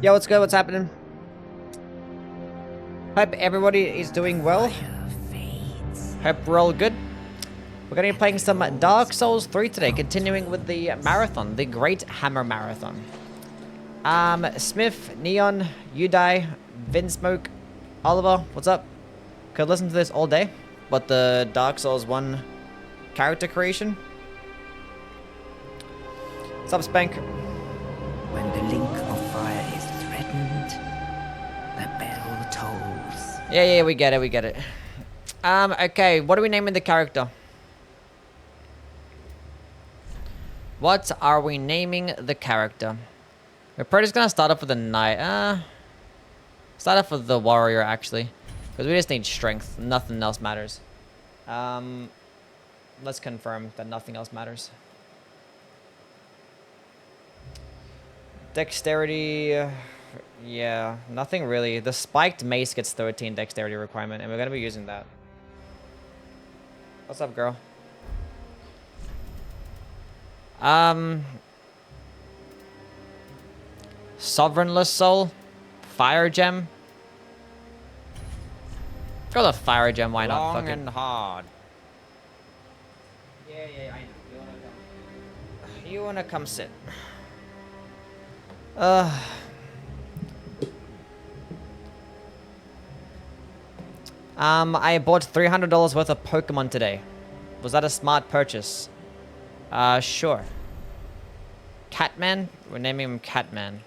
Yo, what's good? What's happening? Hope everybody is doing well. Hope we're all good. We're going to be playing some Dark Souls 3 today, continuing with the marathon, the Great Hammer Marathon. Smith, Neon, Youwy, Vinsmoke, Oliver, what's up? Could listen to this all day, but the Dark Souls 1 character creation. What's up, Spank? When the link of fire is threatened, the bell tolls. Yeah, we get it. Okay, what are we naming the character? What are we naming the character? We're probably just gonna start off with the knight. Start off with the warrior, actually. Because we just need strength. Nothing else matters. Let's confirm that nothing else matters. Dexterity... yeah, nothing really. The spiked mace gets 13 dexterity requirement, and we're gonna be using that. What's up, girl? Sovereignless Soul? Fire Gem? Go the Fire Gem, why not? Long and hard. Yeah, I know. You wanna come sit. I bought $300 worth of Pokemon today. Was that a smart purchase? Sure. Catman? We're naming him Catman.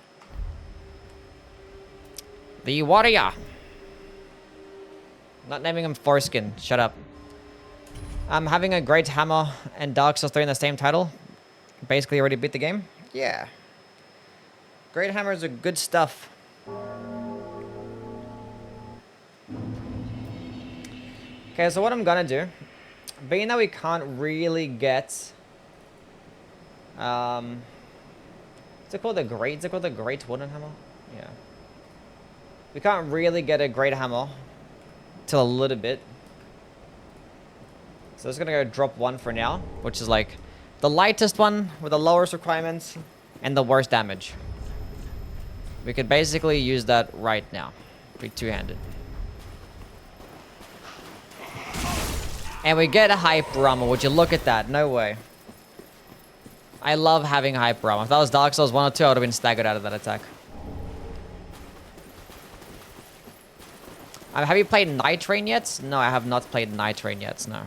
The Warrior. Not naming him Foreskin. Shut up. I'm having a Great Hammer and Dark Souls 3 in the same title. Basically already beat the game. Yeah. Great Hammers are good stuff. Okay, so what I'm gonna do, being that we can't really get, is it called the Great? Is it called the Great Wooden Hammer? Yeah. We can't really get a Great Hammer till a little bit. So I'm just gonna go drop one for now, which is like the lightest one with the lowest requirements and the worst damage. We could basically use that right now. Be two-handed. And we get a hype armor. Would you look at that? No way. I love having hype armor. If that was Dark Souls 1 or 2, I would have been staggered out of that attack. Have you played Night Train yet? No, I have not played Night Train yet, no.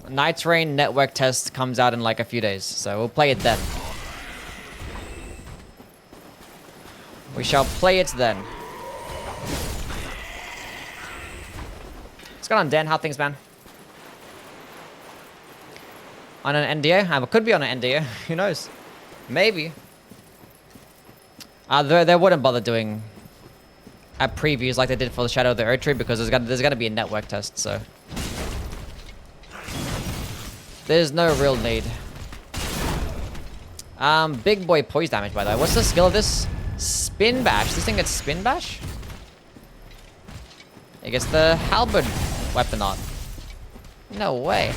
Night Train network test comes out in like a few days, so we'll play it then. We shall play it then. What's going on, Dan? How things, man? On an NDA? It could be on an NDA. Who knows? Maybe. They wouldn't bother doing previews like they did for the Shadow of the Erdtree because there's gonna be a network test, so there's no real need. Big boy poise damage, by the way. What's the skill of this? Spin bash. This thing gets spin bash? It gets the halberd weapon on. No way.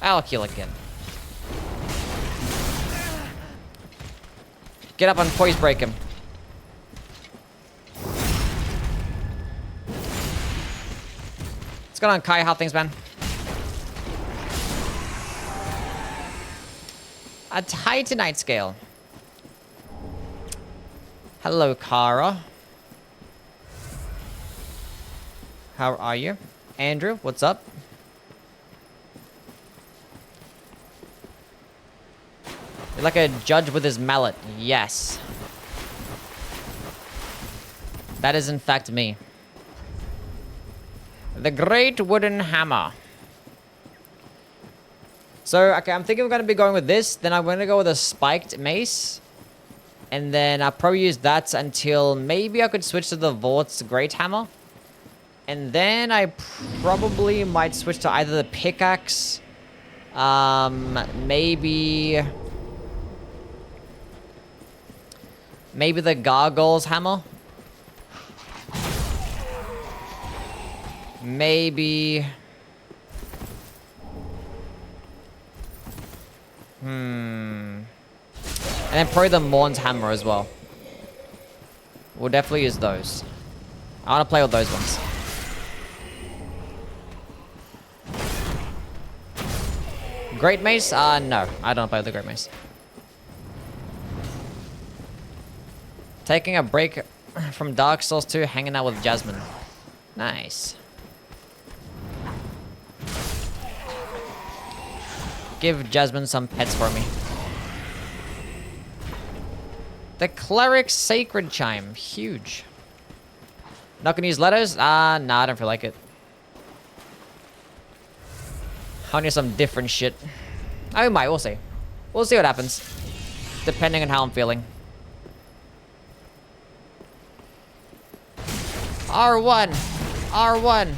I'll kill again. Get up and poise break him. What's going on, Kai? How things, man? A Titanite scale. Hello, Kara. How are you? Andrew, what's up? You're like a judge with his mallet. Yes. That is in fact me. The Great Wooden Hammer. So, okay, I'm thinking we're going to be going with this. Then I'm going to go with a spiked mace. And then I'll probably use that until maybe I could switch to the Vort's Great Hammer. And then I probably might switch to either the pickaxe. Maybe the Gargoyle's Hammer. Maybe... And then probably the Morn's Hammer as well. We'll definitely use those. I want to play with those ones. Great Mace? No. I don't play with the Great Mace. Taking a break from Dark Souls 2, hanging out with Jasmine. Nice. Give Jasmine some pets for me. The Cleric's Sacred Chime. Huge. Not gonna use letters? Nah, I don't feel like it. I need some different shit. I might, we'll see. We'll see what happens. Depending on how I'm feeling. R1! R1!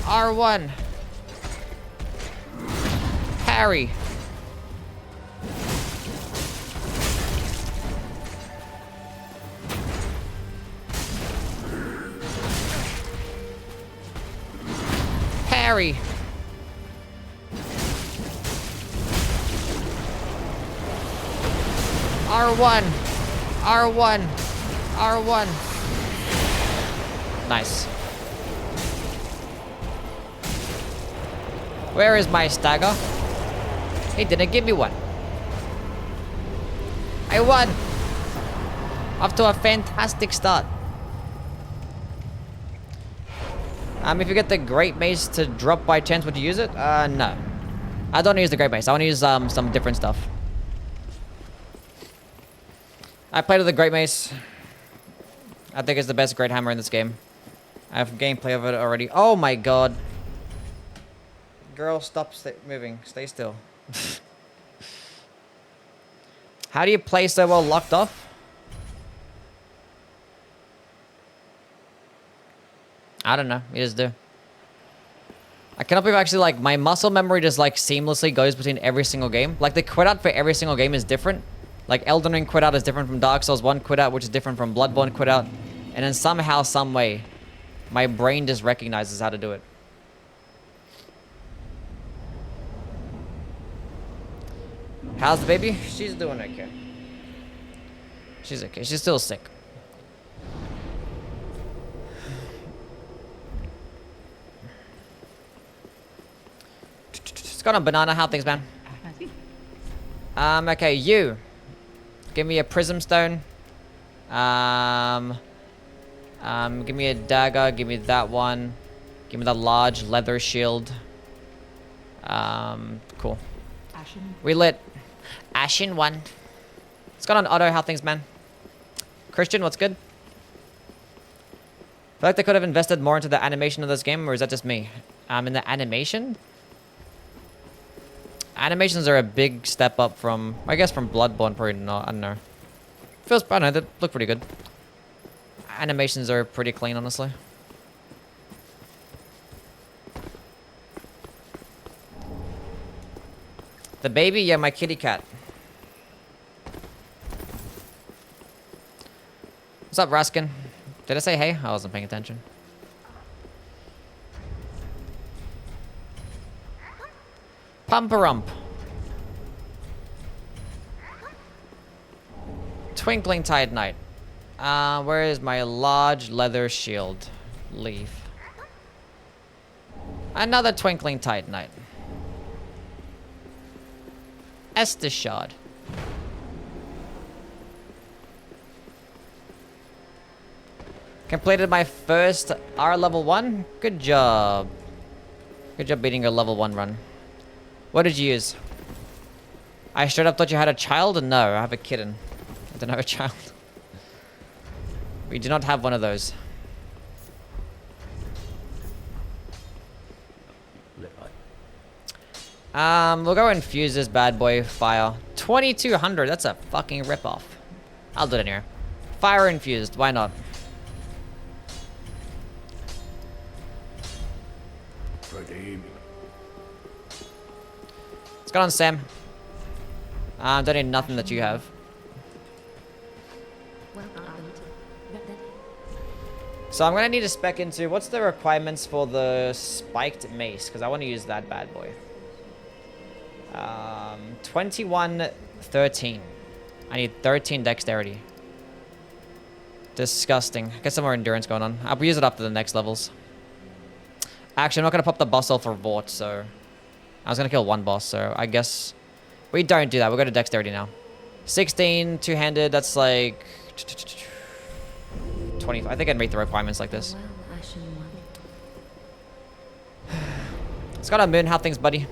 R1! Parry! Parry! R1! R1! R1! Nice. Where is my stagger? He didn't give me one. I won! Off to a fantastic start. If you get the Great Mace to drop by chance, would you use it? No. I don't use the Great Mace. I want to use some different stuff. I played with the Great Mace. I think it's the best Great Hammer in this game. I have gameplay of it already. Oh my god. Girl, stop moving. Stay still. How do you play so well locked off? I don't know. You just do. I cannot believe actually, like, my muscle memory just, like, seamlessly goes between every single game. Like, the quit out for every single game is different. Like, Elden Ring quit out is different from Dark Souls 1 quit out, which is different from Bloodborne quit out. And then somehow, some way, my brain just recognizes how to do it. How's the baby? She's doing okay. She's okay. She's still sick. What's going on, Banana? How things, man? Okay, you. Give me a Prism Stone. Give me a dagger. Give me that one. Give me the large leather shield. Cool. We lit. Ashen 1. What's going on, Otto? How things, man? Christian, what's good? I feel like they could have invested more into the animation of this game, or is that just me? In the animation? Animations are a big step up from, I guess, from Bloodborne, probably not. I don't know. Feels, I don't know, they look pretty good. Animations are pretty clean, honestly. The baby? Yeah, my kitty cat. What's up, Raskin? Did I say hey? I wasn't paying attention. Pumperump. Twinkling Tide Knight. Where is my large leather shield? Leaf. Another Twinkling Tide Knight. Estus Shard. Completed my first R level 1. Good job. Good job beating your level 1 run. What did you use? I straight up thought you had a child? No, I have a kitten. I don't have a child. We do not have one of those. We'll go infuse this bad boy fire. 2200, that's a fucking ripoff. I'll do it anyway. Fire infused, why not? What's going on, Sam? Don't need nothing that you have. So I'm gonna need to spec into what's the requirements for the spiked mace, because I want to use that bad boy. 2113. I need 13 dexterity. Disgusting. Get some more endurance going on. I'll use it after the next levels. Actually, I'm not gonna pop the boss off for Vort, so I was gonna kill one boss, so I guess we don't do that. We'll go to dexterity now. 16 two-handed. That's like 25. I think I'd meet the requirements like this. It's got a moon. How things, buddy?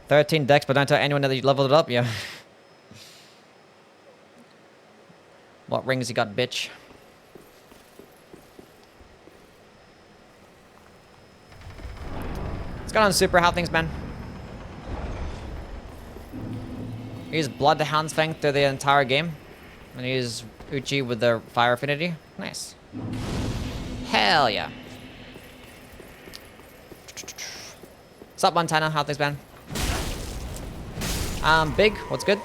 $13 dex, but don't tell anyone that you leveled it up. Yeah. What rings you got, bitch? It's got on super. How things, man? Use Bloodhound's Fang through the entire game. And use Uchi with the fire affinity. Nice. Hell yeah. What's up, Montana? How things, man? Big. What's good?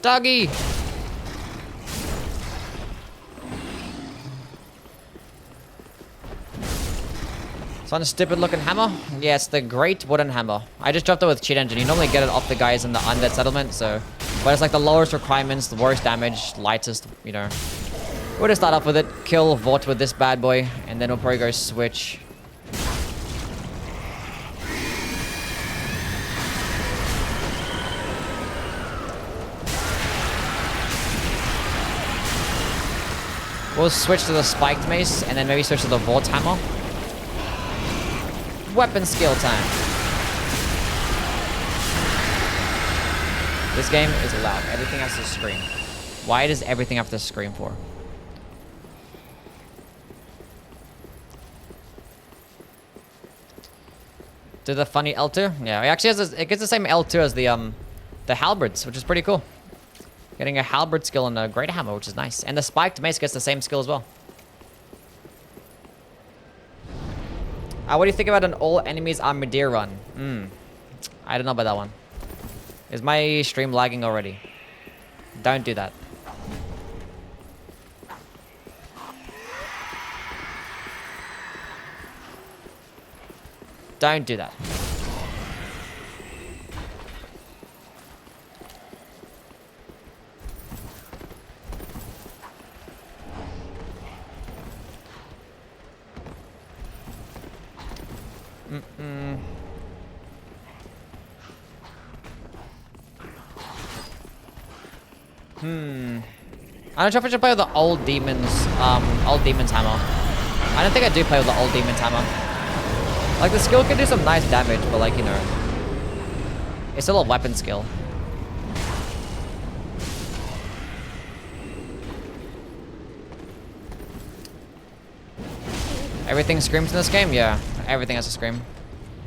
Doggy! It's on a stupid looking hammer. Yeah, it's the Great Wooden Hammer. I just dropped it with Cheat Engine. You normally get it off the guys in the Undead Settlement, so... But it's like the lowest requirements, the worst damage, lightest, you know. We'll just start off with it, kill Vort with this bad boy, and then we'll probably go switch. We'll switch to the Spiked Mace, and then maybe switch to the Vort Hammer. Weapon skill time. This game is loud. Everything has to scream. Why does everything have to scream for? Do the funny L2? Yeah, it actually has it gets the same L2 as the halberds, which is pretty cool. Getting a halberd skill and a great hammer, which is nice. And the spiked mace gets the same skill as well. What do you think about an all enemies Armadeer run? I don't know about that one. Is my stream lagging already? Don't do that. Don't do that. I don't know if I should play with the old demon's hammer. I don't think I do play with the old demon's hammer. Like, the skill can do some nice damage, but like, you know, it's still a weapon skill. Everything screams in this game? Yeah, everything has to scream.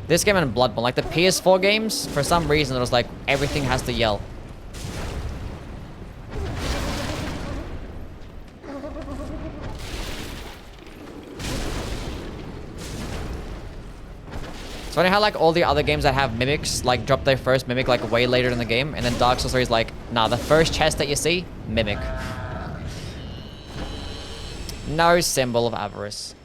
This game and Bloodborne, like the PS4 games, for some reason it was like everything has to yell. It's funny how like all the other games that have mimics like drop their first mimic like way later in the game, and then Dark Souls 3 is like, nah, the first chest that you see, mimic. No symbol of avarice.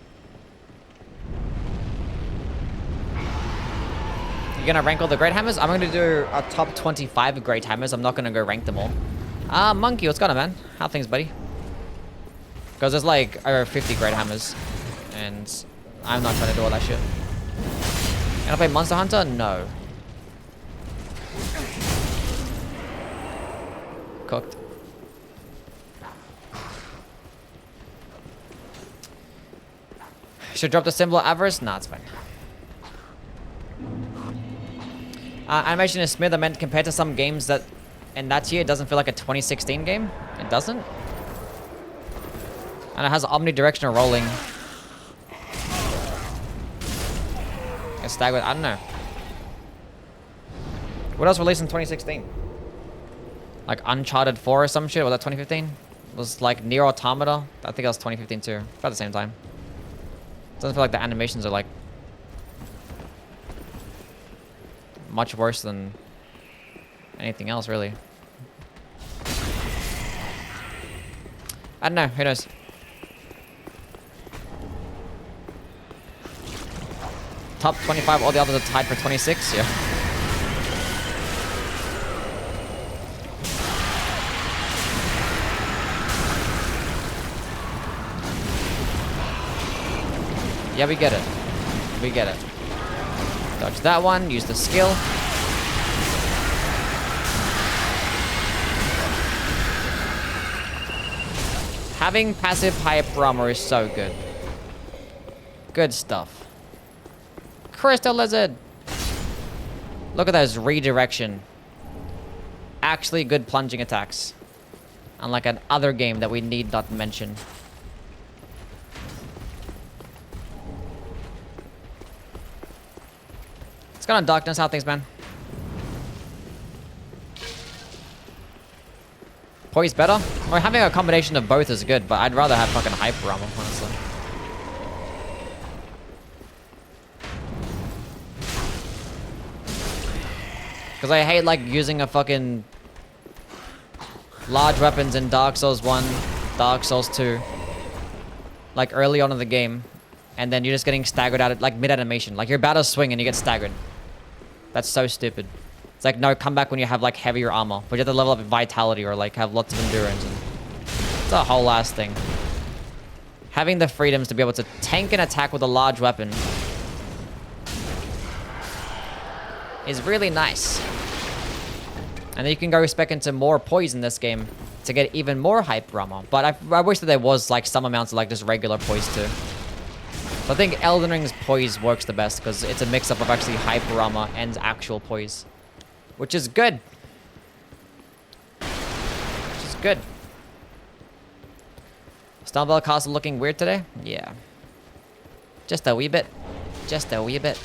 You're gonna rank all the great hammers? I'm gonna do a top 25 great hammers. I'm not gonna go rank them all. Monkey, what's going on, man? How things, buddy? Because there's like over 50 great hammers, and I'm not trying to do all that shit. Can I play Monster Hunter? No. Cooked. Should drop the symbol of avarice? Nah, it's fine. Animation is smooth. I meant compared to some games that in that year, it doesn't feel like a 2016 game. It doesn't. And it has omnidirectional rolling. A stag with, I don't know. What else released in 2016? Like Uncharted 4 or some shit? Was that 2015? It was like Nier Automata. I think that was 2015 too. About the same time. Doesn't feel like the animations are like much worse than anything else, really. I don't know. Who knows? Top 25, all the others are tied for 26. Yeah. Yeah, we get it. We get it. Dodge that one. Use the skill. Having passive hyper armor is so good. Good stuff. Crystal Lizard. Look at those redirection. Actually good plunging attacks. Unlike an other game that we need not mention. Let's go on darkness. How things, man? Poise better? Or having a combination of both is good, but I'd rather have fucking hyper armor, honestly. Because I hate, like, using a fucking large weapons in Dark Souls 1, Dark Souls 2. Like, early on in the game. And then you're just getting staggered out, like, mid-animation. Like, you're about to swing and you get staggered. That's so stupid. It's like, no, come back when you have, like, heavier armor. But you have to level up vitality or, like, have lots of endurance. And it's a whole ass thing. Having the freedoms to be able to tank an attack with a large weapon is really nice. And then you can go spec into more poise in this game to get even more hyper armor. But I wish that there was, like, some amounts of, like, just regular poise, too. So I think Elden Ring's poise works the best because it's a mix-up of actually hyper armor and actual poise. Which is good. Which is good. Stonebell Castle looking weird today? Yeah. Just a wee bit. Just a wee bit.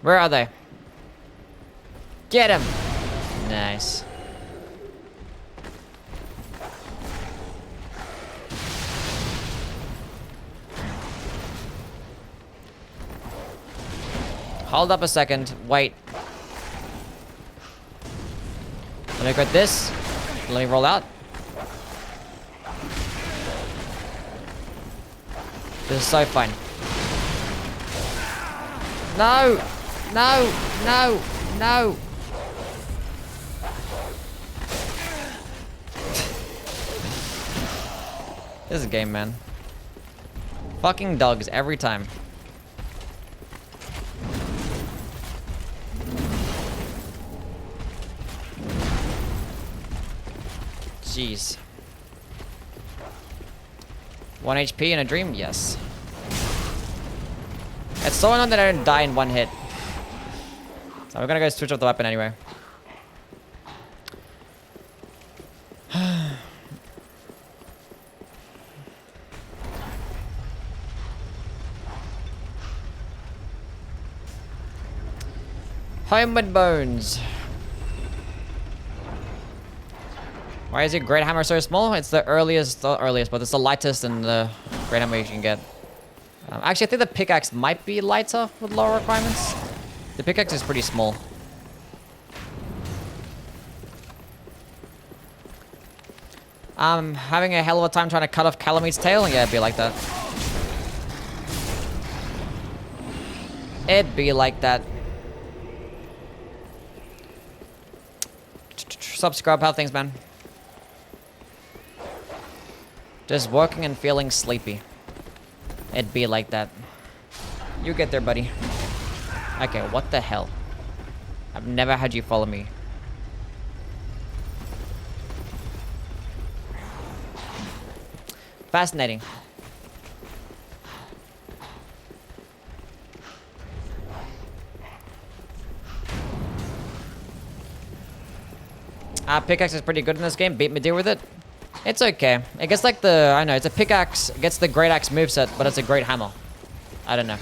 Where are they? Get him! Nice. Hold up a second. Wait. Let me grab this. Let me roll out. This is so fun. No! No! No! No! This is a game, man. Fucking dogs every time. Jeez. 1 HP in a dream? Yes. It's so annoying that I didn't die in one hit. So we're gonna go switch up the weapon anyway. Homeward Bones. Why is your Great Hammer so small? It's the earliest, not earliest, but it's the lightest and the Great Hammer you can get. Actually, I think the pickaxe might be lighter with lower requirements. The pickaxe is pretty small. Having a hell of a time trying to cut off Calamete's tail? Yeah, it'd be like that. It'd be like that. Subscribe, how things, man? Just working and feeling sleepy. It'd be like that. You get there, buddy. Okay, what the hell? I've never had you follow me. Fascinating. Pickaxe is pretty good in this game. Beat me deal with it. It's okay. It gets like the, I know, it's a pickaxe. It gets the great axe moveset, but it's a great hammer. I don't know.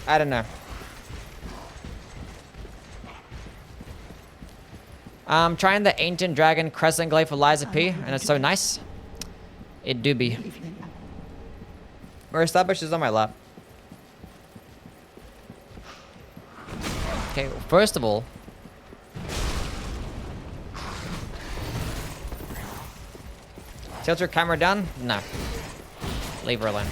I don't know. I'm trying the Ancient Dragon Crescent Glaive for Liza P, and it's so nice. It do be. We're established is on my lap. Okay, first of all, tilt your camera down? No. Leave her alone.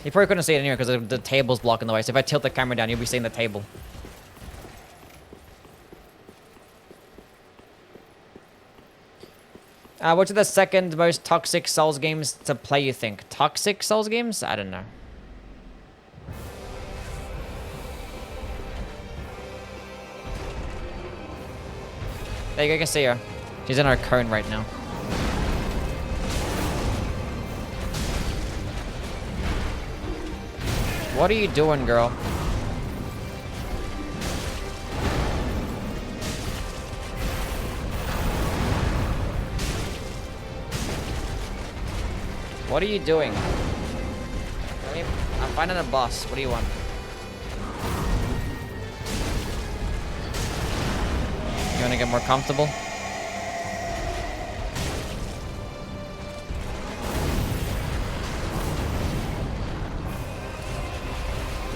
You probably couldn't see it anyway because the table's blocking the way. So if I tilt the camera down, you'll be seeing the table. Which are the second most toxic Souls games to play, you think? Toxic Souls games? I don't know. There you go, you can see her. She's in our cone right now. What are you doing, girl? What are you doing? I'm finding a boss. What do you want? You want to get more comfortable?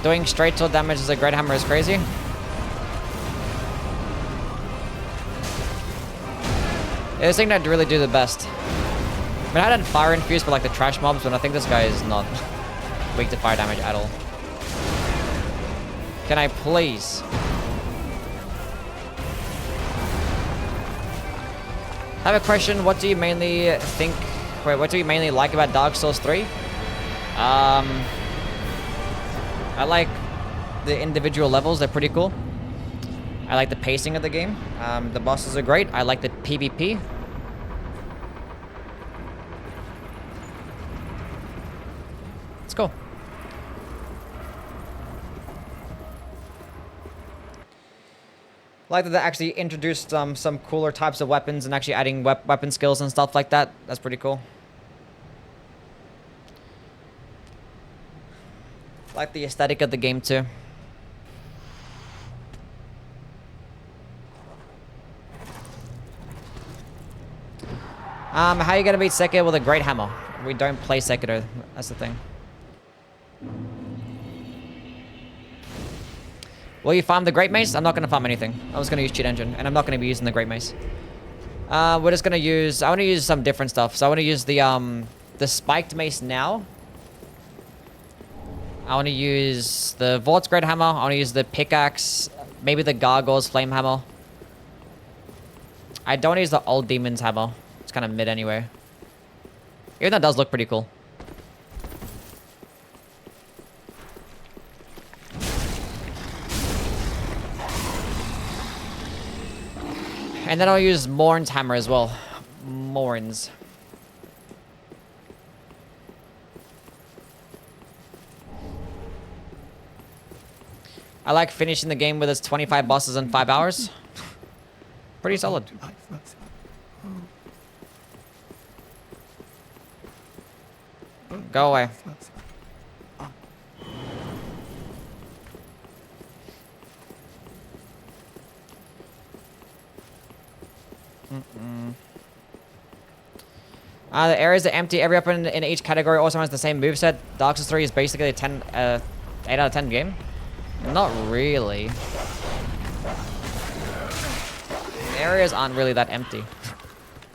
Doing straight tilt damage as a great hammer is crazy. Yeah, this thing that really do the best. I mean, I had fire infused for like the trash mobs, but I think this guy is not weak to fire damage at all. Can I please? I have a question. What do you mainly think? Wait, what do you mainly like about Dark Souls 3? I like the individual levels. They're pretty cool. I like the pacing of the game. The bosses are great. I like the PvP. Let's go. I like that they actually introduced some cooler types of weapons and actually adding weapon skills and stuff like that. That's pretty cool. I like the aesthetic of the game too. How are you gonna beat Sekiro with a great hammer? We don't play Sekiro. That's the thing. Will you farm the Great Mace? I'm not going to farm anything. I was going to use Cheat Engine, and I'm not going to be using the Great Mace. We're just going to use... I want to use some different stuff. So I want to use the Spiked Mace now. I want to use the Vort's Great Hammer. I want to use the Pickaxe. Maybe the Gargoyle's Flame Hammer. I don't use the Old Demon's Hammer. It's kind of mid anyway. Even though it does look pretty cool. And then I'll use Morn's hammer as well. Morn's. I like finishing the game with its 25 bosses in 5 hours. Pretty solid. Go away. The areas are empty. Every weapon in each category also has the same moveset. Dark Souls 3 is basically a 8 out of 10 game. Not really. The areas aren't really that empty.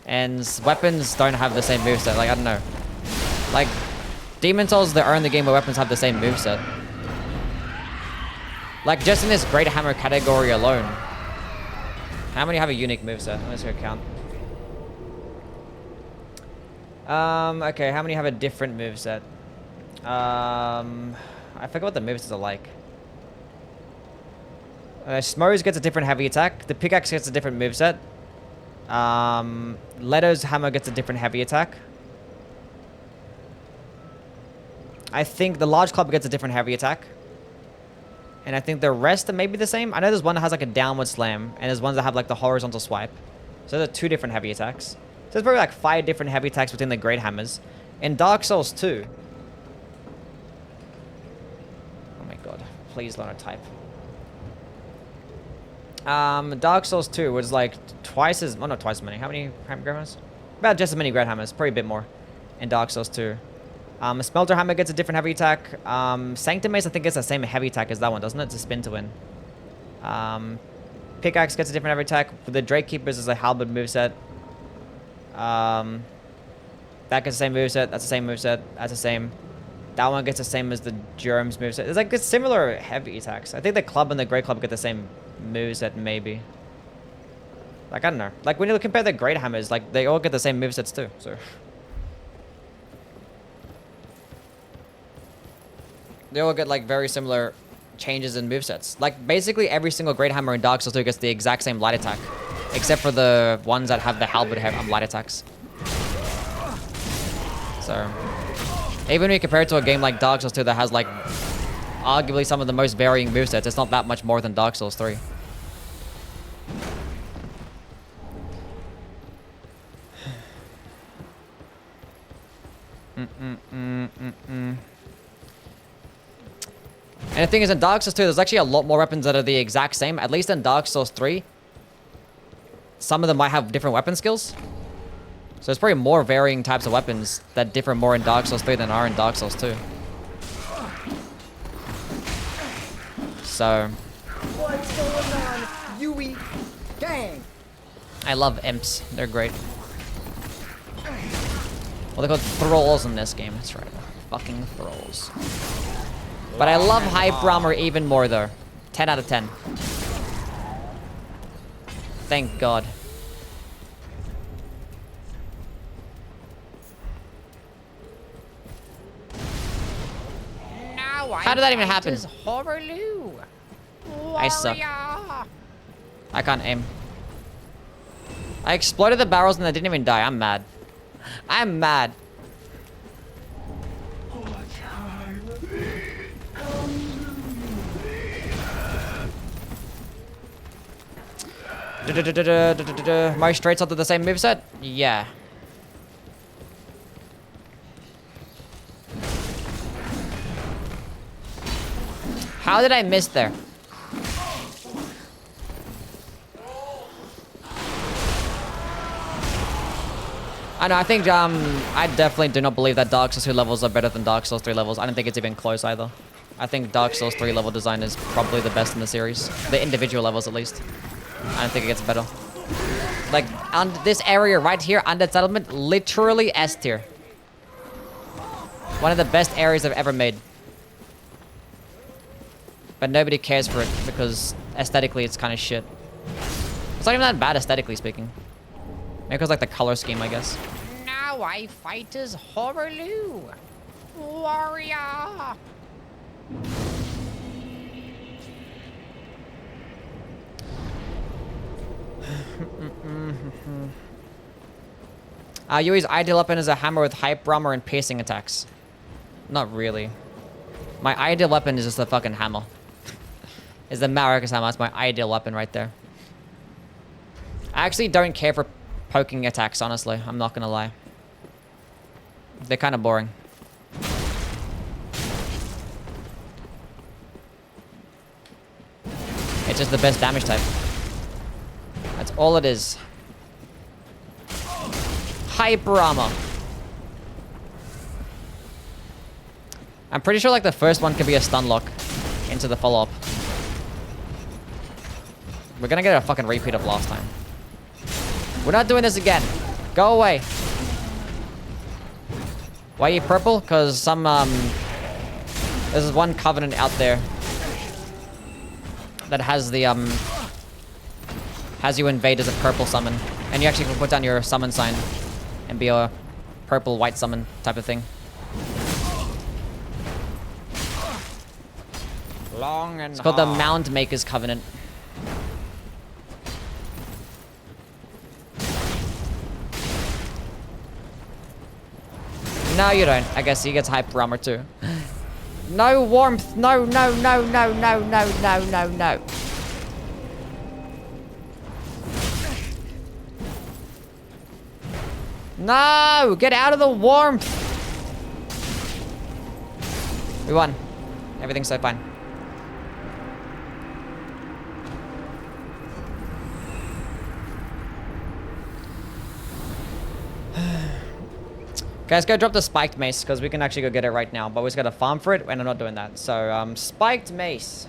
And weapons don't have the same moveset. Like, I don't know. Like, Demon Souls, they are in the game where weapons have the same moveset. Like, just in this Great Hammer category alone. How many have a unique moveset? Let's go count. Okay, how many have a different moveset? I forgot what the movesets are like. Smo's gets a different heavy attack. The Pickaxe gets a different moveset. Leto's hammer gets a different heavy attack. I think the large club gets a different heavy attack. And I think the rest are maybe the same. I know there's one that has like a downward slam, and there's ones that have like the horizontal swipe. So there are 2 different heavy attacks. So there's probably like 5 different heavy attacks within the Great Hammers. In Dark Souls 2. Oh my god. Please learn a type. Dark Souls 2 was like twice as... Well, not twice as many. How many Great Hammers? About just as many Great Hammers. Probably a bit more in Dark Souls 2. A Smelter Hammer gets a different heavy attack. Sanctum Mace, I think, gets the same heavy attack as that one, doesn't it? It's a spin to win. Pickaxe gets a different heavy attack. The Drake Keepers is a halberd moveset. That gets the same moveset. That's the same moveset. That's the same. That one gets the same as the Germs moveset. There's like similar heavy attacks. I think the Club and the Great Club get the same moveset, maybe. Like, I don't know. Like, when you compare the Great Hammers, like, they all get the same movesets too, so... They all get, like, very similar changes in movesets. Like, basically every single Great Hammer in Dark Souls 2 gets the exact same light attack. Except for the ones that have the halberd light attacks. So... Even when you compare it to a game like Dark Souls 2 that has, like, arguably some of the most varying movesets, it's not that much more than Dark Souls 3. And the thing is, in Dark Souls 2, there's actually a lot more weapons that are the exact same. At least in Dark Souls 3, some of them might have different weapon skills. So there's probably more varying types of weapons that differ more in Dark Souls 3 than are in Dark Souls 2. So... What's going on, Youwy? Gang! I love imps. They're great. Well, they're called thralls in this game. That's right. Fucking thralls. But I love Hype Armor even more, though. 10 out of 10. Thank God. How did that even happen? I suck. I can't aim. I exploded the barrels and I didn't even die. I'm mad. I'm mad. My straights onto the same moveset? Yeah. How did I miss there? I know, I think, I definitely do not believe that Dark Souls 2 levels are better than Dark Souls 3 levels. I don't think it's even close either. I think Dark Souls 3 level design is probably the best in the series. The individual levels, at least. I don't think it gets better. Like, on this area right here, under settlement, literally S tier. One of the best areas I've ever made. But nobody cares for it, because aesthetically it's kind of shit. It's not even that bad, aesthetically speaking. Maybe because, like, the color scheme, I guess. Now I fight as Horaloo, warrior. Yui's ideal weapon is a hammer with hype armor and piercing attacks. Not really. My ideal weapon is just a fucking hammer. Is the Maracas hammer. That's my ideal weapon right there. I actually don't care for poking attacks, honestly. I'm not gonna lie. They're kind of boring. It's just the best damage type. That's all it is. Hyper armor. I'm pretty sure like the first one could be a stun lock into the follow-up. We're gonna get a fucking repeat of last time. We're not doing this again. Go away. Why are you purple? Because some, there's one covenant out there that has the, has you invade as a purple summon. And you actually can put down your summon sign and be a purple-white summon type of thing. Long and It's called the Mound Maker's Covenant. No, you don't. I guess he gets hyper armor too. No warmth. No, no, no, no, no, no, no, no, no. No! Get out of the warmth! We won. Everything's so fine. Guys, go drop the spiked mace, because we can actually go get it right now. But we just gotta farm for it, and I'm not doing that. So, spiked mace.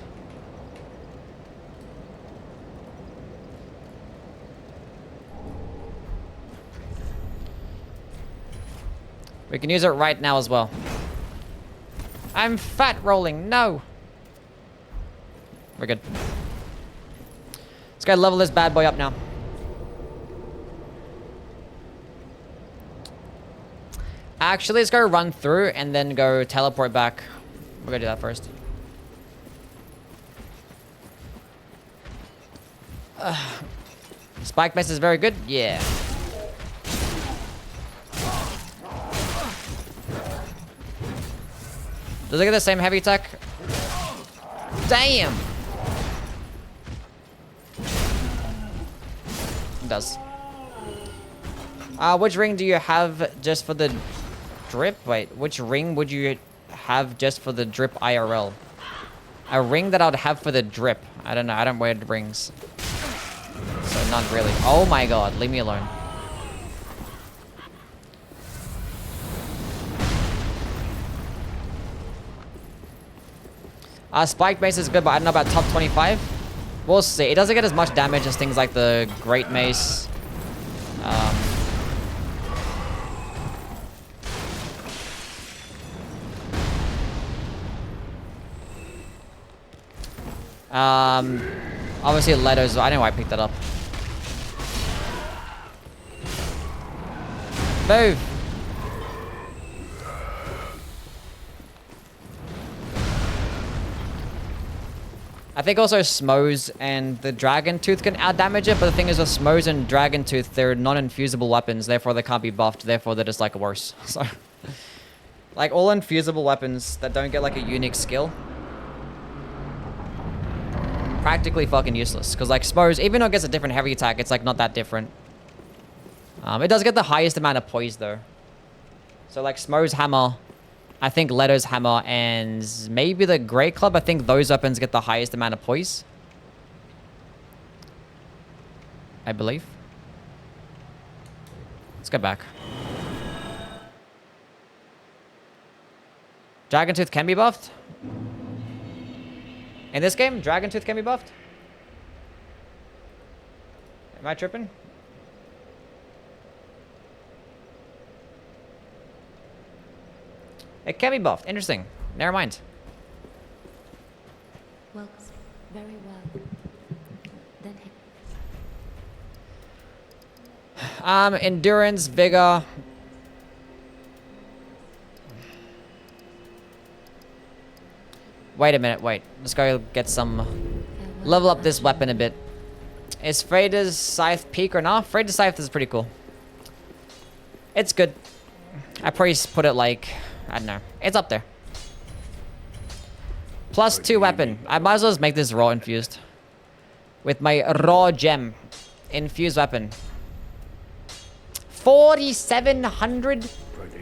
We can use it right now as well. I'm fat rolling. No. We're good. Let's go level this bad boy up now. Actually, let's go run through and then go teleport back. We're gonna do that first. Spike mace is very good. Yeah. Does it get the same heavy attack? Damn! It does. Which ring do you have just for the drip? Wait, which ring would you have just for the drip IRL? A ring that I would have for the drip. I don't know. I don't wear rings. So not really. Oh my god. Leave me alone. Spike mace is good, but I don't know about top 25. We'll see. It doesn't get as much damage as things like the Great Mace. Obviously Leto's. I don't know why I picked that up. Move. I think also Smoes and the Dragon Tooth can out-damage it, but the thing is with Smoes and Dragon Tooth, they're non-infusable weapons, therefore they can't be buffed, therefore they're just like worse. So, like all infusable weapons that don't get like a unique skill, practically fucking useless. Because like Smoes, even though it gets a different heavy attack, it's like not that different. It does get the highest amount of poise though. So like Smoes Hammer, I think Leto's Hammer, and maybe the Great Club. I think those weapons get the highest amount of poise. I believe. Let's go back. Dragon Tooth can be buffed. In this game, Dragon Tooth can be buffed. Am I tripping? It can be buffed. Interesting. Never mind. Well, very well. Then endurance, vigor. Wait a minute, wait. Let's go get some... Level up this weapon a bit. Is Freida's Scythe peak or not? Freida's Scythe is pretty cool. It's good. I probably put it like... I don't know. It's up there. +2 weapon. I might as well just make this raw infused. With my raw gem. Infused weapon. 4,700?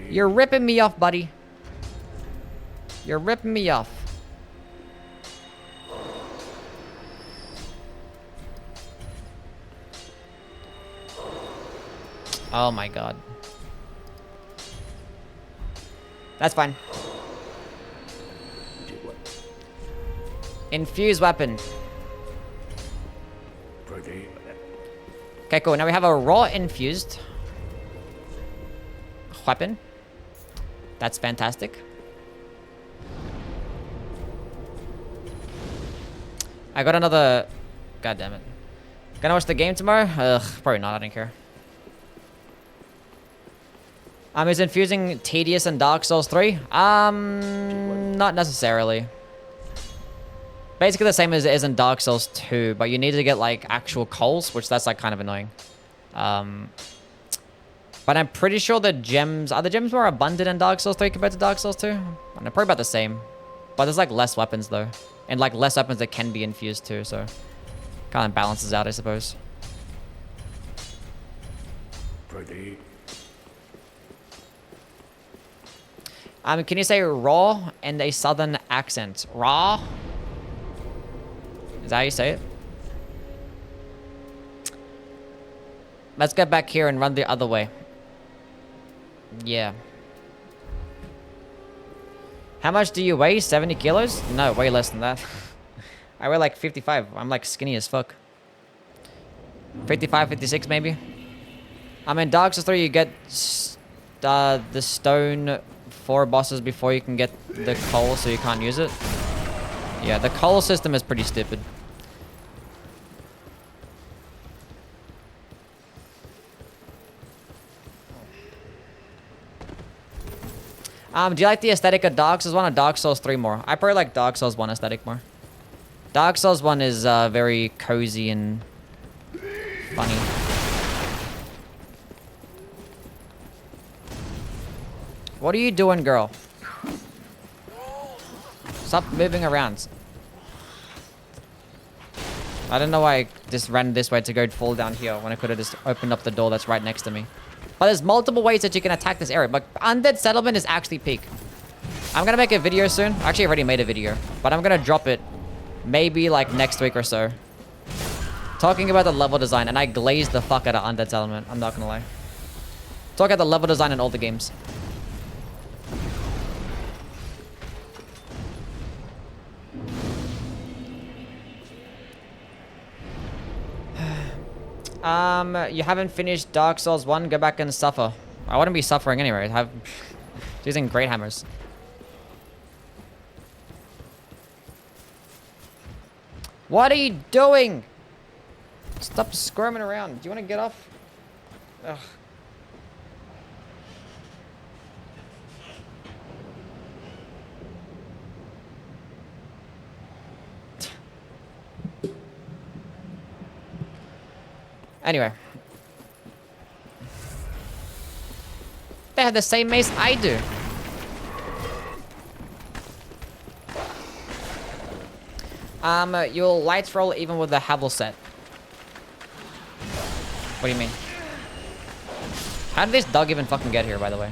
You're ripping me off, buddy. You're ripping me off. Oh my god. That's fine. Infused weapon. Okay, cool. Now we have a raw infused weapon. That's fantastic. I got another... God damn it. Gonna watch the game tomorrow? Ugh, probably not. I don't care. Is infusing tedious in Dark Souls 3? Not necessarily. Basically the same as it is in Dark Souls 2, but you need to get like actual coals, which that's like kind of annoying. But I'm pretty sure the gems... Are the gems more abundant in Dark Souls 3 compared to Dark Souls 2? I don't know, probably about the same. But there's like less weapons though. And like less weapons that can be infused too, so... Kind of balances out, I suppose. Pretty. Can you say raw and a southern accent? Raw? Is that how you say it? Let's get back here and run the other way. Yeah. How much do you weigh? 70 kilos? No, way less than that. I weigh like 55. I'm like skinny as fuck. 55, 56 maybe. In Dark Souls 3 you get the stone 4 bosses before you can get the coal, so you can't use it. Yeah, the coal system is pretty stupid. Do you like the aesthetic of Dark Souls 1 or Dark Souls 3 more? I probably like Dark Souls 1 aesthetic more. Dark Souls 1 is very cozy and funny. What are you doing, girl? Stop moving around. I don't know why I just ran this way to go fall down here when I could have just opened up the door that's right next to me. But there's multiple ways that you can attack this area. But Undead Settlement is actually peak. I'm gonna make a video soon. Actually, I already made a video. But I'm gonna drop it maybe like next week or so. Talking about the level design. And I glazed the fuck out of Undead Settlement. I'm not gonna lie. Talk about the level design in all the games. You haven't finished Dark Souls 1, go back and suffer. I wouldn't be suffering anyway. Using great hammers. What are you doing? Stop squirming around. Do you want to get off? Ugh. Anyway. They have the same mace I do. You'll lights roll even with the Havel set. What do you mean? How did this dog even fucking get here, by the way?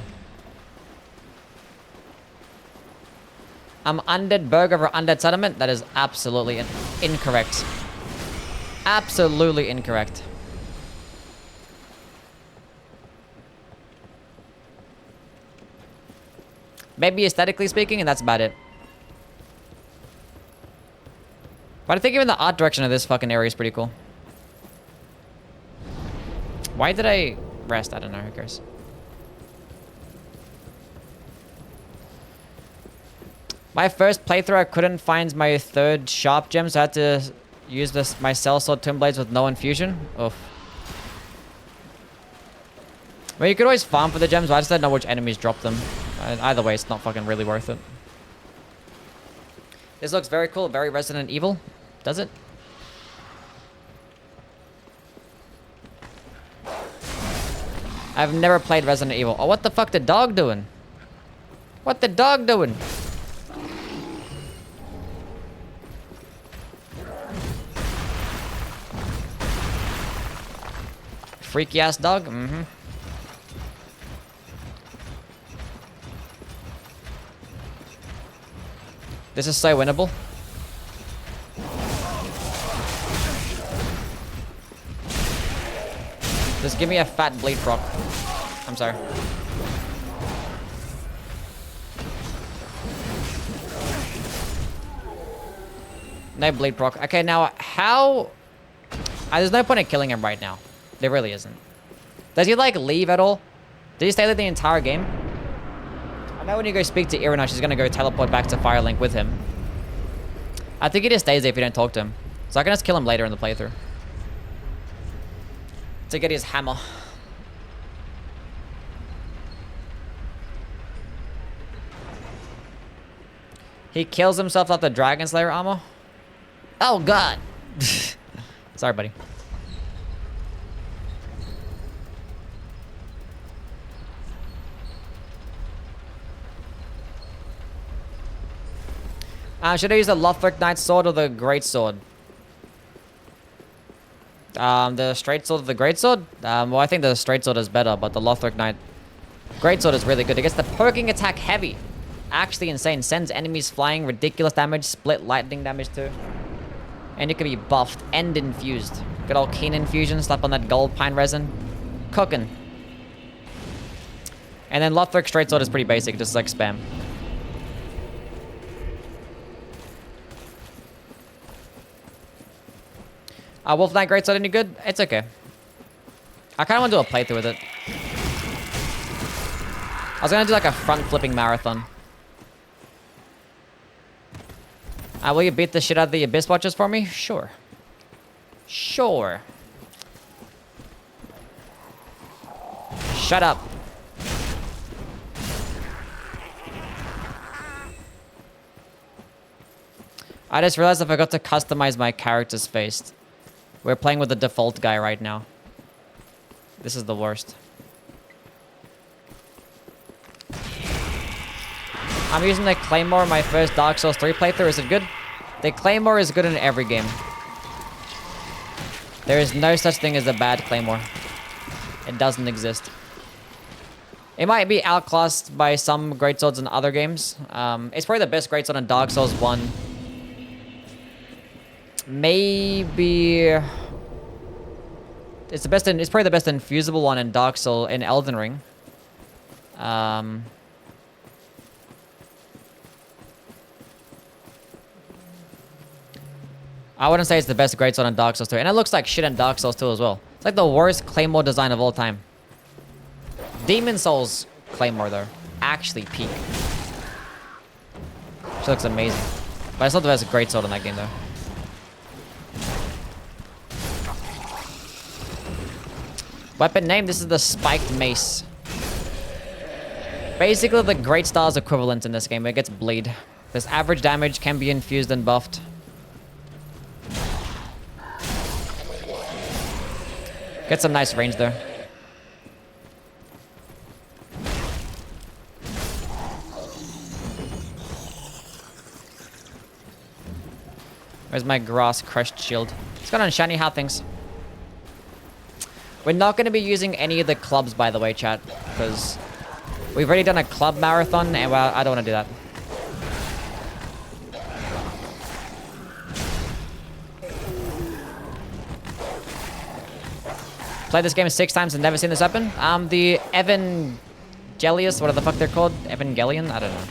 Undead Burger for Undead Settlement? That is absolutely incorrect. Absolutely incorrect. Maybe aesthetically speaking, and that's about it. But I think even the art direction of this fucking area is pretty cool. Why did I rest? I don't know, who cares? My first playthrough, I couldn't find my 3rd sharp gem, so I had to use my sellsword twin blades with no infusion. Oof. Well, you could always farm for the gems, but I just don't know which enemies drop them. Either way, it's not fucking really worth it. This looks very cool, very Resident Evil. Does it? I've never played Resident Evil. Oh, what the fuck the dog doing? What the dog doing? Freaky ass dog? Mm-hmm. This is so winnable. Just give me a fat bleed proc. I'm sorry. No bleed proc. Okay, now how... there's no point in killing him right now. There really isn't. Does he like leave at all? Did he stay there the entire game? I know when you go speak to Irina, she's gonna go teleport back to Firelink with him. I think he just stays there if you don't talk to him. So I can just kill him later in the playthrough. To get his hammer. He kills himself with the Dragon Slayer armor? Oh god! Sorry, buddy. Should I use the Lothric Knight Sword or the Great Sword? The Straight Sword or the Great Sword? Well, I think the Straight Sword is better, but the Lothric Knight Great Sword is really good. It gets the poking attack heavy. Actually insane. Sends enemies flying, ridiculous damage, split lightning damage too. And it can be buffed and infused. Good old Keen infusion, slap on that gold pine resin. Cooking. And then Lothric Straight Sword is pretty basic, just like spam. Wolf Knight Greatsword any good? It's okay. I kind of want to do a playthrough with it. I was going to do like a front flipping marathon. Will you beat the shit out of the Abyss Watchers for me? Sure. Sure. Shut up. I just realized I forgot to customize my character's face. We're playing with the default guy right now. This is the worst. I'm using the Claymore in my first Dark Souls 3 playthrough. Is it good? The Claymore is good in every game. There is no such thing as a bad Claymore. It doesn't exist. It might be outclassed by some greatswords in other games. It's probably the best greatsword in Dark Souls 1. Maybe... It's probably the best infusible one in Dark Souls, in Elden Ring. I wouldn't say it's the best greatsword in Dark Souls 2. And it looks like shit in Dark Souls 2 as well. It's like the worst Claymore design of all time. Demon Souls Claymore, though. Actually peak. She looks amazing. But it's not the best greatsword in that game, though. Weapon name, this is the Spiked Mace. Basically, the Great Star's equivalent in this game. It gets bleed. This average damage can be infused and buffed. Get some nice range there. Where's my grass crushed shield? It's got on shiny hat things. We're not going to be using any of the clubs, by the way, chat, because we've already done a club marathon, and well, I don't want to do that. Played this game 6 times and never seen this happen. The Evangelius, whatever the fuck they're called, Evangelion, I don't know.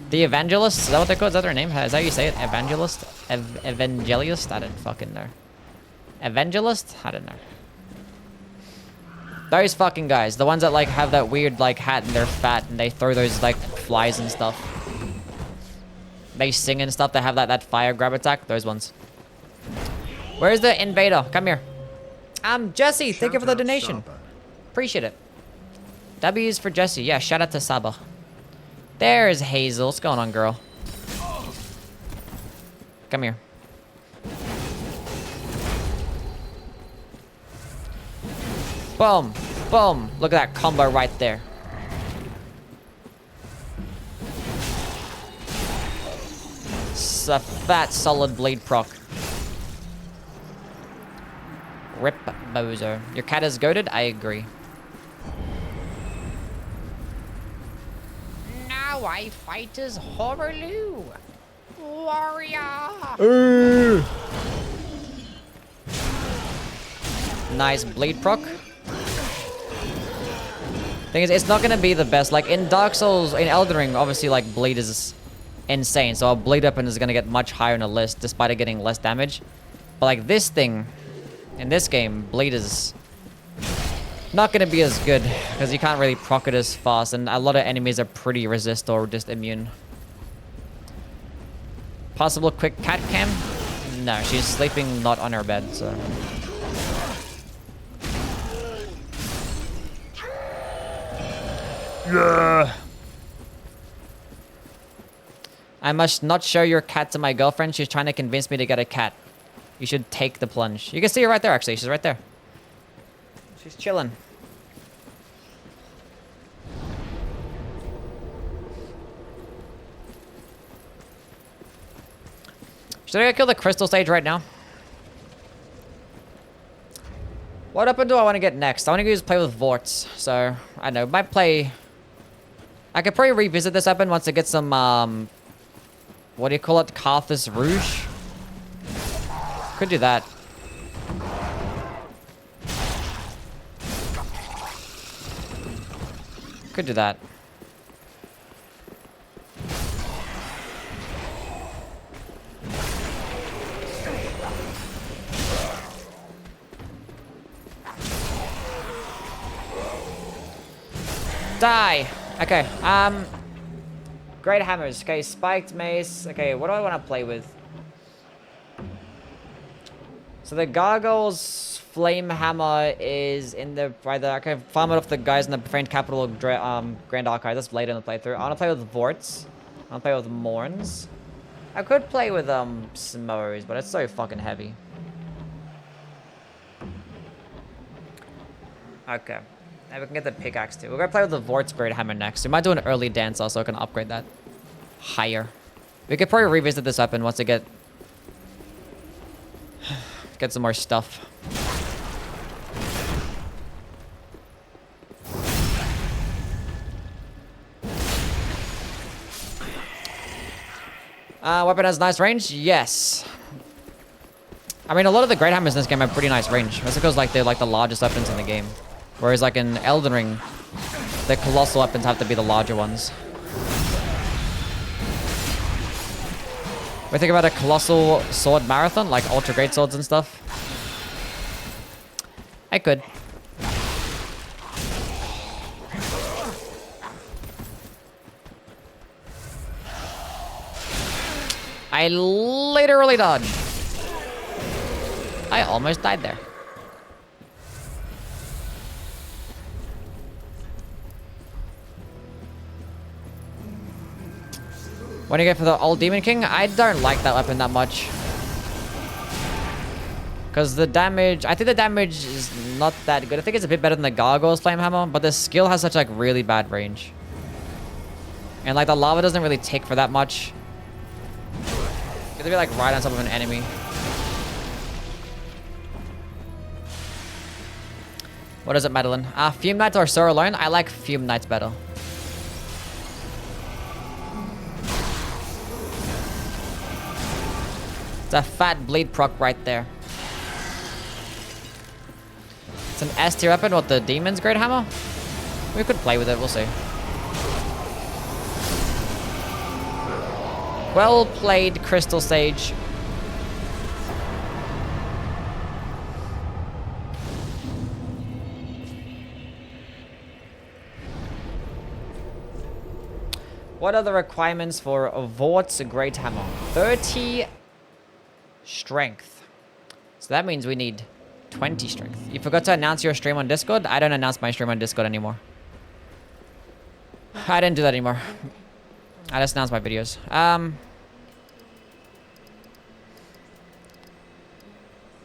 The Evangelist, is that what they're called? Is that their name? Is that how you say it? Evangelist? Evangelist? I don't fucking know. Evangelist? I don't know. Those fucking guys. The ones that like have that weird like hat and they're fat and they throw those like flies and stuff. They sing and stuff. They have that fire grab attack. Those ones. Where's the invader? Come here. Jesse, thank you for the donation. Appreciate it. W is for Jesse. Yeah, shout out to Saba. There's Hazel. What's going on, girl? Come here. Boom. Boom. Look at that combo right there. It's a fat, solid blade proc. Rip Bozo. Your cat is goated? I agree. Now I fight as Horaloo. Warrior. Nice blade proc. Thing is, it's not gonna be the best. Like in Dark Souls, in Elden Ring, obviously like blade is insane. So a blade weapon is gonna get much higher on the list, despite it getting less damage. But like this thing, in this game, blade is not gonna be as good because you can't really proc it as fast, and a lot of enemies are pretty resist or just immune. Possible quick cat cam? No, she's sleeping not on her bed, so. Yeah. I must not show your cat to my girlfriend. She's trying to convince me to get a cat. You should take the plunge. You can see her right there, actually. She's right there. She's chilling. Should I kill the crystal stage right now? What weapon do I want to get next? I want to just play with Vorts. So, I don't know. Might play... I could probably revisit this weapon once I get some, what do you call it? Carthus Rouge? Could do that. Could do that. Die. Okay. Great hammers. Okay, spiked mace. Okay, what do I want to play with? So the gargoyle's flame hammer is in the I can farm it off the guys in the profaned capital Grand Archive. That's later in the playthrough. I want to play with Vorts. I want to play with Morns. I could play with Smos, but it's so fucking heavy. Okay. Now we can get the pickaxe too. We're gonna play with the Vort's Great Hammer next. We might do an early dance also, so I can upgrade that higher. We could probably revisit this weapon once I get some more stuff. Weapon has nice range? Yes. I mean, a lot of the Great Hammers in this game have pretty nice range. That's because like they're like the largest weapons in the game. Whereas like in Elden Ring, the colossal weapons have to be the larger ones. We think about a colossal sword marathon, like ultra great swords and stuff. I could. I literally dodged. I almost died there. What do you get for the old Demon King? I don't like that weapon that much. Because the damage... I think the damage is not that good. I think it's a bit better than the Gargoyle's Flame Hammer. But the skill has such like really bad range. And like the lava doesn't really tick for that much. You have to be like right on top of an enemy. What is it, Madeline? Fume Knights or Soar Alone? I like Fume Knights better. It's a fat bleed proc right there. It's an S tier weapon. What, the Demon's Great Hammer? We could play with it. We'll see. Well played, Crystal Sage. What are the requirements for Vort's Great Hammer? 30 strength. So that means we need 20 strength. You forgot to announce your stream on Discord? I don't announce my stream on Discord anymore. I didn't do that anymore. I just announce my videos.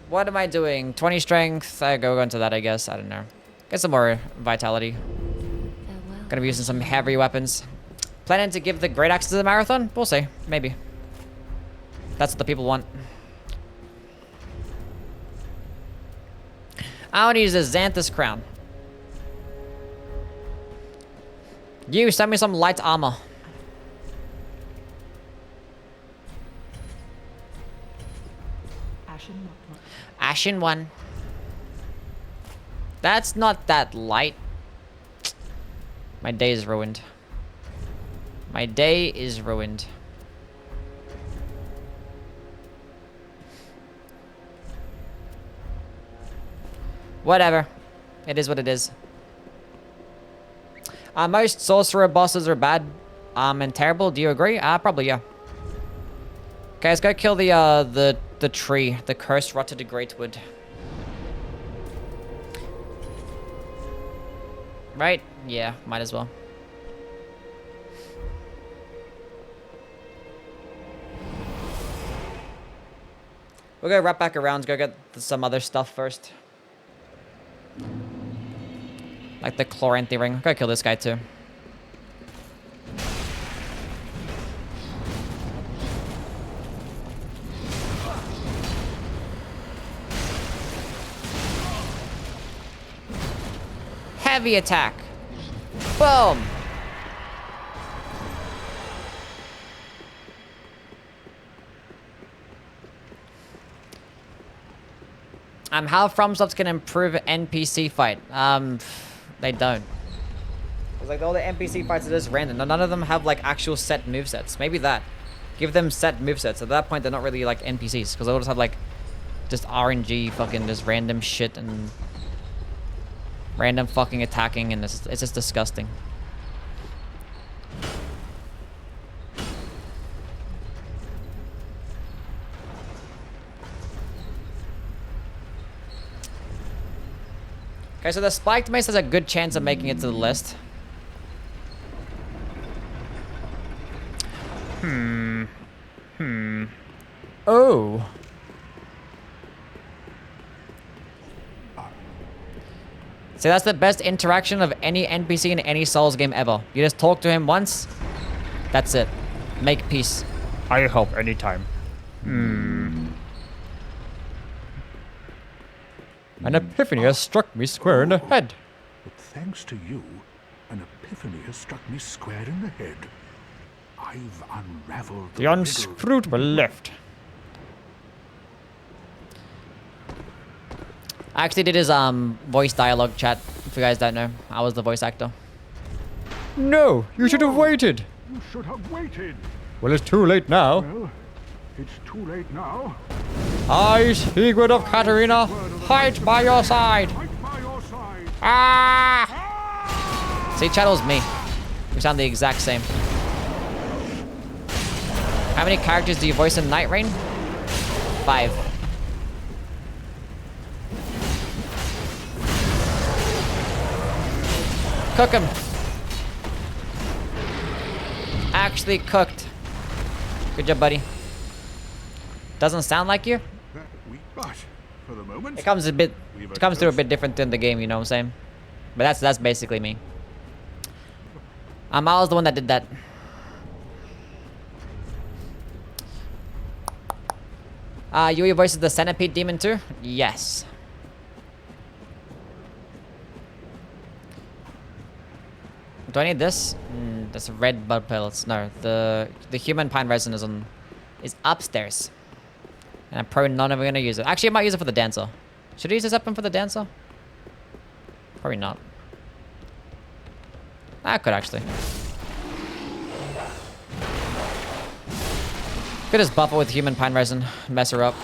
What am I doing? 20 strength. I go into that, I guess. I don't know. Get some more vitality. Farewell. Gonna be using some heavy weapons. Planning to give the Great Axe to the Marathon? We'll see. Maybe. That's what the people want. I want to use the Xanthus Crown. You, send me some light armor. Ashen 1. That's not that light. My day is ruined. My day is ruined. Whatever. It is what it is. Most sorcerer bosses are bad and terrible. Do you agree? Probably, yeah. Okay, let's go kill the tree. The cursed rotted greatwood. Right? Yeah, might as well. We'll go wrap back around, go get some other stuff first. Like the Chloranthy ring. Go kill this guy too. Heavy attack. Boom. How FromSoft can improve NPC fight? They don't. It's like all the NPC fights are just random. None of them have like actual set movesets. Maybe that. Give them set movesets. At that point, they're not really like NPCs because they'll just have like just RNG fucking just random shit and random fucking attacking, and it's just disgusting. Okay, so the spiked mace has a good chance of making it to the list. Oh. See, that's the best interaction of any NPC in any Souls game ever. You just talk to him once. That's it. Make peace. I help anytime. An epiphany has struck me square in the head. But thanks to you, an epiphany has struck me square in the head. I've unraveled The unscrutable left. I actually did his voice dialogue chat. If you guys don't know, I was the voice actor. No, you should have waited. You should have waited. Well, it's too late now. Well, it's too late now. I, Sigurd of Katarina, fight by your side. Fight by your side. Ah! See, chat was me. We sound the exact same. How many characters do you voice in Night Rain? 5. Cook him. Actually cooked. Good job, buddy. Doesn't sound like you. But for the moment, It comes through a bit different than the game, you know what I'm saying? But that's basically me. I was the one that did that. Youwy voices the centipede demon too? Yes. Do I need this? That's red blood pills. No, the human pine resin is upstairs. And I'm probably not ever gonna use it. Actually, I might use it for the dancer. Should I use this weapon for the dancer? Probably not. I could actually. Could just buff it with human pine resin, mess her up.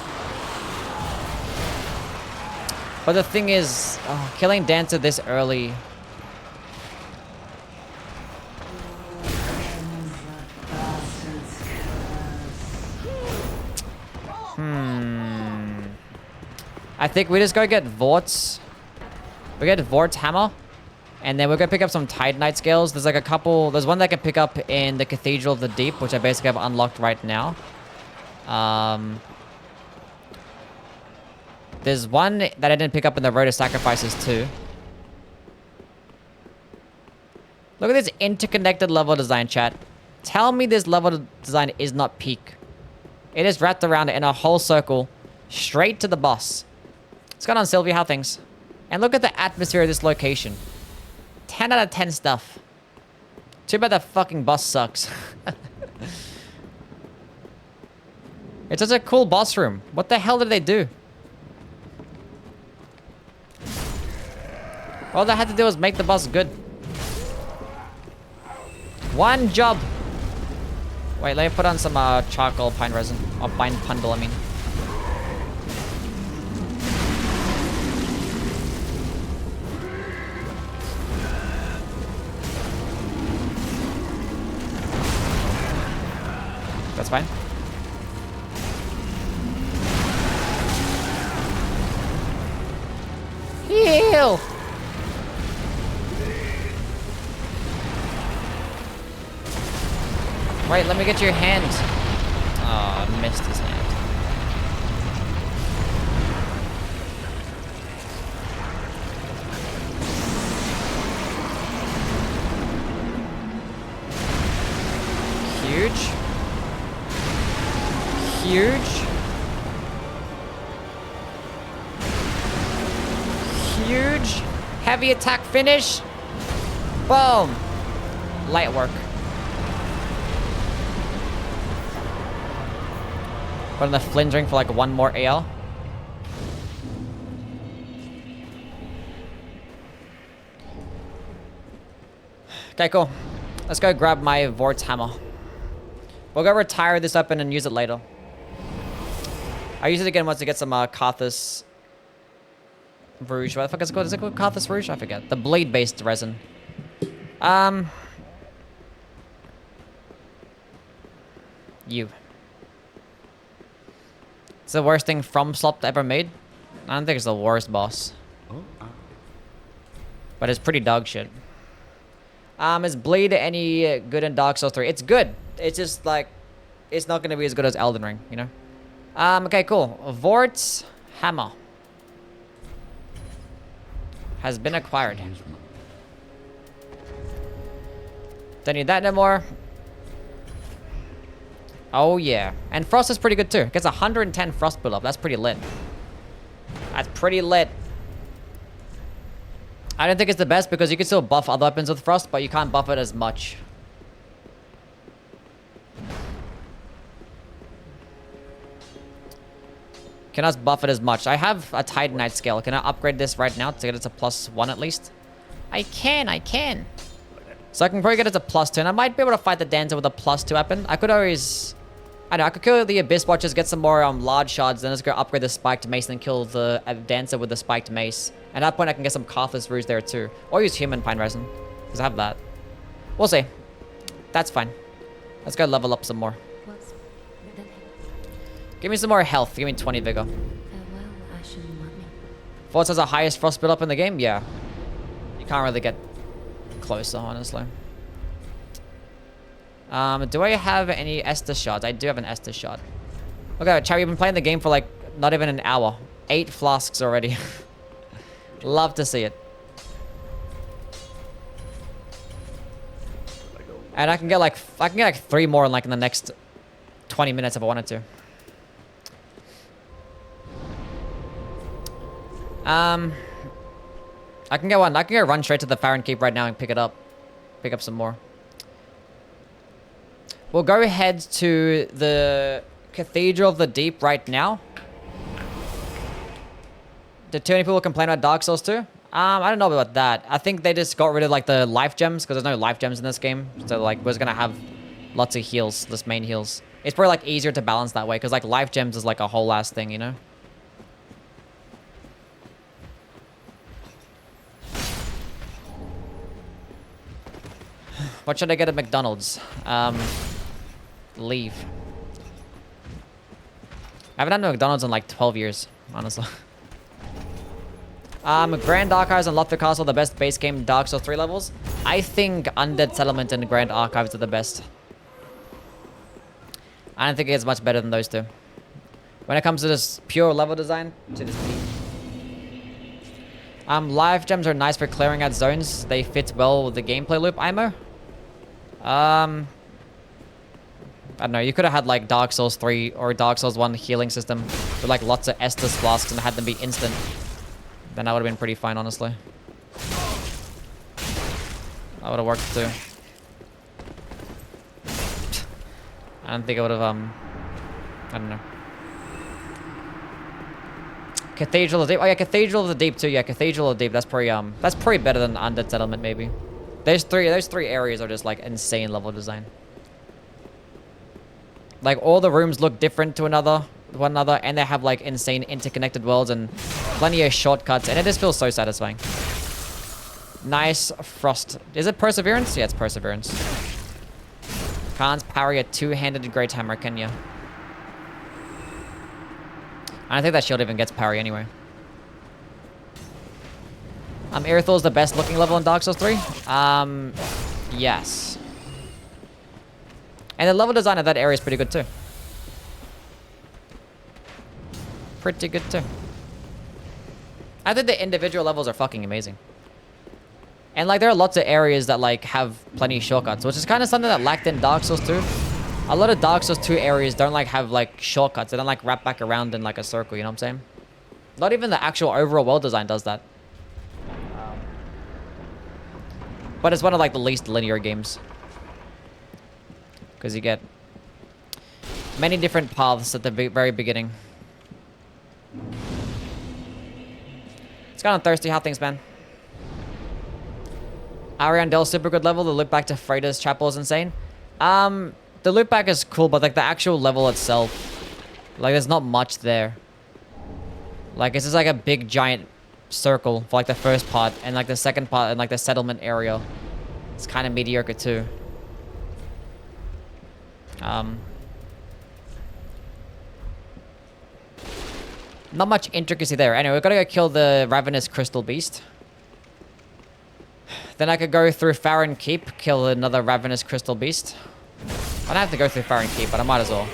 But the thing is, killing dancer this early. I think we just go get Vort's. We get Vort's hammer. And then we're gonna pick up some Tide Knight scales. There's like a couple. There's one that I can pick up in the Cathedral of the Deep, which I basically have unlocked right now. There's one that I didn't pick up in the Road of Sacrifices too. Look at this interconnected level design, chat. Tell me this level design is not peak. It is wrapped around in a whole circle, straight to the boss. What's going on, Sylvia? How things? And look at the atmosphere of this location. 10 out of 10 stuff. Too bad that fucking boss sucks. It's such a cool boss room. What the hell did they do? All they had to do was make the boss good. One job. Wait, let me put on some charcoal pine resin. Or pine pundle, I mean. That's fine. Heal! Wait, let me get your hand. Oh, I missed his hand. Huge. Huge. Huge. Heavy attack finish. Boom. Light work. Put on the Flint ring for like one more AL. Okay, cool. Let's go grab my Vort's hammer. We'll go retire this weapon and use it later. I use it again once to get some Carthus Rouge. What the fuck is it called? Is it called Carthus Rouge? I forget. The blade-based resin. You. It's the worst thing From Slop ever made. I don't think it's the worst boss. But it's pretty dog shit. Is Bleed any good in Dark Souls 3? It's good. It's just like, it's not going to be as good as Elden Ring, you know? Okay, cool. Vort's Hammer has been acquired. Don't need that no more. Oh, yeah. And Frost is pretty good, too. Gets 110 Frost build up. That's pretty lit. That's pretty lit. I don't think it's the best because you can still buff other weapons with Frost, but you can't buff it as much. Cannot buff it as much. I have a Titanite scale. Can I upgrade this right now to get it to +1 at least? I can. So I can probably get it to +2, and I might be able to fight the Dancer with a +2 weapon. I could always... I know, I could kill the Abyss Watchers, get some more large shards, then let's go upgrade the Spiked Mace, and then kill the Dancer with the Spiked Mace. And at that point, I can get some Carthus Rouge there too. Or use Human Pine Resin, because I have that. We'll see. That's fine. Let's go level up some more. What's the name? Give me some more health. Give me 20 vigor. Farewell, Ashen Mummy. Force has the highest frost build up in the game? Yeah. You can't really get closer, honestly. Do I have any Estus shards? I do have an Estus shard. Okay, Charlie, you've been playing the game for like not even an hour. 8 flasks already. Love to see it. And I can get like 3 more in the next 20 minutes if I wanted to. I can get one. I can go run straight to the Farron Keep right now and pick it up. Pick up some more. We'll go ahead to the Cathedral of the Deep right now. Did too many people complain about Dark Souls 2? I don't know about that. I think they just got rid of like the life gems because there's no life gems in this game. So like we're just gonna have lots of heals, this main heals. It's probably like easier to balance that way because like life gems is like a whole ass thing, you know? What should I get at McDonald's? Leave. I haven't had McDonald's in like 12 years, honestly. Grand Archives and Lothar Castle, the best base game Dark Souls 3 levels. I think Undead Settlement and Grand Archives are the best. I don't think it gets much better than those two. When it comes to this pure level design, to this team. Life gems are nice for clearing out zones. They fit well with the gameplay loop, IMO. I don't know, you could have had like Dark Souls 3 or Dark Souls 1 healing system with like lots of Estus flasks and had them be instant. Then that would have been pretty fine, honestly. That would have worked too. I don't think it would have, I don't know. Cathedral of the Deep. Oh yeah, Cathedral of the Deep too. Yeah, Cathedral of the Deep. That's probably better than Undead Settlement maybe. Those three areas are just like insane level design. Like all the rooms look different to one another, and they have like insane interconnected worlds and plenty of shortcuts, and it just feels so satisfying. Nice Frost. Is it Perseverance? Yeah, it's Perseverance. Can't parry a two-handed Great Hammer, can ya? I don't think that shield even gets parry anyway. Irithal's the best looking level in Dark Souls 3? Yes. And the level design of that area is pretty good too. Pretty good too. I think the individual levels are fucking amazing. And like there are lots of areas that like have plenty of shortcuts, which is kind of something that lacked in Dark Souls 2. A lot of Dark Souls 2 areas don't like have like shortcuts. They don't like wrap back around in like a circle, you know what I'm saying? Not even the actual overall world design does that. But it's one of like the least linear games. Because you get many different paths at the very beginning. It's kind of thirsty. How things, man? Ariandel, super good level. The loop back to Freida's Chapel is insane. The loop back is cool, but like the actual level itself, like there's not much there. Like it's just like a big giant circle for like the first part, and like the second part and like the settlement area. It's kind of mediocre too. Not much intricacy there. Anyway, we've got to go kill the Ravenous Crystal Beast. Then I could go through Farron Keep, kill another ravenous crystal beast. I don't have to go through Farron Keep, but I might as well.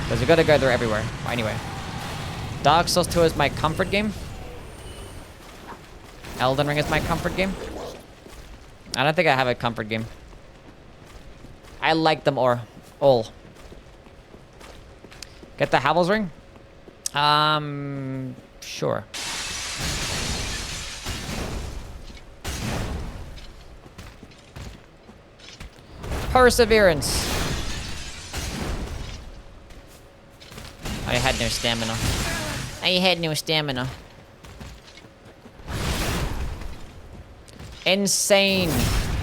Because we gotta go through everywhere. Anyway. Dark Souls 2 is my comfort game. Elden Ring is my comfort game. I don't think I have a comfort game. I like them all. Get the Havel's Ring? Sure. Perseverance. I had no stamina. I had no stamina. Insane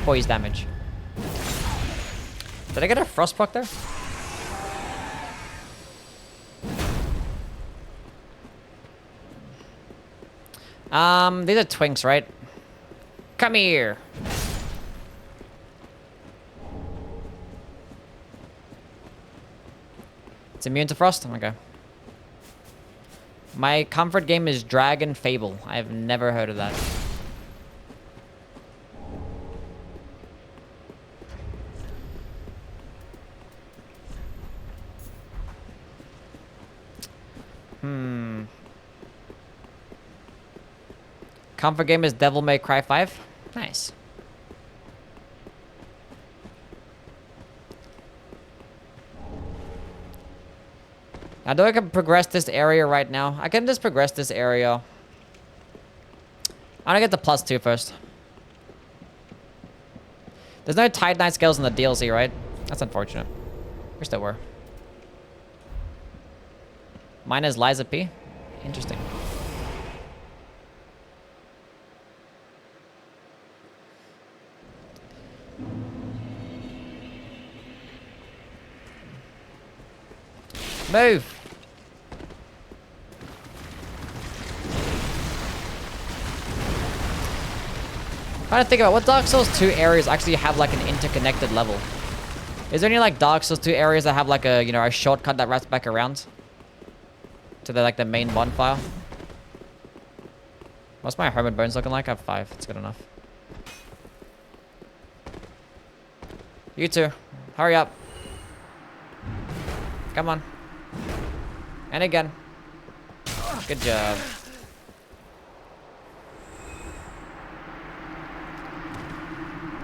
poise damage. Did I get a frost proc there? These are twinks, right? Come here. It's immune to frost? Okay. My comfort game is Dragon Fable. I've never heard of that. Comfort game is Devil May Cry 5. Nice. Now, do I can progress this area right now? I can just progress this area. I want to get the +2 first. There's no Titanite scales in the DLC, right? That's unfortunate. Wish there were. Mine is Liza P. Interesting. Move! Trying to think about what Dark Souls 2 areas actually have like an interconnected level. Is there any like Dark Souls 2 areas that have like a, you know, a shortcut that wraps back around to the like the main bonfire? What's my hermit bones looking like? I have 5. That's good enough. You two, hurry up. Come on. And again. Good job.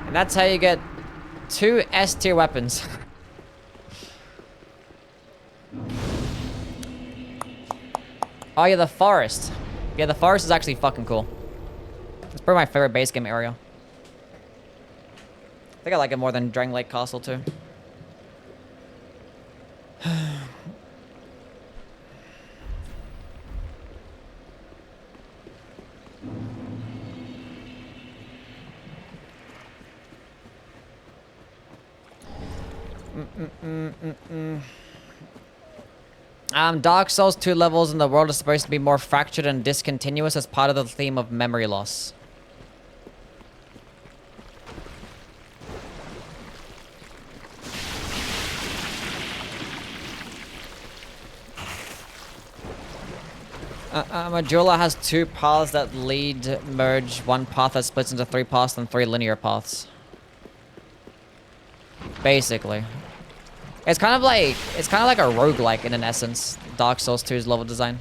And that's how you get 2 S tier weapons. Oh yeah, the forest. Yeah, the forest is actually fucking cool. It's probably my favorite base game area. I think I like it more than Dragon Lake Castle too. Dark Souls 2 levels in the world are supposed to be more fractured and discontinuous as part of the theme of memory loss. Majula has 2 paths that merge, 1 path that splits into 3 paths and 3 linear paths. Basically. It's kind of like a roguelike in an essence, Dark Souls 2's level design.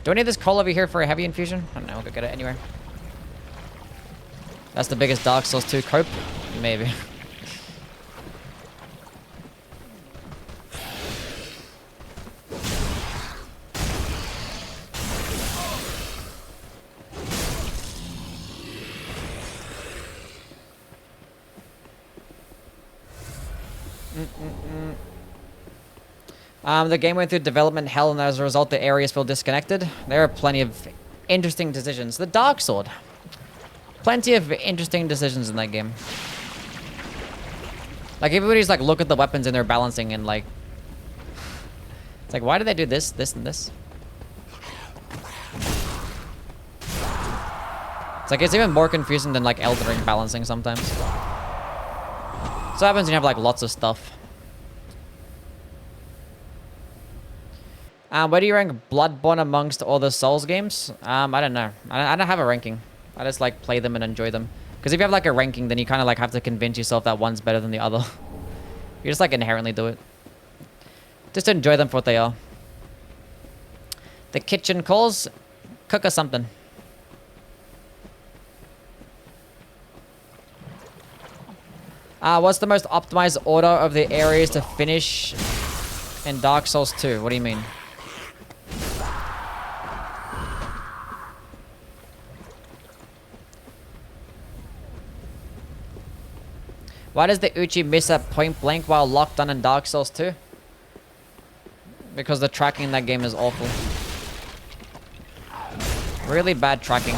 Do I need this coal over here for a heavy infusion? I don't know, I'll go get it anyway. That's the biggest Dark Souls 2 cope? Maybe. The game went through development hell, and as a result, the areas feel disconnected. There are plenty of interesting decisions. The Dark Sword. Plenty of interesting decisions in that game. Like, everybody's like, look at the weapons and their balancing, and like... It's like, why did they do this, this, and this? It's like, it's even more confusing than like Elden Ring balancing sometimes. So what happens when you have like lots of stuff? Where do you rank Bloodborne amongst all the Souls games? I don't know. I don't have a ranking. I just like play them and enjoy them. Because if you have like a ranking, then you kind of like have to convince yourself that one's better than the other. You just like inherently do it. Just enjoy them for what they are. The kitchen calls. Cook us something. What's the most optimized order of the areas to finish in Dark Souls 2? What do you mean? Why does the Uchi miss at point blank while locked on in Dark Souls 2? Because the tracking in that game is awful. Really bad tracking.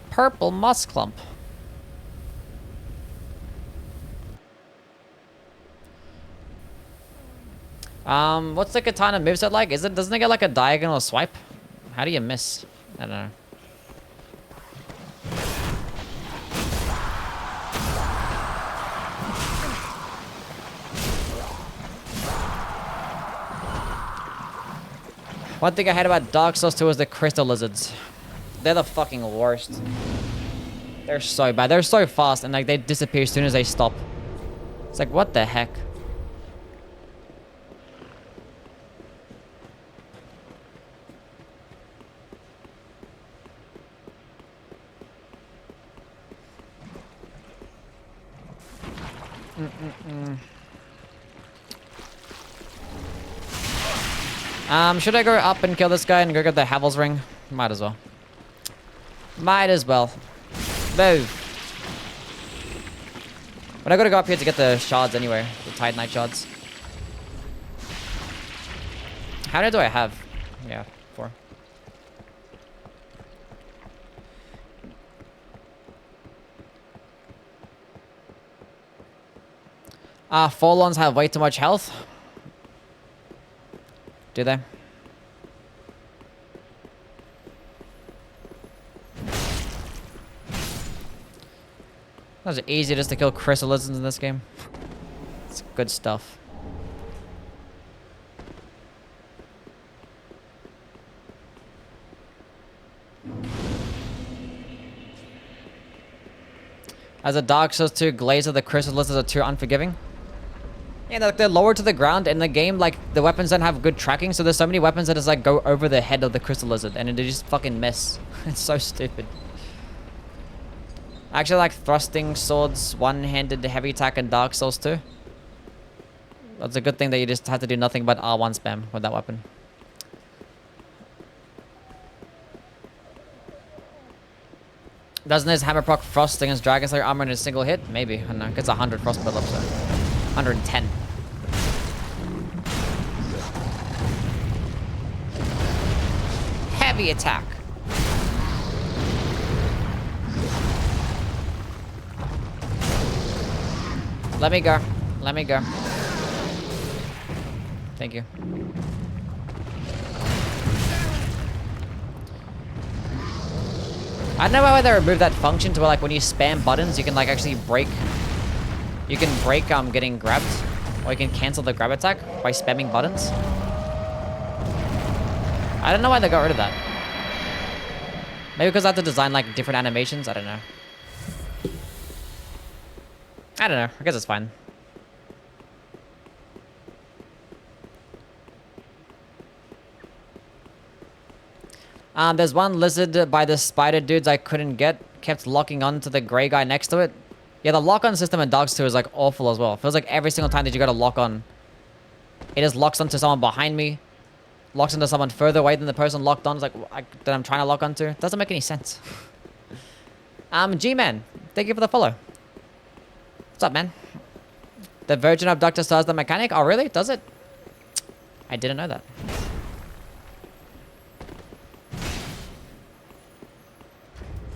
Purple moss clump. What's the katana moveset like? Doesn't it get like a diagonal swipe? How do you miss? I don't know. One thing I hate about Dark Souls 2 is the crystal lizards. They're the fucking worst. They're so bad. They're so fast and like they disappear as soon as they stop. It's like, what the heck? Should I go up and kill this guy and go get the Havel's ring? Might as well. Might as well. Move. But I gotta go up here to get the shards anyway. The Titanite shards. How many do I have? Yeah, 4. Forlorns have way too much health. Do they? That's easy just to kill chrysalids in this game. It's good stuff. As a Dark Souls 2 Glazer, the chrysalids are too unforgiving. Yeah, they're lower to the ground in the game. Like, the weapons don't have good tracking, so there's so many weapons that just like go over the head of the crystal lizard, and they just fucking miss. It's so stupid. I actually like thrusting swords, one-handed heavy attack in Dark Souls 2. That's a good thing that you just have to do nothing but R1 spam with that weapon. Doesn't his hammer proc frost against Dragon Slayer armor in a single hit? Maybe. I don't know. It gets 100 frost build up, so 110. Heavy attack. Let me go. Let me go. Thank you. I don't know why they removed that function to where like when you spam buttons, you can like actually break. You can break getting grabbed, or you can cancel the grab attack by spamming buttons. I don't know why they got rid of that. Maybe because I have to design like different animations. I don't know. I don't know. I guess it's fine. There's one lizard by the spider dudes I couldn't get. Kept locking on to the gray guy next to it. Yeah, the lock-on system in Dark Souls 2 is like awful as well. It feels like every single time that you got to lock on, it just locks onto someone behind me. Locks onto someone further away than the person locked on. It's like, that I'm trying to lock onto. Doesn't make any sense. G-Man, thank you for the follow. What's up, man? The Virgin Abductor stars the mechanic? Oh, really? Does it? I didn't know that.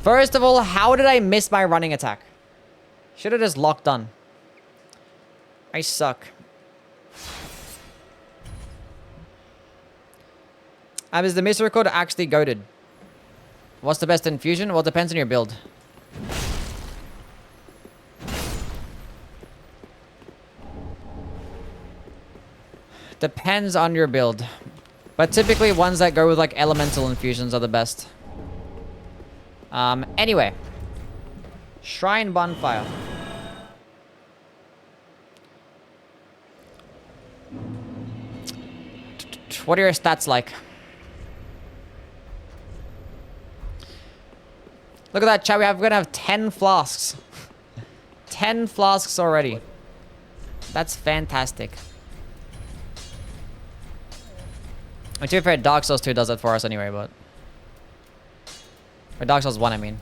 First of all, how did I miss my running attack? Should have just locked on. I suck. Is the miss record actually goated? What's the best infusion? Well, it depends on your build. Depends on your build. But typically ones that go with like elemental infusions are the best. Anyway. Shrine bonfire. What are your stats like? Look at that, chat. We're gonna have 10 flasks. 10 flasks already. That's fantastic. To be fair, Dark Souls 2 does it for us anyway, but... Or Dark Souls 1, I mean.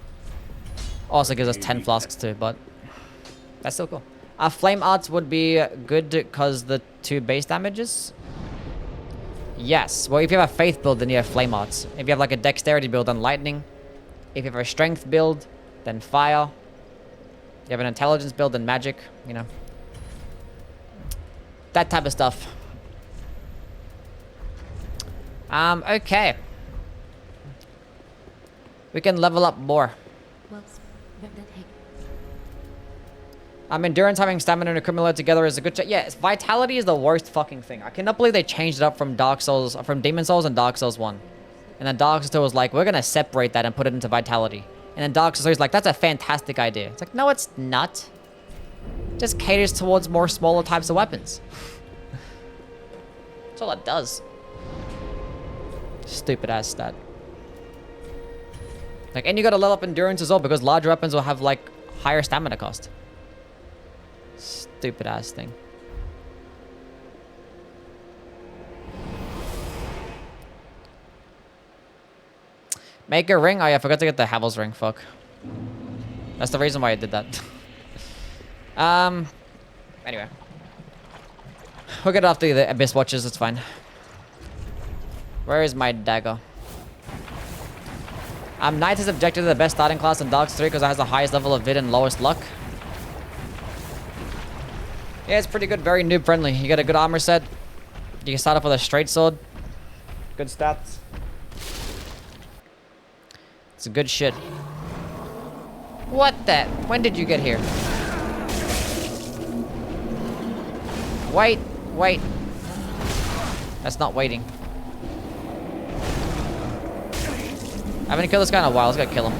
Also gives us 10 flasks too, but... That's still cool. Flame Arts would be good because the 2 base damages. Yes. Well, if you have a Faith build, then you have Flame Arts. If you have like a Dexterity build, then Lightning. If you have a Strength build, then Fire. If you have an Intelligence build, then Magic. You know. That type of stuff. Okay. We can level up more. Well, that Endurance, having stamina and accumulator together is a good... Yeah, Vitality is the worst fucking thing. I cannot believe they changed it up from Dark Souls... From Demon Souls and Dark Souls 1. And then Dark Souls 2 was like, we're gonna separate that and put it into Vitality. And then Dark Souls 3 is like, that's a fantastic idea. It's like, no, it's not. It just caters towards more smaller types of weapons. That's all it does. Stupid ass stat. Like, and you gotta level up endurance as well because larger weapons will have like higher stamina cost. Stupid ass thing. Make a ring? Oh yeah, I forgot to get the Havel's ring. Fuck. That's the reason why I did that. Anyway. We'll get after the Abyss Watchers, it's fine. Where is my dagger? Knight is objective to the best starting class in Dark Souls 3 because it has the highest level of vid and lowest luck. Yeah, it's pretty good, very noob friendly. You get a good armor set. You can start off with a straight sword. Good stats. It's good shit. What the? When did you get here? Wait, wait. That's not waiting. I haven't killed this guy in a while. Let's go kill him.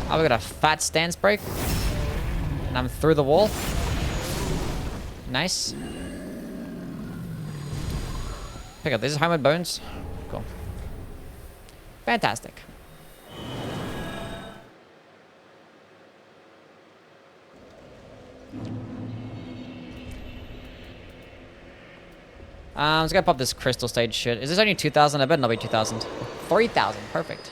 Oh, we got a fat stance break. And I'm through the wall. Nice. Pick up. This is Homeward Bones. Cool. Fantastic. I'm just gonna pop this crystal stage shit. Is this only 2,000? I bet not be 2,000. 3,000. Perfect.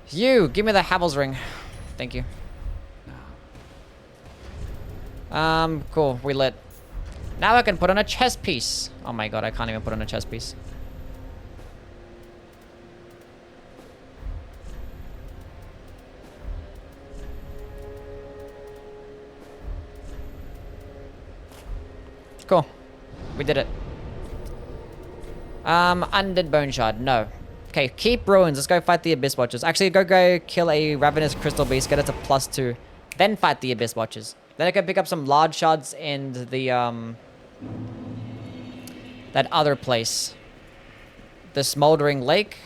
You, give me the Havel's ring. Thank you. Cool. We lit. Now I can put on a chest piece. Oh my god, I can't even put on a chest piece. Cool. We did it. Undead Bone Shard. No. Okay, keep ruins. Let's go fight the Abyss Watchers. Actually, go kill a Ravenous Crystal Beast. Get it to +2. Then fight the Abyss Watchers. Then I can pick up some large shards in the, that other place. The Smoldering Lake.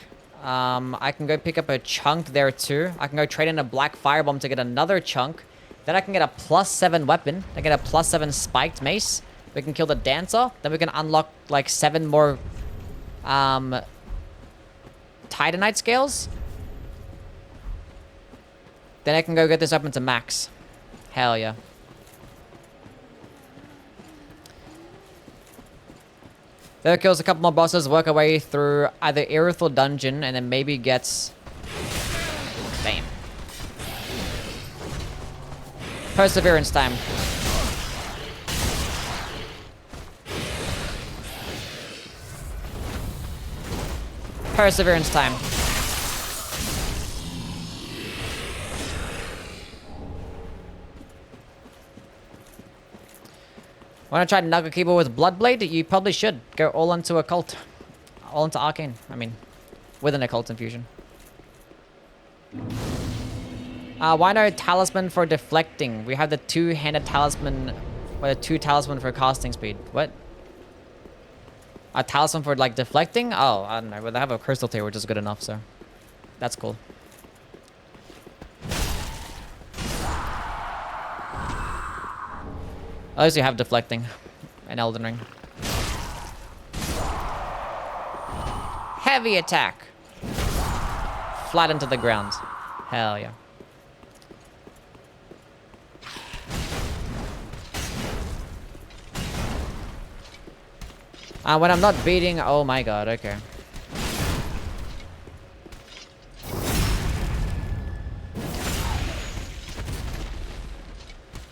I can go pick up a chunk there too. I can go trade in a Black Firebomb to get another chunk. Then I can get a +7 weapon. I get a +7 spiked mace. We can kill the Dancer. Then we can unlock like 7 more Titanite scales. Then I can go get this weapon to max. Hell yeah. Then it kills a couple more bosses, work our way through either Irithel Dungeon, and then maybe gets... Damn. Perseverance time. Perseverance time. Want to try Nugget Keeper with Bloodblade? You probably should. Go all into a cult. all into arcane. I mean, with an occult infusion. Why no talisman for deflecting? We have the two-handed talisman, or the 2 talisman for casting speed. What? A talisman for like deflecting? Oh, I don't know. But they have a crystal tier, which is good enough, so that's cool. At least you have deflecting and Elden Ring. Heavy attack. Flat into the ground. Hell yeah. When I'm not beating... Oh my god, okay.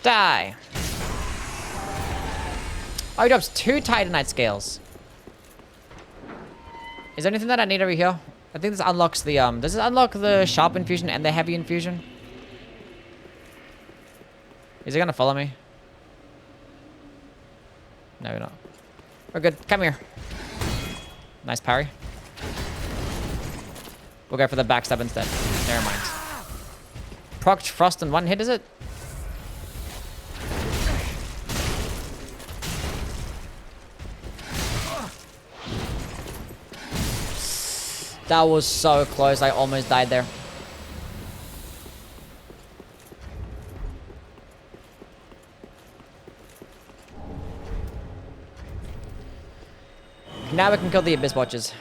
Die. Oh, he drops 2 Titanite scales. Is there anything that I need over here? I think this unlocks the, does it unlock the sharp infusion and the heavy infusion? Is it gonna follow me? No, you're not. We're good. Come here. Nice parry. We'll go for the backstab instead. Never mind. Proc frost in 1 hit, is it? That was so close. I almost died there. Now we can kill the Abyss Watchers.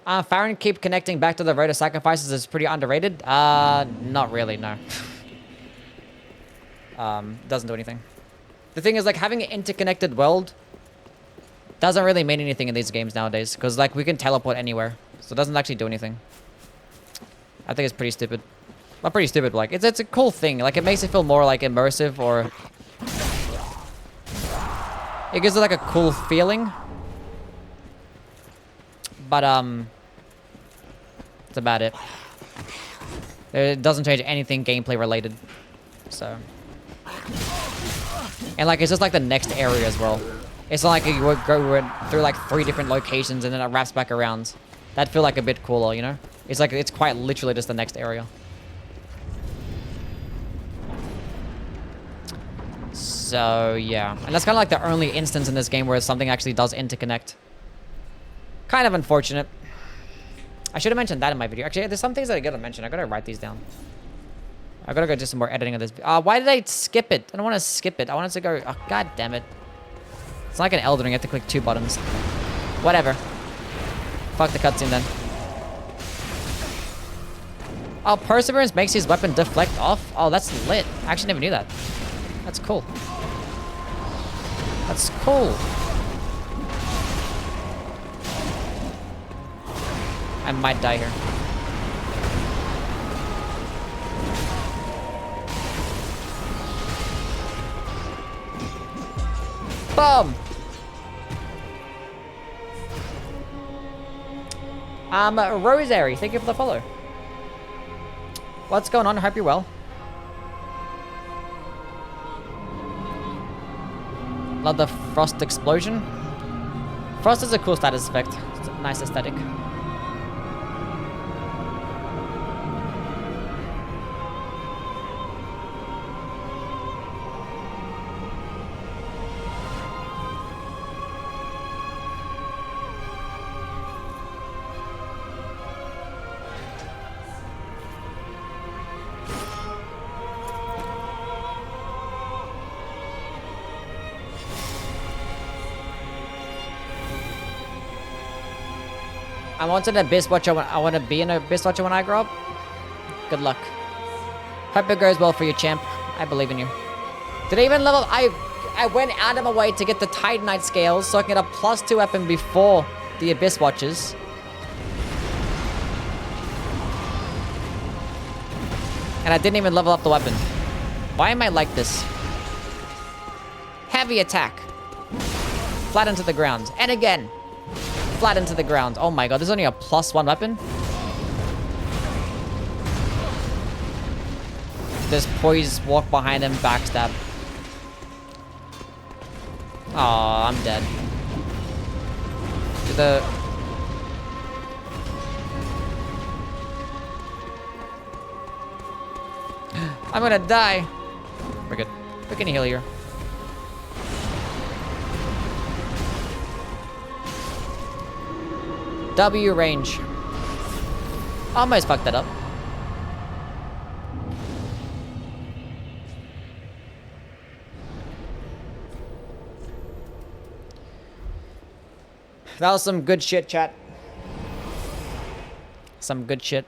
Farron keep connecting back to the Road of Sacrifices is pretty underrated. Not really, no. Doesn't do anything. The thing is, like, having an interconnected world doesn't really mean anything in these games nowadays. Because, like, we can teleport anywhere. So it doesn't actually do anything. I think it's pretty stupid. Not pretty stupid, but, like, it's a cool thing. Like, it makes it feel more, like, immersive or... It gives it, like, a cool feeling. But, that's about it. It doesn't change anything gameplay related. So. And, like, it's just, like, the next area as well. It's not like you would go through, like, 3 different locations and then it wraps back around. That'd feel, like, a bit cooler, you know? It's, like, it's quite literally just the next area. So, yeah. And that's kind of, like, the only instance in this game where something actually does interconnect. Kind of unfortunate. I should have mentioned that in my video. Actually, there's some things that I gotta mention. I gotta write these down. I gotta go do some more editing of this. Why did I skip it? I don't want to skip it. I wanted to go... Oh, god damn it. It's like an Elden Ring. You have to click 2 buttons. Whatever. Fuck the cutscene then. Oh, Perseverance makes his weapon deflect off? Oh, that's lit. I actually never knew that. That's cool. That's cool. I might die here. Boom! Rosary, thank you for the follow. What's going on? I hope you're well. Love the frost explosion. Frost is a cool status effect. It's a nice aesthetic. I wanted an Abyss Watcher. I want to be an Abyss Watcher when I grow up. Good luck. Hope it goes well for you, champ. I believe in you. Did I even level... I went out of my way to get the Titanite scales so I can get a +2 weapon before the Abyss Watchers. And I didn't even level up the weapon. Why am I like this? Heavy attack. Flat into the ground. And again. Flat into the ground. Oh my god, there's only a +1 weapon. There's poise, walk behind him, backstab. Aw, I'm dead. I'm gonna die. We're good. We can heal here. W range. Almost fucked that up. That was some good shit, chat. Some good shit.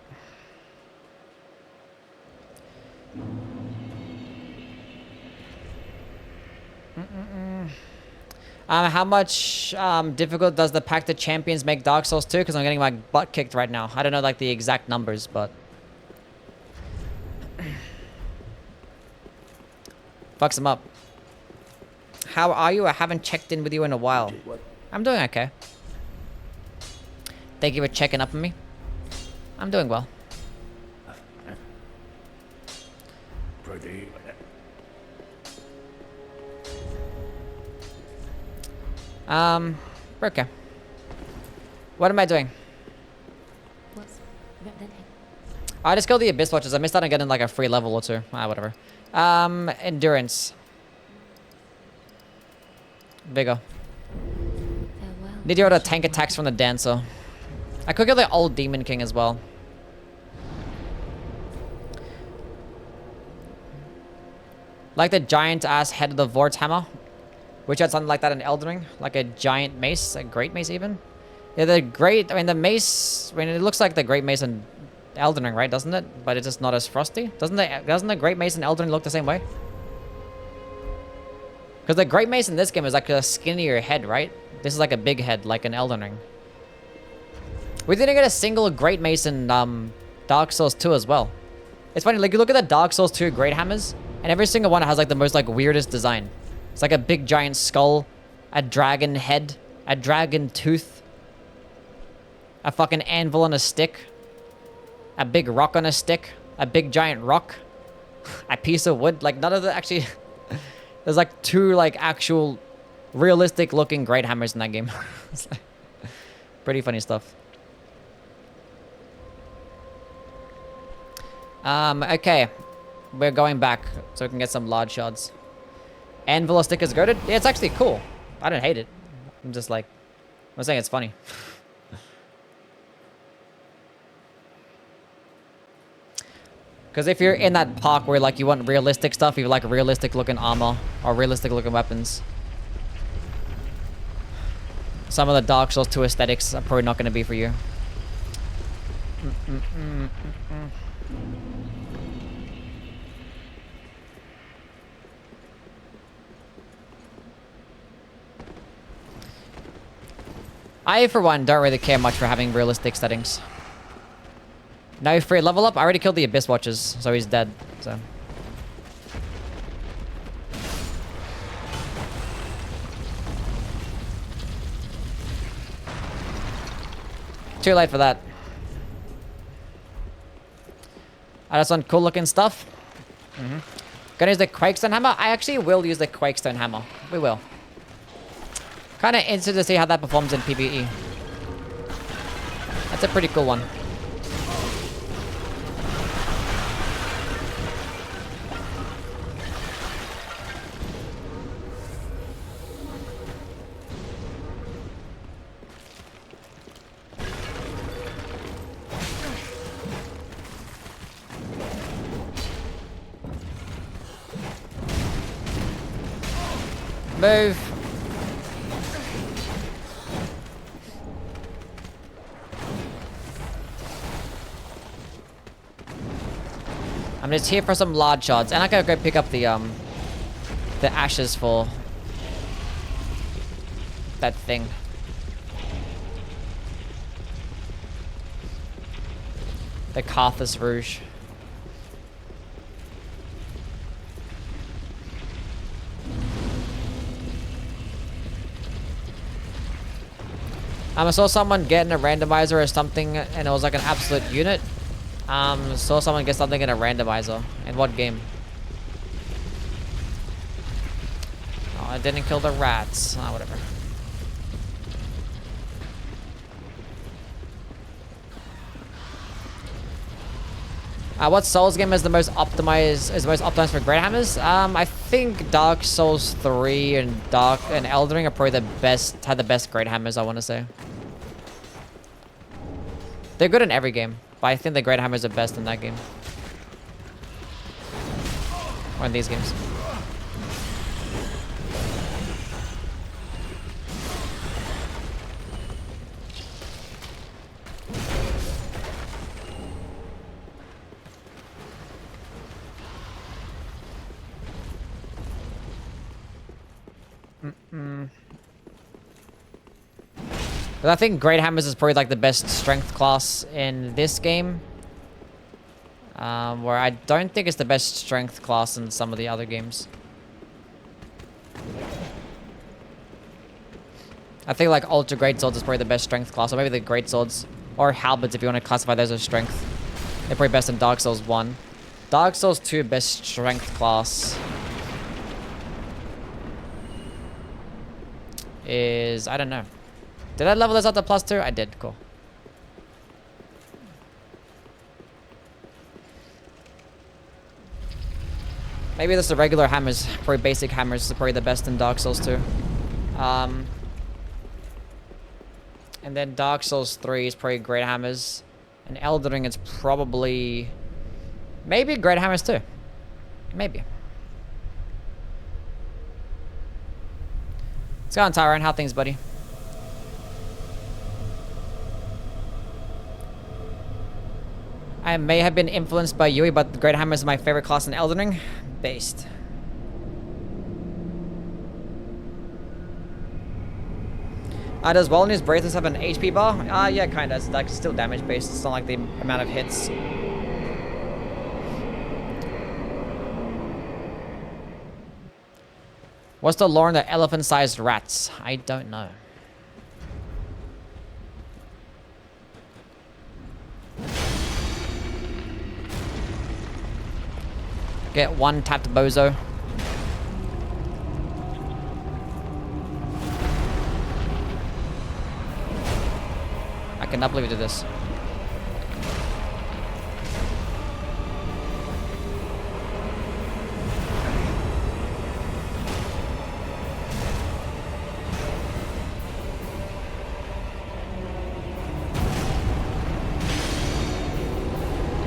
How much difficult does the Pact of Champions make Dark Souls 2? Because I'm getting my butt kicked right now. I don't know like the exact numbers, but fucks them up. How are you? I haven't checked in with you in a while. I'm doing okay. Thank you for checking up on me. I'm doing well. Pretty. We're okay. What am I doing? What's that head? I just killed the Abyss Watchers. I missed out on getting like a free level or two. Whatever. Endurance. Vigor. Farewell. Need to order tank attacks from the Dancer. I could get the old Demon King as well. Like the giant ass head of the Vort Hammer. Which had something like that in Elden Ring. Like a giant mace. A great mace even. Yeah, the great... I mean, the mace... I mean, it looks like the great mace in Elden Ring, right? Doesn't it? But it's just not as frosty. Doesn't the great mace in Elden Ring look the same way? Because the great mace in this game is like a skinnier head, right? This is like a big head, like in Elden Ring. We didn't get a single great mace in Dark Souls 2 as well. It's funny, like you look at the Dark Souls 2 great hammers, and every single one has like the most like weirdest design. It's like a big giant skull, a dragon head, a dragon tooth, a fucking anvil on a stick, a big rock on a stick, a big giant rock, a piece of wood. Like none of the actually, there's like two like actual realistic looking great hammers in that game. It's like pretty funny stuff. Okay. We're going back so we can get some large shards. Anvil stick is goated? Yeah, it's actually cool. I don't hate it. I'm just like... I'm saying it's funny. Because if you're in that park where like you want realistic stuff, you like realistic looking armor or realistic looking weapons. Some of the Dark Souls 2 aesthetics are probably not going to be for you. I, for one, don't really care much for having realistic settings. No free level up? I already killed the Abyss Watchers, so he's dead, so... Too late for that. I just want cool looking stuff. Gonna use the Quakestone Hammer? I actually will use the Quakestone Hammer. We will. Kind of interested to see how that performs in PvE. That's a pretty cool one. Move. I'm just here for some large shots, and I gotta go pick up the ashes for that thing. The Carthus Rouge. I saw someone getting a randomizer or something, and it was like an absolute unit. Saw someone get something in a randomizer. In what game? Oh, I didn't kill the rats. Ah, whatever. What Souls game is the most optimized? Is the most optimized for great hammers? I think Dark Souls 3 and Elden Ring are probably the best. Had the best great hammers. I want to say. They're good in every game, but I think the great hammers are best in that game. Or in these games. But I think Great Hammers is probably like the best strength class in this game. Where I don't think it's the best strength class in some of the other games. I think like Ultra Great Swords is probably the best strength class. Or maybe the Great Swords. Or Halberds if you want to classify those as strength. They're probably best in Dark Souls 1. Dark Souls 2 best strength class is... I don't know. Did I level this up to +2? I did. Cool. Maybe this is the regular hammers. Probably basic hammers is probably the best in Dark Souls 2. And then Dark Souls 3 is probably Great Hammers. And Elden Ring is probably... maybe Great Hammers too. Maybe. Let's go on, Tyrone. How things, buddy? I may have been influenced by Youwy, but the Great Hammer is my favorite class in Elden Ring. Based. Does Wellness Bracelets have an HP bar? Yeah, kinda. It's like still damage based. It's not like the amount of hits. What's the lore in the elephant-sized rats? I don't know. Get one tapped bozo. I cannot believe we did this.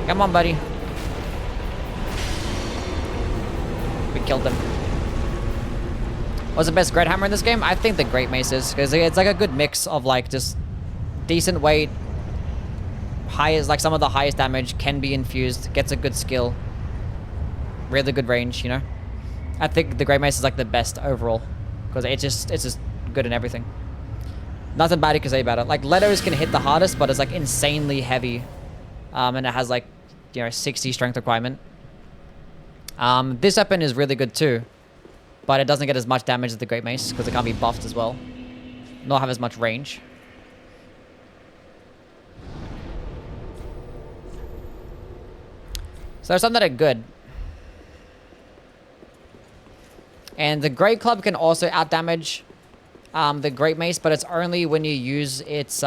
Come on, buddy. We killed them. What's the best Great Hammer in this game? I think the Great Mace is, because it's like a good mix of like just decent weight, highest, like some of the highest damage can be infused, gets a good skill, really good range, you know? I think the Great Mace is like the best overall, because it's just good in everything. Nothing bad you can say about it. Like Leto's can hit the hardest, but it's like insanely heavy, and it has like, you know, 60 strength requirement. This weapon is really good too, but it doesn't get as much damage as the Great Mace because it can't be buffed as well, nor have as much range. So there's some that are good. And the Great Club can also outdamage the Great Mace, but it's only when you use its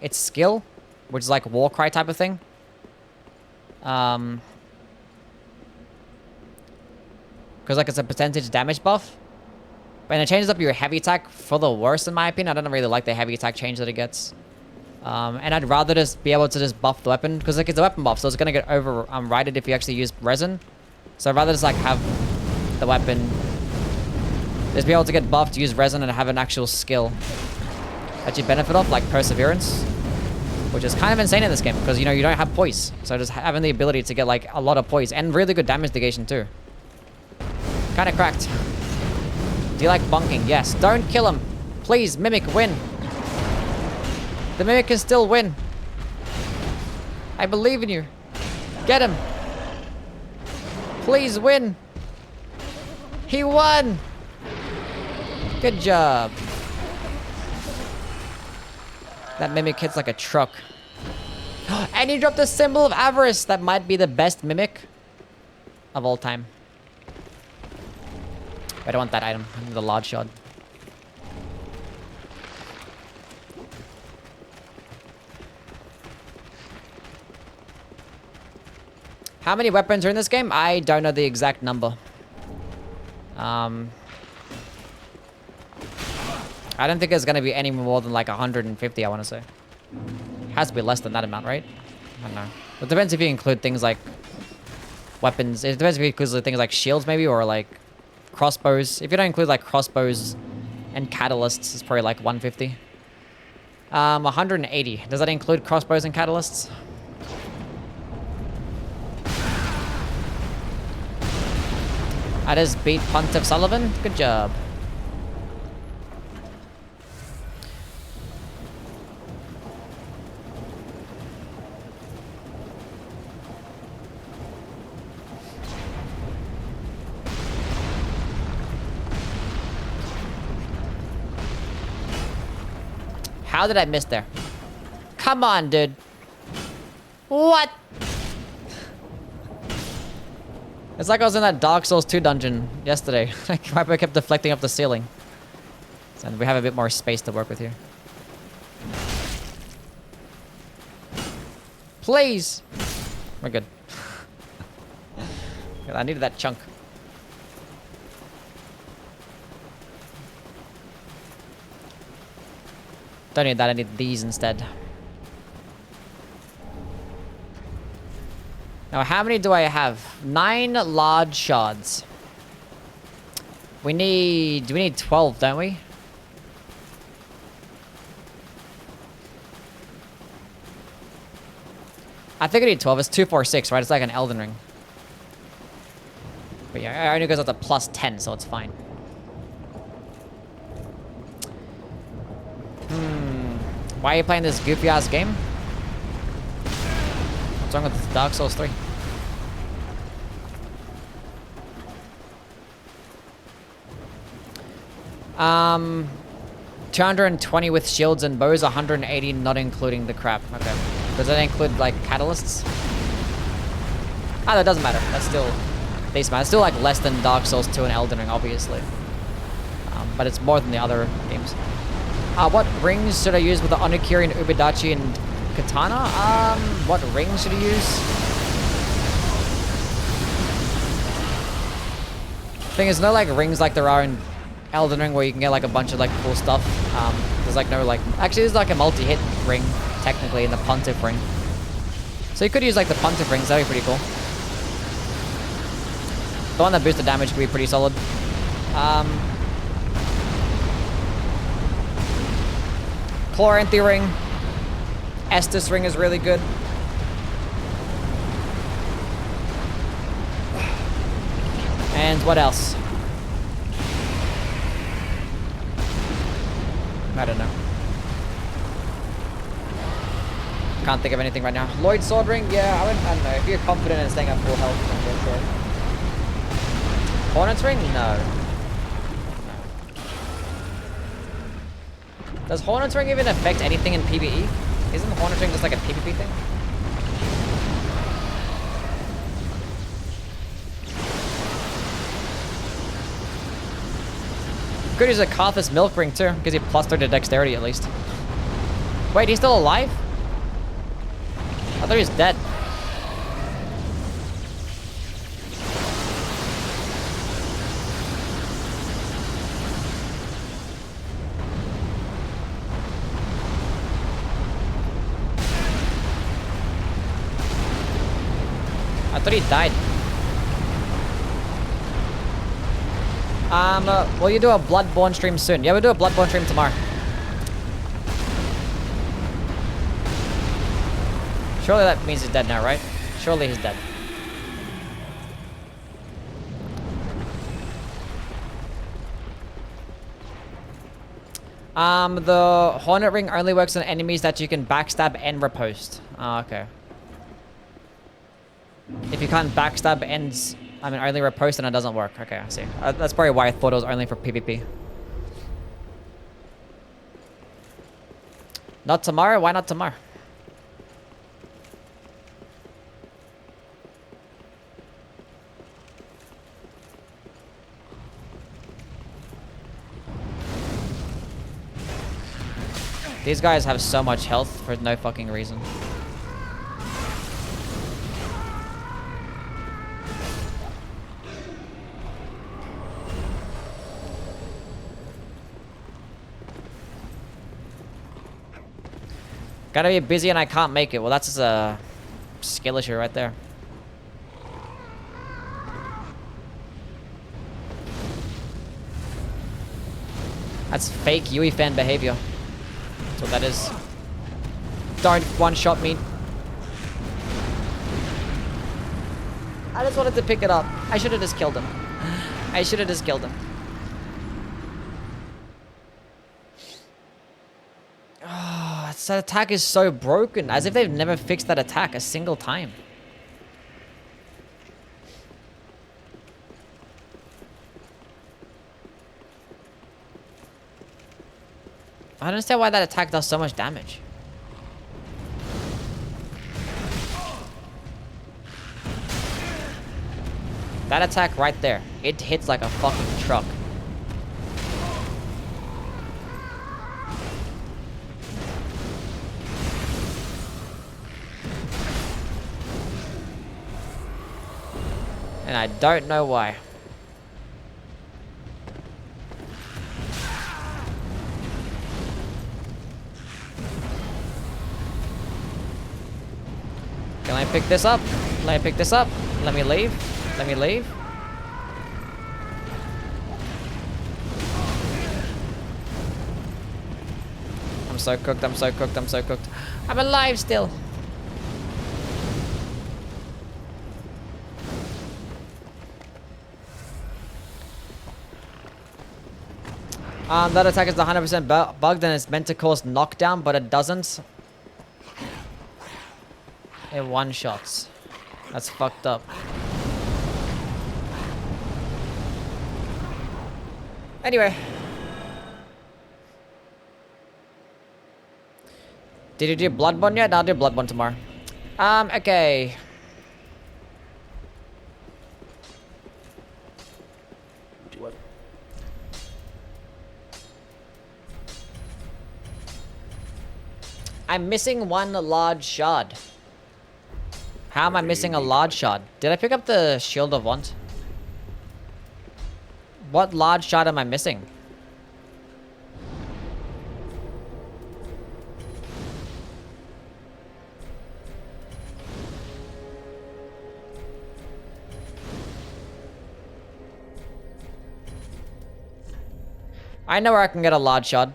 skill, which is like Warcry type of thing. Because like it's a percentage damage buff. And it changes up your heavy attack for the worst in my opinion. I don't really like the heavy attack change that it gets. And I'd rather just be able to just buff the weapon, because like it's a weapon buff, so it's gonna get overrided if you actually use resin. So I'd rather just like have the weapon just be able to get buffed, use resin, and have an actual skill that you benefit off, like perseverance, which is kind of insane in this game because you know you don't have poise. So just having the ability to get like a lot of poise and really good damage negation too. Kind of cracked. Do you like bonking? Yes. Don't kill him. Please, Mimic, win. The Mimic can still win. I believe in you. Get him. Please win. He won. Good job. That Mimic hits like a truck. And he dropped a symbol of avarice. That might be the best Mimic of all time. I don't want that item. I need the large shot. How many weapons are in this game? I don't know the exact number. I don't think there's going to be any more than like 150, I want to say. Has to be less than that amount, right? I don't know. It depends if you include things like weapons. It depends if you include things like shields maybe, or like crossbows. If you don't include like crossbows and catalysts, it's probably like 150. 180. Does that include crossbows and catalysts? I just beat Pontiff Sullivan. Good job. How did I miss there? Come on, dude. What? It's like I was in that Dark Souls 2 dungeon yesterday. Like, Viper kept deflecting off the ceiling. So we have a bit more space to work with here. Please! We're good. I needed that chunk. Don't need that, I need these instead. Now, how many do I have? 9 large shards. We need 12, don't we? I think I need 12. It's 2, 4, 6, right? It's like an Elden Ring. But yeah, it only goes up to plus 10, so it's fine. Why are you playing this goofy ass game? What's wrong with Dark Souls 3? Um, 220 with shields and bows, 180 not including the crap. Okay. Does that include like catalysts? Ah, that doesn't matter. That's still decent. It's still like less than Dark Souls 2 and Elden Ring, obviously. But it's more than the other games. What rings should I use with the Onigiri and Ubidachi and Katana? What rings should I use? Thing is, no like rings like there are in Elden Ring where you can get like a bunch of like cool stuff. There's like no like... Actually, there's like a multi-hit ring, technically, in the Pontiff ring. So you could use like the Pontiff rings, that'd be pretty cool. The one that boosts the damage could be pretty solid. Chloranthy ring. Estus ring is really good. And what else? I don't know. Can't think of anything right now. Lloyd sword ring? Yeah, I don't know. If you're confident in staying at full health, then go for it. Hornet's ring? No. Does Hornet's ring even affect anything in PvE? Isn't Hornet's ring just like a PvP thing? Could use a Karthus milk ring too, gives you +3 to dexterity at least. Wait, he's still alive? I thought he was dead. I thought he died. Will you do a Bloodborne stream soon? Yeah, we'll do a Bloodborne stream tomorrow. Surely that means he's dead now, right? Surely he's dead. The Hornet ring only works on enemies that you can backstab and riposte. Oh, okay. If you can't backstab and, only riposte, then it doesn't work. Okay, I see. That's probably why I thought it was only for PvP. Not tomorrow? Why not tomorrow? These guys have so much health for no fucking reason. Gotta be busy and I can't make it. Well, that's just a skill issue right there. That's fake Youwy fan behavior. That's what that is. Don't one-shot me. I just wanted to pick it up. I should have just killed him. I should have just killed him. Oh, that attack is so broken. As if they've never fixed that attack a single time. I don't understand why that attack does so much damage. That attack right there, it hits like a fucking truck. And I don't know why. Can I pick this up? Let me pick this up. Let me leave. Let me leave. I'm so cooked. I'm so cooked. I'm so cooked. I'm alive still. That attack is 100% bugged and it's meant to cause knockdown, but it doesn't. It one-shots. That's fucked up. Anyway. Did you do Bloodborne yet? I'll do Bloodborne tomorrow. Okay. I'm missing one large shard. How am I missing a large shard? Did I pick up the Shield of Want? What large shard am I missing? I know where I can get a large shard.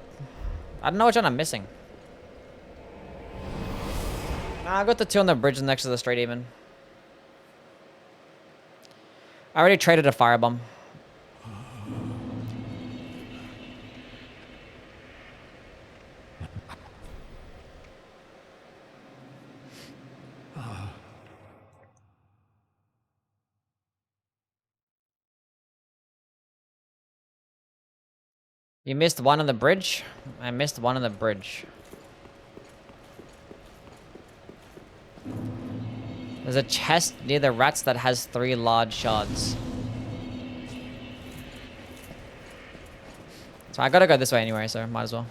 I don't know which one I'm missing. I got the two on the bridge next to the straight even. I already traded a firebomb. You missed one on the bridge? I missed one on the bridge. There's a chest near the rats that has 3 large shards. So I gotta go this way anyway, so might as well.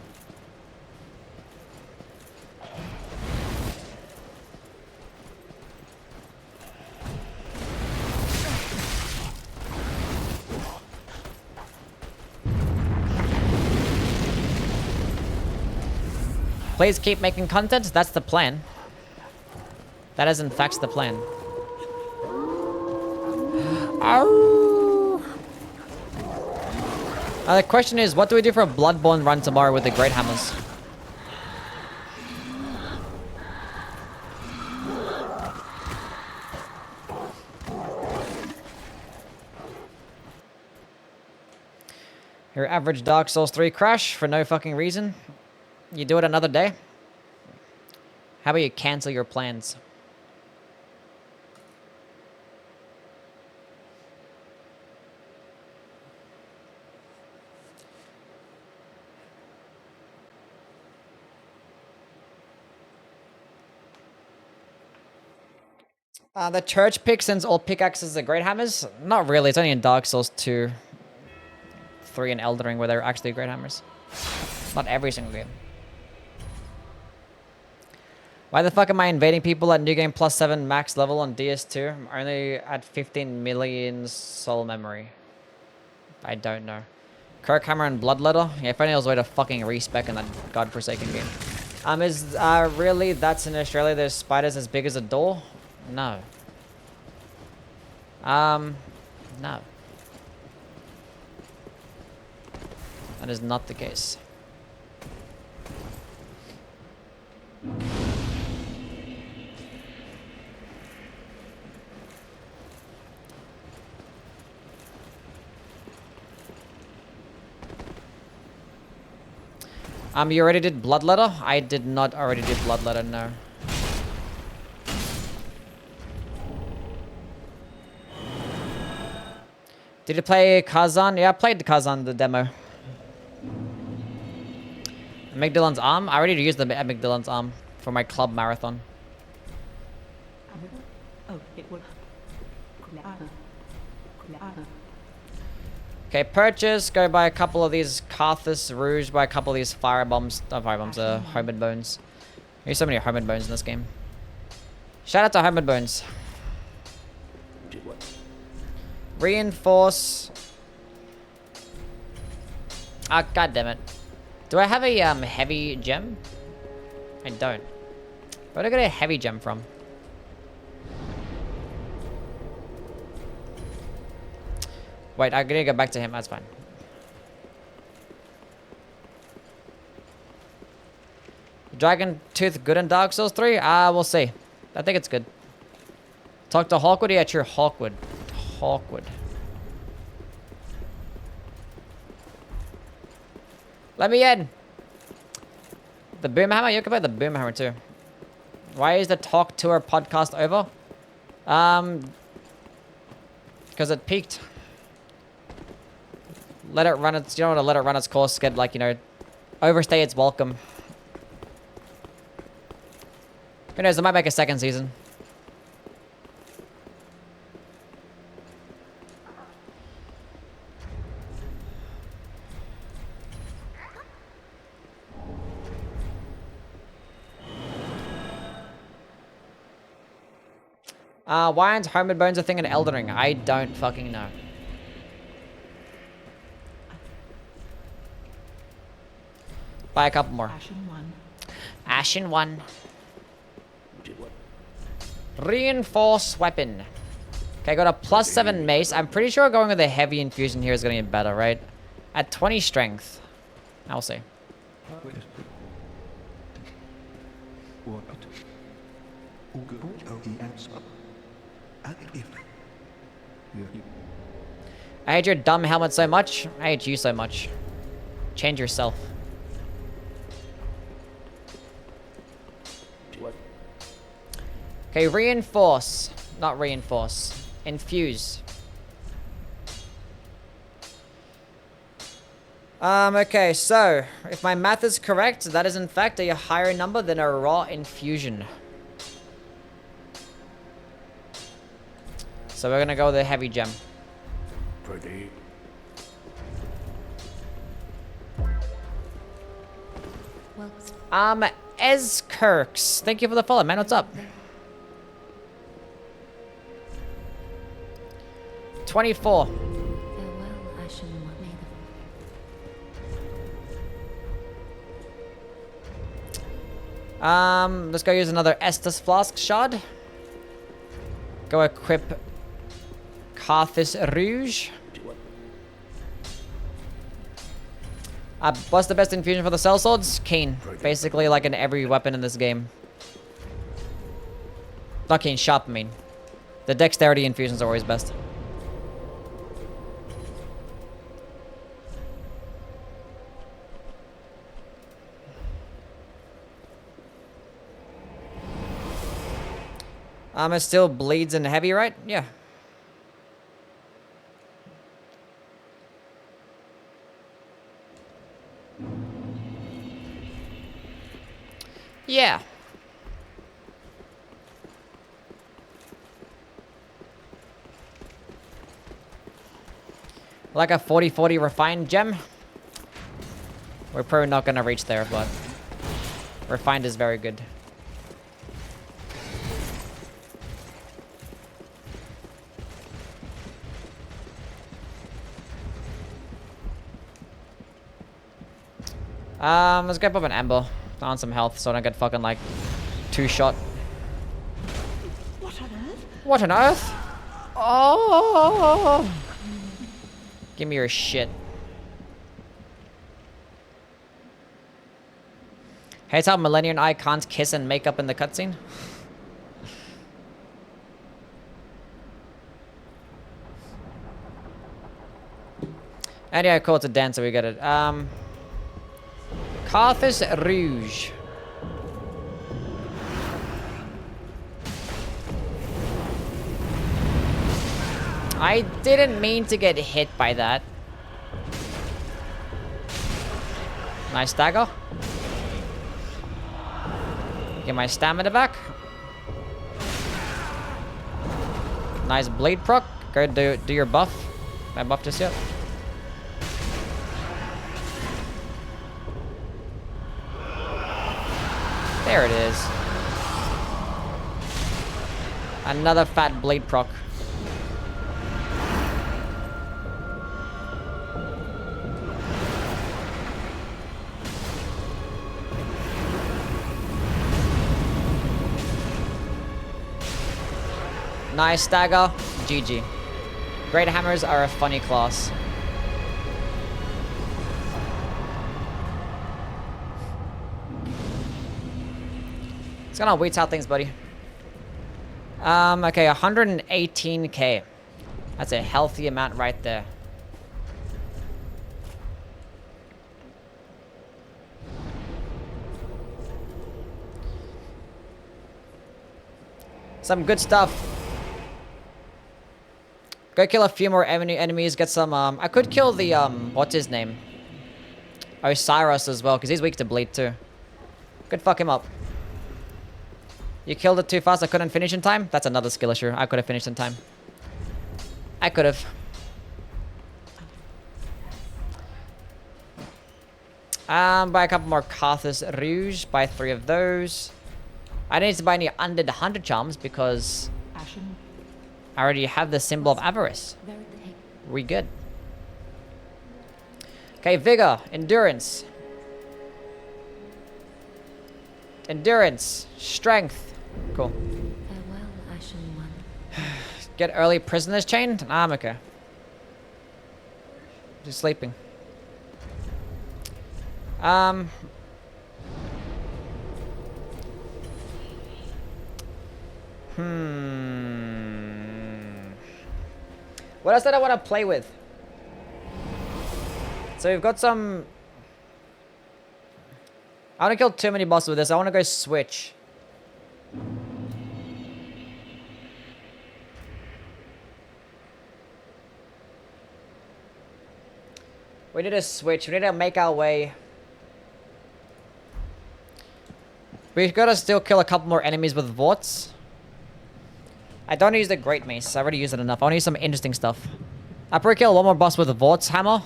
Please keep making content. That's the plan. That is in fact the plan. The question is, what do we do for a Bloodborne run tomorrow with the Great Hammers? Your average Dark Souls 3 crash for no fucking reason. You do it another day. How about you cancel your plans? The church pick sends all pickaxes the Great Hammers? Not really, it's only in Dark Souls 2, 3 and Elden Ring where they're actually Great Hammers. Not every single game. Why the fuck am I invading people at New Game +7 max level on DS2? I'm only at 15 million soul memory. I don't know. Kirkhammer and Bloodletter? Yeah, if only there was a way to fucking respec in that godforsaken game. Is really that's in Australia? There's spiders as big as a door? No. No. That is not the case. You already did Bloodletter? I did not already do Bloodletter, no. Did you play Kazan? Yeah, I played Kazan, the demo. Amygdalan's arm? I already used the Amygdalan's arm for my club marathon. Okay, purchase. Go buy a couple of these Carthus Rouge, buy a couple of these fire bombs. Not fire bombs, homing bones. There's so many homing bones in this game. Shout out to homing bones. Reinforce. Ah, god damn it. Do I have a heavy gem? I don't. Where did I get a heavy gem from? Wait, I'm gonna go back to him. That's fine. Dragon Tooth good in Dark Souls 3? We'll see. I think it's good. Talk to Hawkwood? Yeah, true. Hawkwood. Hawkwood. Let me in. The Boomhammer? You can play the Boomhammer too. Why is the Talk Tour podcast over? Because it peaked. Let it run its, you don't want to let it run its course, get like, you know, overstay its welcome. Who knows, I might make a second season. Why aren't Homeward Bones a thing in Elden Ring? I don't fucking know. Buy a couple more. Ashen one. Reinforce weapon. Okay, got a +7 mace. I'm pretty sure going with a heavy infusion here is going to get better, right? At 20 strength. I'll see. I hate your dumb helmet so much. I hate you so much. Change yourself. Okay, reinforce. Not reinforce. Infuse. Okay, so if my math is correct, that is in fact a higher number than a raw infusion. So we're gonna go with a heavy gem. Pretty. Well, Ez Kirks. Thank you for the follow, man. What's up? 24. farewell, Ashen One. Let's go use another Estus Flask Shard. Go equip Carthus Rouge. What's the best infusion for the Cell Swords? Keen. Basically like in every weapon in this game. Not Keen, Sharp, I mean. The dexterity infusions are always best. It still bleeds in heavy, right? Yeah. Yeah. Like a 40-40 refined gem? We're probably not gonna reach there, but refined is very good. Let's go up an amber. on some health so I don't get fucking like 2-shot. What on earth? What on earth? Oh! Give me your shit. Hates how Millennium and I can't kiss and make up in the cutscene. Anyway, cool, it's a dancer, we get it. Carthus Rouge. I didn't mean to get hit by that. Nice dagger. Get my stamina back. Nice blade proc. Go do your buff. Am I buffed just yet? There it is. Another fat blade proc. Nice dagger. GG. Great hammers are a funny class. It's gonna wait out things, buddy. Okay, 118k. That's a healthy amount right there. Some good stuff. Go kill a few more enemies, get some, I could kill the, what's his name? Osiris as well, because he's weak to bleed too. Could fuck him up. You killed it too fast, I couldn't finish in time? That's another skill issue. I could have finished in time. I could have. Buy a couple more Carthus Rouge, buy 3 of those. I don't need to buy any under the 100 charms because I already have the symbol of avarice. We good. Okay, vigor, endurance. Endurance, strength. Cool. Farewell, Ashen One. Get early prisoners chained? Nah, I'm okay. Just sleeping. What else did I want to play with? So we've got some... I want to kill too many bosses with this. I want to go switch. We need to switch. We need to make our way. We've got to still kill a couple more enemies with Vorts. I don't use the Great Mace. I already used it enough. I want to use some interesting stuff. I'll probably kill one more boss with the Vorts hammer.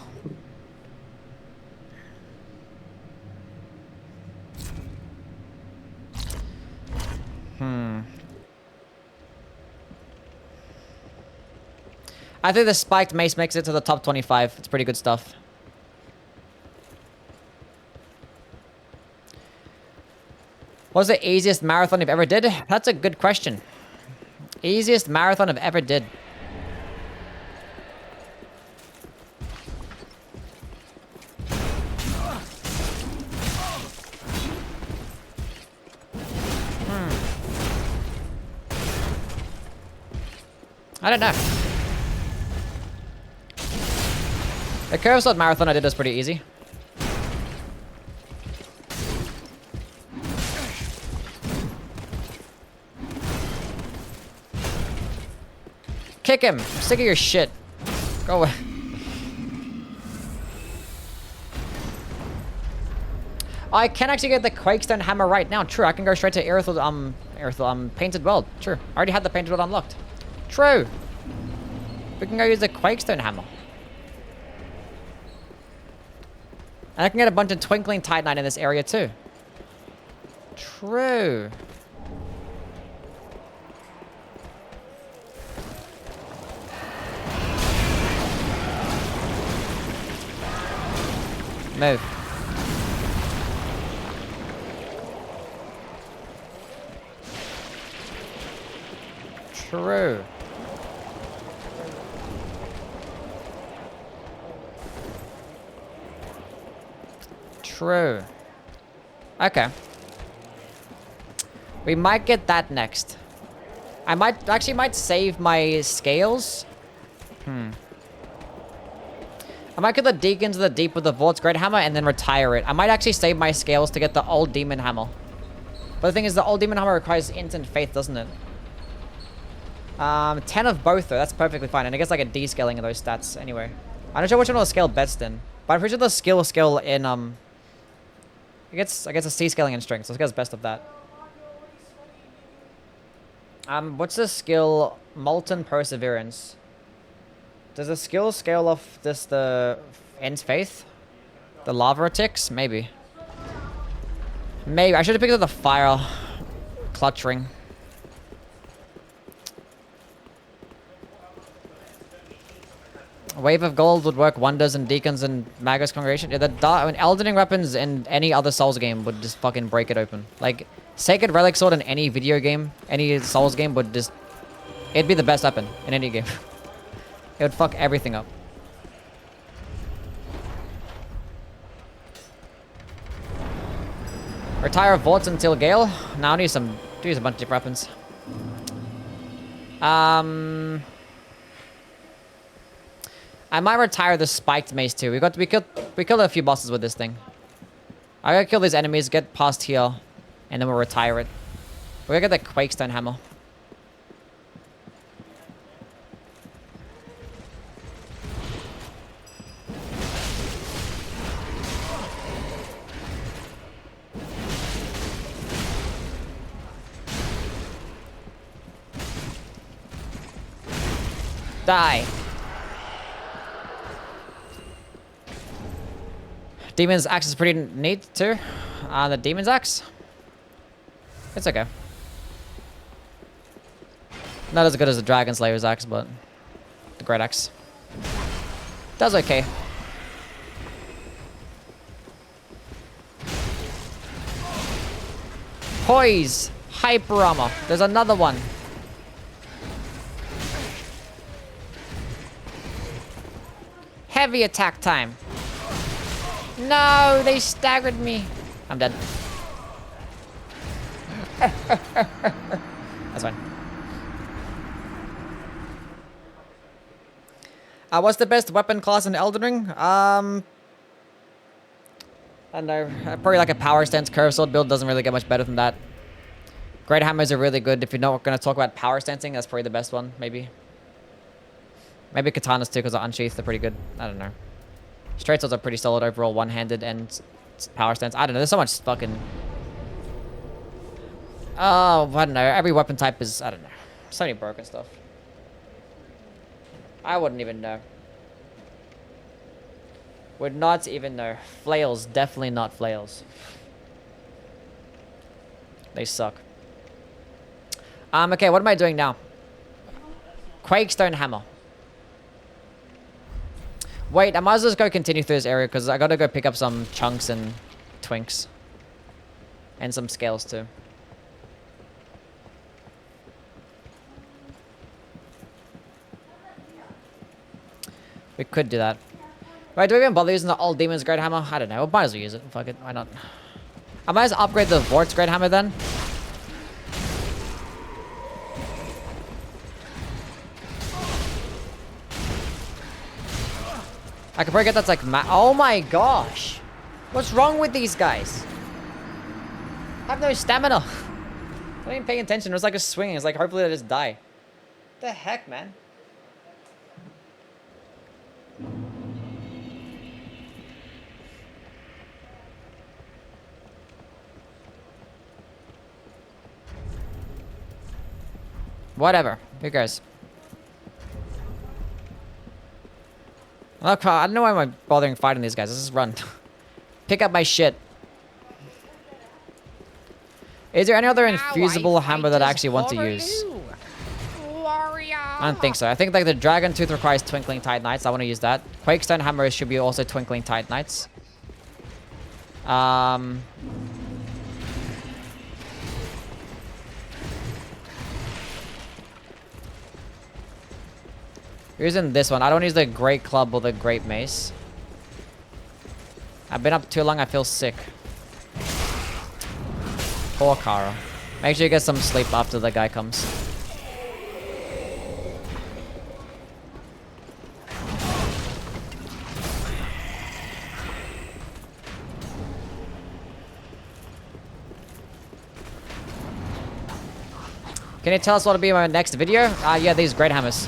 I think the spiked mace makes it to the top 25. It's pretty good stuff. What's the easiest marathon you've ever did? That's a good question. Easiest marathon I've ever did. I don't know. The curve slot marathon I did was pretty easy. Kick him! I'm sick of your shit. Go away. I can actually get the Quakestone hammer right now. True, I can go straight to Painted World. True. I already had the Painted World unlocked. True. We can go use the Quakestone hammer. And I can get a bunch of Twinkling Titanite in this area too. True. Move. True. True. Okay. We might get that next. I might save my scales. I might get the Deacons of the Deep with the Vault's Great Hammer and then retire it. I might actually save my scales to get the Old Demon Hammer. But the thing is, the Old Demon Hammer requires instant faith, doesn't it? 10 of both, though. That's perfectly fine. And it gets like a D-scaling of those stats anyway. I'm not sure which one will scale best in. But I'm pretty sure the skill in, It gets a C-scaling in strength, so it gets best of that. What's the skill? Molten Perseverance. Does the skill scale off the End's Faith? The lava ticks? Maybe. Maybe. I should have picked up the fire clutch ring. A wave of gold would work wonders in Deacons and Magus Congregation. Yeah, Eldening weapons in any other Souls game would just fucking break it open. Like, Sacred Relic Sword in any video game, any Souls game would just... It'd be the best weapon in any game. It would fuck everything up. Retire Vaults until Gale. Now I need a bunch of different weapons. I might retire the spiked mace too. We killed a few bosses with this thing. I gotta kill these enemies, get past here, and then we'll retire it. We're gonna get the Quakestone hammer. Die. Demon's Axe is pretty neat too. The Demon's Axe. It's okay. Not as good as the Dragon Slayer's Axe, but the Great Axe does okay. Poise. Hyper Armor. There's another one. Heavy attack time. No, they staggered me. I'm dead. That's fine. What's the best weapon class in Elden Ring? I don't know. Probably like a power stance curve sword build doesn't really get much better than that. Great hammers are really good. If you're not going to talk about power stancing, that's probably the best one, maybe. Maybe katanas too, because they're unsheathed. They're pretty good. I don't know. Straight swords are pretty solid overall, one-handed and power stance. I don't know. There's so much fucking... Oh, I don't know. Every weapon type is... I don't know. So many broken stuff. I wouldn't even know. Would not even know. Flails. Definitely not flails. They suck. Okay, what am I doing now? Quakestone hammer. Wait, I might as well just go continue through this area because I gotta go pick up some chunks and twinks. And some scales too. We could do that. Right, do we even bother using the Old Demon's Great Hammer? I don't know. We might as well use it. Fuck it. Why not? I might as well upgrade the Vort's Great Hammer then. I could probably get that's like oh my gosh. What's wrong with these guys? I have no stamina. I'm not even paying attention. It was like a swing. It's like hopefully I just die. What the heck, man? Whatever. Who cares? Look, I don't know why I'm bothering fighting these guys. Let's just run. Pick up my shit. Is there any other infusible hammer that I actually want to use? I don't think so. I think like the Dragon Tooth requires Twinkling Titanite. I want to use that. Quakestone hammer should be also Twinkling Titanites. Using this one. I don't use the great club or the great mace. I've been up too long. I feel sick. Poor Kara. Make sure you get some sleep after the guy comes. Can you tell us what'll be my next video? Yeah, these great hammers.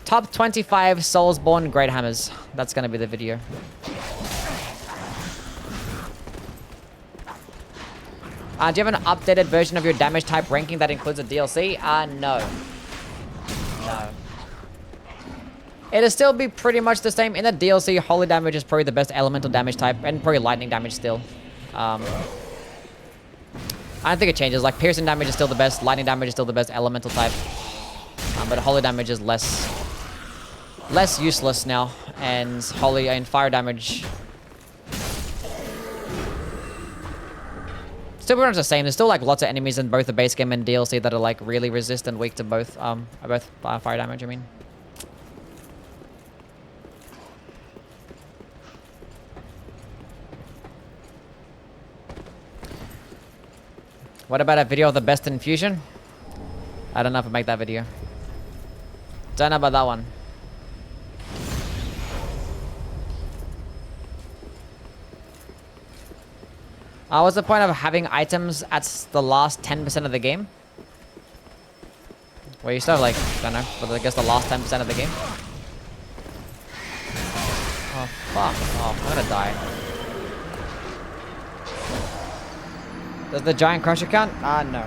Top 25 Soulsborne great hammers. That's gonna be the video. Do you have an updated version of your damage type ranking that includes a DLC? No. No. It'll still be pretty much the same. In the DLC, holy damage is probably the best elemental damage type, and probably lightning damage still. I don't think it changes. Like, piercing damage is still the best, lightning damage is still the best elemental type. But holy damage is less useless now, and holy and fire damage still pretty much the same. There's still like lots of enemies in both the base game and DLC that are like really resistant, weak to both fire damage, I mean. What about a video of the best infusion? I don't know if I'll make that video. Don't know about that one. What's the point of having items at the last 10% of the game? Well, you still have like, I don't know, but I guess the last 10% of the game. Oh, fuck off. I'm gonna die. Does the giant crusher count? No.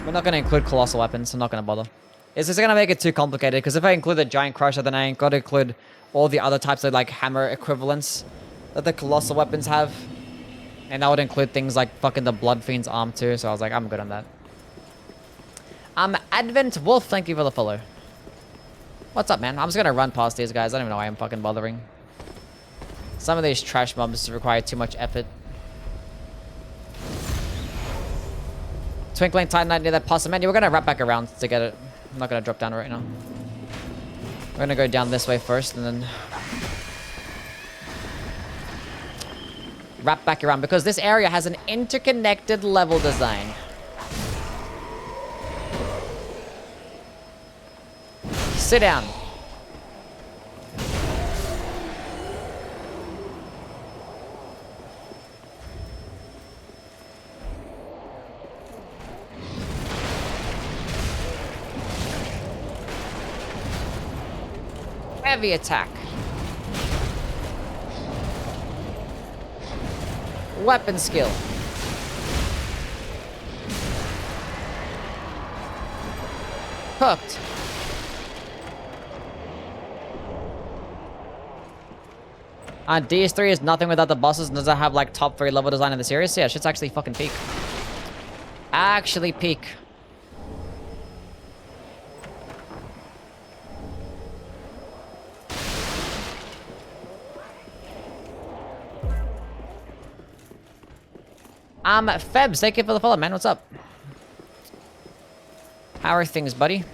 We're not gonna include colossal weapons. I'm not gonna bother. It's just gonna make it too complicated, because if I include the giant crusher, then I ain't gotta include all the other types of like hammer equivalents that the colossal weapons have. And that would include things like fucking the Blood Fiend's arm too, so I was like, I'm good on that. Advent Wolf, thank you for the follow. What's up, man? I'm just gonna run past these guys. I don't even know why I'm fucking bothering. Some of these trash mobs require too much effort. Twinkling Titanite near that possum. Man, we're gonna wrap back around to get it. I'm not gonna drop down right now. We're gonna go down this way first and then wrap back around, because this area has an interconnected level design. Sit down. Heavy attack. Weapon skill. Hooked. DS3 is nothing without the bosses and doesn't have like top 3 level design in the series. Yeah, shit's actually fucking peak. Actually peak. Febs, thank you for the follow, man. What's up? How are things, buddy?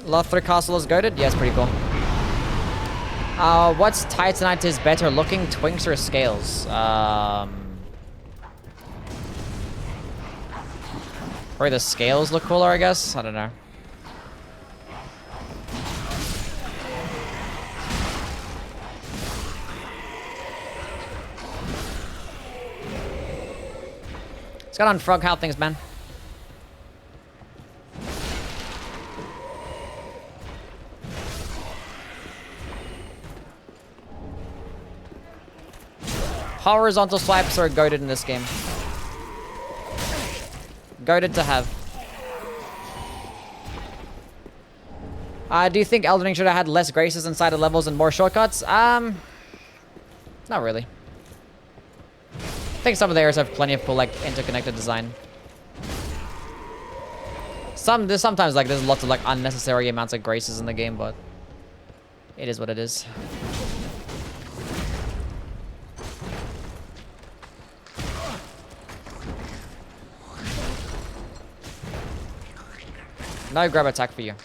Lothric Castle is goated? Yeah, it's pretty cool. What's Titanite is better looking, Twinks or Scales? Probably the Scales look cooler, I guess? I don't know. Got on Frog, how things, man? Horizontal swipes are goated in this game. Goated to have. Do you think Elden Ring should have had less graces inside of levels and more shortcuts? Not really. I think some of the areas have plenty of cool, like, interconnected design. There's sometimes, like, there's lots of, like, unnecessary amounts of graces in the game, but it is what it is. No grab attack for you.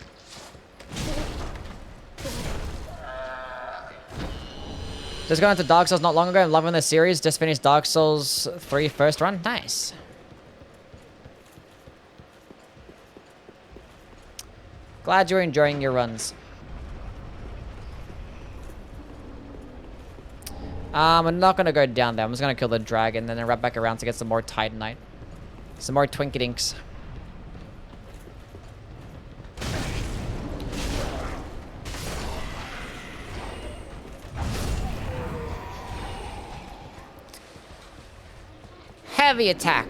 Just got into Dark Souls not long ago. I'm loving the series. Just finished Dark Souls 3 first run. Nice. Glad you're enjoying your runs. I'm not gonna go down there. I'm just gonna kill the dragon, and then wrap back around to get some more Titanite. Some more Twinkydinks. Heavy attack.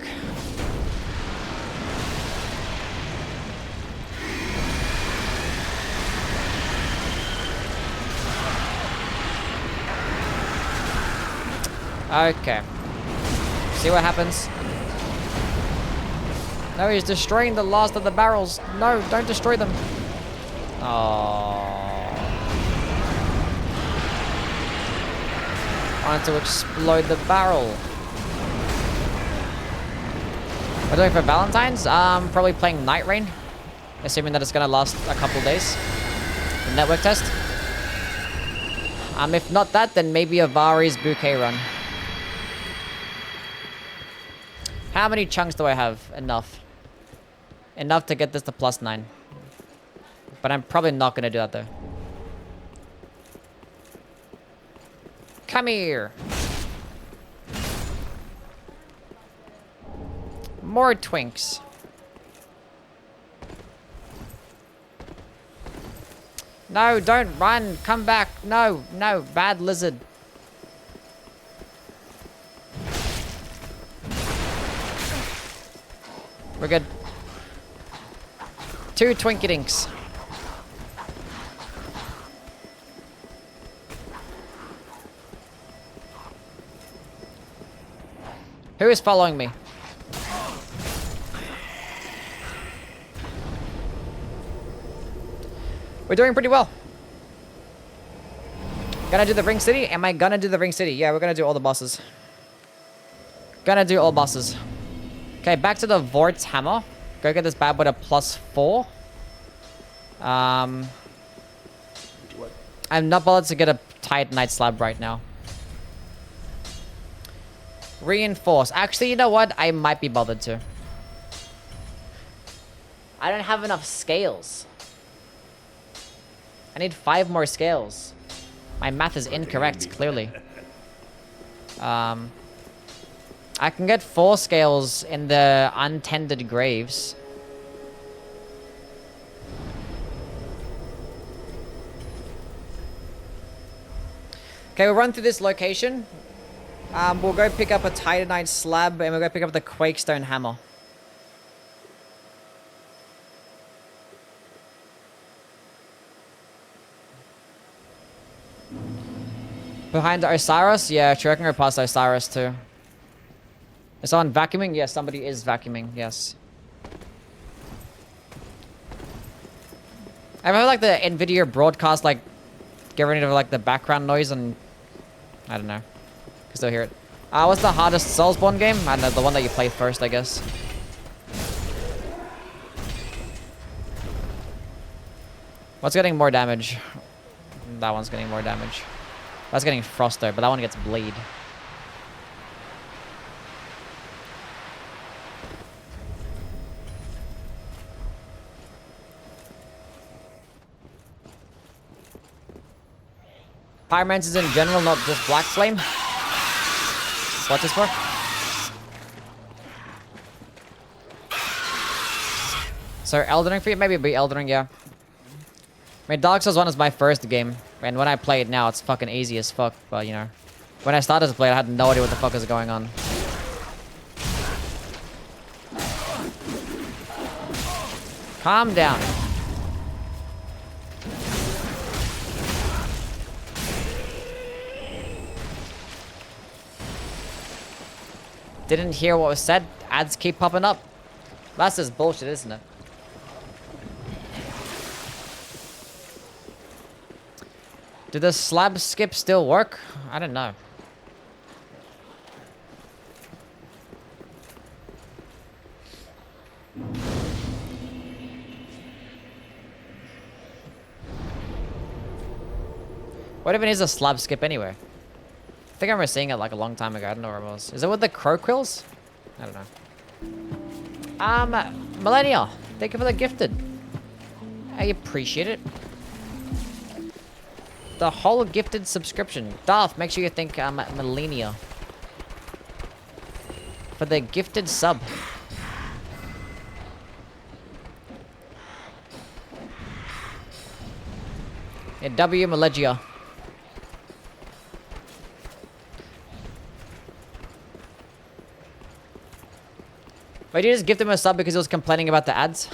Okay. See what happens. No, he's destroying the last of the barrels. No, don't destroy them. Oh. I wanted to explode the barrel. We're doing for Valentine's? Probably playing Night Rain. Assuming that it's gonna last a couple days. The network test. If not that, then maybe a Vari's bouquet run. How many chunks do I have? Enough. Enough to get this to +9. But I'm probably not gonna do that though. Come here. More twinks. No, don't run. Come back. No, no. Bad lizard. We're good. 2 Twinkydinks. Who is following me? We're doing pretty well. Gonna do the Ring City? Am I gonna do the Ring City? Yeah, we're gonna do all the bosses. Gonna do all bosses. Okay, back to the Vort's Hammer. Go get this bad boy to +4. I'm not bothered to get a Titanite slab right now. Reinforce. Actually, you know what? I might be bothered to. I don't have enough scales. I need 5 more scales. My math is incorrect, clearly. I can get 4 scales in the untended graves. Okay, we'll run through this location. We'll go pick up a Titanite slab, and we'll go pick up the Quakestone hammer. Behind Osiris? Yeah, I reckon we're past Osiris too. Is someone vacuuming? Yes, somebody is vacuuming, yes. I remember like the NVIDIA broadcast, like, get rid of like the background noise and... I don't know. Can still hear it. What's the hardest Soulsborne game? I don't know, the one that you play first, I guess. What's getting more damage? That one's getting more damage. That's getting frost though, but that one gets bleed. Pyromancers in general, not just Black Flame. What's this for? So Elden Ring for you? Maybe it'll be Elden Ring, yeah. I mean, Dark Souls 1 is my first game, and when I play it now, it's fucking easy as fuck, but you know. When I started to play it, I had no idea what the fuck was going on. Calm down. Didn't hear what was said. Ads keep popping up. That's just bullshit, isn't it? Do the slab skip still work? I don't know. What even is a slab skip anyway? think I remember seeing it like a long time ago. I don't know where it was. Is it with the crow quills? I don't know. Millennia, thank you for the gifted. I appreciate it. The whole gifted subscription. Darth, make sure you thank Millennia for the gifted sub. Yeah, W Melegia. Wait, you just gift him a sub because he was complaining about the ads?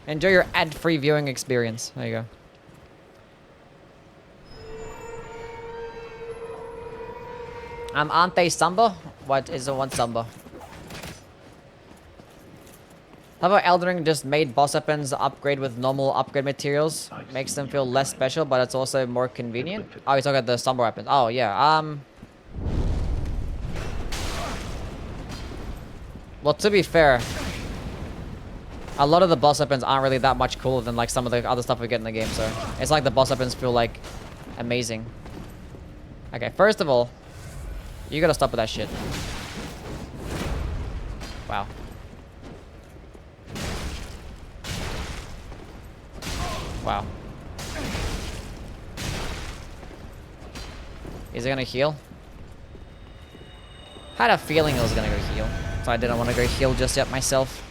Enjoy your ad-free viewing experience. There you go. Aren't they Samba? What is the one Samba? How about Elden Ring just made boss weapons upgrade with normal upgrade materials? Makes them feel less special, but it's also more convenient. Oh, he's talking about the Samba weapons. Oh, yeah. Well, to be fair, a lot of the boss weapons aren't really that much cooler than like some of the other stuff we get in the game, so it's like the boss weapons feel like amazing. Okay, first of all, you gotta stop with that shit. Wow. Wow. Is it gonna heal? I had a feeling it was gonna go heal, so I didn't want to go heal just yet myself.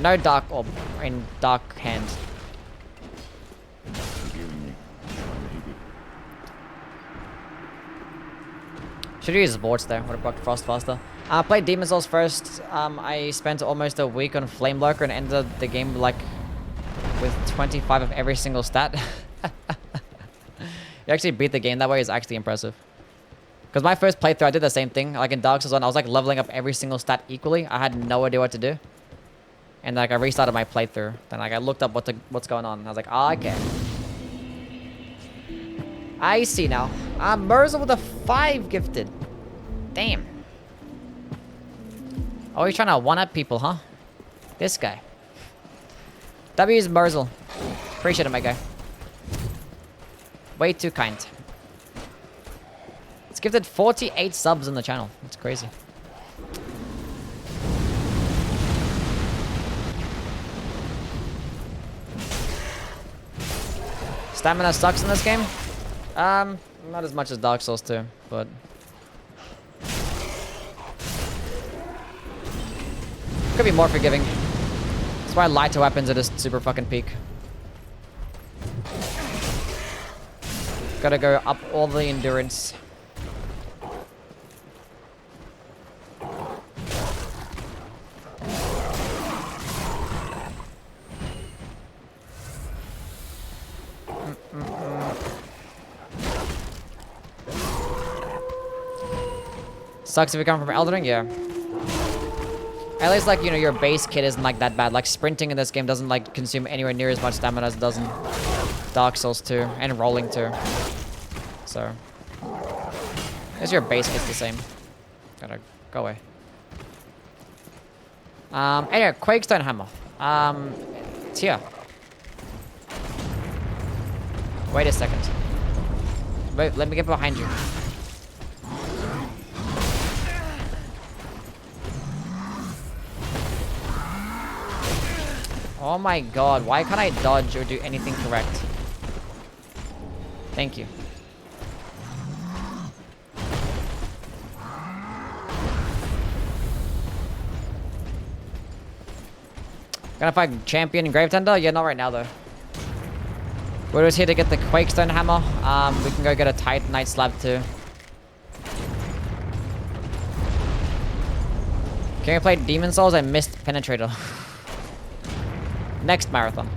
No dark orb in dark hand. Should use Vorts there, would have blocked Frost faster. I played Demon Souls first. I spent almost a week on Flame Lurker and ended the game like with 25 of every single stat. You actually beat the game that way is actually impressive. Because my first playthrough, I did the same thing. Like in Dark Souls 1, I was like leveling up every single stat equally. I had no idea what to do. And like I restarted my playthrough. Then like I looked up what's going on. And I was like, oh, okay. I see now. Merzel with a 5 gifted. Damn. Oh, he's trying to one-up people, huh? This guy. W is Merzel. Appreciate it, my guy. Way too kind. It's gifted 48 subs in the channel. That's crazy. Stamina sucks in this game. Not as much as Dark Souls 2, but could be more forgiving. That's why lighter weapons are just super fucking peak. Gotta go up all the endurance. Sucks if you come from Elden Ring, yeah. At least, like, you know, your base kit isn't, like, that bad. Like, sprinting in this game doesn't, like, consume anywhere near as much stamina as it does in Dark Souls 2. And rolling, too. So. I guess your base kit's the same. Gotta go away. Anyway, Quakestone Hammer. It's here. Wait a second. Wait, let me get behind you. Oh my god, why can't I dodge or do anything correct? Thank you. Gonna fight Champion and Gravetender? Yeah, not right now though. We're just here to get the Quakestone Hammer. We can go get a Titanite Slab too. Can we play Demon Souls? I missed Penetrator. Next marathon.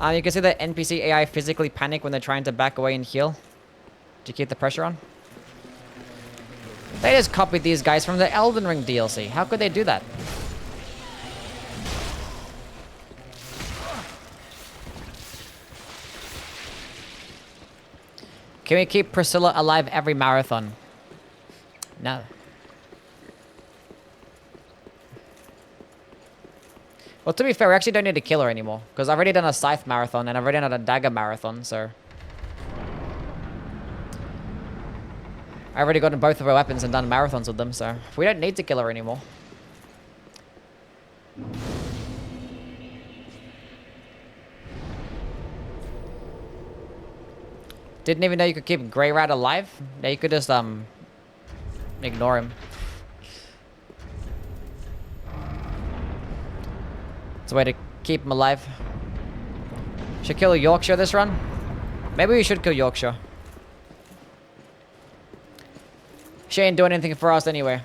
You can see the NPC AI physically panic when they're trying to back away and heal. To keep the pressure on. They just copied these guys from the Elden Ring DLC. How could they do that? Can we keep Priscilla alive every marathon? No. Well, to be fair, we actually don't need to kill her anymore. Because I've already done a Scythe marathon and I've already done a Dagger marathon, so... I've already gotten both of her weapons and done marathons with them, so... We don't need to kill her anymore. Didn't even know you could keep Grey Rat alive. Yeah, you could just, ignore him. It's a way to keep him alive. Should kill Yorkshire this run? Maybe we should kill Yorkshire. She ain't doing anything for us anyway.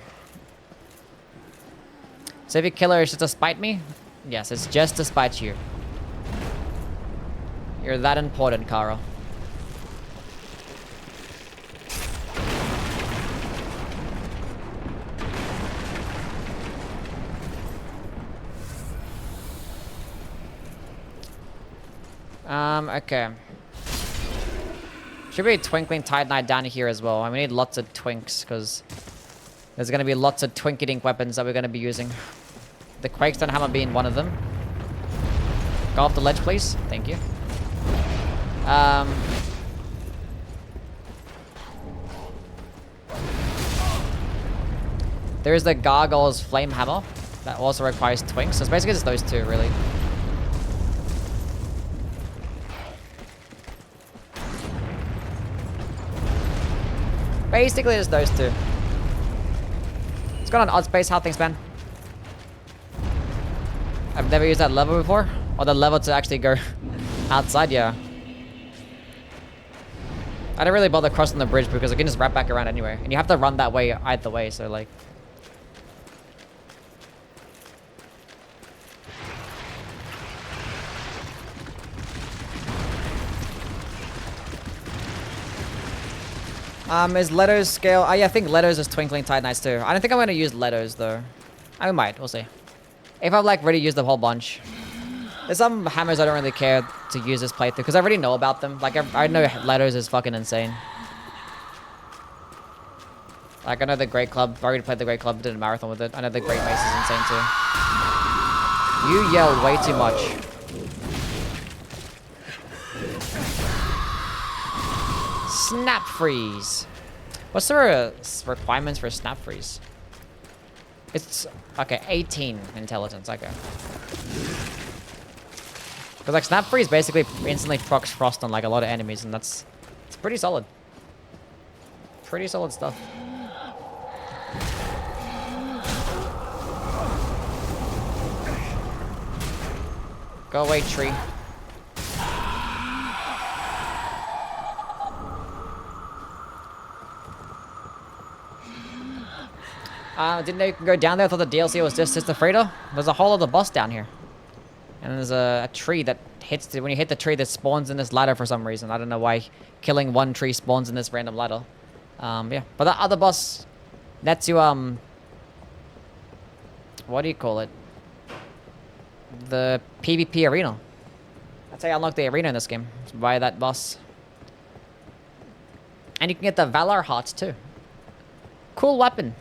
So if you kill her, it's just to spite me? Yes, it's just to spite you. You're that important, Carl. Okay. Should be a Twinkling Titanite down here as well. And we need lots of twinks, because there's going to be lots of Twinkydink weapons that we're going to be using. The Quakestone Hammer being one of them. Go off the ledge, please. Thank you. There is the Gargoyle's Flame Hammer. That also requires twinks. So it's basically just those two, really. Basically, just those two. What's going on, Oddspace? How things been? I've never used that lever before. Or the lever to actually go outside, yeah. I don't really bother crossing the bridge because I can just wrap back around anyway. And you have to run that way either way, so like... Is Leto's scale... Oh, yeah, I think Leto's is Twinkling Titanites too. I don't think I'm going to use Leto's, though. I might. We'll see. If I've, like, already used the whole bunch. There's some hammers I don't really care to use this playthrough, because I already know about them. Like, I know Leto's is fucking insane. Like, I know the Great Club. I already played the Great Club, did a marathon with it. I know the Great Mace is insane, too. You yell way too much. Snap Freeze. What's the requirements for Snap Freeze? It's, okay, 18 intelligence, okay. Because, like, Snap Freeze basically instantly procs Frost on, like, a lot of enemies, and it's pretty solid. Pretty solid stuff. Go away, tree. Didn't know you could go down there. I thought the DLC was just the freighter. There's a whole other boss down here. And there's a tree that hits... when you hit the tree, that spawns in this ladder for some reason. I don't know why killing one tree spawns in this random ladder. Yeah. But that other boss lets you, what do you call it? The PvP arena. That's how you unlock the arena in this game. By that boss. And you can get the Valor Hearts too. Cool weapon.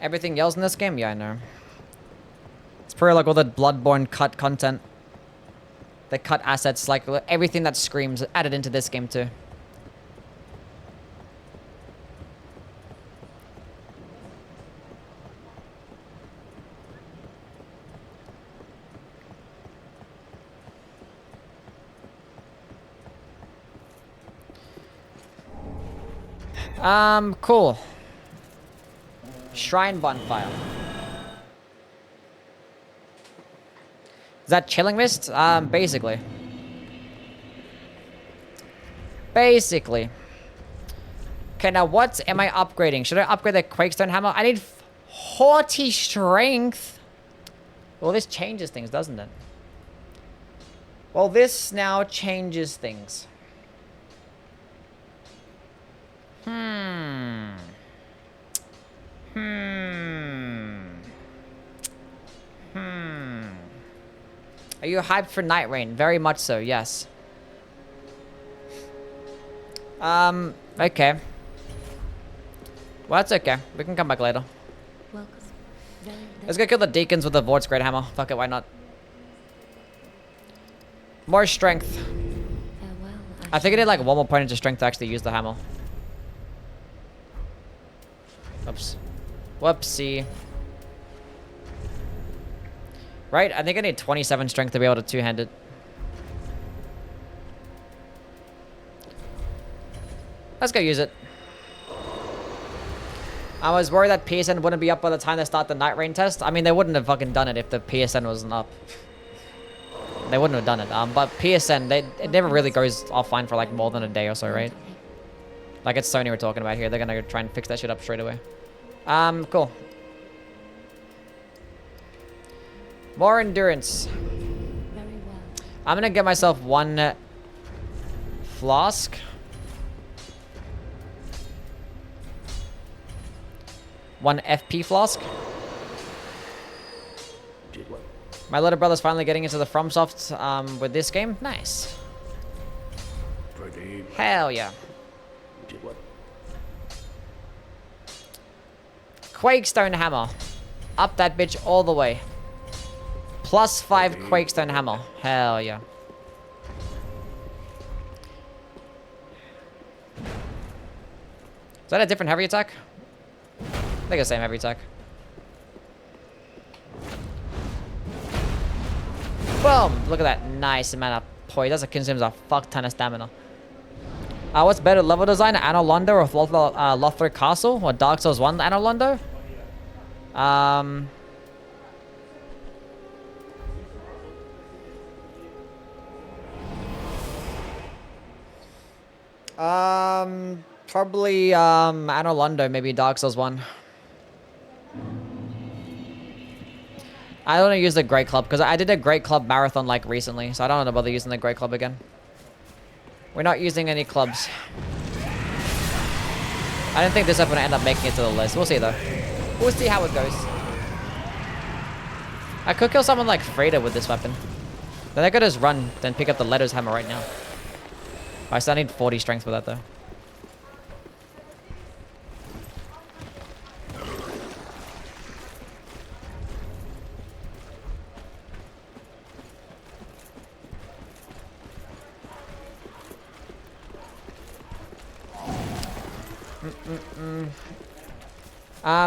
Everything else in this game? Yeah, I know. It's probably like all the Bloodborne cut content. The cut assets, like everything that screams added into this game too. Cool. Shrine bonfire. Is that Chilling Mist? Basically. Basically. Okay, now what am I upgrading? Should I upgrade the Quakestone Hammer? I need 40 strength. Well, this changes things, doesn't it? Well, this now changes things. Are you hyped for Night Rain? Very much so, yes. Okay. Well, that's okay. We can come back later. Welcome. Very Let's go kill the deacons with the Vort's Great Hammer. Fuck it, why not? More strength. farewell, I think I need like one more point into strength to actually use the hammer. Oops. Whoopsie. Right? I think I need 27 strength to be able to two-hand it. Let's go use it. I was worried that PSN wouldn't be up by the time they start the Night Rain test. I mean, they wouldn't have fucking done it if the PSN wasn't up. They wouldn't have done it. But PSN, it never really goes offline for like more than a day or so, right? Like it's Sony we're talking about here. They're gonna try and fix that shit up straight away. Cool. More endurance. Very well. I'm gonna get myself one flask. One FP flask. My little brother's finally getting into the FromSoft with this game. Nice. Hell yeah. Quakestone Hammer. Up that bitch all the way. +5 Quakestone Hammer. Hell yeah. Is that a different heavy attack? I think it's the same heavy attack. Boom! Look at that nice amount of poise. That consumes a fuck ton of stamina. What's better, level design, Anor Londo or Lothric Castle? Or Dark Souls 1 Anor Londo? Probably Anor Londo, maybe Dark Souls 1. I don't want to use the Great Club because I did a Great Club marathon like recently, so I don't want to bother using the Great Club again. We're not using any clubs. I don't think this episode will end up making it to the list. We'll see though. We'll see how it goes. I could kill someone like Freda with this weapon. Then I could just run, then pick up the Letters Hammer right now. I still need 40 strength for that though.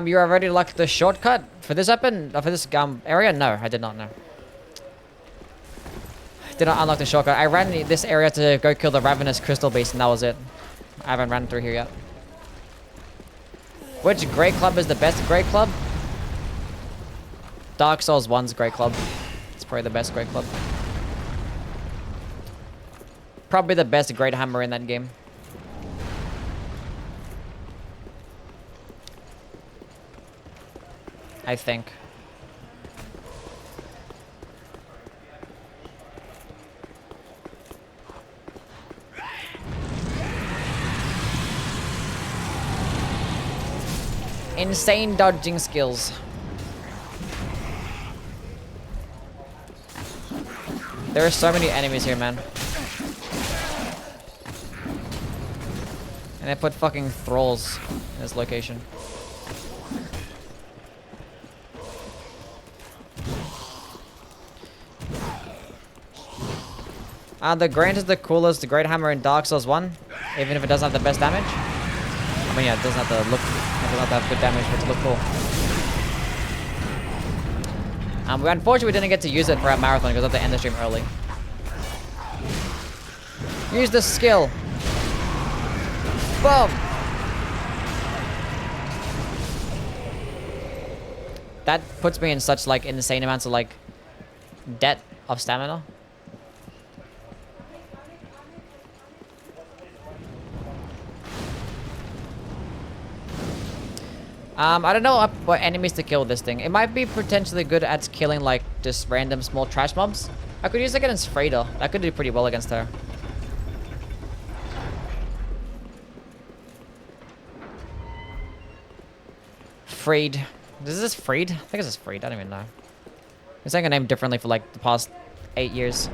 You already locked the shortcut for this weapon? For this area? No, I did not know. Did not unlock the shortcut. I ran this area to go kill the Ravenous Crystal Beast and that was it. I haven't ran through here yet. Which Great Club is the best Great Club? Dark Souls 1's Great Club. It's probably the best Great Club. Probably the best Great Hammer in that game. I think. Insane dodging skills. There are so many enemies here, man. And I put fucking thralls in this location. The Grant is the coolest, the Great Hammer in Dark Souls 1, even if it doesn't have the best damage. I mean, yeah, it doesn't have to look, it doesn't have to have good damage for it to look cool. We unfortunately didn't get to use it for our marathon because I had to end the stream early. Use the skill. Boom! That puts me in such like insane amounts of like debt of stamina. I don't know what enemies to kill with this thing. It might be potentially good at killing like just random small trash mobs. I could use it against Freda. I could do pretty well against her. Freed. Is this Freed? I think it's just Freed. I don't even know. They're saying her name differently for like the past 8 years.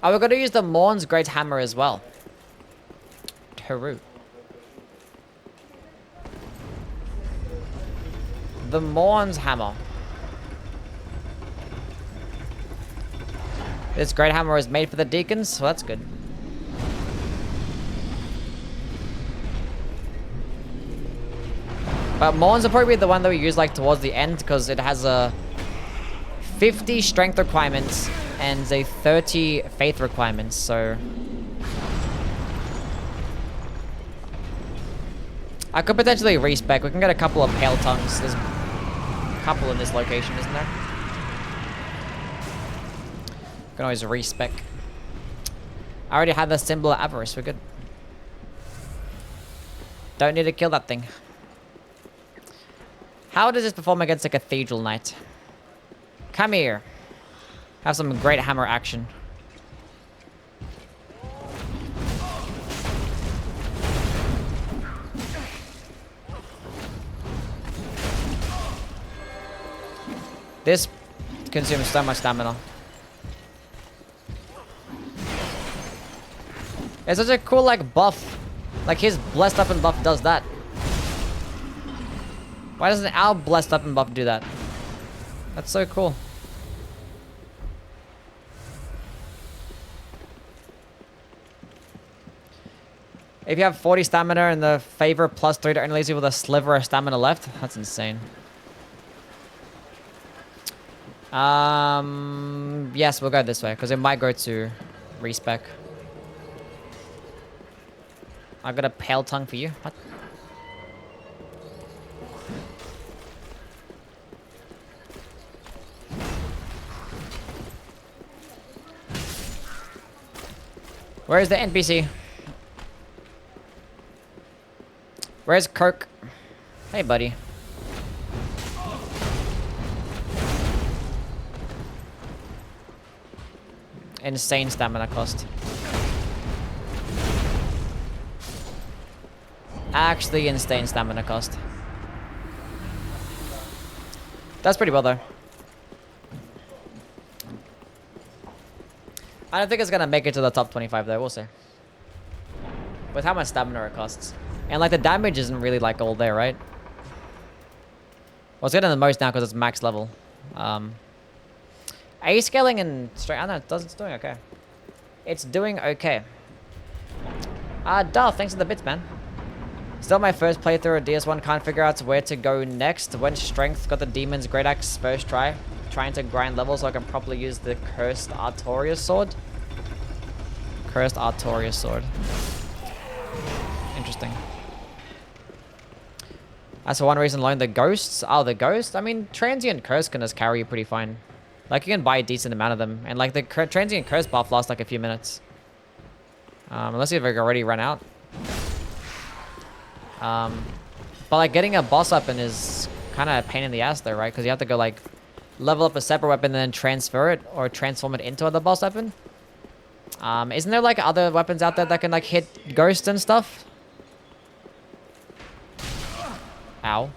Oh, we're gonna use the Morn's Great Hammer as well. Teru. The Morn's Hammer. This Great Hammer is made for the Deacons, so that's good. But Morn's will probably be the one that we use like towards the end because it has a 50 strength requirements and a 30 faith requirements, so I could potentially respec. We can get a couple of pale tongues. There's a couple in this location, isn't there? Can always respec. I already had the symbol of avarice. We're good. Don't need to kill that thing. How does this perform against a Cathedral Knight? Come here. Have some great hammer action. This consumes so much stamina. It's such a cool, like, buff. Like, his Blessed Up and buff does that. Why doesn't our Blessed Up and buff do that? That's so cool. If you have 40 stamina and the favor +3 to only leaves you with a sliver of stamina left, that's insane. Yes, we'll go this way, because it might go to respec. I got a pale tongue for you. What? Where is the NPC? Where's Kirk? Hey, buddy. Insane stamina cost. Actually insane stamina cost. That's pretty well though. I don't think it's gonna make it to the top 25 though, we'll see. With how much stamina it costs. And like the damage isn't really like all there, right? Well, it's getting the most now because it's max level. A scaling and straight, I don't know, it's doing okay. It's doing okay. Duh, thanks for the bits, man. Still my first playthrough of DS1, can't figure out where to go next. Went strength, got the Demon's Great Axe first try. Trying to grind levels so I can properly use the Cursed Artorias Sword. Cursed Artorias Sword. Interesting. That's for one reason alone, the ghosts. Oh, the ghost? I mean, Transient Curse can just carry you pretty fine. Like, you can buy a decent amount of them. And, like, the Transient Curse buff lasts, like, a few minutes. Unless you've already run out. But, like, getting a boss weapon is kind of a pain in the ass, though, right? Because you have to go, like, level up a separate weapon and then transfer it or transform it into the boss weapon. Isn't there, like, other weapons out there that can, like, hit ghosts and stuff? Ow.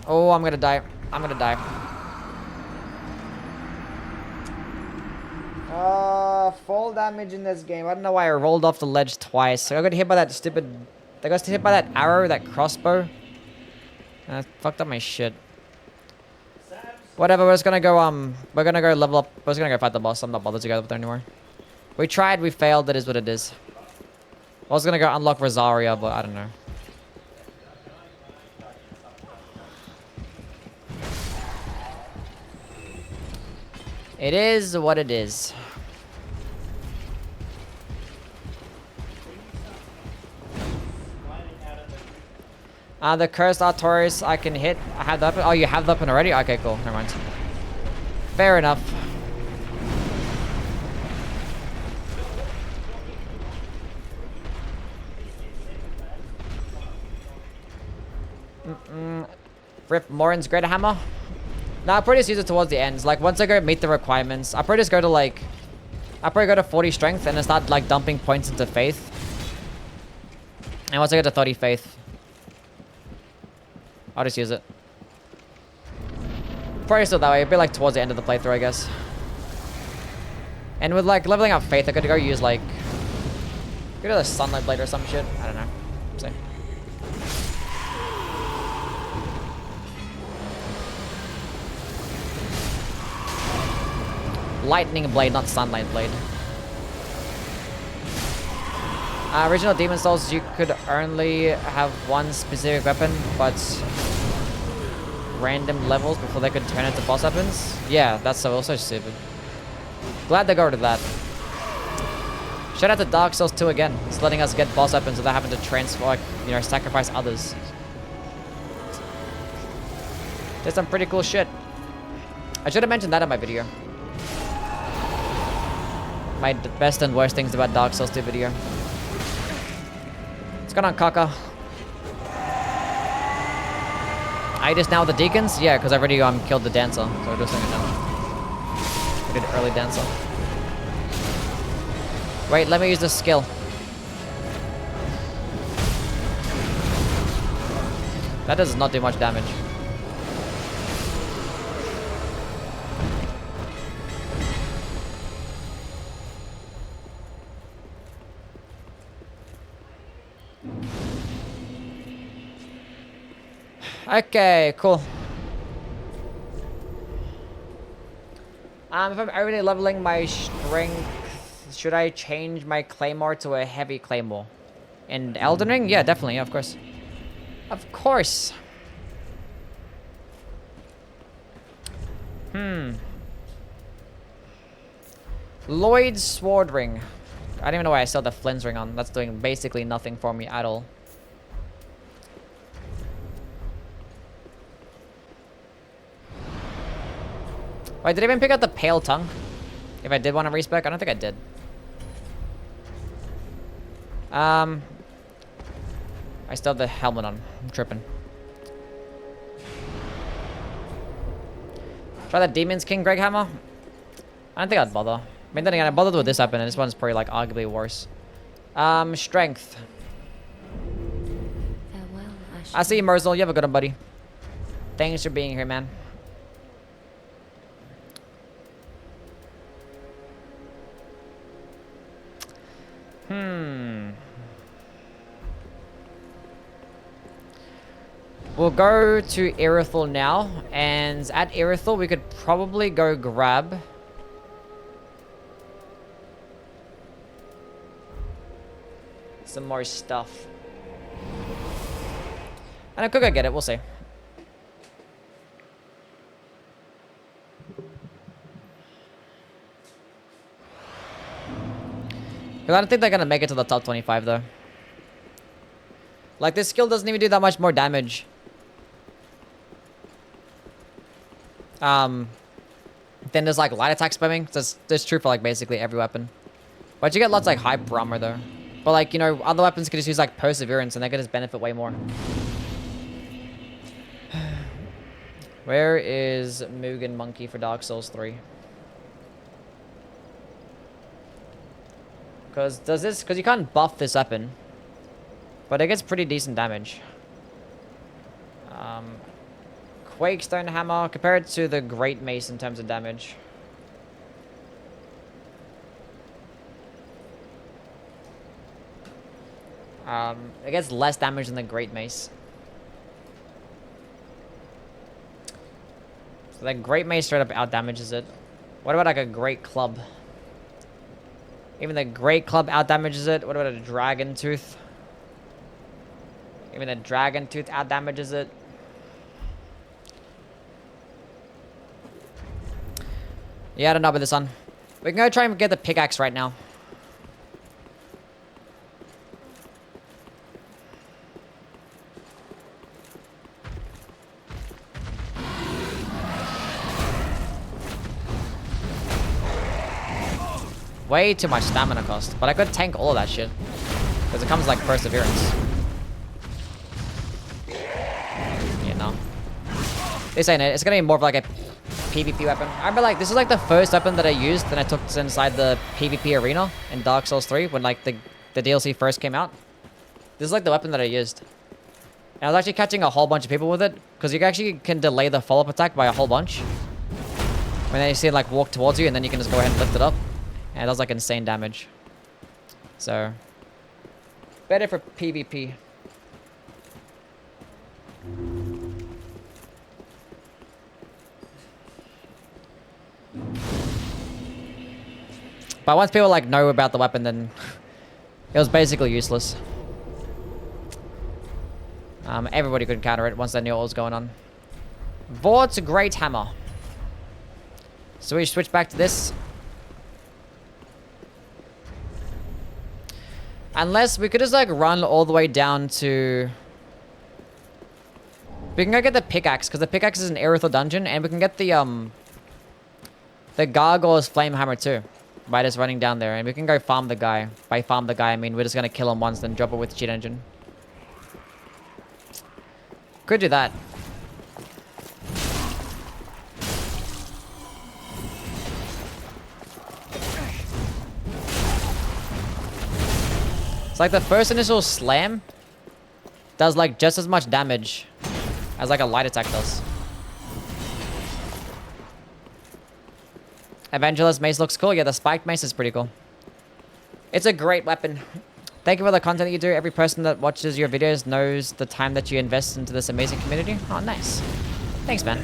Oh, I'm gonna die. I'm gonna die. Fall damage in this game. I don't know why I rolled off the ledge twice. So I got hit by that stupid... I got hit by that arrow, that crossbow. And I fucked up my shit. Whatever, we're just gonna go, we're gonna go level up. We're just gonna go fight the boss. I'm not bothered to go up there anymore. We tried, we failed. That is what it is. I was gonna go unlock Rosaria, but I don't know. It is what it is. The Cursed Artorias I can hit. I have the weapon. Oh, you have the weapon already? Okay, cool. Never mind. Fair enough. Rip Morin's Greater Hammer. Nah, I'll probably just use it towards the ends. Like, once I go meet the requirements, I'll probably just go to, like... I'll probably go to 40 strength and then start, like, dumping points into faith. And once I get to 30 faith, I'll just use it. Probably still that way. It'd be like towards the end of the playthrough, I guess. And with like leveling up faith, I could go use like, go to the sunlight blade or some shit. I don't know. See. Lightning blade, not sunlight blade. Original Demon Souls, you could only have one specific weapon, but random levels before they could turn into boss weapons. Yeah, that's also stupid. Glad they got rid of that. Shout out to Dark Souls 2 again. It's letting us get boss weapons without having to transfer, like, you know, sacrifice others. There's some pretty cool shit. I should have mentioned that in my video. My best and worst things about Dark Souls 2 video. What's going on, Kaka? I just now with the deacons? Yeah, because I already killed the dancer. So we're doing something now. We did early dancer. Wait, let me use this skill. That does not do much damage. Okay, cool. If I'm already leveling my strength, should I change my claymore to a heavy claymore? In Elden Ring? Yeah, definitely, yeah, of course. Of course. Lloyd's Sword Ring. I don't even know why I still have the Flynn's ring on. That's doing basically nothing for me at all. Wait, did I even pick up the Pale Tongue? If I did want to respec? I don't think I did. I still have the helmet on. I'm tripping. Try that Demon's King Greg Hammer? I don't think I'd bother. I mean, then again, I bothered with this weapon, and this one's probably, like, arguably worse. Strength. Farewell, I see you, Merzel. You have a good one, buddy. Thanks for being here, man. We'll go to Irithyll now, and at Irithyll we could probably go grab some more stuff. And I could go get it, we'll see. Because I don't think they're gonna make it to the top 25 though. Like, this skill doesn't even do that much more damage. Then there's like light attack spamming. That's true for like basically every weapon. But you get lots like hyper armor though. But like, you know, other weapons can just use like perseverance and they can just benefit way more. Where is Mugen Monkey for Dark Souls 3? Because you can't buff this weapon. But it gets pretty decent damage. Quakestone Hammer, compared to the Great Mace in terms of damage. It gets less damage than the Great Mace. So the Great Mace straight up outdamages it. What about like a Great Club? Even the Great Club outdamages it. What about a Dragon Tooth? Even the Dragon Tooth outdamages it. Yeah, I don't know about this one. We can go try and get the pickaxe right now. Way too much stamina cost. But I could tank all of that shit. Because it comes like perseverance. You know. This ain't it. It's gonna be more of like a PvP weapon. I remember like this is like the first weapon that I used and I took inside the PvP arena in Dark Souls 3 when like the DLC first came out. This is like the weapon that I used. And I was actually catching a whole bunch of people with it, because you actually can delay the follow-up attack by a whole bunch. When they see it like walk towards you, and then you can just go ahead and lift it up. And it does like insane damage. So, better for PvP. But once people like know about the weapon, then it was basically useless. Everybody could counter it once they knew what was going on. Vort's a great hammer. So we switch back to this. Unless we could just like run all the way down to... We can go get the pickaxe, because the pickaxe is an Aerithal dungeon, and we can get the Gargoyle's flame hammer too. By just running down there, and we can go farm the guy. By farm the guy, I mean we're just gonna kill him once, then drop it with cheat engine. Could do that. It's like the first initial slam does like just as much damage as like a light attack does. Evangelist mace looks cool. Yeah, the spiked mace is pretty cool. It's a great weapon. Thank you for the content that you do. Every person that watches your videos knows the time that you invest into this amazing community. Oh, nice. Thanks, man.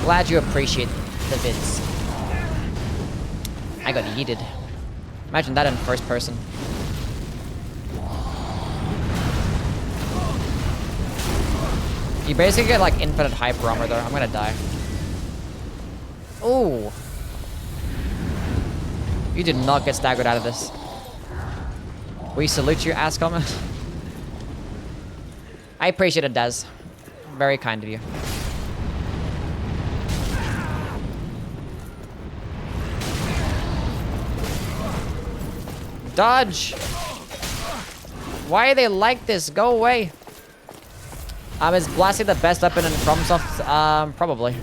Glad you appreciate the vids. I got yeeted. Imagine that in first person. You basically get like infinite hyper armor though. I'm gonna die. Ooh. You did not get staggered out of this. We salute you, ass comment. I appreciate it, Daz. Very kind of you. Dodge! Why are they like this? Go away. Is blasting the best weapon in FromSoft? Probably.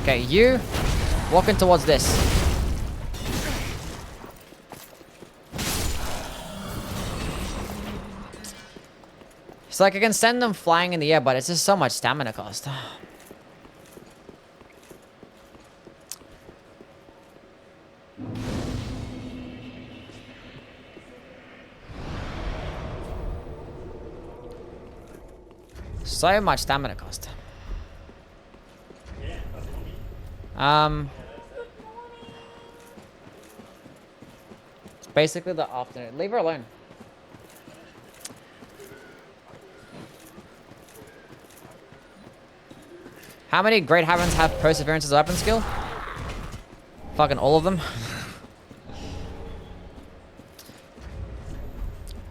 Okay, you walking towards this. It's like I can send them flying in the air, but it's just so much stamina cost. So much stamina cost. It's basically the afternoon. Leave her alone. How many Great Havens have Perseverance as a weapon skill? Fucking all of them.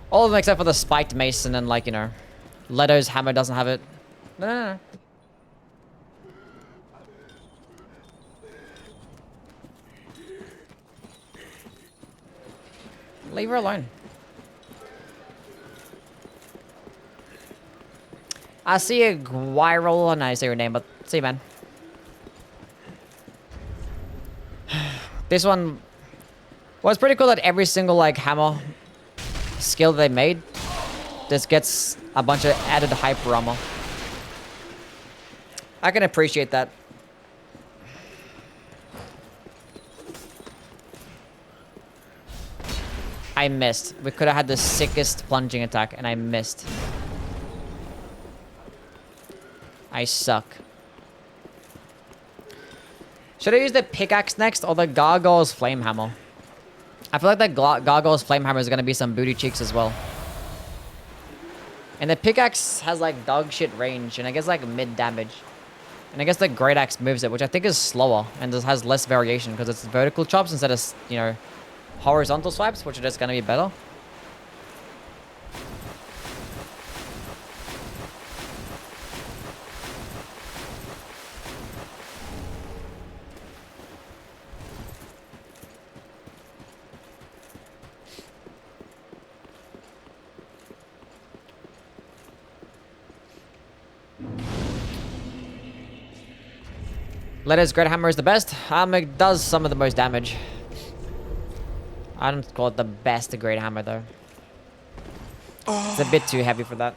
All of them except for the spiked mace, and then like, you know, Leto's hammer doesn't have it. No. Leave her alone. I see a Guiral, and I say your name, but see you, man. This one was pretty cool that every single like hammer skill they made just gets a bunch of added hyper armor. I can appreciate that. I missed. We could have had the sickest plunging attack, and I missed. I suck. Should I use the pickaxe next, or the Gargoyle's flame hammer? I feel like the Gargoyle's flame hammer is going to be some booty cheeks as well. And the pickaxe has like dog shit range, and I guess like mid damage. And I guess the great axe moves it, which I think is slower, and just has less variation, because it's vertical chops instead of, you know, horizontal swipes, which are just going to be better. Letter's Great Hammer is the best. It does some of the most damage. I don't call it the best Great Hammer though. It's a bit too heavy for that.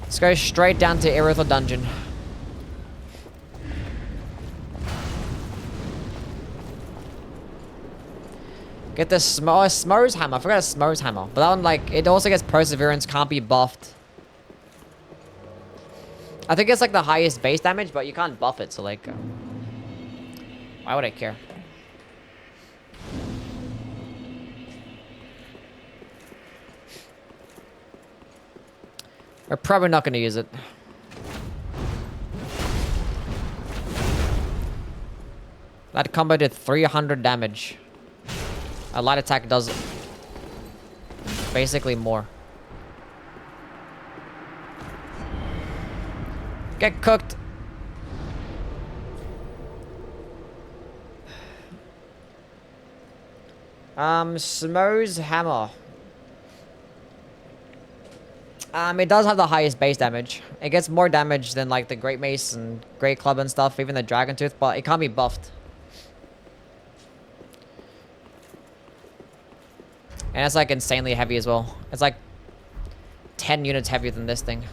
Let's go straight down to Irithel Dungeon. Get the Smo's Hammer. I forgot Smo's Hammer. But that one, like, it also gets Perseverance, can't be buffed. I think it's like the highest base damage, but you can't buff it, so like... why would I care? We're probably not going to use it. That combo did 300 damage. A light attack does basically more. Get cooked. Smo's Hammer. It does have the highest base damage. It gets more damage than like the Great Mace and Great Club and stuff, even the Dragon Tooth, but it can't be buffed. And it's like insanely heavy as well. It's like 10 units heavier than this thing.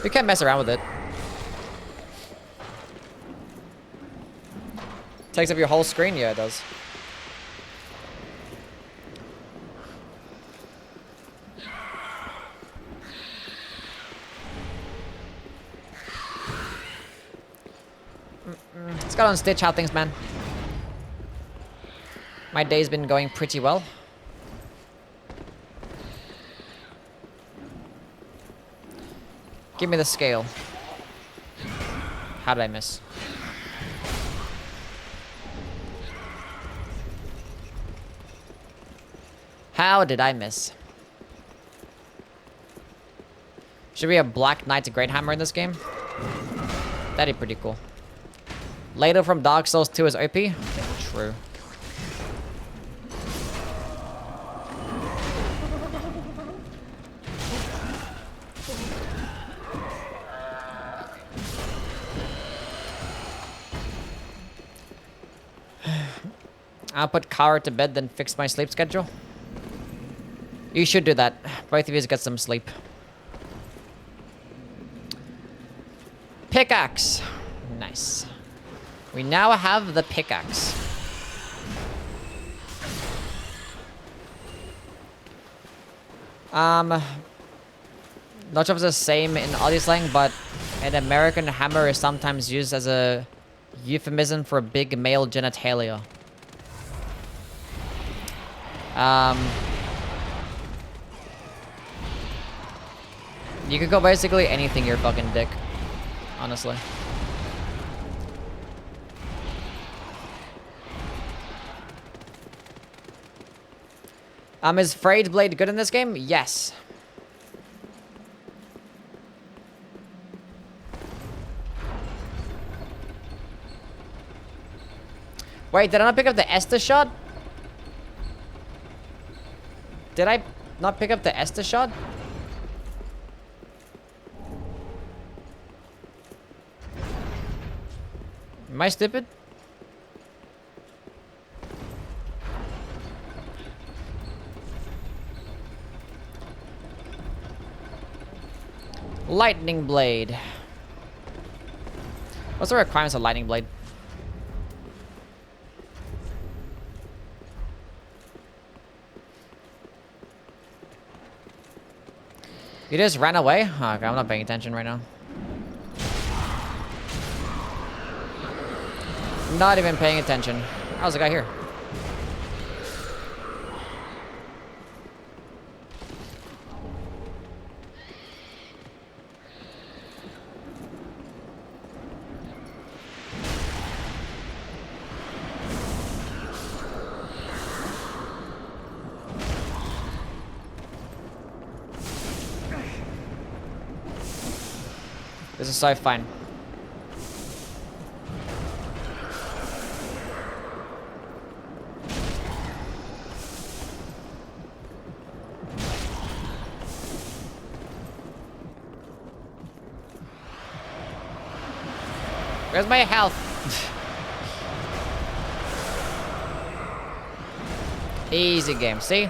You can't mess around with it. Takes up your whole screen? Yeah, it does. Let's go and stitch how things, man. My day's been going pretty well. Give me the scale. How did I miss? How did I miss? Should we have Black Knight Great Hammer in this game? That'd be pretty cool. Later from Dark Souls 2 is OP? True. I'll put Kara to bed, then fix my sleep schedule. You should do that. Both of you get some sleep. Pickaxe. Nice. We now have the pickaxe. Not sure if it's the same in Aussie slang, but an American hammer is sometimes used as a euphemism for big male genitalia. You could go basically anything your fucking dick, honestly. Is Frayed Blade good in this game? Yes. Wait, did I not pick up the Estus shot? Did I not pick up the Estus shot? Am I stupid? Lightning Blade. What's the requirements of Lightning Blade? You just ran away? Oh, okay, I'm not paying attention right now. Not even paying attention. How's the guy here? This is so fine. Where's my health? Easy game, see?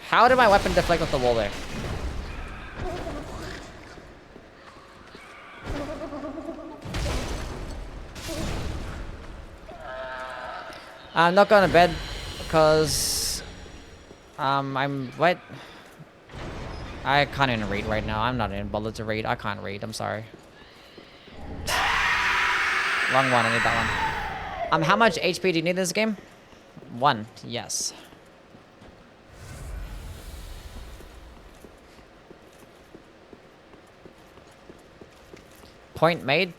How did my weapon deflect off the wall there? I'm not going to bed because I'm what? I can't even read right now. I'm not even bothered to read. I can't read. I'm sorry. Wrong one. I need that one. How much HP do you need in this game? 1. Yes. Point made.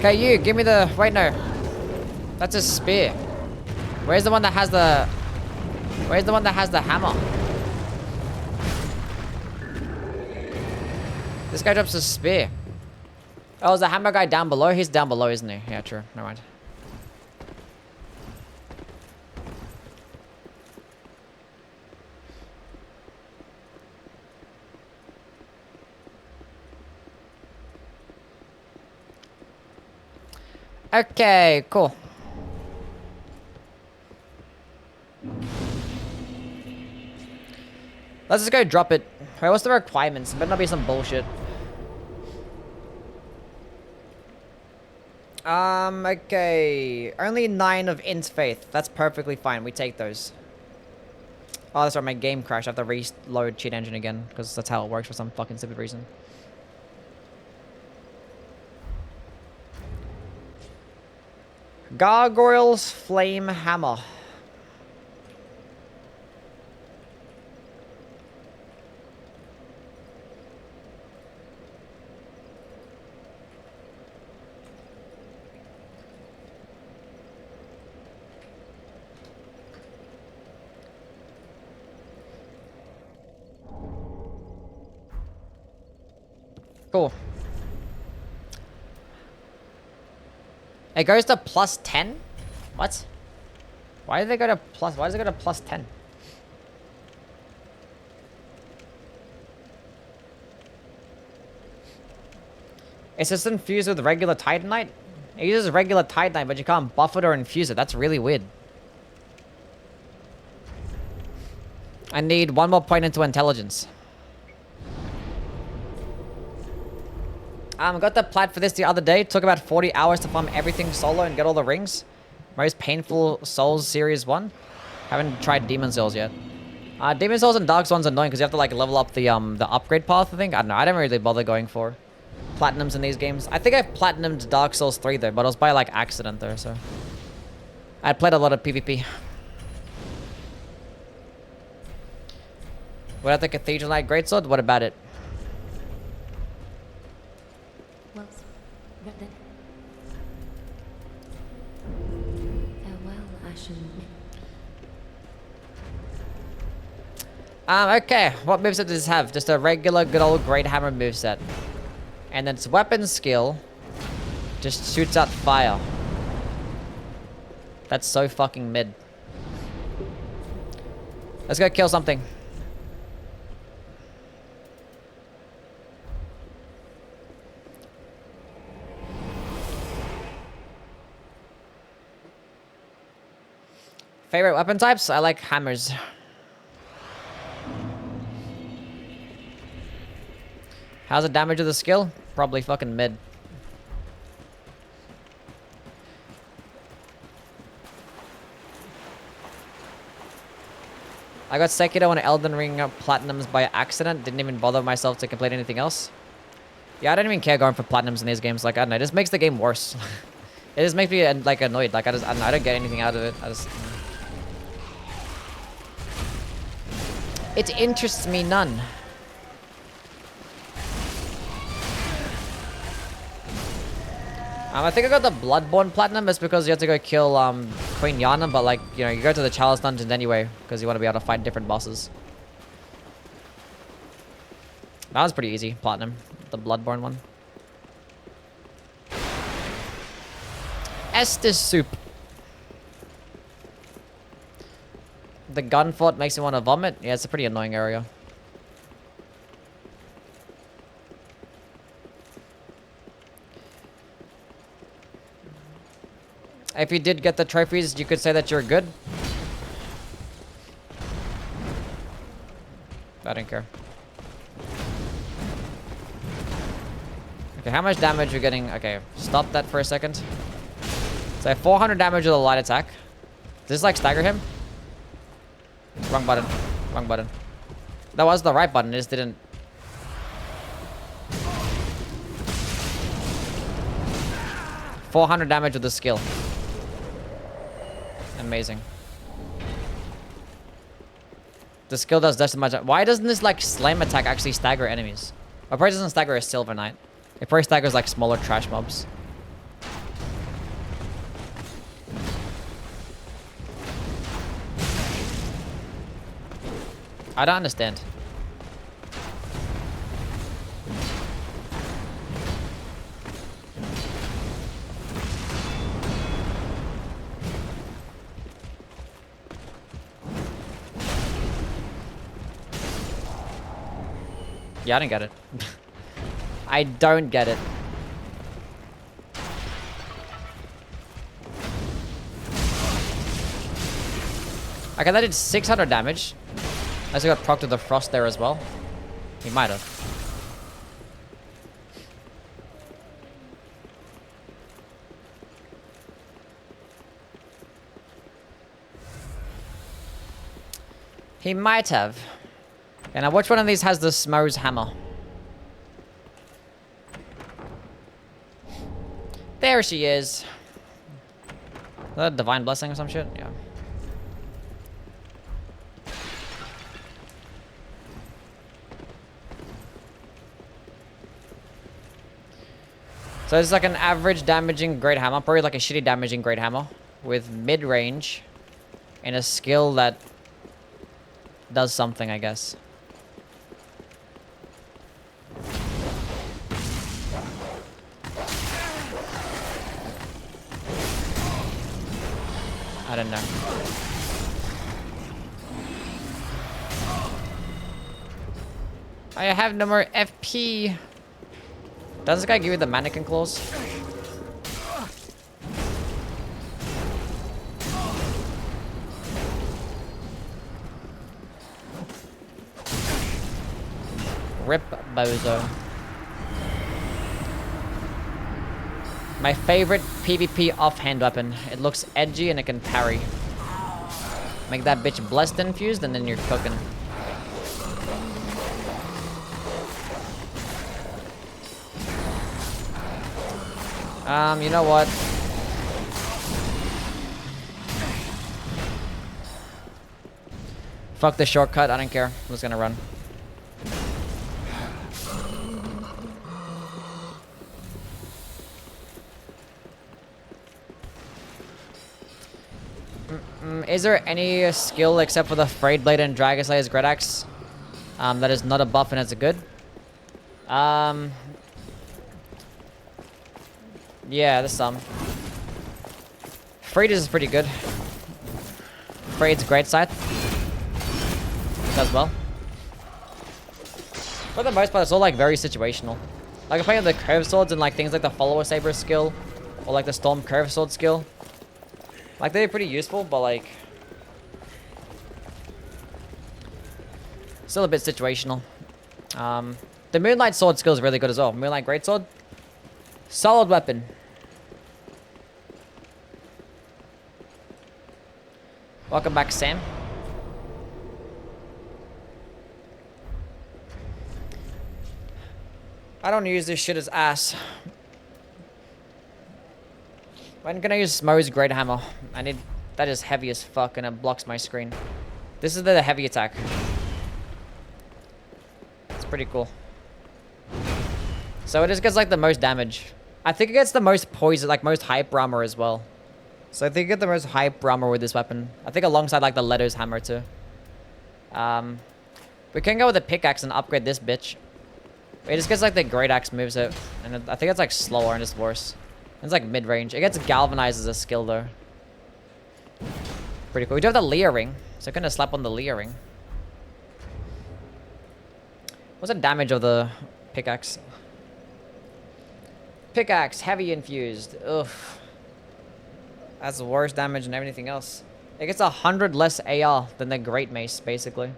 Okay, you, give me the... Wait, no. That's a spear. Where's the one that has the... Where's the one that has the hammer? This guy drops a spear. Oh, is the hammer guy down below? He's down below, isn't he? Yeah, true. Never mind. Okay, cool. Let's just go drop it. Wait, what's the requirements? It better not be some bullshit. Okay. Only 9 of int faith. That's perfectly fine. We take those. Oh, that's right. My game crashed. I have to reload cheat engine again because that's how it works for some fucking stupid reason. Gargoyle's Flame Hammer. Cool. It goes to plus 10? What? Why did they go to plus? Why does it go to plus 10? It's just infused with regular Titanite? It uses regular Titanite, but you can't buff it or infuse it. That's really weird. I need 1 more point into intelligence. Got the plat for this the other day. Took about 40 hours to farm everything solo and get all the rings. Most painful Souls Series 1. Haven't tried Demon Souls yet. Demon Souls and Dark Souls are annoying because you have to like level up the upgrade path, I think. I don't know. I don't really bother going for platinums in these games. I think I've platinumed Dark Souls 3 though, but it was by like accident though, so. I played a lot of PvP. What about the Cathedral Knight Greatsword? What about it? Well, then. Farewell, Ashen. Okay. What moveset does this have? Just a regular good old Great Hammer moveset. And then its weapon skill just shoots out fire. That's so fucking mid. Let's go kill something. Favorite weapon types? I like hammers. How's the damage of the skill? Probably fucking mid. I got Sekiro and Elden Ring platinums by accident. Didn't even bother myself to complete anything else. Yeah, I don't even care going for platinums in these games. Like, I don't know. It just makes the game worse. It just makes me, like, annoyed. Like, I don't know. I don't get anything out of it. It interests me none. I think I got the Bloodborne Platinum. It's because you have to go kill Queen Yana, but like, you know, you go to the Chalice Dungeons anyway because you want to be able to fight different bosses. That was pretty easy, Platinum. The Bloodborne one. Estes soup. The gun fort makes me want to vomit. Yeah, it's a pretty annoying area. If you did get the trophies, you could say that you're good. I don't care. Okay, how much damage are we getting? Okay, stop that for a second. So 400 damage with a light attack. Does this like stagger him? Wrong button. Wrong button. That was the right button, it just didn't. $400 damage with the skill. Amazing. The skill does just as much. Why doesn't this like slam attack actually stagger enemies? Or probably doesn't stagger a Silver Knight. It probably staggers like smaller trash mobs. I don't understand. Yeah, I don't get it. I don't get it. Okay, that did 600 damage. I also got proc to the frost there as well. He might have. He might have. Okay, now which one of these has the Smo's hammer? There she is. Is that a divine blessing or some shit? Yeah. So it's like an average damaging great hammer, probably like a shitty damaging great hammer with mid-range and a skill that does something, I guess. I don't know. I have no more FP. Does this guy give you the mannequin claws? Rip bozo. My favorite PvP offhand weapon. It looks edgy and it can parry. Make that bitch blessed infused and then you're cooking. You know what? Fuck the shortcut, I don't care. I'm just gonna run. Is there any skill except for the Frayed Blade and Dragon Slayer's Great Axe that is not a buff and it's a good? Yeah, there's some. Frayed is pretty good. Frayed's Great Scythe does well. For the most part, it's all like very situational. Like I play with the curved swords and like things like the Follower Saber skill or like the Storm Curved Sword skill. Like they're pretty useful, but like still a bit situational. The Moonlight Sword skill is really good as well. Moonlight Greatsword, solid weapon. Welcome back, Sam. I don't use this shit as ass. When can I use Smo's Great Hammer? I need... That is heavy as fuck and it blocks my screen. This is the heavy attack. It's pretty cool. So it just gets like the most damage. I think it gets the most poison, like most hype armor as well. So I think you get the most hype armor with this weapon. I think alongside like the Leto's hammer too. We can go with the pickaxe and upgrade this bitch. It just gets like the great axe moves it. And I think it's like slower and it's worse. It's like mid-range. It gets galvanized as a skill though. Pretty cool. We do have the Leah ring, so I'm gonna slap on the Leah ring. What's the damage of the pickaxe? Pickaxe, heavy infused. Ugh. That's worse damage than everything else. It gets 100 less AR than the Great Mace, basically.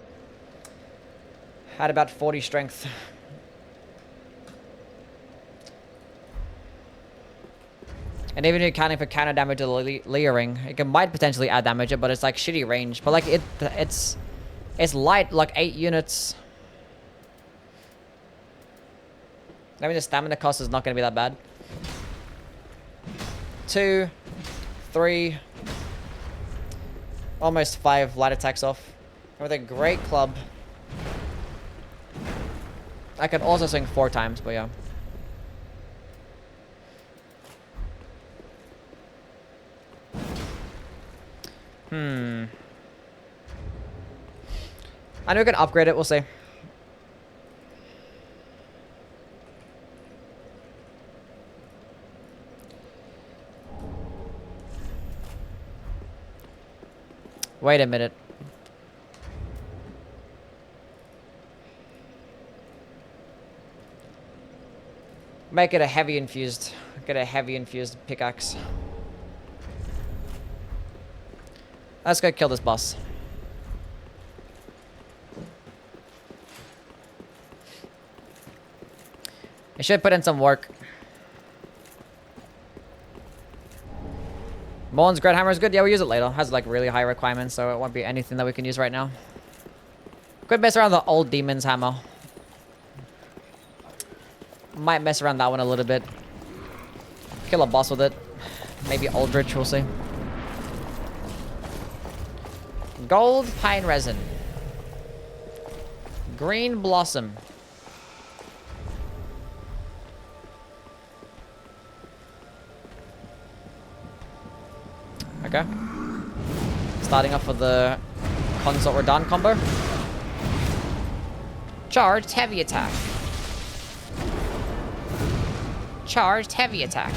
Had about 40 strength. And even if you're counting for counter damage of the Leah ring, it might potentially add damage, but it's like shitty range. But like it's light, like 8 units. I mean, the stamina cost is not going to be that bad. 2, 3, almost 5 light attacks off. And with a great club, I could also swing 4 times, but yeah. I know we can upgrade it, we'll see. Wait a minute. Make it a heavy infused. Get a heavy infused pickaxe. Let's go kill this boss. I should put in some work. Morn's Great Hammer is good. Yeah, we'll use it later. It has like really high requirements, so it won't be anything that we can use right now. Could mess around with the old Demon's Hammer. Might mess around that one a little bit. Kill a boss with it. Maybe Aldrich, we'll see. Gold Pine Resin. Green Blossom. Okay. Starting off with the Consort Radon combo. Charged Heavy Attack. Charged Heavy Attack.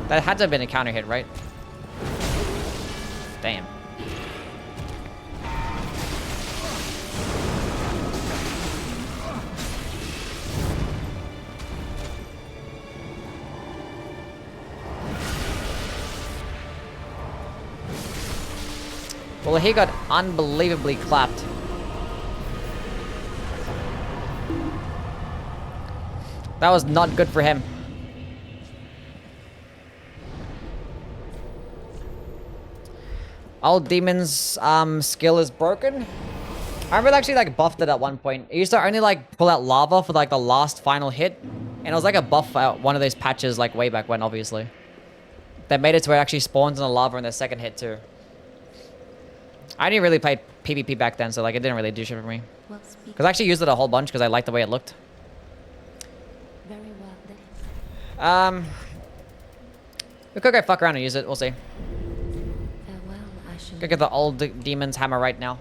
That had to have been a counter hit, right? Damn. Well, he got unbelievably clapped. That was not good for him. Old Demon's skill is broken. I remember they actually like buffed it at one point. It used to only like pull out lava for like the last final hit. And it was like a buff at one of those patches like way back when, obviously. They made it to where it actually spawns in the lava in the second hit too. I didn't really play PvP back then, so like it didn't really do shit for me. Well, speak Because I actually used it a whole bunch because I liked the way it looked. very well then. We could go fuck around and use it, we'll see. Farewell, Ashen. Go get the old Demon's Hammer right now.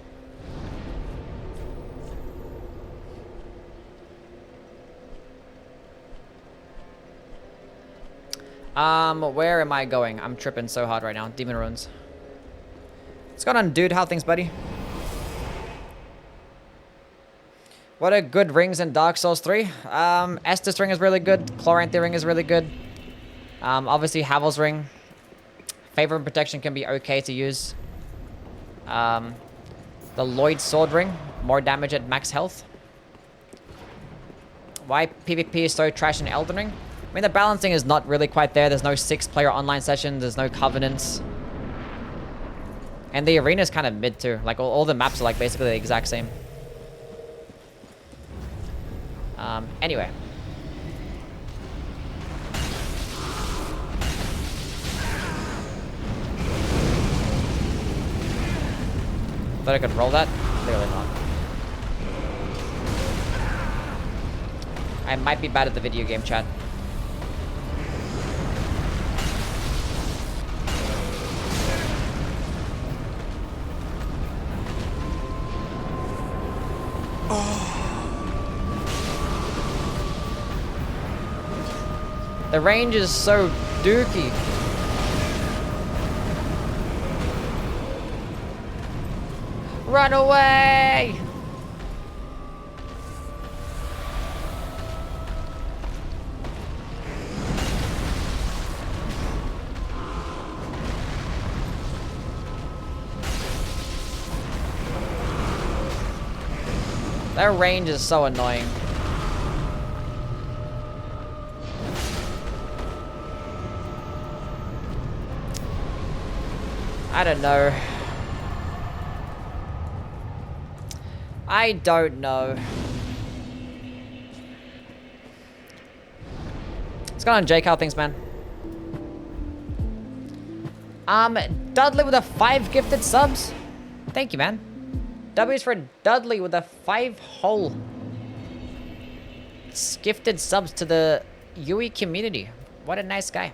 Where am I going? I'm tripping so hard right now. Demon Ruins. What's going on, dude? How things, buddy? What are good rings in Dark Souls 3? Estus ring is really good. Chloranthy ring is really good. Obviously, Havel's ring. Favor and protection can be okay to use. The Lloyd sword ring. More damage at max health. Why PvP is so trash in Elden Ring? I mean, the balancing is not really quite there. There's no 6-player online session. There's no covenants. And the arena is kind of mid too. Like all the maps are like basically the exact same. Anyway. Thought I could roll that? Clearly not. I might be bad at the video game chat. The range is so dookie. Run away! That range is so annoying. I don't know. I don't know. What's going on, Jake? How things, man? Dudley with a 5 gifted subs. Thank you, man. W's for Dudley with a 5 whole gifted subs to the Youwy community. What a nice guy.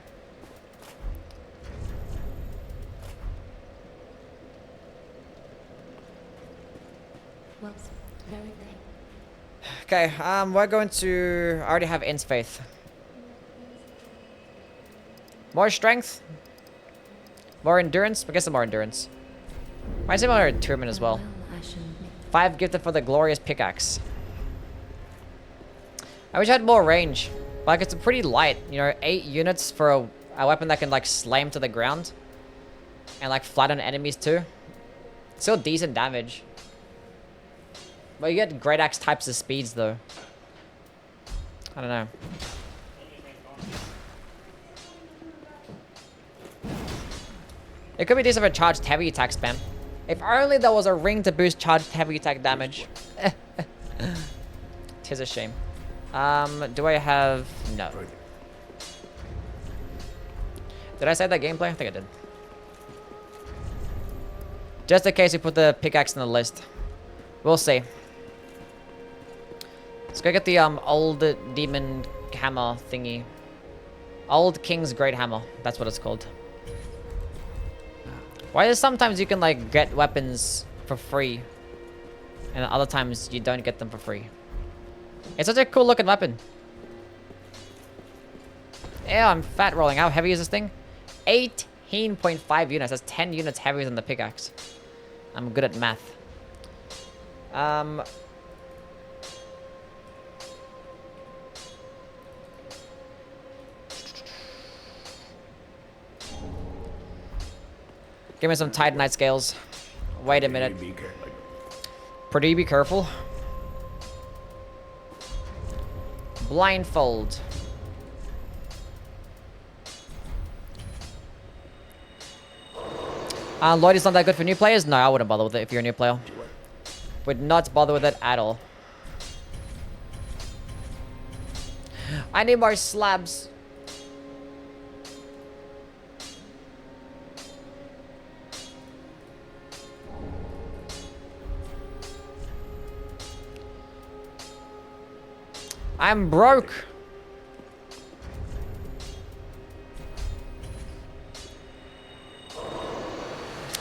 Well, very late. Okay, we're going to... I already have In's Faith. More strength. More endurance. I guess some more endurance. Might say more attunement as well. I shall 5 gifted for the glorious pickaxe. I wish I had more range. But like, it's pretty light. You know, 8 units for a weapon that can like slam to the ground. And like flatten enemies too. Still decent damage. But you get great axe types of speeds though. I don't know. It could be decent for charged heavy attack spam. If only there was a ring to boost charged heavy attack damage. Tis a shame. Do I have... No. Did I say that gameplay? I think I did. Just in case we put the pickaxe in the list. We'll see. Let's go get the old demon hammer thingy. Old King's Great Hammer. That's what it's called. Why is sometimes you can like get weapons for free, and other times you don't get them for free? It's such a cool looking weapon. Yeah, I'm fat rolling. How heavy is this thing? 18.5 units. That's 10 units heavier than the pickaxe. I'm good at math. Give me some Titanite scales. Wait a minute. Pretty be careful. Blindfold. Lloyd is not that good for new players? No, I wouldn't bother with it if you're a new player. Would not bother with it at all. I need more slabs. I'm broke.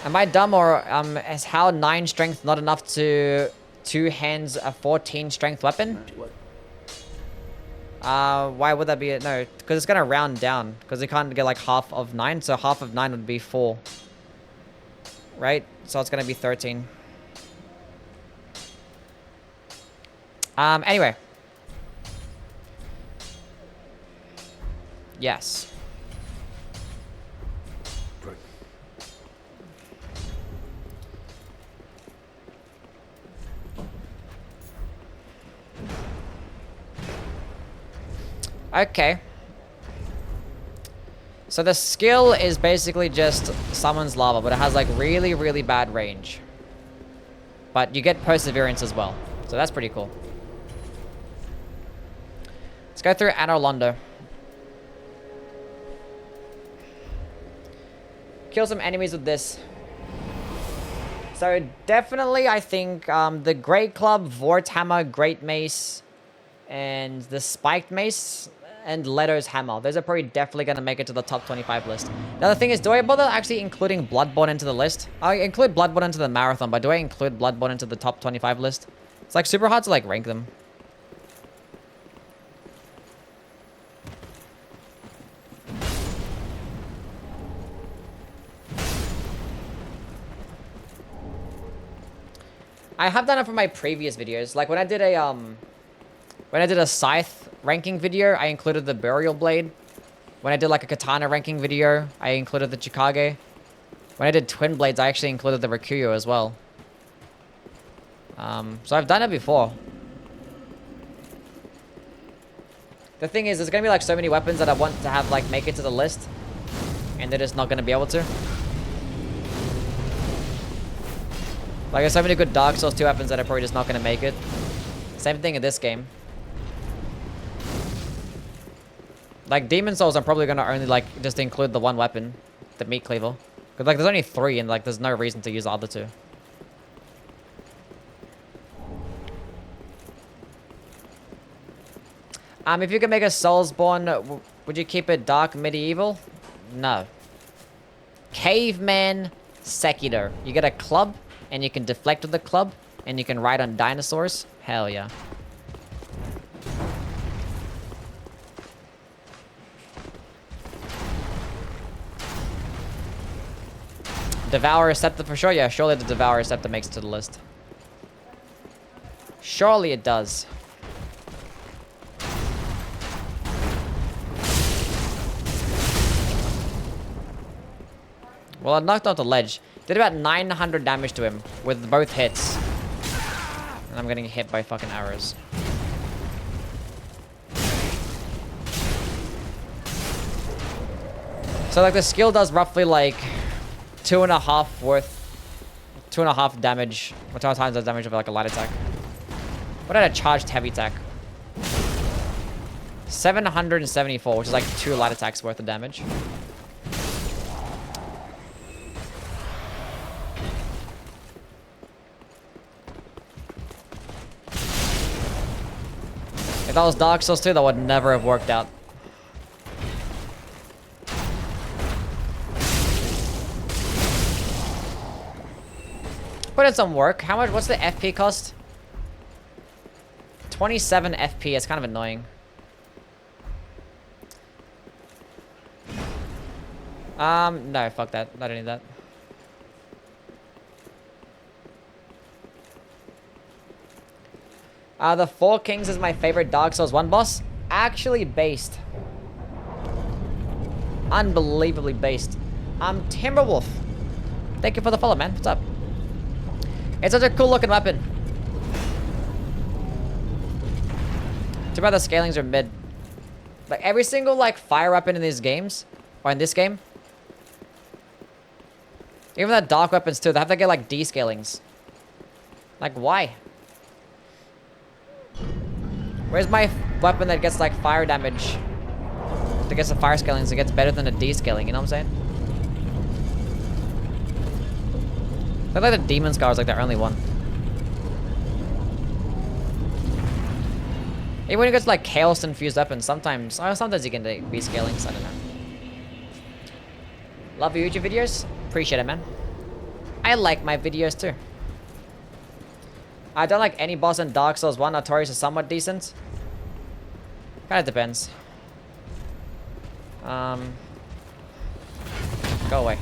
Am I dumb, or is how 9 strength not enough to 2 hands a 14 strength weapon? Why would that be? No, because it's gonna round down. Because it can't get like half of 9, so half of 9 would be 4. Right? So it's gonna be 13. Anyway. Yes. Okay. So the skill is basically just summons lava, but it has like really, really bad range. But you get perseverance as well. So that's pretty cool. Let's go through Anor Londo. Kill some enemies with this. So definitely, I think the Great Club, Vort Hammer, Great Mace, and the Spiked Mace, and Leto's Hammer. Those are probably definitely going to make it to the top 25 list. Now the thing is, do I bother actually including Bloodborne into the list? I include Bloodborne into the marathon, but do I include Bloodborne into the top 25 list? It's like super hard to like rank them. I have done it for my previous videos. Like when I did a scythe ranking video, I included the burial blade. When I did like a katana ranking video, I included the Chikage. When I did twin blades, I actually included the Rikuyo as well. So I've done it before. The thing is, there's gonna be like so many weapons that I want to have like make it to the list, and they're just not gonna be able to. Like there's so many good Dark Souls 2 weapons that are probably just not gonna make it. Same thing in this game. Like Demon Souls, I'm probably gonna only like just include the one weapon, the meat cleaver. Cause like there's only 3 and like there's no reason to use the other 2. If you could make a Soulsborne, would you keep it dark medieval? No. Caveman Sekiro. You get a club, and you can deflect with the club, and you can ride on dinosaurs. Hell yeah. Devourer Scepter for sure? Yeah, surely the Devourer Scepter makes it to the list. Surely it does. Well, I knocked out the ledge. Did about 900 damage to him with both hits. And I'm getting hit by fucking arrows. So like the skill does roughly like 2.5 damage. Or 2 times the damage of like a light attack. What had a charged heavy attack? 774, which is like 2 light attacks worth of damage. If that was Dark Souls 2, that would never have worked out. Put in some work. How much? What's the FP cost? 27 FP. It's kind of annoying. No, fuck that. I don't need that. The Four Kings is my favorite Dark Souls 1 boss. Actually based. Unbelievably based. Timberwolf. Thank you for the follow, man. What's up? It's such a cool looking weapon. Too bad the scalings are mid. Like every single like fire weapon in these games, or in this game, even the dark weapons too, they have to get like D-scalings. Like why? Where's my weapon that gets like fire damage? That gets the fire scalings, it gets better than the D-scaling, you know what I'm saying? I feel like the Demon Scar is like the only one. Even when it gets like Chaos infused weapons, sometimes you can do B-scalings, I don't know. Love your YouTube videos. Appreciate it, man. I like my videos too. I don't like any boss in Dark Souls 1. Notorious is somewhat decent. Kinda depends. Go away.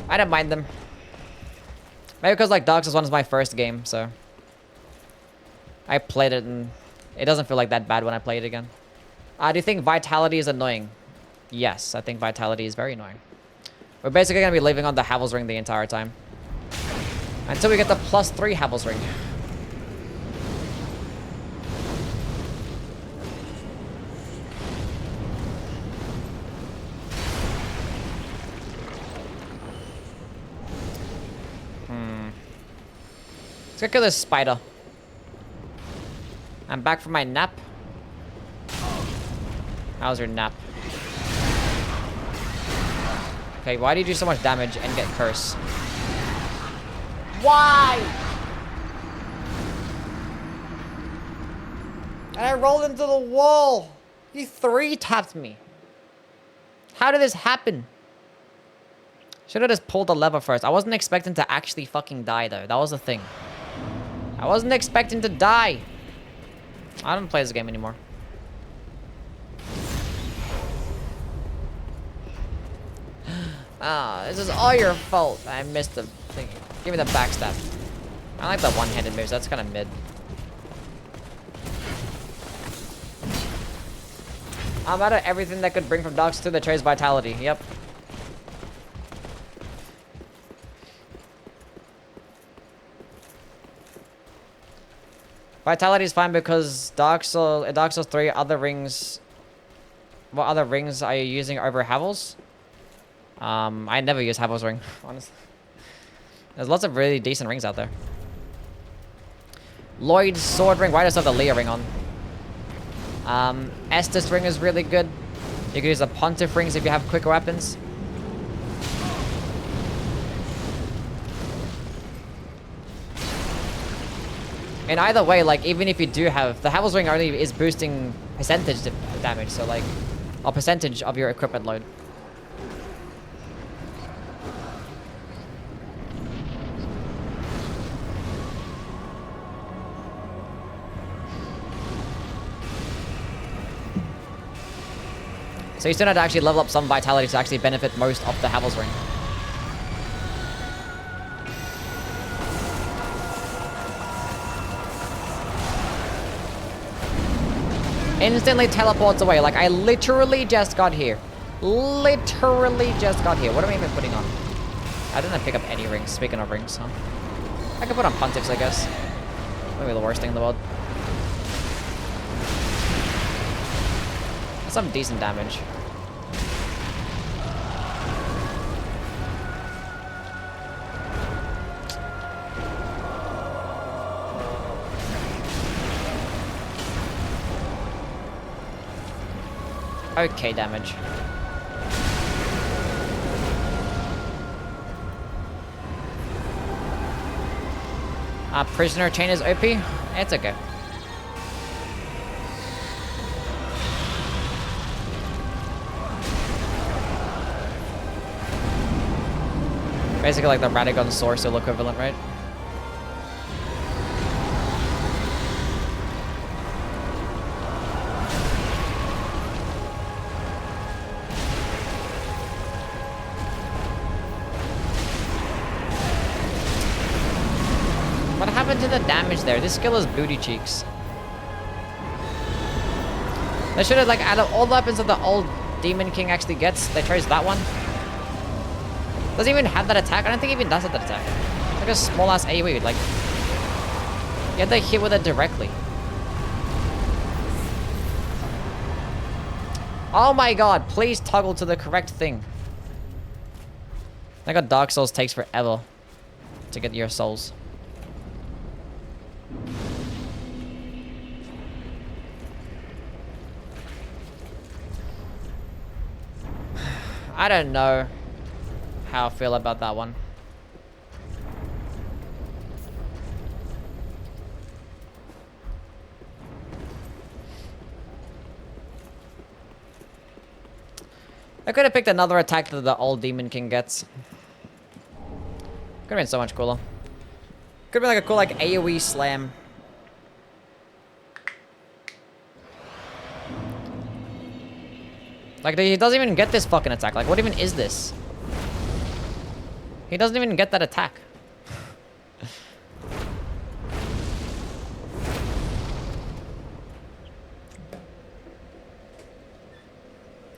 I don't mind them. Maybe because like Dark Souls 1 is my first game, so I played it and it doesn't feel like that bad when I play it again. Do you think Vitality is annoying? Yes, I think Vitality is very annoying. We're basically going to be living on the Havel's Ring the entire time. Until we get the +3 Havel's Ring. Let's go kill this spider. I'm back from my nap. How's your nap? Okay, why do you do so much damage and get curse? Why? And I rolled into the wall. He 3-tapped me. How did this happen? Should have just pulled the lever first. I wasn't expecting to actually fucking die though. That was the thing. I wasn't expecting to die. I don't play this game anymore. Ah, this is all your fault. I missed the thing. Give me the backstab. I like the one-handed moves. That's kind of mid. I'm out of everything that could bring from Dark Souls 2 that trades Vitality. Yep. Vitality is fine because Dark Souls 3 other rings. What other rings are you using over Havel's? I never use Havel's ring, honestly. There's lots of really decent rings out there. Lloyd's sword ring. Why does it have the Leah ring on? Estes ring is really good. You can use the Pontiff rings if you have quicker weapons. And either way, like, even if you do have... The Havel's ring only is boosting percentage damage, so, like... Or percentage of your equipment load. So you still have to actually level up some Vitality to actually benefit most of the Havel's ring. Instantly teleports away. Like, I literally just got here. Literally just got here. What am I even putting on? I didn't pick up any rings. Speaking of rings, huh? I could put on Pontiffs, I guess. Maybe the worst thing in the world. That's some decent damage. Okay, damage. Prisoner chain is OP. It's okay. Basically like the Radagon Sorcerer equivalent, right? What happened to the damage there? This skill is booty cheeks. They should have, like, out of all the weapons that the old Demon King actually gets, they chose that one. Doesn't even have that attack. I don't think it even does have that attack. It's like a small ass AoE. Like, you have to hit with it directly. Oh my god, please toggle to the correct thing. Like a Dark Souls takes forever to get your souls. I don't know how I feel about that one. I could have picked another attack that the old Demon King gets. Could have been so much cooler. Could have been like a cool like AoE slam. Like, he doesn't even get this fucking attack. Like, what even is this? He doesn't even get that attack.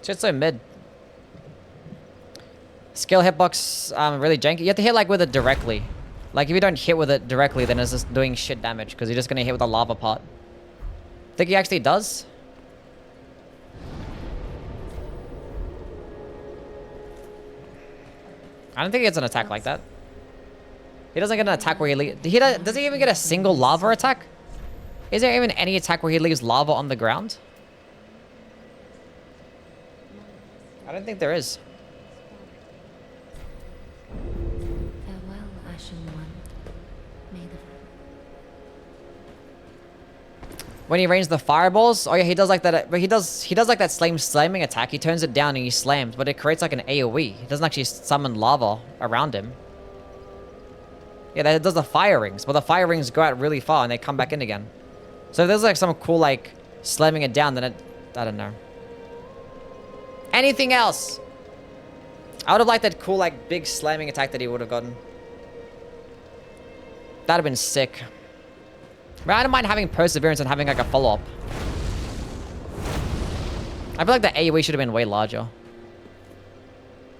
Shit's so mid. Skill hitbox, really janky. You have to hit, like, with it directly. Like, if you don't hit with it directly, then it's just doing shit damage. Because you're just gonna hit with the lava pot. Think he actually does? I don't think he gets an attack like that. He doesn't get an attack where does he even get a single lava attack? Is there even any attack where he leaves lava on the ground? I don't think there is. Farewell, Ashen One. May the When he rains the fireballs, oh yeah, he does like that. But he does like that slamming attack. He turns it down and he slams, but it creates like an AoE. He doesn't actually summon lava around him. Yeah, that does the fire rings, but the fire rings go out really far and they come back in again. So if there's like some cool like slamming it down, then I don't know. Anything else? I would have liked that cool like big slamming attack that he would have gotten. That'd have been sick. But I don't mind having perseverance and having like a follow-up. I feel like the AoE should have been way larger.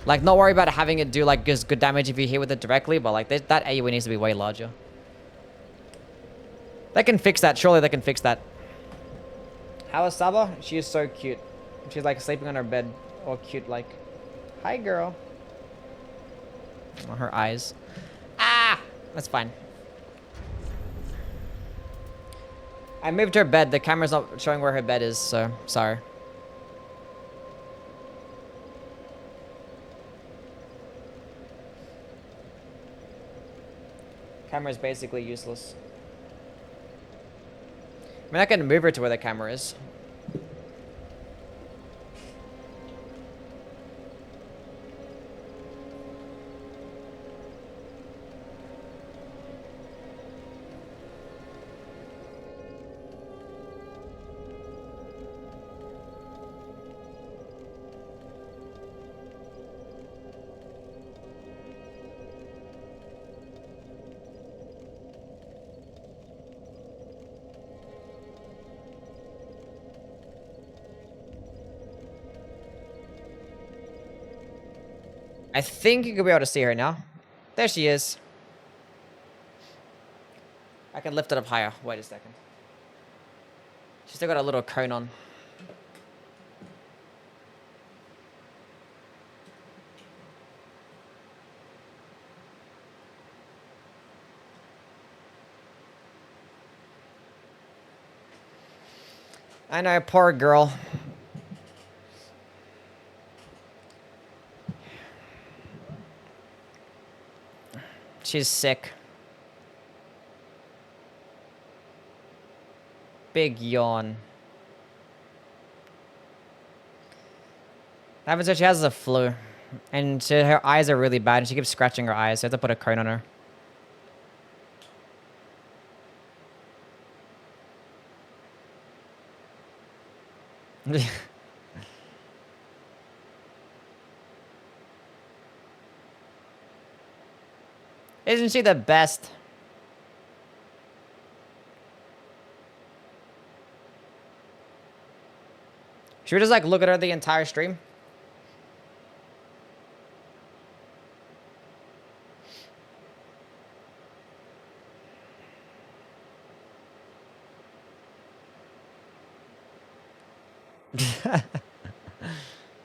Like, not worry about having it do like just good damage if you hit with it directly, but like that AoE needs to be way larger. They can fix that. Surely they can fix that. How is Saba? She is so cute. She's like sleeping on her bed. All cute like. Hi, girl. Oh, her eyes. Ah! That's fine. I moved her bed. The camera's not showing where her bed is, so sorry. Camera's basically useless. I mean, I can move her to where the camera is. I think you could be able to see her now. There she is. I can lift it up higher. Wait a second. She's still got a little cone on. I know, poor girl. She's sick. Big yawn. That happens when she has the flu. And her eyes are really bad and she keeps scratching her eyes. So I have to put a cone on her. Isn't she the best? Should we just like look at her the entire stream?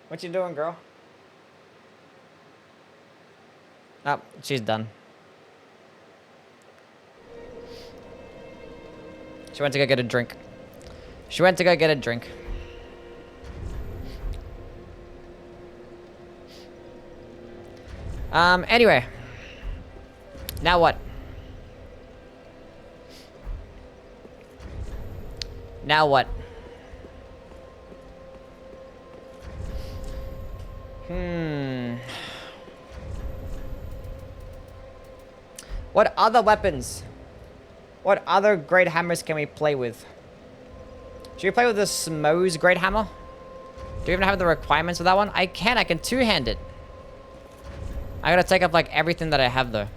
What you doing, girl? Oh, she's done. She went to go get a drink. She went to go get a drink. Anyway. Now what? Now what? What other weapons? What other great hammers can we play with? Should we play with the Smo's great hammer? Do we even have the requirements for that one? I can two-hand it. I gotta take up like everything that I have though.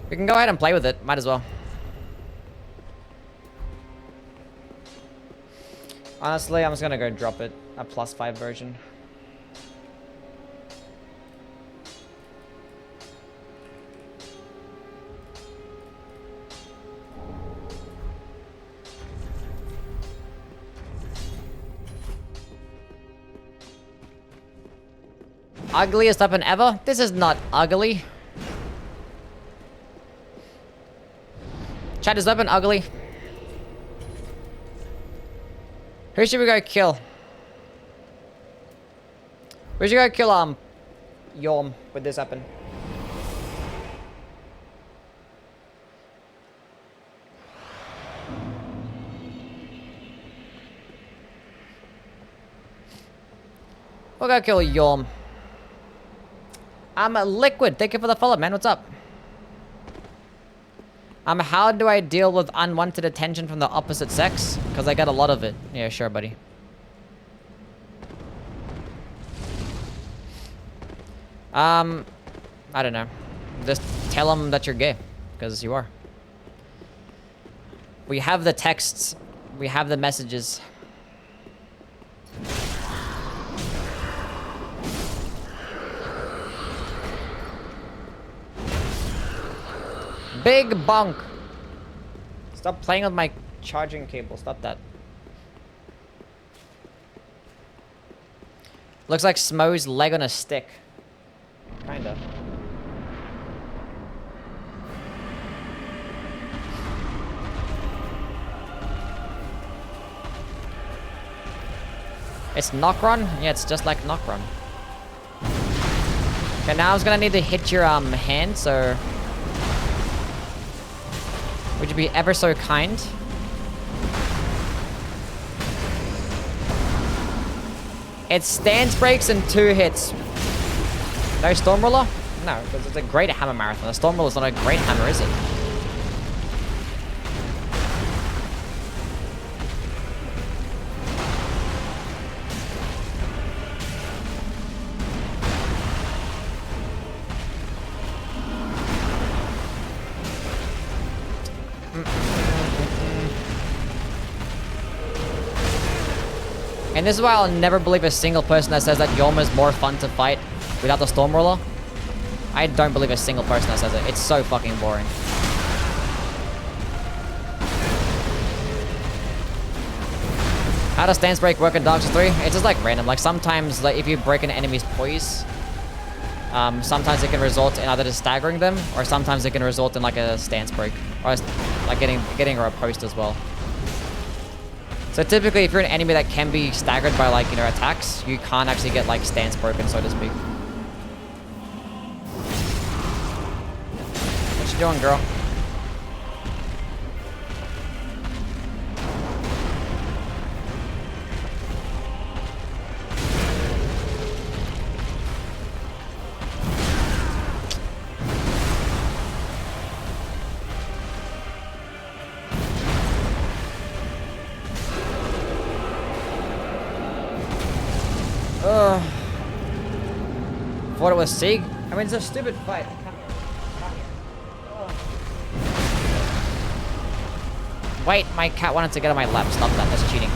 We can go ahead and play with it, might as well. Honestly, I'm just gonna go drop it. A +5 version. Ugliest weapon ever? This is not ugly. Chat, is weapon ugly? Who should we go kill? We should go kill, Yorm with this weapon. We'll go kill Yorm. I'm a liquid. Thank you for the follow, man. What's up? How do I deal with unwanted attention from the opposite sex? Because I get a lot of it. Yeah, sure, buddy. I don't know. Just tell them that you're gay. Because you are. We have the texts. We have the messages. Big bunk. Stop playing with my charging cable. Stop that. Looks like Smo's leg on a stick. Kinda. It's Knockron? Yeah, it's just like Knockron. Okay, now I was gonna need to hit your hand, so... Would you be ever so kind? It stands breaks in 2 hits. No Stormruller? No, because it's a great hammer marathon. A Stormruller's not a great hammer, is it? And this is why I'll never believe a single person that says that Yoma is more fun to fight without the Stormruller. I don't believe a single person that says it. It's so fucking boring. How does stance break work in Dark Souls 3? It's just like random. Like sometimes, like if you break an enemy's poise, sometimes it can result in either just staggering them, or sometimes it can result in like a stance break, or like getting a post as well. So typically, if you're an enemy that can be staggered by like, you know, attacks, you can't actually get like stance broken, so to speak. What you doing, girl? Thought it was Sieg? I mean, it's a stupid fight. Come here. Come here. Wait, my cat wanted to get on my lap. Stop that. That's cheating.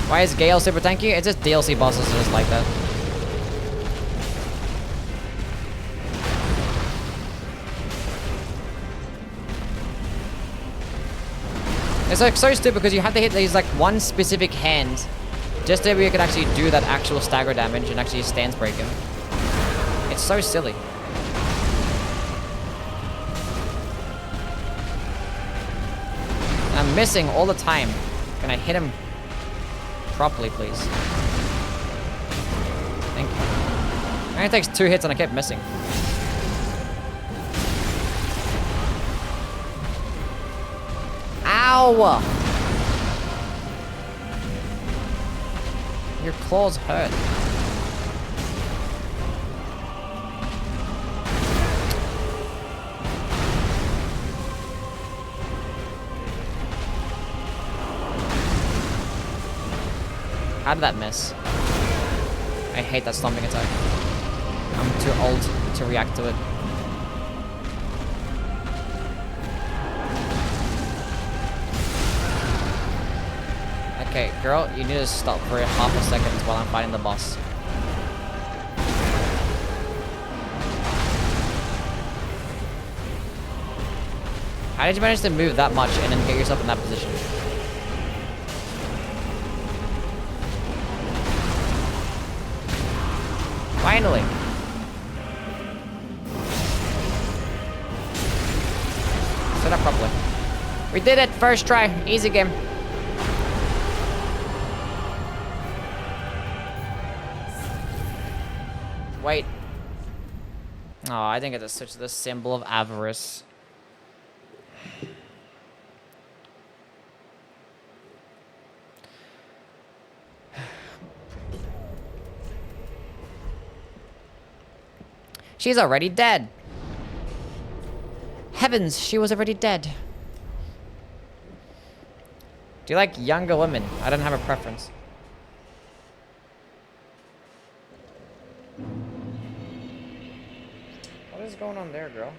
Why is Gale super tanky? It's just DLC bosses are just like that. It's like so stupid because you have to hit these like one specific hand just so you can actually do that actual stagger damage and actually stance break him. It's so silly. I'm missing all the time. Can I hit him properly, please? Thank you. It only takes 2 hits and I kept missing. Ow! Your claws hurt. How did that miss? I hate that stomping attack. I'm too old to react to it. Okay, girl, you need to stop for half a second while I'm fighting the boss. How did you manage to move that much and then get yourself in that position? Finally! Set up properly. We did it! First try. Easy game. Wait. Oh, I think it's such the symbol of avarice. She's already dead. Heavens, she was already dead. Do you like younger women? I don't have a preference. What is going on there, girl?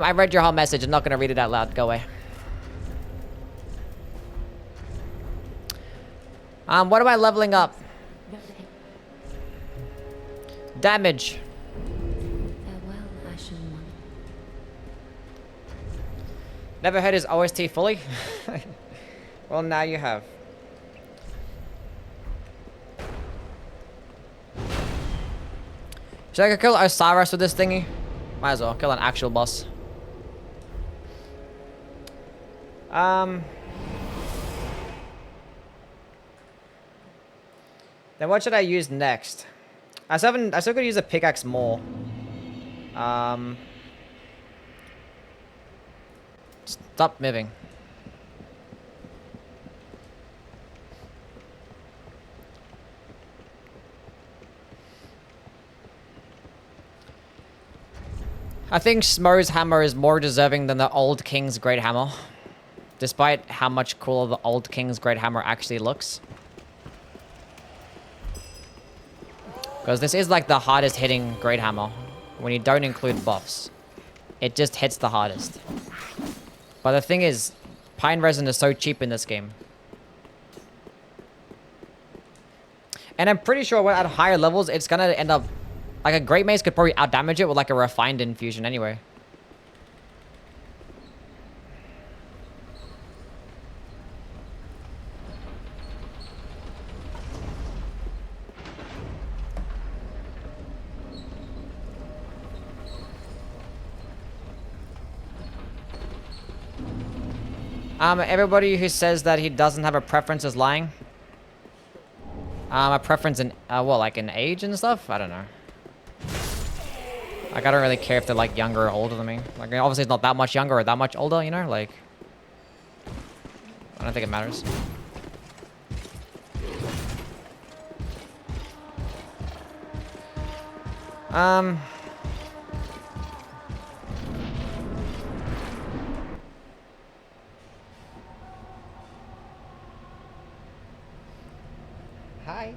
I read your whole message. I'm not gonna read it out loud. Go away. What am I leveling up? Damage. Farewell, Ashen One. Never heard his OST fully? Well, now you have. Should I go kill Osiris with this thingy? Might as well kill an actual boss. Then what should I use next? I still could use a pickaxe more. Stop moving. I think Smo's hammer is more deserving than the old King's Great Hammer. Despite how much cooler the old King's Great Hammer actually looks. Because this is like the hardest hitting Great Hammer. When you don't include buffs. It just hits the hardest. But the thing is, pine resin is so cheap in this game. And I'm pretty sure at higher levels, it's gonna end up... Like, a Great Mace could probably outdamage it with, like, a refined infusion anyway. Everybody who says that he doesn't have a preference is lying. A preference in, well, like in age and stuff? I don't know. Like, I don't really care if they're, like, younger or older than me. Like, obviously it's not that much younger or that much older, you know? Like, I don't think it matters. Hi.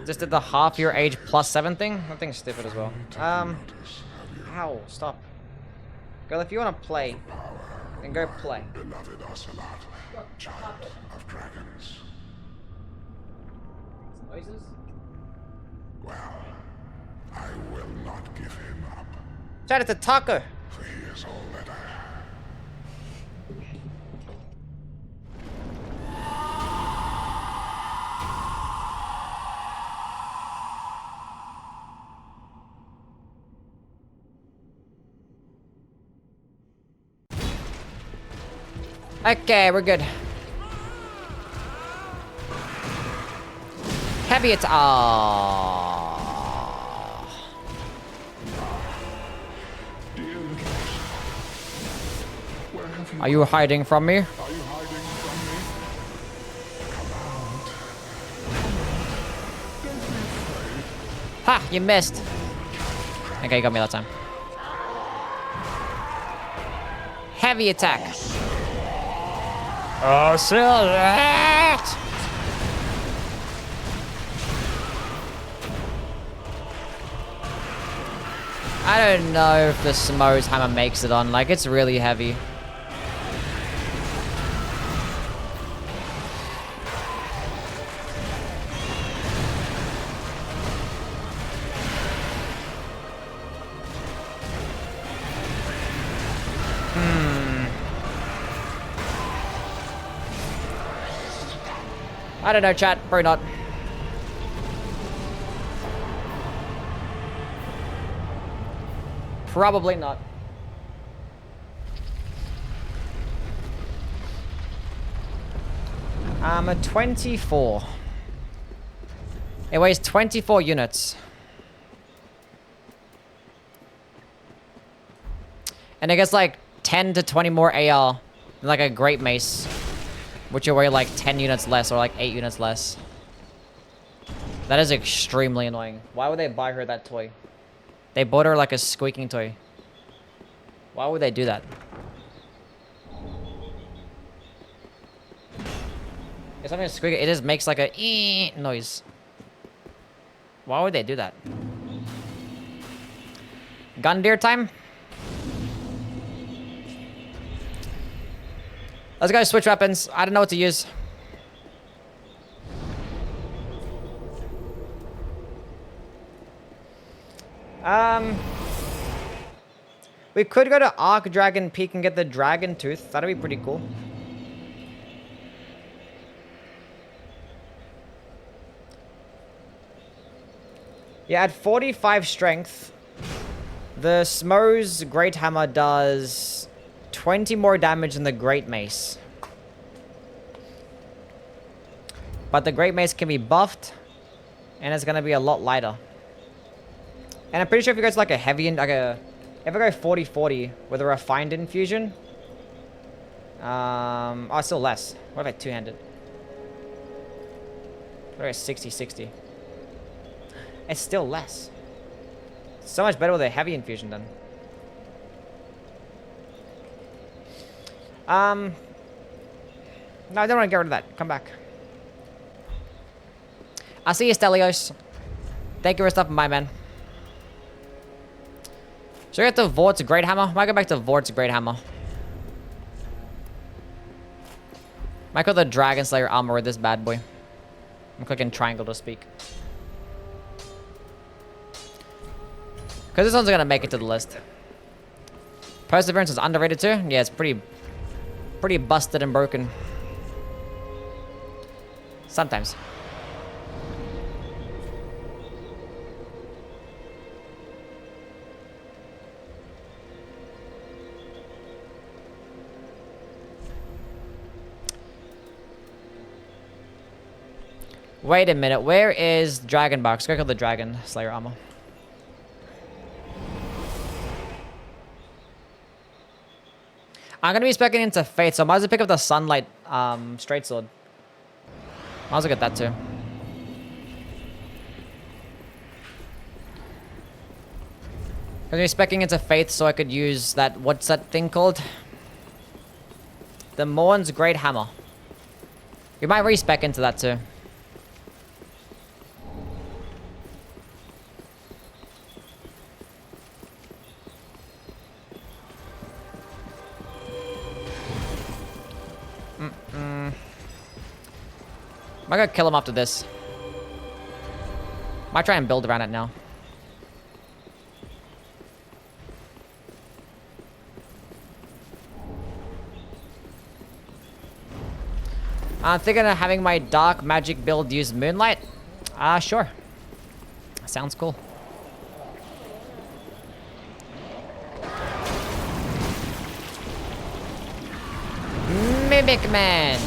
Just did the half your age plus 7 thing? That thing's stupid as well. Ow, stop. Girl, if you want to play, then go play. Beloved Ocelot, child of dragons. Noises? Well, I will not give him up, Chat, it's a taco. for he is all that I have. Okay, we're good. Heavy it's Dear little Ocelot, where have you Are you hiding from me? Are you hiding from me? Come out. Don't be afraid. Ha! You missed. Okay, you got me that time. Heavy attack. Oh, Silhouette! I don't know if the Smo's hammer makes it on. Like, it's really heavy. I don't know, chat. Probably not. Probably not. I'm a 24. It weighs 24 units. And it gets like 10 to 20 more AR than like a great mace, which will weigh like 10 units less or like 8 units less. That is extremely annoying. Why would they buy her that toy? They bought her like a squeaking toy. Why would they do that? If something is squeaking, it just makes like a noise. Why would they do that? Gun deer time? Let's go switch weapons. I don't know what to use. We could go to Arc Dragon Peak and get the Dragon Tooth. That'd be pretty cool. Yeah, at 45 strength, the Smo's Great Hammer does 20 more damage than the Great Mace. But the Great Mace can be buffed, and it's gonna be a lot lighter. And I'm pretty sure if you go to like a heavy, if I go 40-40 with a refined infusion, oh, it's still less. What if I two-handed? What if I 60-60? It's still less. So much better with a heavy infusion then. No, I don't want to get rid of that. Come back. I'll see you, Stelios. Thank you for stopping by, man. Should I get the Vort's Great Hammer? Might go back to Vort's Great Hammer. Might go the Dragon Slayer armor with this bad boy. I'm clicking triangle to speak. Because this one's gonna make it to the list. Perseverance is underrated too? Yeah, it's pretty busted and broken. Sometimes. Wait a minute, where is Dragon Box? Go kill the Dragon Slayer armor. I'm gonna be speccing into Fate, so I might as well pick up the Sunlight straight sword. Might as well get that too. I'm gonna be speccing into Faith so I could use that, what's that thing called? The Morn's Great Hammer. We might respec into that too. I gotta kill him after this. Might try and build around it now. I'm thinking of having my dark magic build use Moonlight. Sure. Sounds cool. Mimic Man.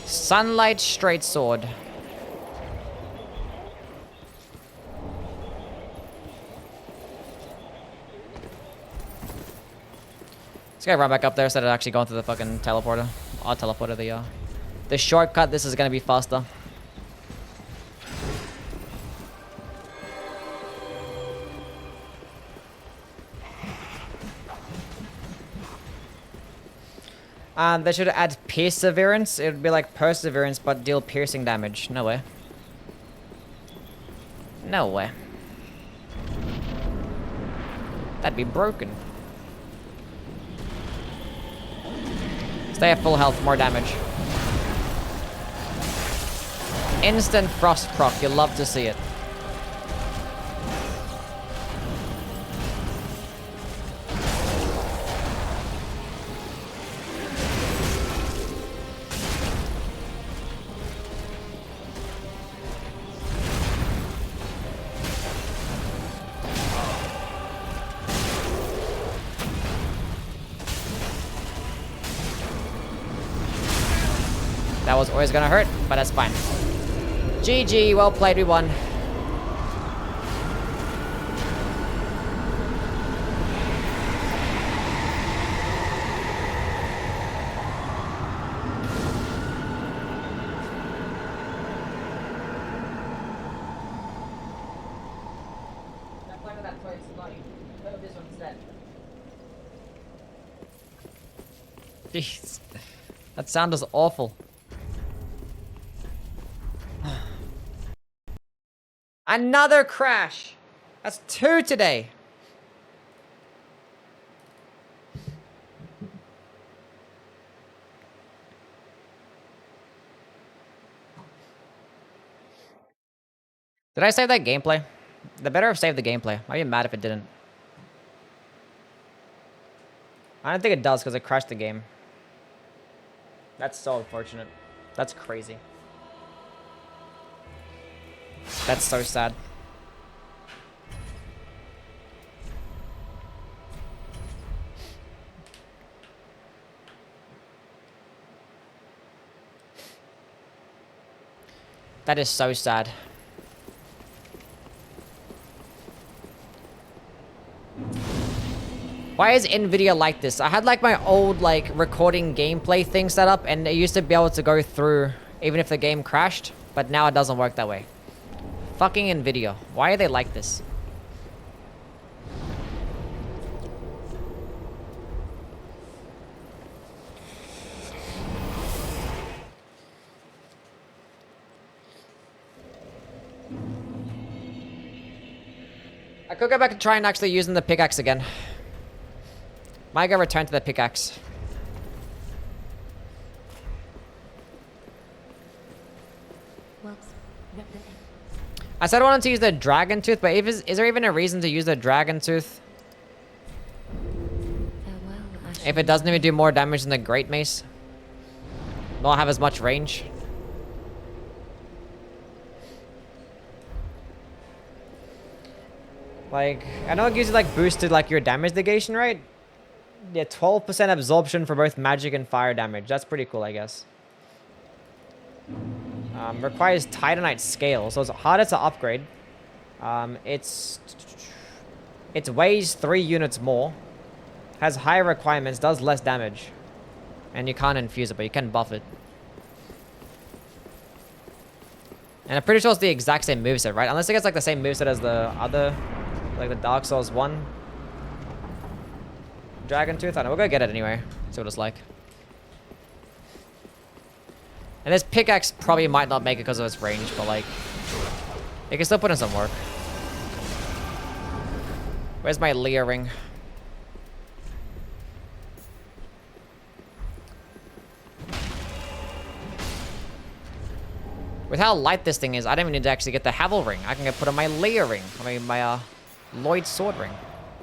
Sunlight straight sword. This guy run back up there instead of actually going through the fucking teleporter. I'll teleporter the shortcut. This is gonna be faster. They should add Perseverance. It would be like Perseverance, but deal piercing damage. No way. No way. That'd be broken. Stay at full health, more damage. Instant frost proc. You'll love to see it. was always gonna hurt, but that's fine. GG, well played, we won. Jeez. That sound is awful. Another crash. That's 2 today. Did I save that gameplay? They better have saved the gameplay. I'd be mad if it didn't. I don't think it does because it crashed the game. That's so unfortunate. That's crazy. That's so sad. That is so sad. Why is NVIDIA like this? I had like my old like recording gameplay thing set up and it used to be able to go through even if the game crashed, but now it doesn't work that way. Fucking NVIDIA. Why are they like this? I could go back and try and actually using the pickaxe again. Might go return to the pickaxe. I said I wanted to use the dragon tooth, but is there even a reason to use the dragon tooth? If it doesn't even do more damage than the great mace? Not have as much range? Like, I know it gives you like boosted like your damage negation, right? Yeah, 12% absorption for both magic and fire damage. That's pretty cool, I guess. Requires Titanite scale, so it's harder to upgrade. It weighs 3 units more. Has higher requirements, does less damage. And you can't infuse it, but you can buff it. And I'm pretty sure it's the exact same moveset, right? Unless it gets like the same moveset as the other, like the Dark Souls 1 Dragon Tooth. I don't know, we'll go get it anyway. See what it's like. And this pickaxe probably might not make it because of its range, but like, it can still put in some work. Where's my Leah ring? With how light this thing is, I don't even need to actually get the Havel ring. I can get put on my Leah ring. I mean, my Lloyd sword ring.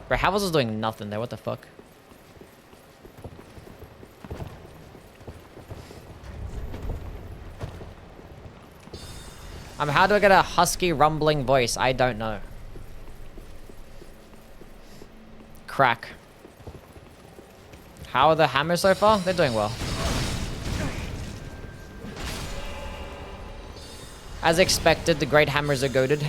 Bro, Havel's is doing nothing there. What the fuck? How do I get a husky rumbling voice? I don't know. Crack. How are the hammers so far? They're doing well. As expected, the great hammers are goated.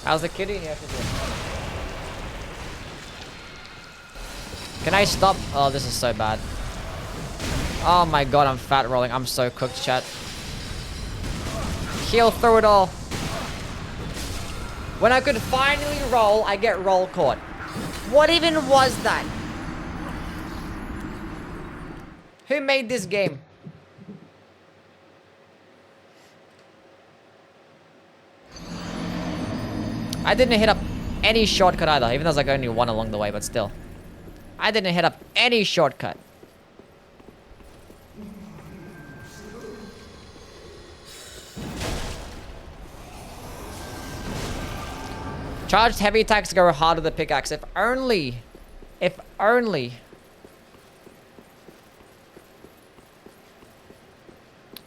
How's the kitty? Yeah, can I stop? Oh, this is so bad. Oh my god, I'm fat rolling. I'm so cooked, chat. Heal through it all. When I could finally roll, I get roll caught. What even was that? Who made this game? I didn't hit up any shortcut either, even though there's like only one along the way, but still. I didn't hit up any shortcut. Charged heavy attacks go hard with the pickaxe. If only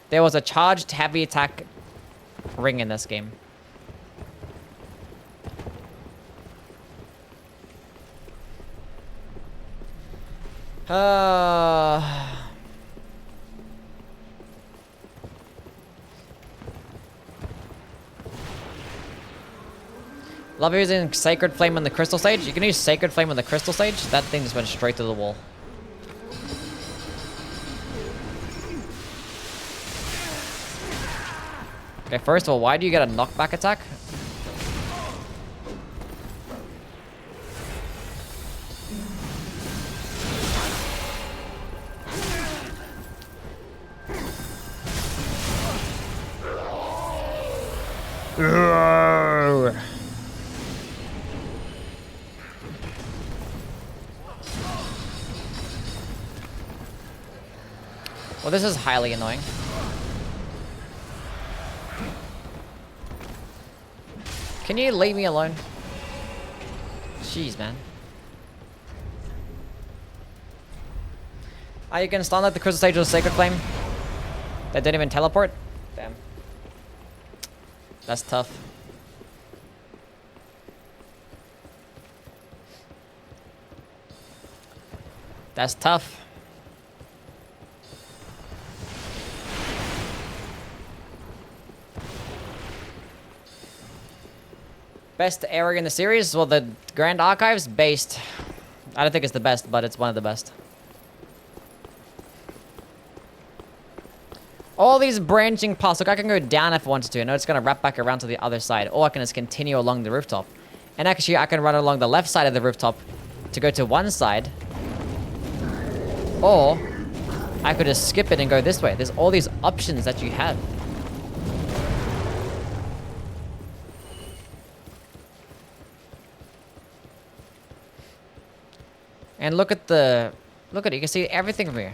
There was a charged heavy attack ring in this game. Love using Sacred Flame on the Crystal Stage. You can use Sacred Flame on the Crystal Stage. That thing just went straight to the wall. Okay, first of all, why do you get a knockback attack? Well, this is highly annoying. Can you leave me alone? Jeez, man. Ah, you can stun like the Crystal Stage with Sacred Flame. That didn't even teleport? Damn. That's tough. That's tough. Best area in the series? Well, the Grand Archives, based. I don't think it's the best, but it's one of the best. All these branching paths. Look, I can go down if I wanted to. I know it's going to wrap back around to the other side. Or I can just continue along the rooftop. And actually, I can run along the left side of the rooftop to go to one side. Or I could just skip it and go this way. There's all these options that you have. And look at it. You can see everything from here.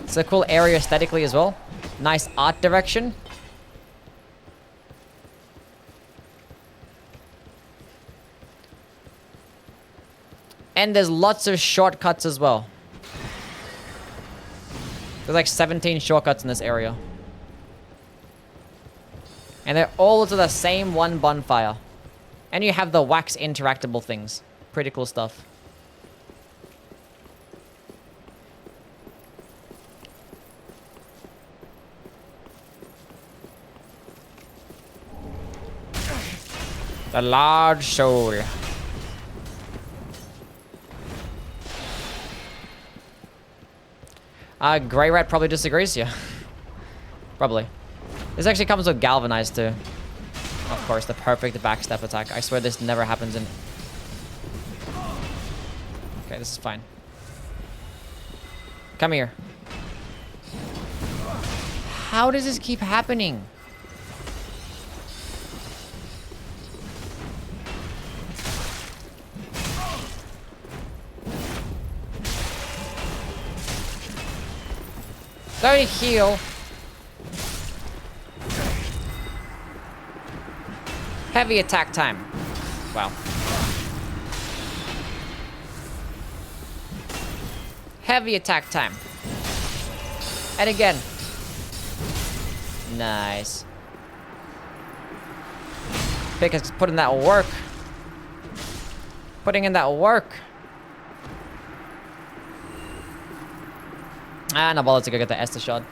It's a cool area aesthetically as well. Nice art direction. And there's lots of shortcuts as well. There's like 17 shortcuts in this area. And they're all to the same one bonfire. And you have the wax interactable things. Pretty cool stuff. The large soul. Grey Rat probably disagrees, yeah. Probably. This actually comes with Galvanized too. Of course, the perfect backstep attack. I swear this never happens in... Okay, this is fine. Come here. How does this keep happening? Don't heal. Heavy attack time. Wow. Heavy attack time. And again. Nice. Pick is putting that work. Putting in that work. Ah, no bother to go get the Esther shot.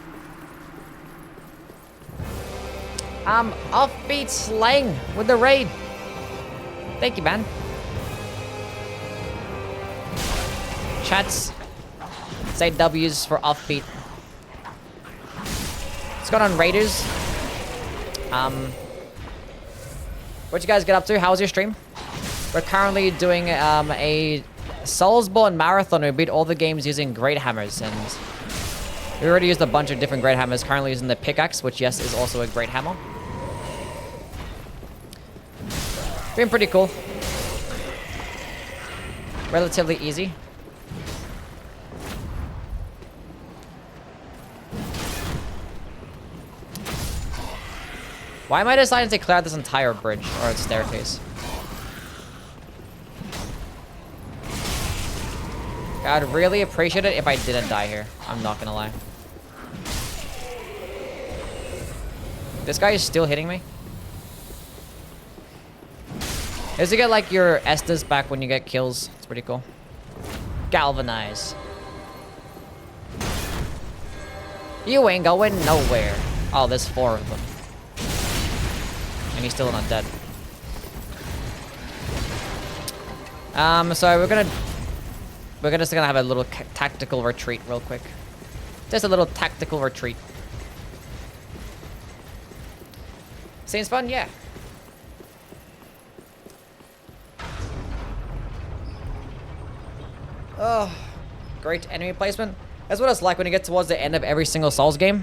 Offbeat slang with the raid. Thank you, man. Chats. Say W's for offbeat. What's going on, Raiders? What you guys get up to? How was your stream? We're currently doing a Soulsborne marathon. We beat all the games using Great Hammers, and we already used a bunch of different Great Hammers. Currently using the pickaxe, which yes is also a Great Hammer. Been pretty cool. Relatively easy. Why am I deciding to clear out this entire bridge or staircase? I'd really appreciate it if I didn't die here. I'm not gonna lie. This guy is still hitting me. Is you get like your Estus back when you get kills. It's pretty cool. Galvanize. You ain't going nowhere. Oh, there's 4 of them. And he's still not dead. So we're just gonna have a little tactical retreat real quick. Just a little tactical retreat. Seems fun, yeah. Oh, great enemy placement. That's what it's like when you get towards the end of every single Souls game.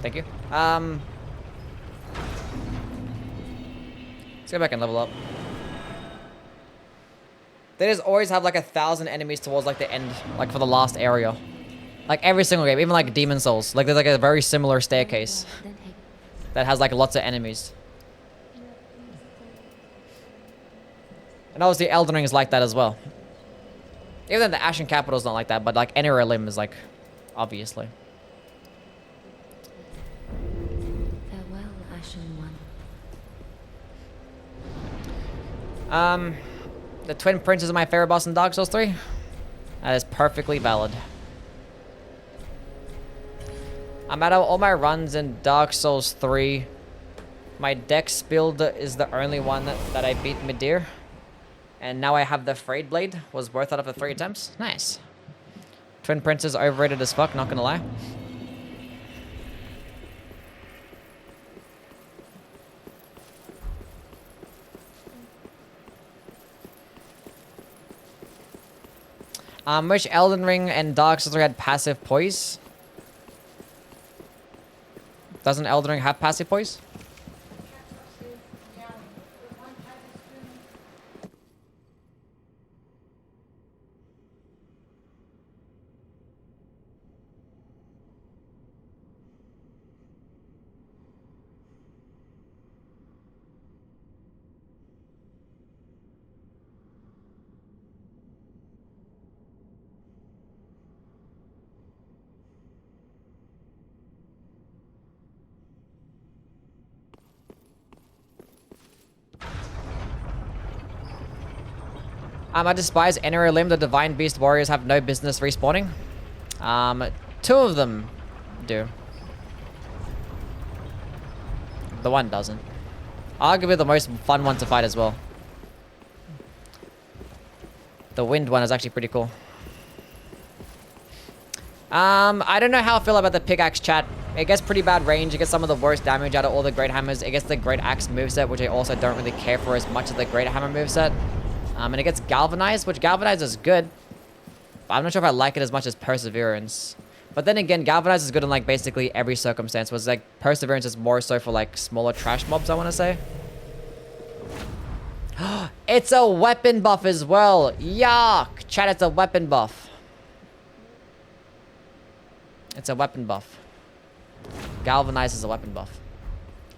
Thank you. Let's go back and level up. They just always have like 1,000 enemies towards like the end, like for the last area. Like every single game, even like Demon Souls. Like there's like a very similar staircase that has like lots of enemies. And obviously Elden Ring is like that as well. Even though the Ashen Capital is not like that, but like Enter Limb is like, obviously. Farewell, Ashen One. The Twin Princes are my favorite boss in Dark Souls 3. That is perfectly valid. I'm out of all my runs in Dark Souls 3. My Dex build is the only one that I beat mid-tier. And now I have the Frayed Blade. Was worth it after 3 attempts. Nice. Twin Princes overrated as fuck, not gonna lie. Which Elden Ring and Dark Souls 3 had passive poise? Doesn't Elden Ring have passive poise? I despise Enter Limb. The Divine Beast Warriors have no business respawning. 2 of them do. The one doesn't. Arguably the most fun one to fight as well. The wind one is actually pretty cool. I don't know how I feel about the pickaxe, chat. It gets pretty bad range. It gets some of the worst damage out of all the Great Hammers. It gets the Great Axe moveset, which I also don't really care for as much as the Great Hammer moveset. And it gets Galvanized, which Galvanized is good. But I'm not sure if I like it as much as Perseverance. But then again, Galvanized is good in like basically every circumstance. Whereas like Perseverance is more so for like smaller trash mobs, I want to say. It's a weapon buff as well. Yuck! Chat, it's a weapon buff. It's a weapon buff. Galvanized is a weapon buff.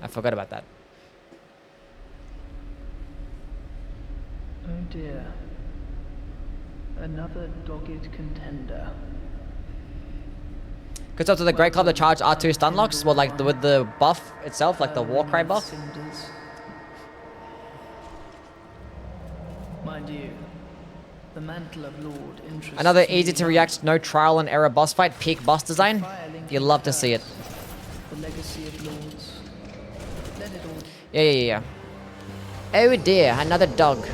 I forgot about that. Oh dear. Another dogged contender. Good stuff to the Great Club that charge R2 stun locks. Well, like with the buff itself, like the Warcry buff. Cinders. Mind you, the mantle of Lord interests Another me easy to react, no trial and error boss fight. Peak boss design. You love to see it. The legacy of lords. Let it all. Yeah. Oh dear, another dog.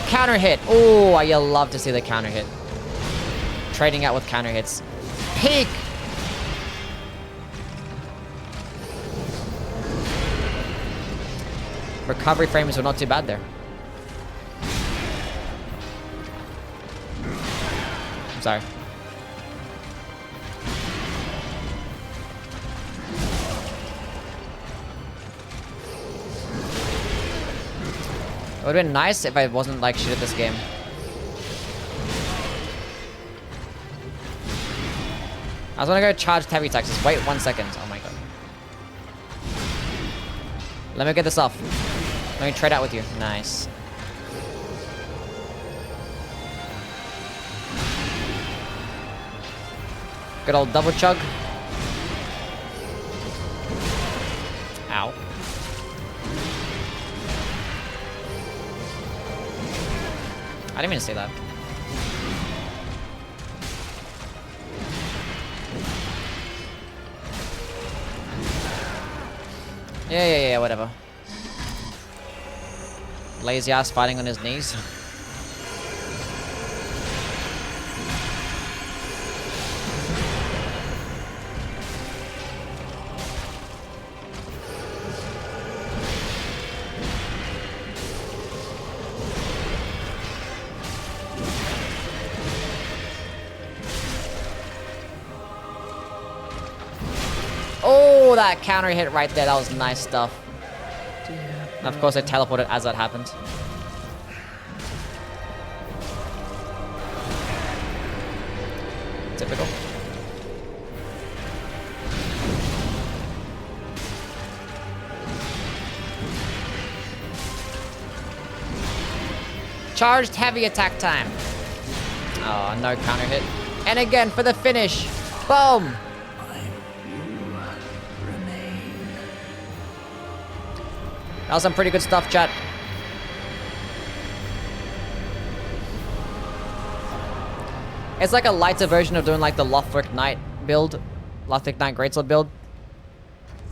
Counter hit. Oh, you love to see the counter hit. Trading out with counter hits. Peak. Recovery frames were not too bad there. I'm sorry. It would have been nice if I wasn't like shit at this game. I was gonna go charge heavy taxes. Wait 1 second. Oh my god. Let me get this off. Let me trade out with you. Nice. Good old double chug. Ow. I didn't mean to say that. Yeah, whatever. Lazy ass fighting on his knees. Oh, that counter hit right there. That was nice stuff. And of course, I teleported as that happened. Typical. Charged heavy attack time. Oh, no counter hit. And again for the finish. Boom. That was some pretty good stuff, chat. It's like a lighter version of doing like the Lothric Knight build. Lothric Knight Greatsword build.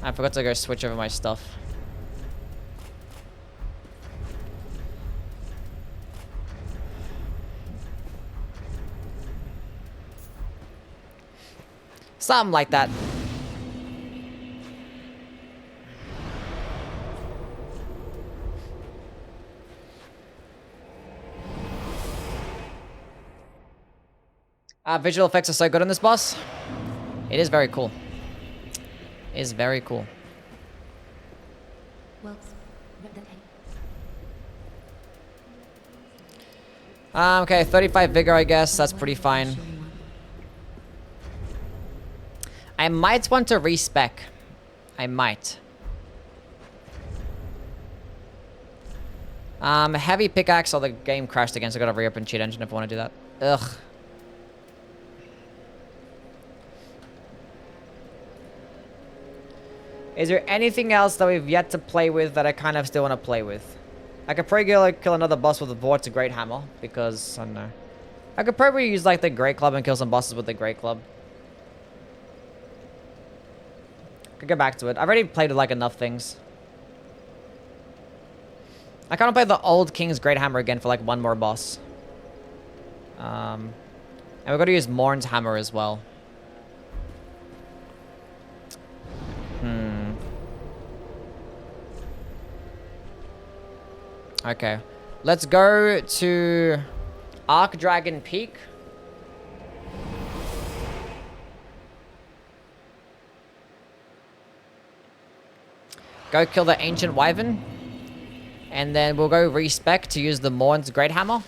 I forgot to go switch over my stuff. Something like that. Visual effects are so good on this boss. It is very cool. It is very cool. Okay, 35 vigor, I guess. That's pretty fine. I might want to respec. I might. Heavy pickaxe, or the game crashed again, so I gotta reopen cheat engine if I want to do that. Ugh. Is there anything else that we've yet to play with that I kind of still want to play with? I could probably go, like, kill another boss with the Vort's Great Hammer, because, I don't know. I could probably use, like, the Great Club and kill some bosses with the Great Club. Could go back to it. I've already played with, like, enough things. I kind of play the old King's Great Hammer again for, like, one more boss. And we've got to use Morn's Hammer as well. Okay. Let's go to Archdragon Peak. Go kill the Ancient Wyvern. And then we'll go respec to use the Morn's Great Hammer.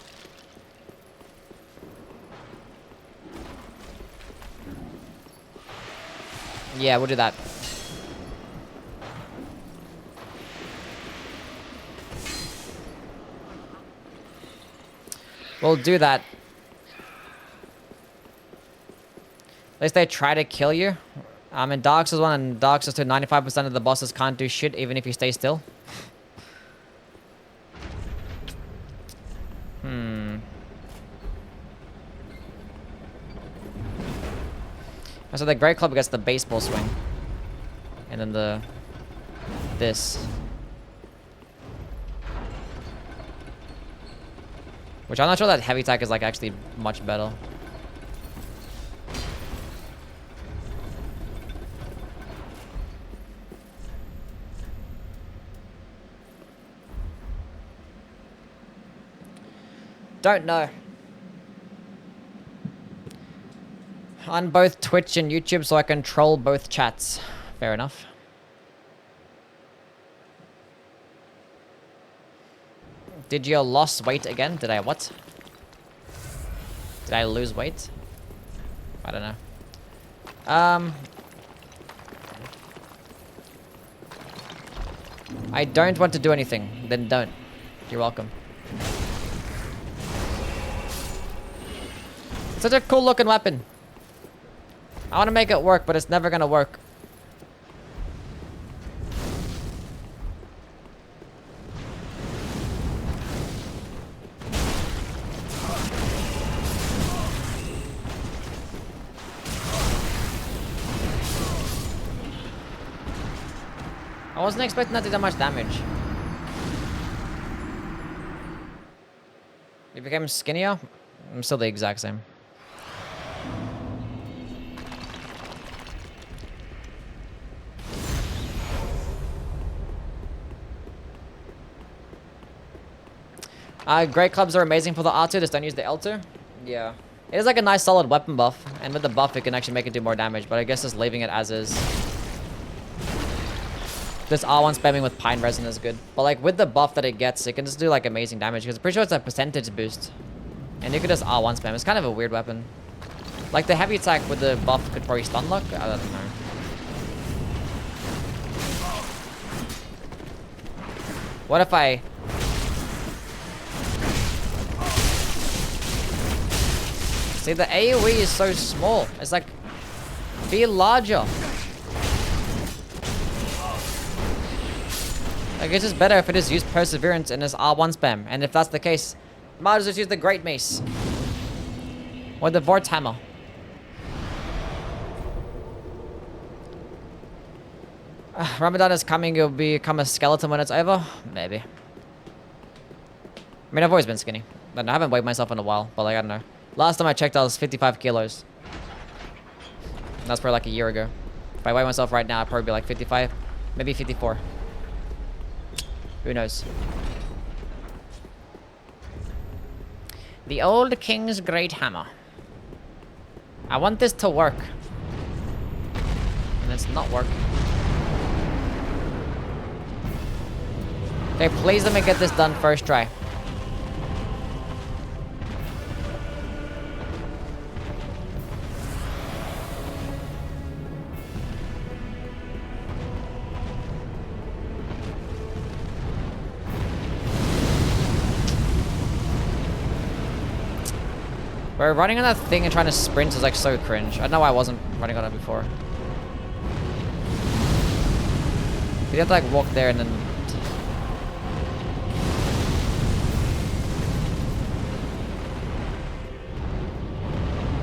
Yeah, we'll do that. We'll do that. At least they try to kill you. In Dark Souls 1 and Dark Souls 2, 95% of the bosses can't do shit even if you stay still. So the Great Club gets the baseball swing. And then this. Which I'm not sure that heavy attack is like actually much better. Don't know. On both Twitch and YouTube, so I control both chats. Fair enough. Did you lose weight again? Did I what? Did I lose weight? I don't know. I don't want to do anything. Then don't. You're welcome. It's such a cool looking weapon. I want to make it work, but it's never gonna work. I wasn't expecting that to do that much damage. You became skinnier? I'm still the exact same. Great clubs are amazing for the R2, just don't use the L2. Yeah. It is like a nice solid weapon buff, and with the buff it can actually make it do more damage, but I guess just leaving it as is. This R1 spamming with Pine Resin is good. But like with the buff that it gets, it can just do like amazing damage, because I'm pretty sure it's a percentage boost. And you could just R1 spam. It's kind of a weird weapon. Like the heavy attack with the buff could probably stun lock? I don't know. What if I... See, the AoE is so small. It's like, be larger. Like, it's just better if it is used Perseverance and it's R1 spam. And if that's the case, might as well just use the Great Mace. Or the Vort Hammer. Ramadan is coming, you'll become a skeleton when it's over? Maybe. I mean, I've always been skinny. I haven't weighed myself in a while, but like, I don't know. Last time I checked, I was 55 kilos. That's probably like a year ago. If I weigh myself right now, I'd probably be like 55, maybe 54. Who knows? The old King's Great Hammer. I want this to work. And it's not working. Okay, please let me get this done first try. Bro, running on that thing and trying to sprint is like so cringe. I don't know why I wasn't running on it before. You have to like walk there and then...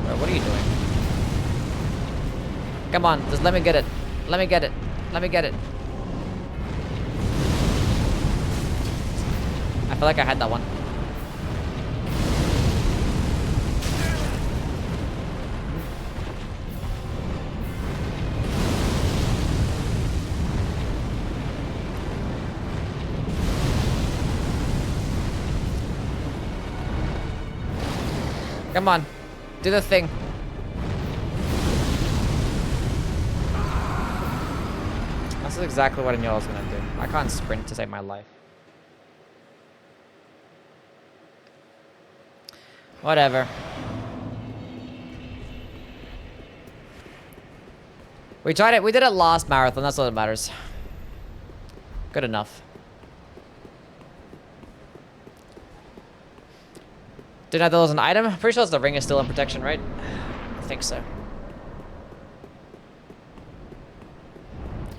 Bro, what are you doing? Come on, just let me get it. Let me get it. Let me get it. I feel like I had that one. Come on, do the thing. That's exactly what I knew I was gonna do. I can't sprint to save my life. Whatever. We tried it. We did it last marathon. That's all that matters. Good enough. Didn't know there was an item. Pretty sure the ring is still in protection, right? I think so.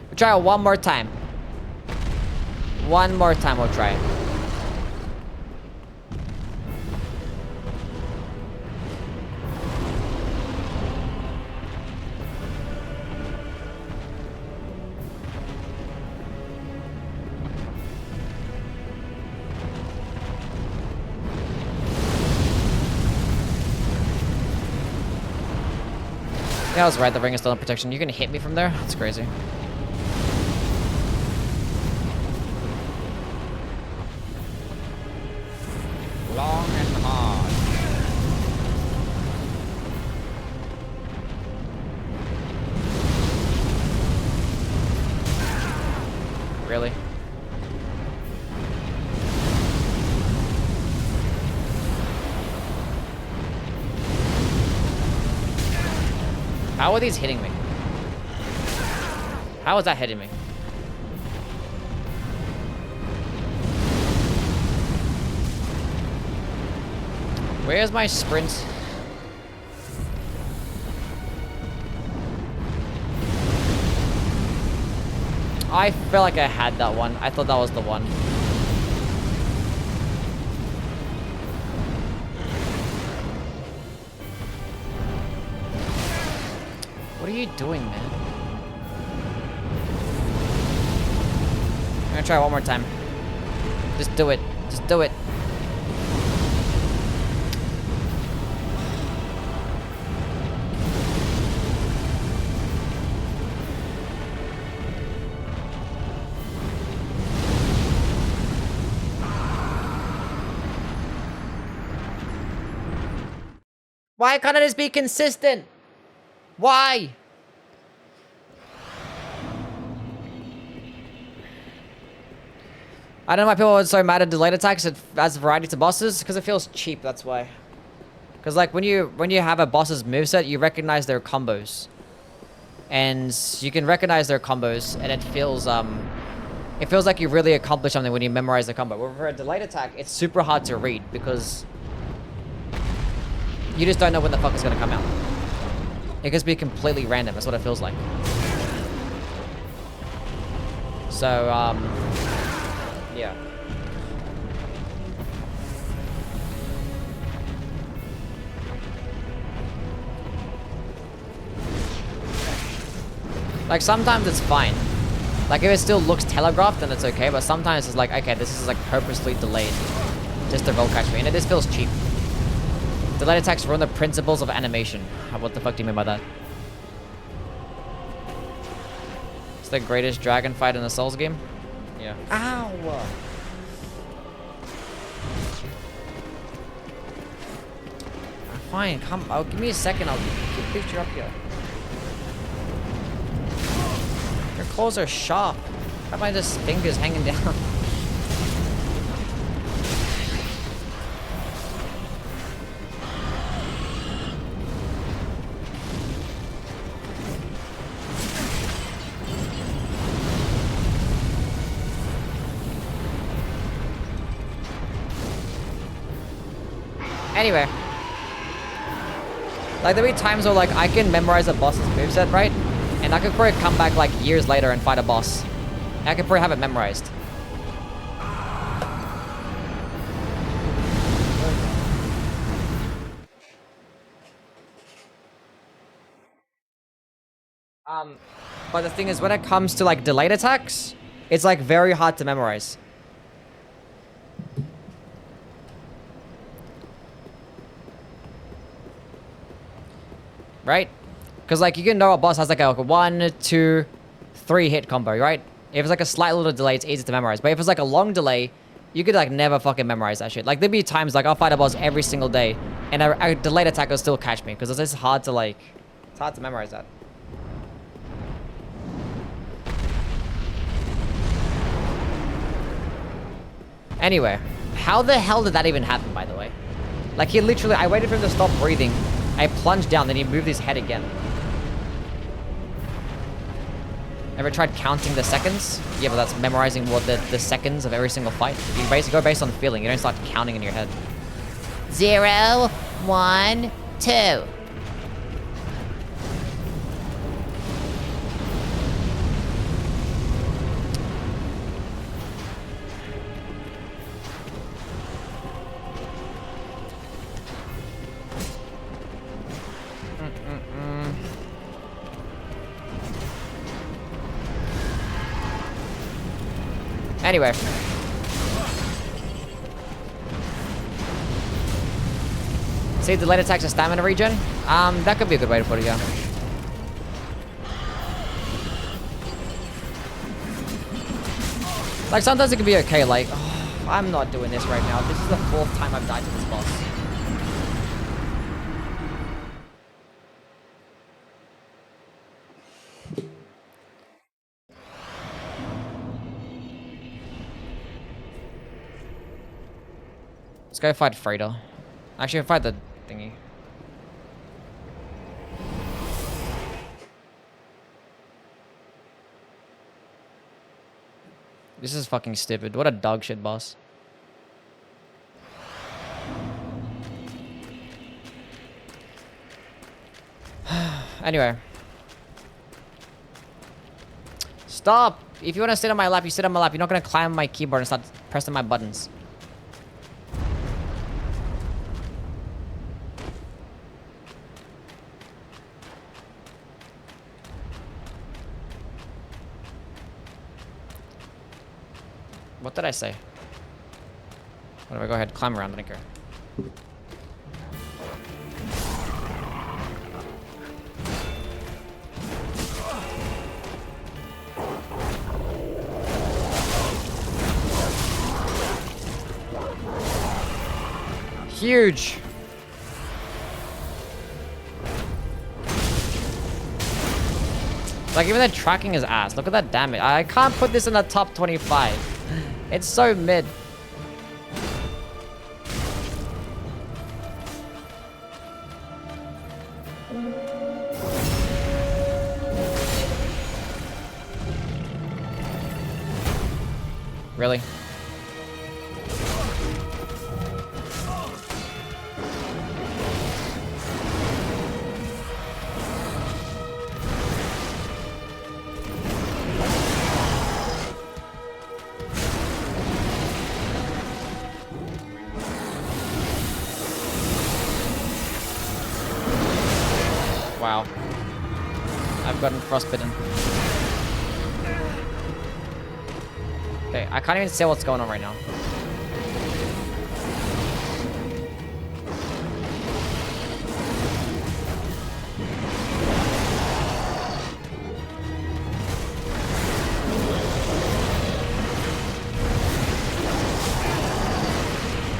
We'll try it one more time. One more time we'll try it. Yeah, I was right. The ring is still in protection. You can hit me from there? That's crazy. Long and hard. Really? How are these hitting me? How is that hitting me? Where's my sprint? I feel like I had that one. I thought that was the one. What are you doing, man? I'm gonna try one more time. Just do it. Just do it. Why can't I just be consistent? Why? I don't know why people are so mad at delayed attacks as variety to bosses, because it feels cheap, that's why. Because like when you have a boss's moveset, you recognize their combos. And you can recognize their combos, and it feels like you really accomplish something when you memorize the combo. But for a delayed attack, it's super hard to read because you just don't know when the fuck it's gonna come out. It could be completely random, that's what it feels like. So, yeah. Like, sometimes it's fine. Like, if it still looks telegraphed, then it's okay, but sometimes it's like, okay, this is like purposely delayed just to roll catch me, and it just feels cheap. Delayed attacks ruin the principles of animation. What the fuck do you mean by that? It's the greatest dragon fight in the Souls game? Yeah. Ow! Fine, come. Oh, give me a second. I'll pick you up here. Your claws are sharp. How about just fingers hanging down? Anyway. Like, there'll be times where, like, I can memorize a boss's moveset, right? And I could probably come back, like, years later and fight a boss. And I could probably have it memorized. But the thing is, when it comes to, like, delayed attacks, it's, like, very hard to memorize. Right? Because, like, you can know a boss has, like, a 1, 2, 3 hit combo, right? If it's, like, a slight little delay, it's easy to memorize. But if it's, like, a long delay, you could, like, never fucking memorize that shit. Like, there'd be times, like, I'll fight a boss every single day, and a delayed attack will still catch me. Because it's just hard to, like... It's hard to memorize that. Anyway. How the hell did that even happen, by the way? Like, he literally... I waited for him to stop breathing. I plunged down, then he moved his head again. Ever tried counting the seconds? Yeah, but that's memorizing what the seconds of every single fight. You basically go based on feeling. You don't start counting in your head. 0, 1, 2. Anyway. See, delayed attacks a stamina regen? That could be a good way to put it, yeah. Like, sometimes it can be okay, like, oh, I'm not doing this right now. This is the 4th time I've died to this boss. Let's go fight Freda. Actually, fight the thingy. This is fucking stupid. What a dog shit boss. Anyway. Stop If you want to sit on my lap, you sit on my lap. You're not going to climb my keyboard and start pressing my buttons. What did I say? Whatever, go ahead. Climb around. I don't care. Huge. Like, even the tracking is ass. Look at that damage. I can't put this in the top 25. It's so mid. Really? Wow. I've gotten frostbitten. Okay, I can't even see what's going on right now.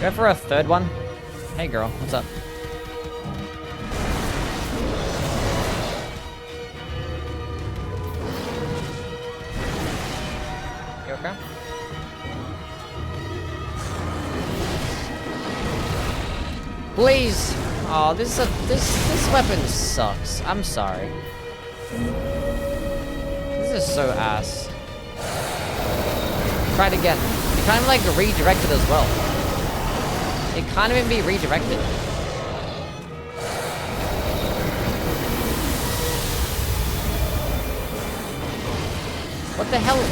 Go for a third one. Hey girl, what's up? You okay? Please! Oh, this weapon sucks. I'm sorry. This is so ass. Try it again. You can't even like redirect it as well. It can't even be redirected. What the hell?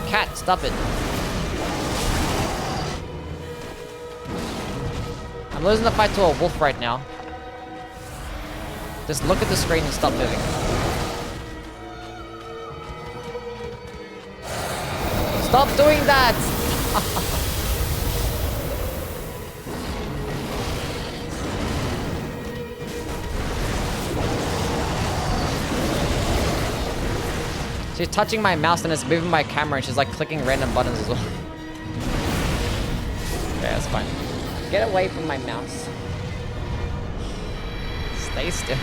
Cat, stop it. I'm losing the fight to a wolf right now. Just look at the screen and stop moving. Stop doing that! She's touching my mouse and it's moving my camera and she's like clicking random buttons as well. Yeah, that's fine. Get away from my mouse. Stay still.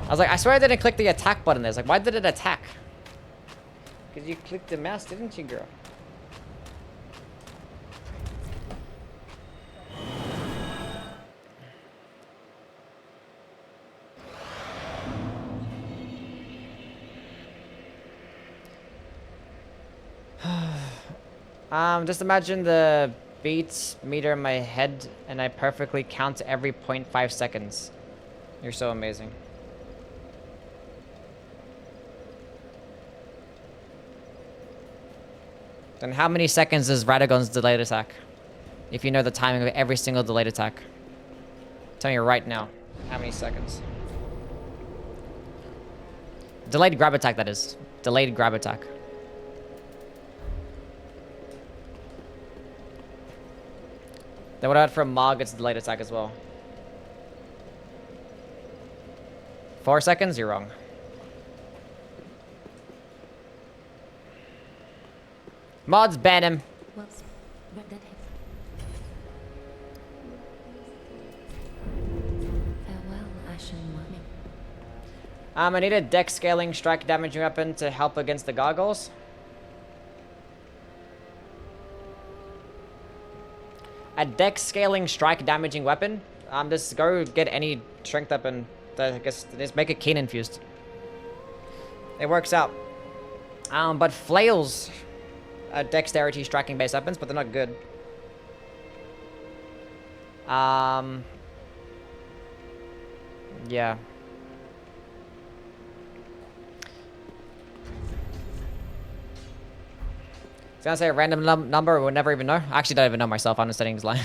I was like, I swear I didn't click the attack button there. It's like, why did it attack? Because you clicked the mouse, didn't you, girl? Just imagine the beats meter in my head and I perfectly count every 0.5 seconds. You're so amazing. Then how many seconds is Radagon's delayed attack? If you know the timing of every single delayed attack. Tell me right now. How many seconds? Delayed grab attack, that is. Delayed grab attack. Then what about for Mog, it's delayed attack as well. 4 seconds? You're wrong. Mods, ban him. Farewell, Ashen One. I need a dex scaling strike damaging weapon to help against the gargoyles. A dex scaling strike damaging weapon. Just go get any strength weapon. I guess just make it keen infused. It works out. But flails are dexterity striking based weapons, but they're not good. Yeah. I was gonna say a random number, we'll never even know. I actually don't even know myself. I'm just setting this line.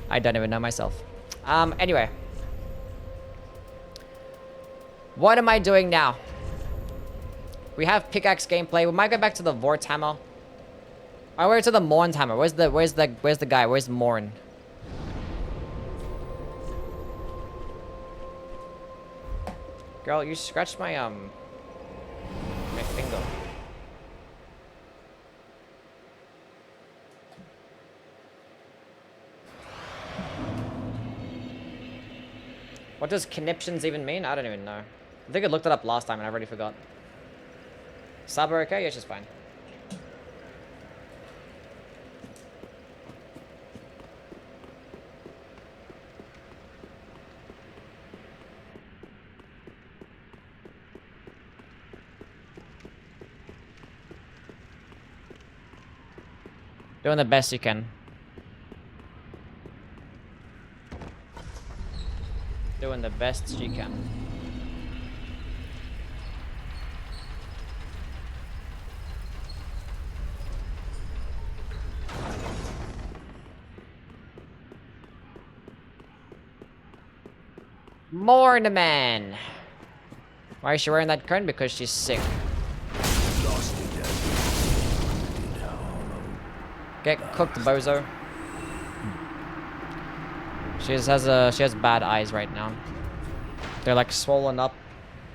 I don't even know myself. Anyway. What am I doing now? We have pickaxe gameplay. We might go back to the Vort hammer. Oh, we're to the Morn's hammer. Where's the guy? Where's Morn? Girl, you scratched my finger. What does conniptions even mean? I don't even know. I think I looked it up last time and I already forgot. Saber okay? Yeah, she's fine. Doing the best you can. Doing the best you can. Mornman! Why is she wearing that cone? Because she's sick. Get cooked, bozo. She has bad eyes right now. They're like swollen up.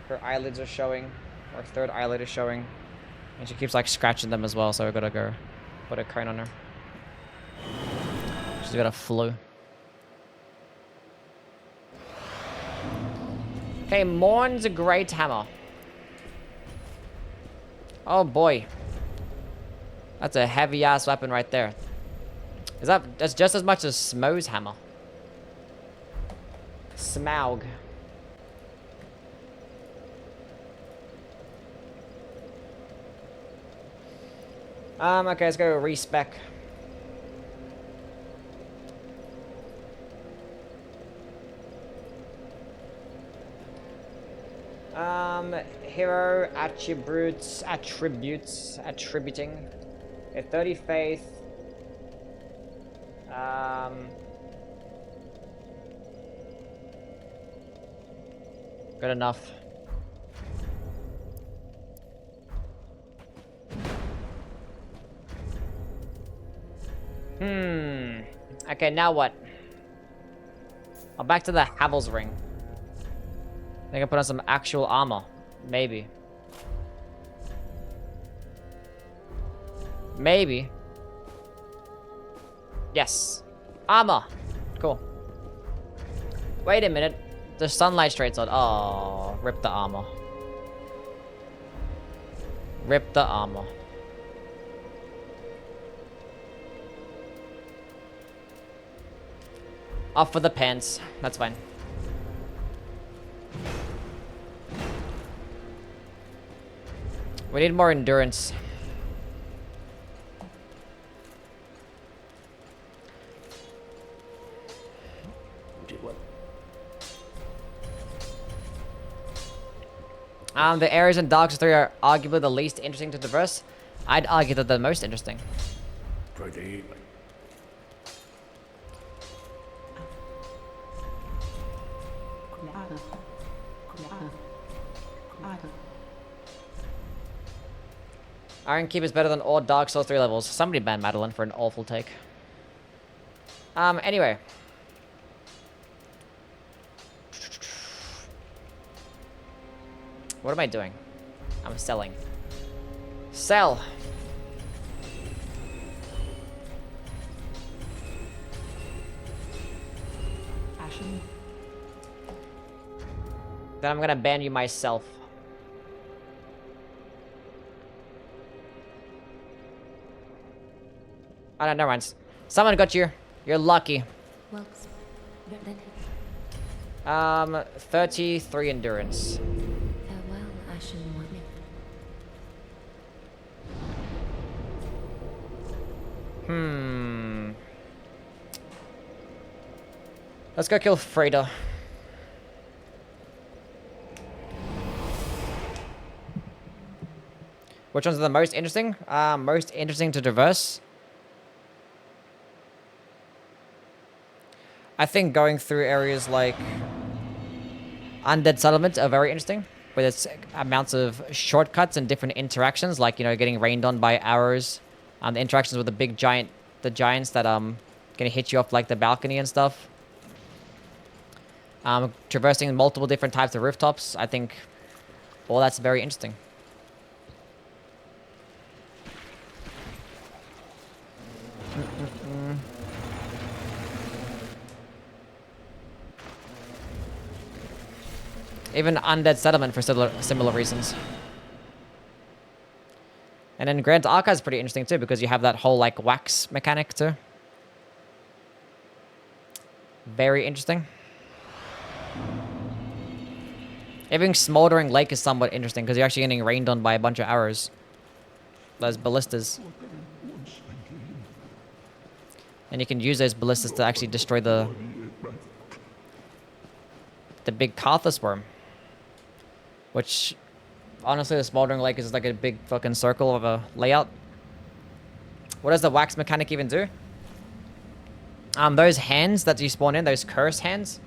Her eyelids are showing. Her third eyelid is showing. And she keeps like scratching them as well, so we gotta go put a cone on her. She's got a flu. Okay, Morn's a great hammer. Oh boy. That's a heavy ass weapon right there. That's just as much as Smo's hammer. Smaug. Okay, let's go respec. Hero attributing. A 30 faith. Good enough. Okay, now what? Oh, back to the Havel's ring. I think I put on some actual armor. Maybe. Maybe. Yes. Armor. Cool. Wait a minute. The sunlight straight sword. Oh, rip the armor. Rip the armor. Off with the pants. That's fine. We need more endurance. The areas in Dark Souls 3 are arguably the least interesting to traverse. I'd argue that they're the most interesting. Pretty. Iron Keep is better than all Dark Souls 3 levels. Somebody ban Madeline for an awful take. Anyway. What am I doing? I'm selling. Sell! Ashen. Then I'm gonna ban you myself. Oh no, never mind. Someone got you. You're lucky. Well, then 33 endurance. farewell, Ashen Mummy. Let's go kill Freda. Which ones are the most interesting? Most interesting to traverse. I think going through areas like Undead Settlement are very interesting, with its amounts of shortcuts and different interactions, like, you know, getting rained on by arrows, the interactions with the giants that gonna hit you off like the balcony and stuff. Traversing multiple different types of rooftops. I think all that's very interesting. Even Undead Settlement for similar reasons. And then Grand Archive is pretty interesting too, because you have that whole like wax mechanic too. Very interesting. Even Smoldering Lake is somewhat interesting because you're actually getting rained on by a bunch of arrows. Those ballistas. And you can use those ballistas to actually destroy the big Karthus worm. Which, honestly, the Smoldering Lake is like a big fucking circle of a layout. What does the wax mechanic even do? Those hands that you spawn in, those curse hands,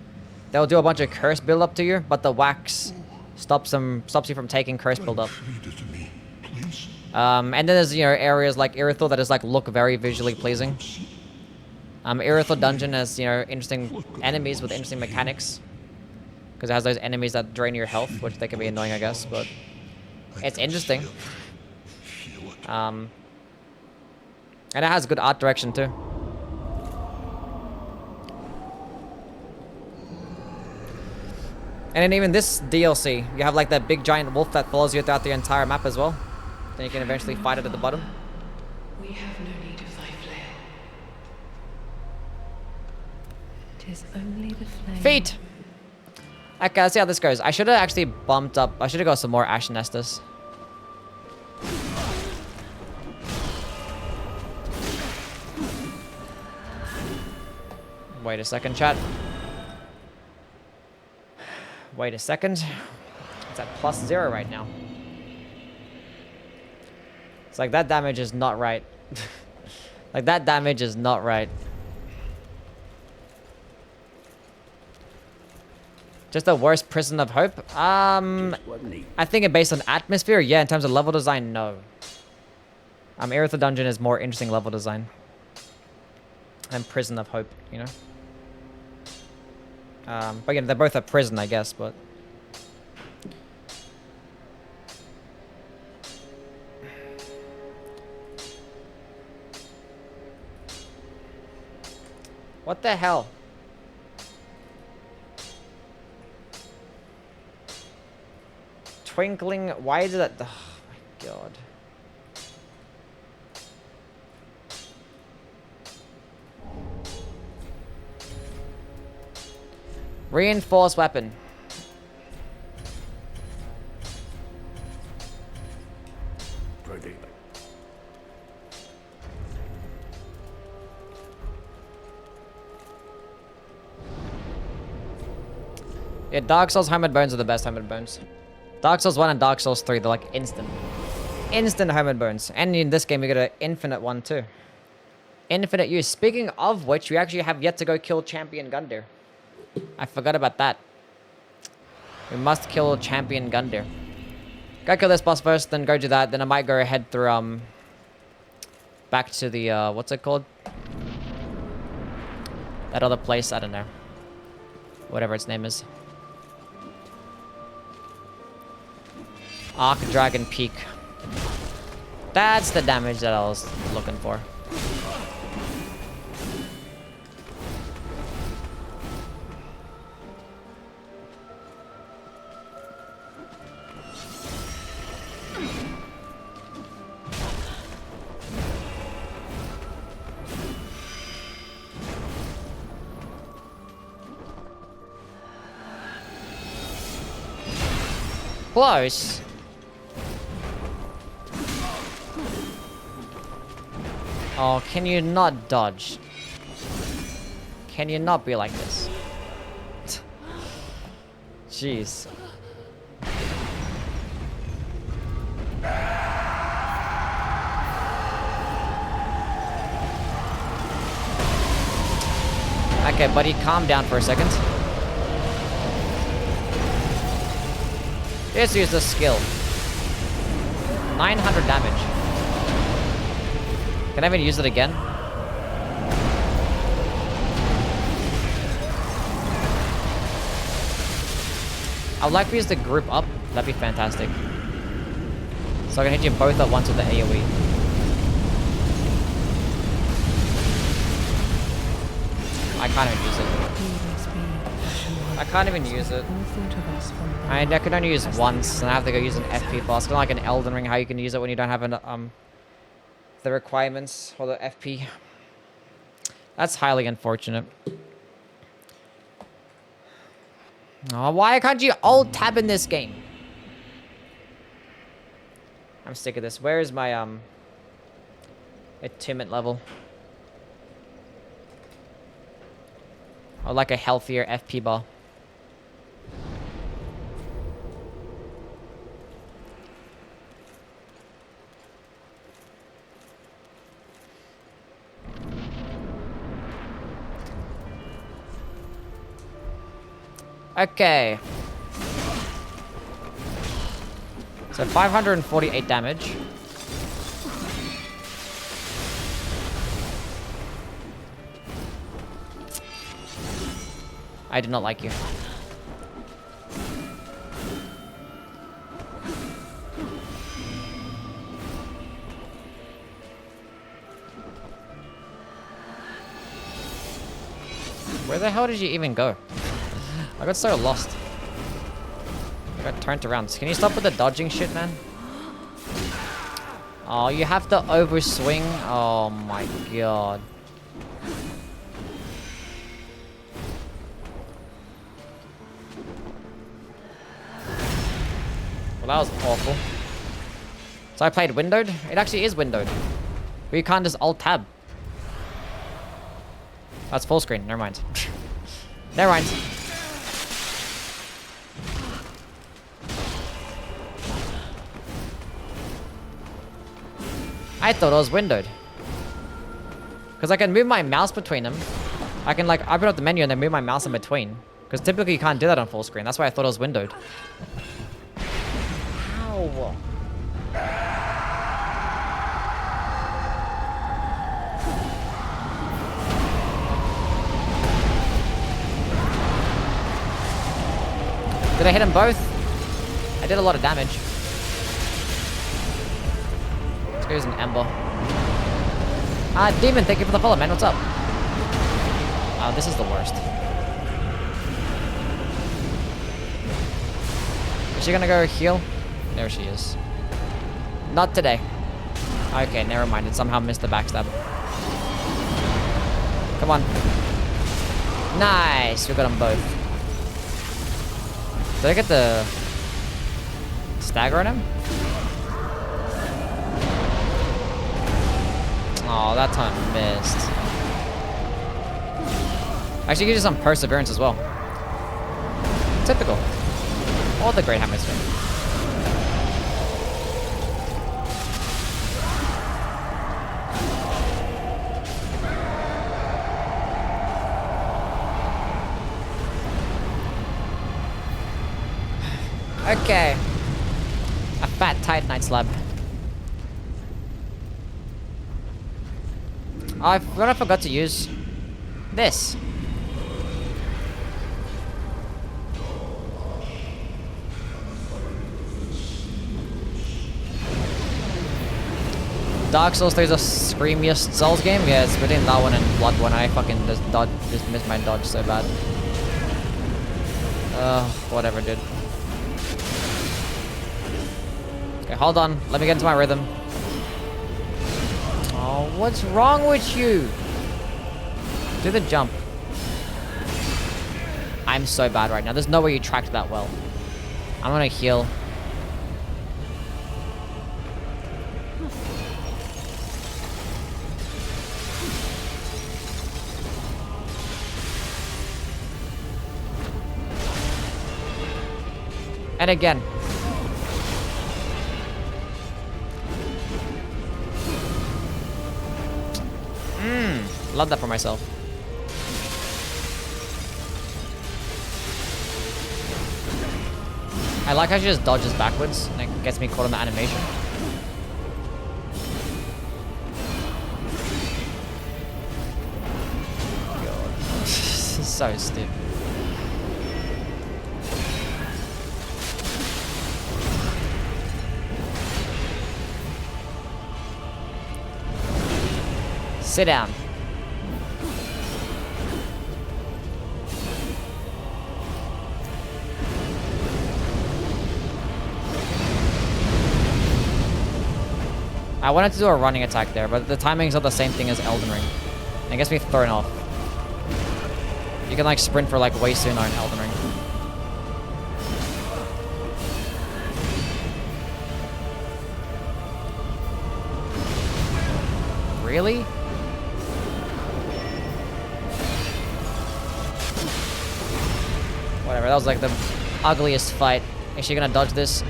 they'll do a bunch of curse build up to you, but the wax stops you from taking curse build up. And then there's, you know, areas like Irithel that is like look very visually pleasing. Irithel Dungeon has, you know, interesting enemies with interesting mechanics. Because it has those enemies that drain your health, which they can be annoying, I guess, but it's interesting. And it has good art direction too. And then even this DLC, you have like that big giant wolf that follows you throughout the entire map as well. Then you can eventually fight it at the bottom. We have no need of thy flame. It is only the flame. Feet! Okay, let's see how this goes. I should have actually bumped up. I should have got some more Ashen Estus. Wait a second, chat. Wait a second. It's at +0 right now. It's like that damage is not right. Like that damage is not right. Just the worst Prison of Hope? I think it based on atmosphere, yeah. In terms of level design, no. Irithel Dungeon is more interesting level design than Prison of Hope, you know? But again, they're both a prison, I guess, but... What the hell? Twinkling, why did that... Oh my god. Reinforced weapon. Ready. Yeah, Dark Souls Hammered Bones are the best Hammered Bones. Dark Souls 1 and Dark Souls 3, they're like instant. Instant Hammered Bones. And in this game, you get an infinite one too. Infinite use. Speaking of which, we actually have yet to go kill Champion Gundyr. I forgot about that. We must kill Champion Gundyr. Go kill this boss first, then go do that. Then I might go ahead through, back to the, what's it called? That other place, I don't know. Whatever its name is. Arc Dragon Peak. That's the damage that I was looking for. Close. Oh, can you not dodge? Can you not be like this? Jeez. Okay, buddy, calm down for a second. Let's use the skill. 900 damage. Can I even use it again? I would like to use the group up. That'd be fantastic. So I can hit you both at once with the AoE. I can't even use it. I can't even use it. I can only use once, and I have to go use an FP boss. Kind of like an Elden Ring, how you can use it when you don't have an, the requirements or the FP. That's highly unfortunate. Oh, why can't you alt tab in this game? I'm sick of this. Where is my attunement level? Or like a healthier FP bar. Okay. So 548 damage. I did not like you. Where the hell did you even go? I got so lost. I got turned around. Can you stop with the dodging shit, man? Oh, you have to overswing? Oh my god. Well, that was awful. So I played windowed? It actually is windowed. But you can't just alt-tab. That's full screen. Never mind. Never mind. I thought it was windowed. Because I can move my mouse between them. I can like open up the menu and then move my mouse in between. Because typically you can't do that on full screen. That's why I thought it was windowed. Ow. Did I hit them both? I did a lot of damage. Let's go use an Ember. Demon, thank you for the follow, man. What's up? Oh, this is the worst. Is she gonna go heal? There she is. Not today. Okay, never mind. It somehow missed the backstab. Come on. Nice. We got them both. Did I get the stagger on him? Oh, that time missed. Actually, you can do some perseverance as well. Typical. All the great hammers do. Okay. A fat Titanite slab. I forgot to use this. Dark Souls 3 is the screamiest Souls game? Yeah, it's between that one and Bloodborne. I fucking just missed my dodge so bad. Whatever, dude. Okay, hold on. Let me get into my rhythm. Oh, what's wrong with you? Do the jump. I'm so bad right now. There's no way you tracked that well. I'm gonna heal. And again. Love that for myself. I like how she just dodges backwards and it gets me caught in the animation. God. This is so stiff. Sit down. I wanted to do a running attack there, but the timing's not the same thing as Elden Ring. It gets me thrown off. You can like sprint for like way sooner in Elden Ring. Really? Whatever, that was like the ugliest fight. Is she gonna dodge this?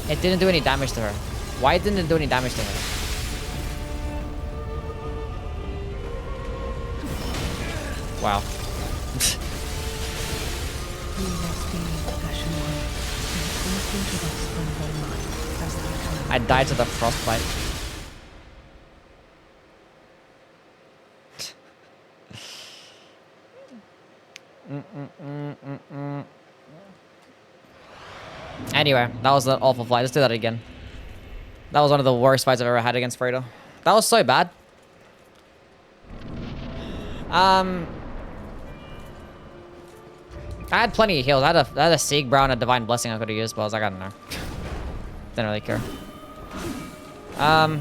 It didn't do any damage to her. Why didn't it do any damage to her? Wow. I died to the frostbite. Anyway, that was an awful fight. Let's do that again. That was one of the worst fights I've ever had against Fredo. That was so bad. I had plenty of heals. I had a Sieg Brow and a Divine Blessing I could have used, but I was like, I don't know. Didn't really care. I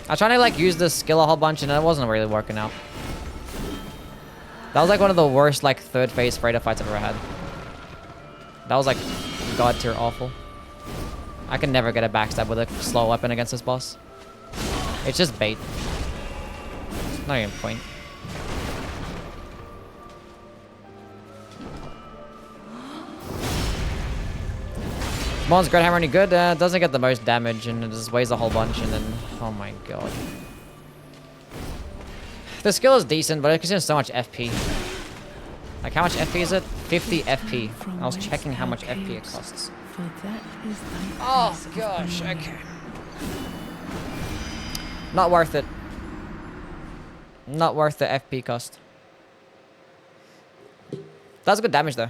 was trying to like use this skill a whole bunch and it wasn't really working out. That was like one of the worst like third phase Fredo fights I've ever had. That was like god tier awful. I can never get a backstab with a slow weapon against this boss. It's just bait. Not even point. Spawn's Great Hammer any good? Doesn't get the most damage and it just weighs a whole bunch and then... Oh my god. The skill is decent, but it consumes so much FP. Like, how much FP is it? 50 FP. I was checking how much FP it costs. Oh gosh, okay. Not worth it. Not worth the FP cost. That's good damage though.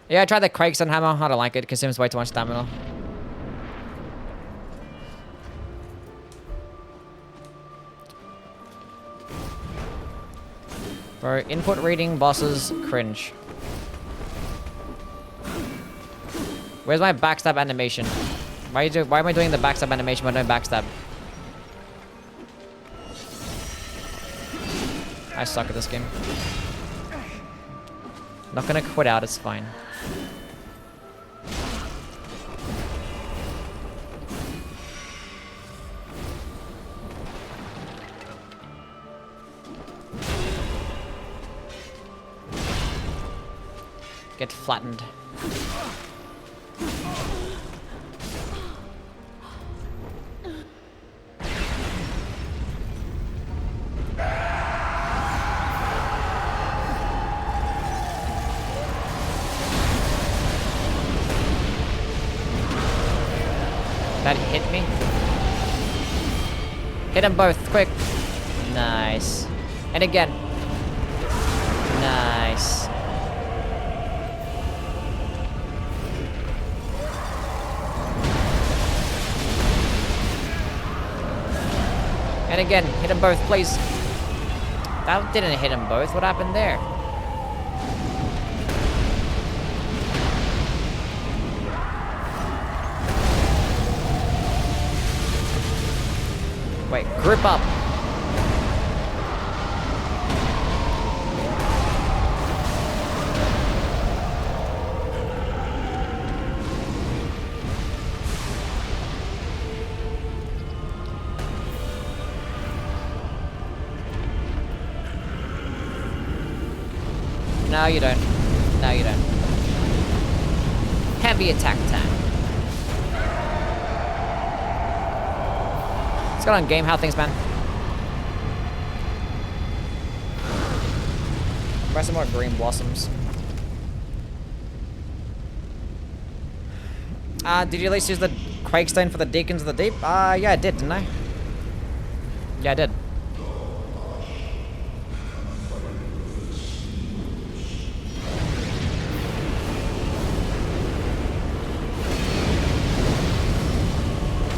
Yeah, I tried the Craigson hammer. I don't like it. It consumes way too much stamina. Bro, input reading bosses cringe. Where's my backstab animation? Why am I doing the backstab animation but no backstab? I suck at this game. Not gonna quit out, it's fine. Get flattened. That hit me. Hit them both, quick. Nice. And again. Nice. And again, hit them both, please. That didn't hit them both. What happened there? Wait, group up. No, you don't. No, you don't. Heavy attack time. What's going on, game? How things, man? Buy some more green blossoms. Did you at least use the Quake Stone for the Deacons of the Deep? Yeah, I did, didn't I? Yeah, I did.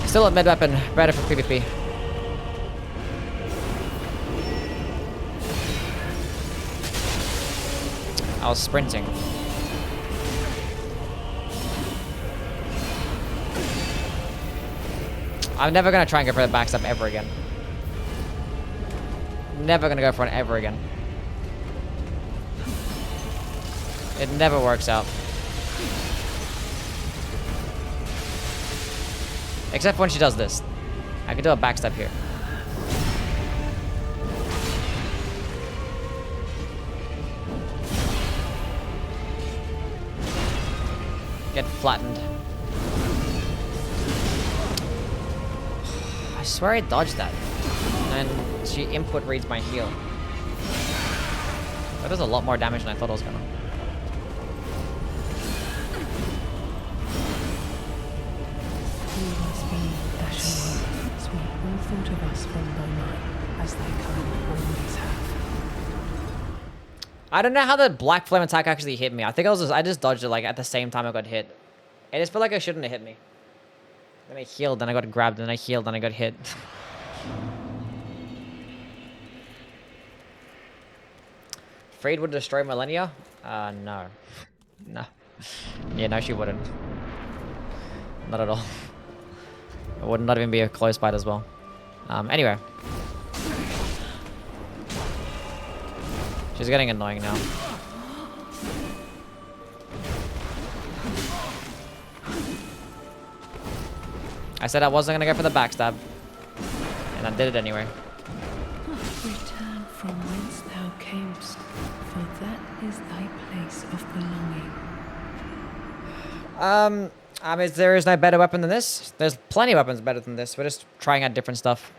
Still a mid weapon, better for PvP. I was sprinting. I'm never gonna try and go for the backstab ever again. Never gonna go for it ever again. It never works out. Except when she does this. I can do a backstab here. Get flattened. I swear I dodged that. And she input reads my heal. That does a lot more damage than I thought it was gonna. Thought of us from Beaumont, as they always have. I don't know how the black flame attack actually hit me. I think I just dodged it like at the same time I got hit. I just feel like I shouldn't have hit me. Then I healed, then I got grabbed, then I healed, then I got hit. Freed would destroy Millennia? No. No. Yeah, no, she wouldn't. Not at all. It would not even be a close fight as well. Anyway. She's getting annoying now. I said I wasn't gonna go for the backstab. And I did it anyway. Return from whence thou camest, for that is thy place of belonging. There is no better weapon than this. There's plenty of weapons better than this. We're just trying out different stuff.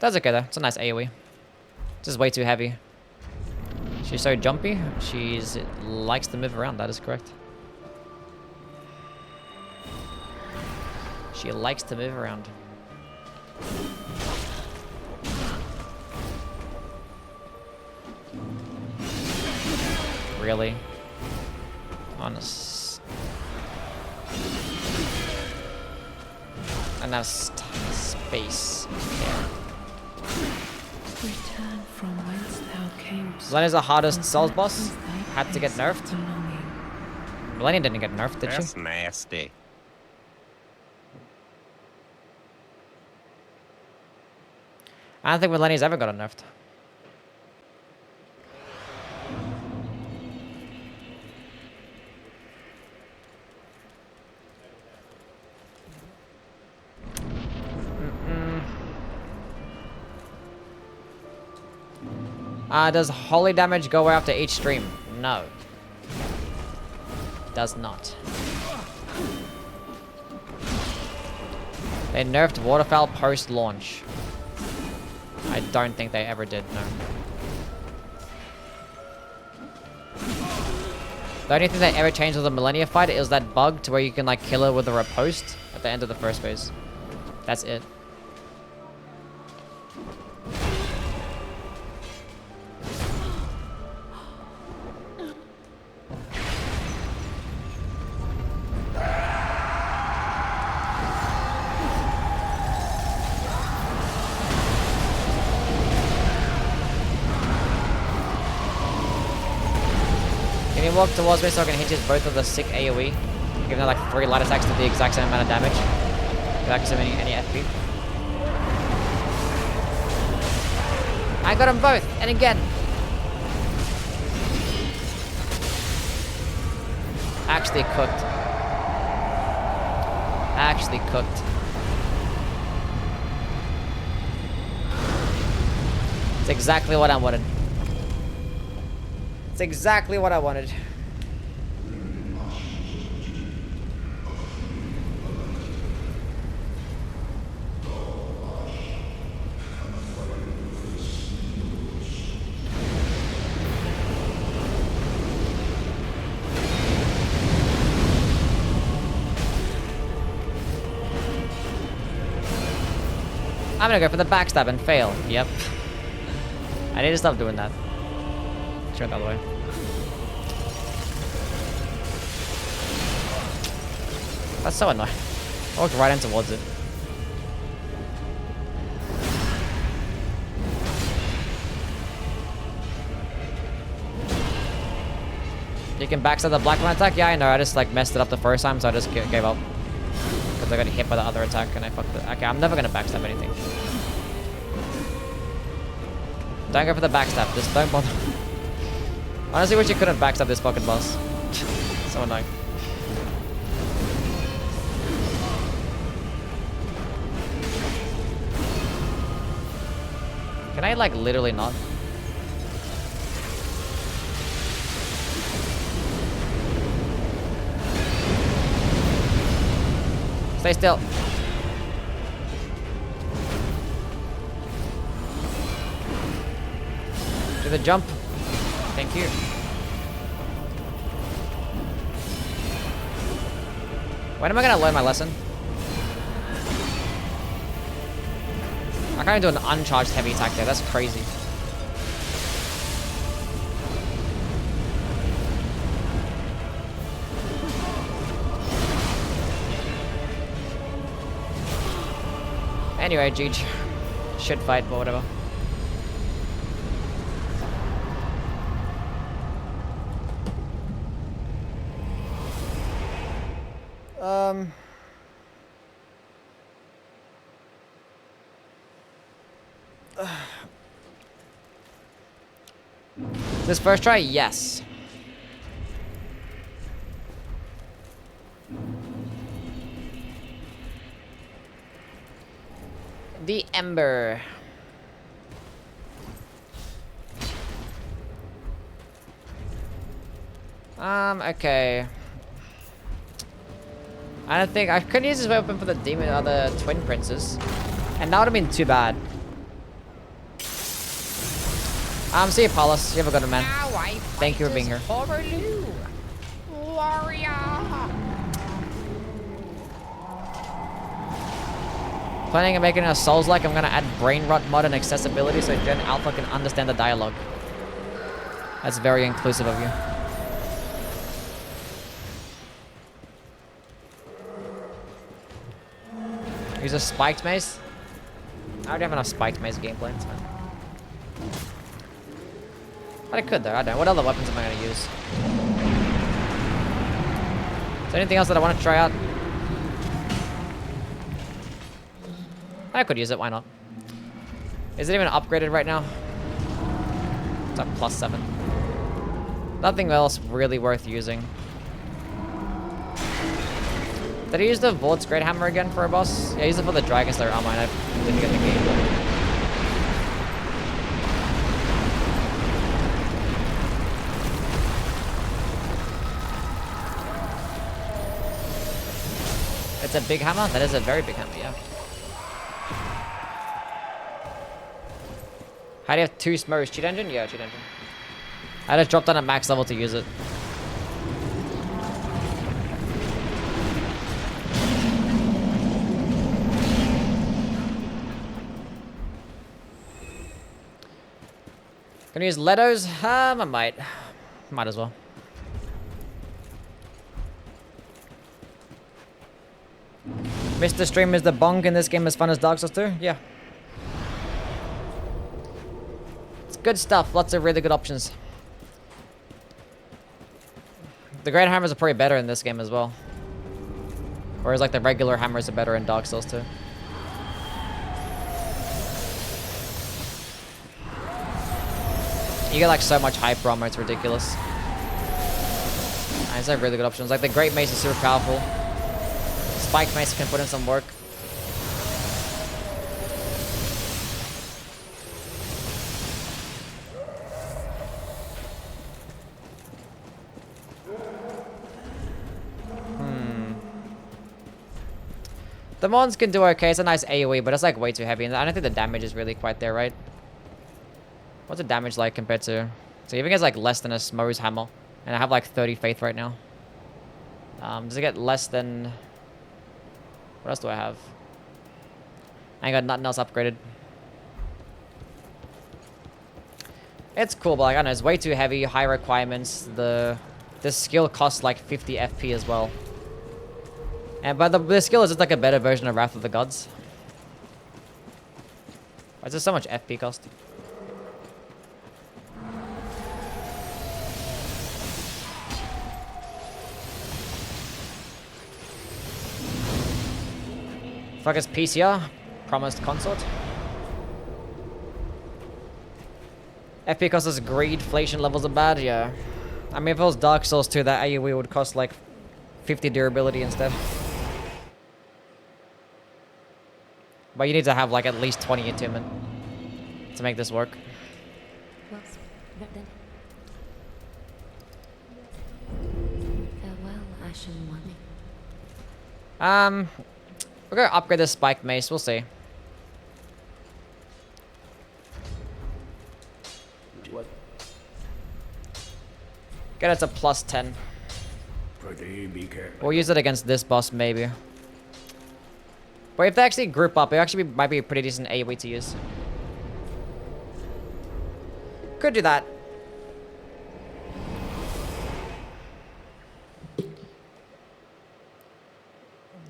That's okay though. It's a nice AoE. This is way too heavy. She's so jumpy. She likes to move around. That is correct. She likes to move around. Really? Honest. Enough space there. Return from whence thou camest. Millennia's the hardest for Souls that boss. is thy Had to get place of nerfed. belonging. Millennia didn't get nerfed, did That's she? nasty. I don't think Millennia's ever got nerfed. Does holy damage go away after each stream? No. Does not. They nerfed Waterfowl post-launch. I don't think they ever did, no. The only thing that ever changed with the Millennia fight is that bug to where you can like kill her with a riposte at the end of the first phase. That's it. Can you walk towards me so I can hit you with both of the sick AoE? Give them like 3 light attacks to the exact same amount of damage. Without consuming any FP. I got them both, and again. Actually cooked. Actually cooked. It's exactly what I wanted. It's exactly what I wanted. I'm gonna go for the backstab and fail. Yep. I need to stop doing that. Turn the other way. That's so annoying. I walked right in towards it. You can backstab the black one attack? Yeah, I know. I just like messed it up the first time, so I just gave up. Because I got hit by the other attack and I fucked it. Okay, I'm never gonna backstab anything. Don't go for the backstab. Just don't bother. Honestly, wish you couldn't backstab this fucking boss. So annoying. Can I like literally not? Stay still. Do the jump. Thank you. When am I gonna learn my lesson? I can't do an uncharged heavy attack there. That's crazy. Anyway, GG. Shit fight, but whatever. This first try? Yes. The Ember. Okay. I don't think I could use this weapon for the demon or the twin princes. And that would have been too bad. See you, Paulus. You have a good one, man. Thank you for being here. Planning on making a Souls-like, I'm gonna add brain rot mod and accessibility so Gen Alpha can understand the dialogue. That's very inclusive of you. Use a spiked mace? I already have enough spiked mace gameplay, it's fine. But I could though, I don't know. What other weapons am I gonna use? Is there anything else that I want to try out? I could use it, why not? Is it even upgraded right now? It's at +7. Nothing else really worth using. Did I use the Volt's Great Hammer again for a boss? Yeah, I used it for the Dragon Slayer armor and I didn't get the game. It's a big hammer? That is a very big hammer, yeah. How do you have 2 smokes? Cheat engine? Yeah, cheat engine. I just dropped on at max level to use it. Gonna use Leto's? I might. Might as well. Mr. Stream, is the bonk in this game as fun as Dark Souls 2? Yeah. It's good stuff. Lots of really good options. The Great Hammers are probably better in this game as well. Whereas like the regular hammers are better in Dark Souls 2. You get like so much hyper armor, it's ridiculous. These are really good options. Like the Great Mace is super powerful. Spike Mace can put in some work. The Mons can do okay. It's a nice AoE, but it's like way too heavy. And I don't think the damage is really quite there, right? What's the damage like compared to... So even gets like less than a Smo's hammer. And I have like 30 faith right now. Does it get less than... What else do I have? I ain't got nothing else upgraded. It's cool, but like, I don't know, it's way too heavy, high requirements. The skill costs like 50 FP as well. But the skill is just like a better version of Wrath of the Gods. Why is there so much FP cost? Fuck is PCR? Promised consort. FP cost is greed, inflation levels are bad, yeah. I mean, if it was Dark Souls 2, that AoE would cost like 50 durability instead. But you need to have like at least 20 attunement to make this work. Farewell, Ashen One. We're gonna upgrade this spike mace, we'll see. Get it to plus 10. Be careful. We'll use it against this boss, maybe. But if they actually group up, it actually might be a pretty decent AoE to use. Could do that.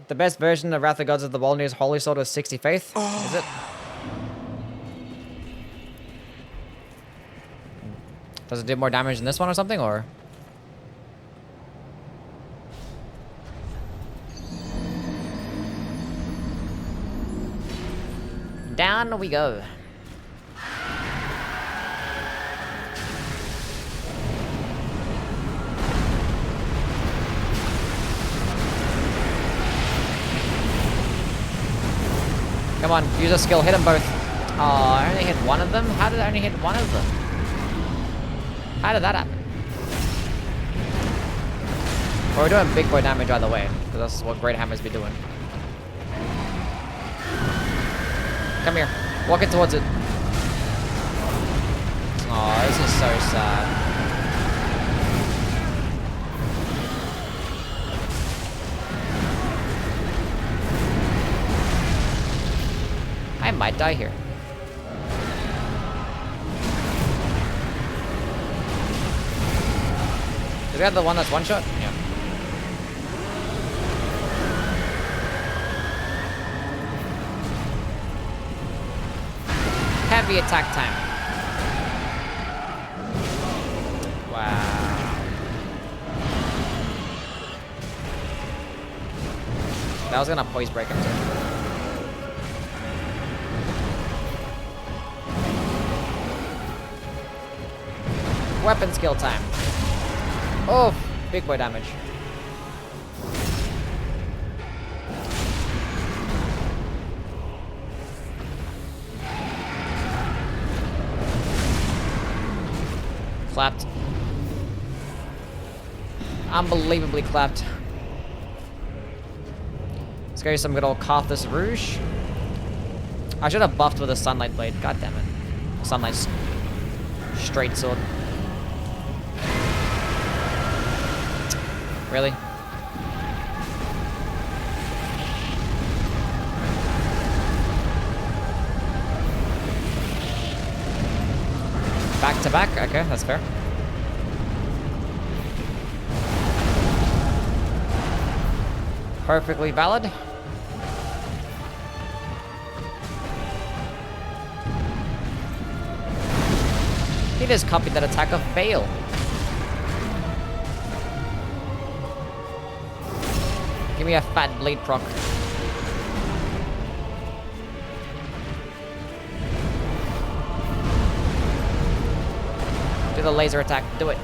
The best version of Wrath of Gods of the Bolnir is Holy Sword with 60 faith. Is it? Does it do more damage than this one or something, or? Down we go. Come on, use a skill, hit them both. Oh, I only hit one of them? How did I only hit one of them? How did that happen? Well, we're doing big boy damage either way, because that's what Great Hammers be doing. Come here. Walk it towards it. Oh, this is so sad. I might die here. Is that the one that's one shot? Yeah. Heavy attack time. Wow. That was gonna poise break him too. Weapon skill time. Oh, big boy damage. Clapped. Unbelievably clapped. Let's go use some good old Carthus Rouge. I should have buffed with a Sunlight Blade. God damn it. Sunlight straight sword. Really? Back to back? Okay, that's fair. Perfectly valid. He just copied that attack of Bale. Give me a fat blade proc. Do the laser attack. Do it.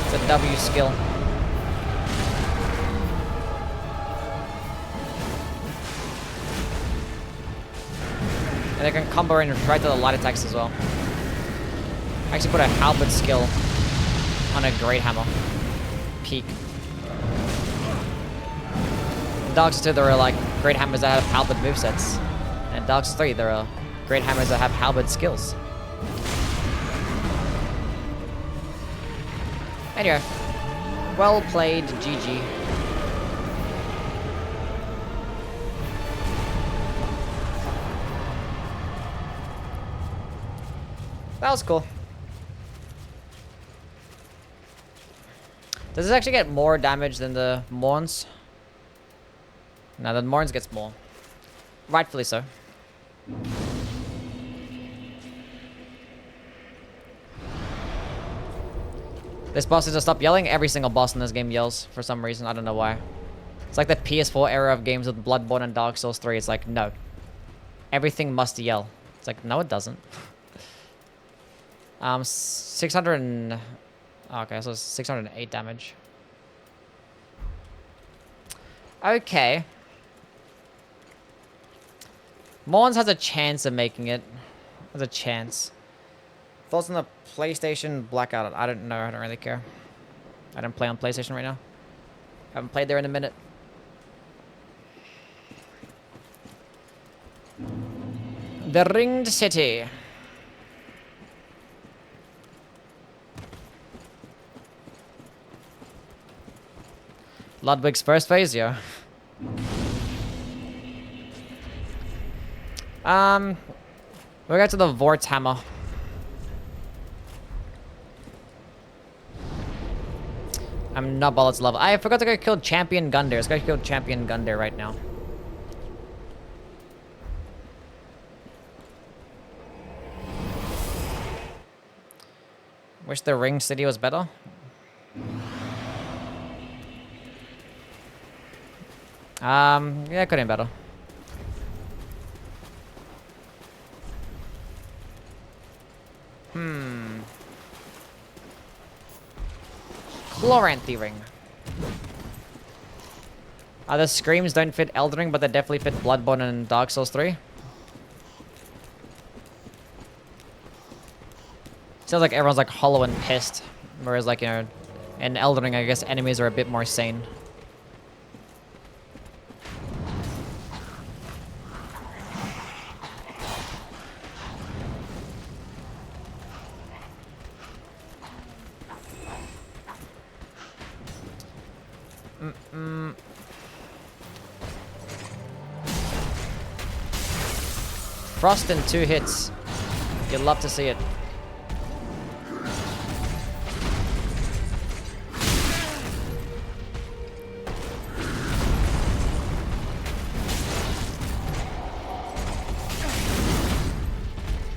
It's a W skill. And they can combo in right to the light attacks as well. Actually put a halberd skill on a great hammer. Peak. In Dark Souls 2, there are like great hammers that have halberd movesets. And in Dark Souls 3, there are great hammers that have halberd skills. Anyway, well played, GG. That was cool. Does this actually get more damage than the Morns? No, the Morns gets more. Rightfully so. This boss needs to stop yelling. Every single boss in this game yells for some reason. I don't know why. It's like the PS4 era of games with Bloodborne and Dark Souls 3. It's like, no. Everything must yell. It's like, no, it doesn't. 600 and... Okay, so it's 608 damage. Okay. Morns has a chance of making it. Has a chance. Thoughts on the PlayStation Blackout? I don't know. I don't really care. I don't play on PlayStation right now. Haven't played there in a minute. The Ringed City. Ludwig's first phase, yeah. We'll get to the Vort's Hammer. I'm not bothered to level. I forgot to go kill Champion Gundyr. Let's go kill Champion Gundyr right now. Wish the Ring City was better. Yeah, it could have been better. Chloranthy Ring. The screams don't fit Elden Ring, but they definitely fit Bloodborne and Dark Souls 3. Sounds like everyone's like hollow and pissed. Whereas like, you know, in Elden Ring, I guess enemies are a bit more sane. Frost in 2 hits. You'd love to see it.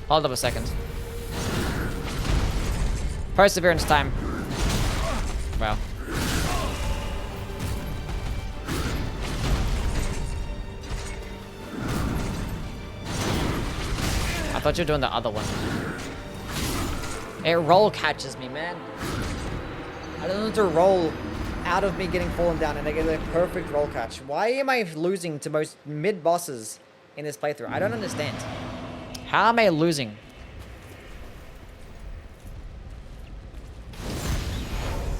Hold up a second. Perseverance time. Wow. I thought you were doing the other one. It roll catches me, man. I don't know to roll out of me getting fallen down and I get a perfect roll catch. Why am I losing to most mid bosses in this playthrough? I don't understand. How am I losing?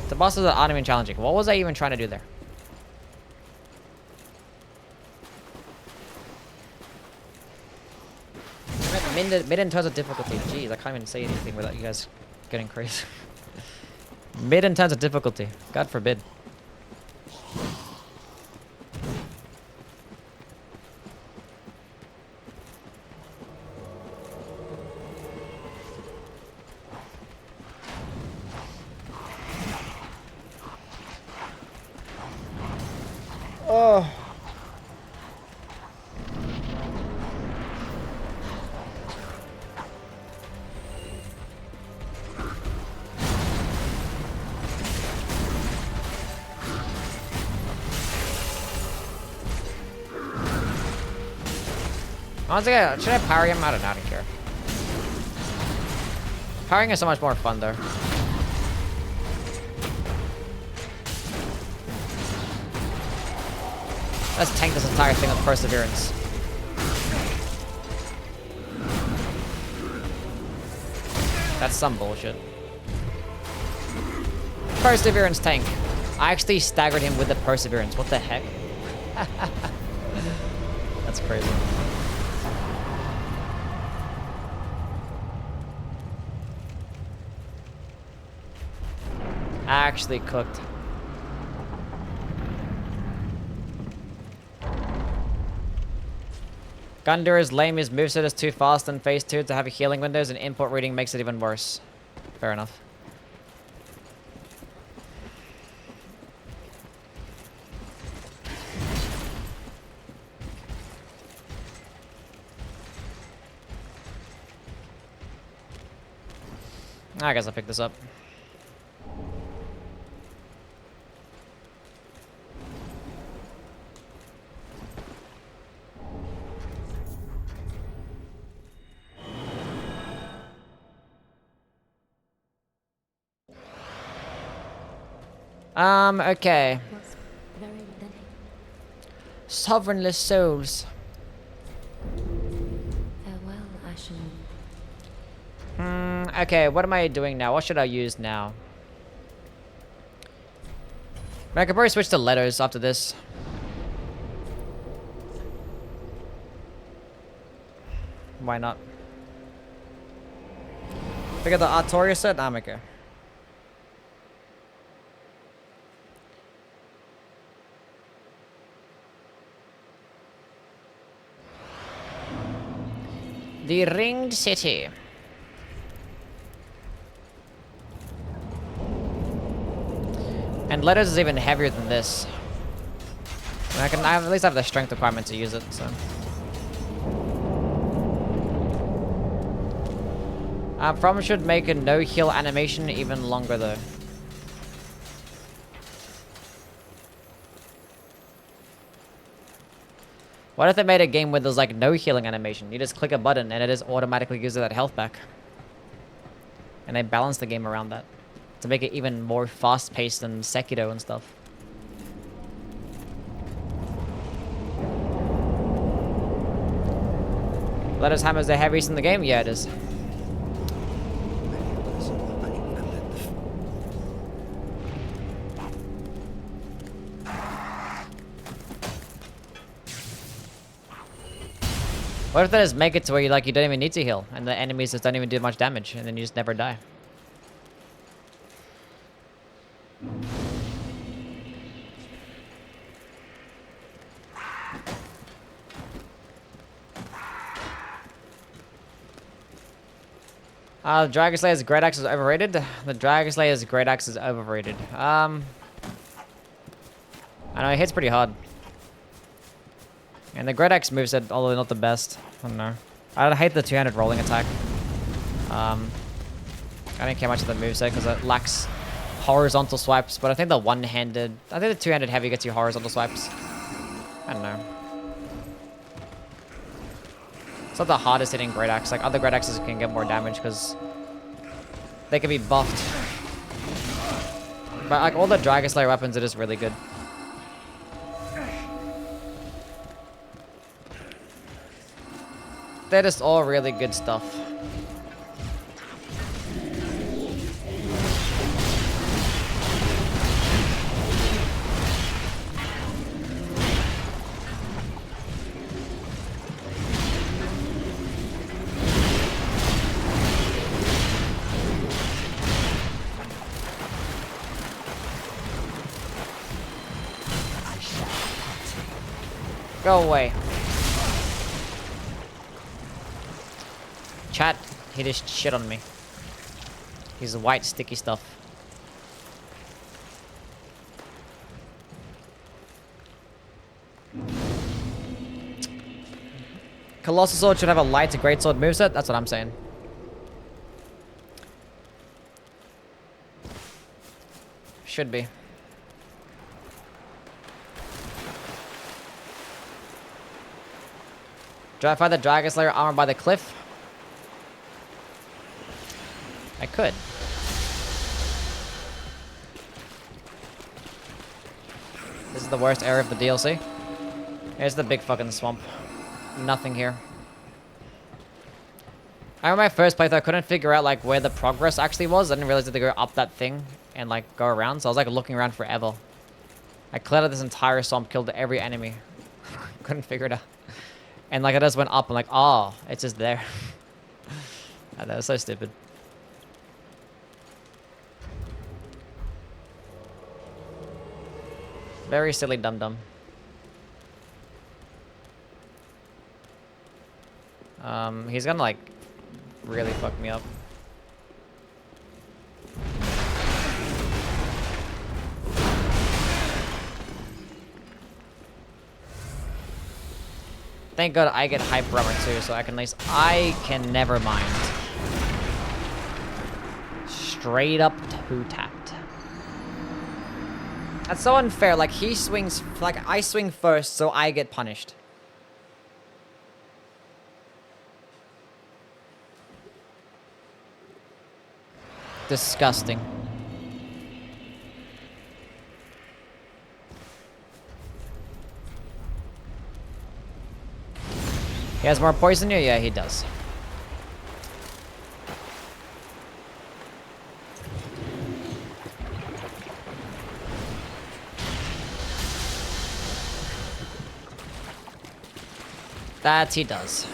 The bosses aren't even challenging. What was I even trying to do there? Mid in terms of difficulty. Jeez, I can't even say anything without you guys getting crazy. Mid in terms of difficulty. God forbid. Oh. Honestly, should I parry him? I don't care. Parrying is so much more fun, though. Let's tank this entire thing with Perseverance. That's some bullshit. Perseverance tank. I actually staggered him with the perseverance. What the heck? That's crazy. Actually cooked. Gundyr is lame, his moveset is too fast in phase 2 to have healing windows, and input reading makes it even worse. Fair enough. I guess I'll pick this up. Okay. Sovereignless souls. Farewell, Ashen. Okay, what am I doing now? What should I use now? I could probably switch to letters after this. Why not? Pick up the Artoria set? I'm okay. The Ringed City. And letters is even heavier than this. I at least have the strength requirement to use it, so. From should make a no heal animation even longer though. What if they made a game where there's like no healing animation? You just click a button and it just automatically gives you that health back. And they balance the game around that to make it even more fast-paced than Sekiro and stuff. Lettuce Hammer's the heaviest in the game? Yeah, it is. What if they just make it to where you don't even need to heal, and the enemies just don't even do much damage, and then you just never die? Dragon Slayer's Great Axe is overrated. The Dragon Slayer's Great Axe is overrated. I know, it hits pretty hard. And the Great Axe moveset, although not the best. I don't know. I hate the 200 rolling attack. I don't care much of the moveset because it lacks horizontal swipes, but I think the one-handed... I think the two-handed heavy gets you horizontal swipes. I don't know. It's not the hardest hitting Great Axe. Like, other Great Axes can get more damage because they can be buffed. But like all the Dragon Slayer weapons are just really good. They're just all really good stuff. Go away. Chat, he just shit on me. He's white sticky stuff. Colossal Sword should have a light to greatsword moveset? That's what I'm saying. Should be. Do I find the Dragon Slayer armor by the cliff? I could. This is the worst area of the DLC. Here's the big fucking swamp. Nothing here. I remember my first playthrough, I couldn't figure out like where the progress actually was. I didn't realize that they go up that thing and like go around. So I was like looking around forever. I cleared out this entire swamp, killed every enemy. Couldn't figure it out. And like I just went up and like, oh, it's just there. I know, it's so stupid. Very silly dum-dum. He's gonna like really fuck me up. Thank God I get hype rubber too, so I can at least I can never mind. Straight up two-tapped. That's so unfair. Like he swings, like I swing first, so I get punished. Disgusting. He has more poison here? Yeah, he does. That he does.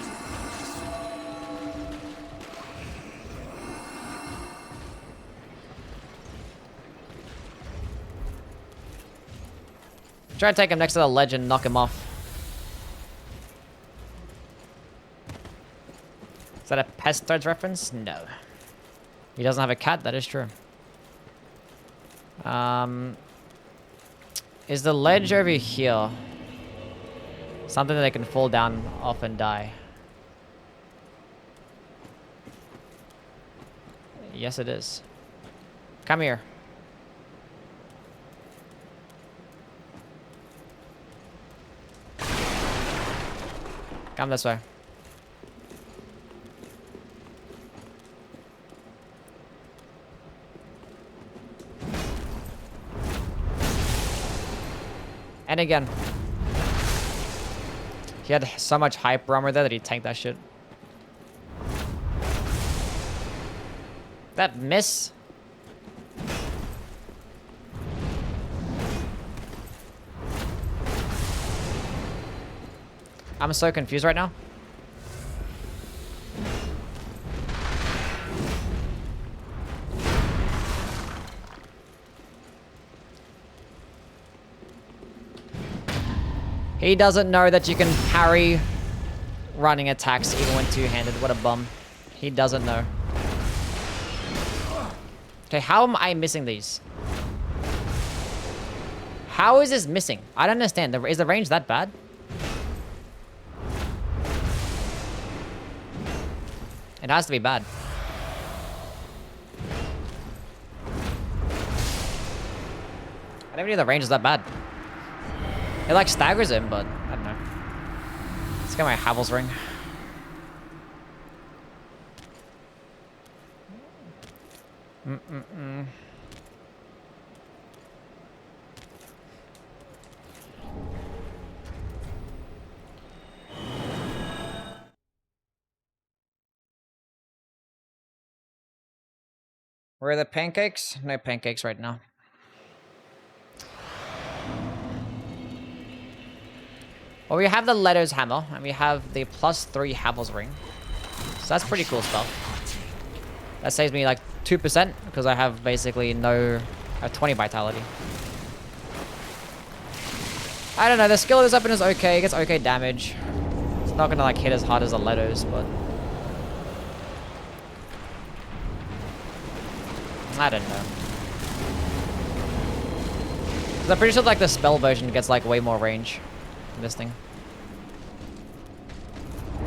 Try to take him next to the ledge and knock him off. Is that a Pest Threads reference? No. He doesn't have a cat, that is true. Is the ledge over here something that they can fall down off and die? Yes, it is. Come here. Come this way. And again. He had so much hype armor there that he tanked that shit. That miss? I'm so confused right now. He doesn't know that you can parry running attacks even when two-handed. What a bum. He doesn't know. Okay, how am I missing these? How is this missing? I don't understand. Is the range that bad? It has to be bad. I never knew the range is that bad. It like staggers him, but I don't know. Let's get my Havel's ring. Where are the pancakes? No pancakes right now. Well, we have the Leto's hammer, and we have the +3 Havel's ring. So that's pretty cool stuff. That saves me like 2%, because I have basically no 20 vitality. I don't know, the skill of this weapon is okay, it gets okay damage. It's not gonna like hit as hard as the Leto's, but... I don't know. 'Cause I'm pretty sure like the spell version gets like way more range than this thing.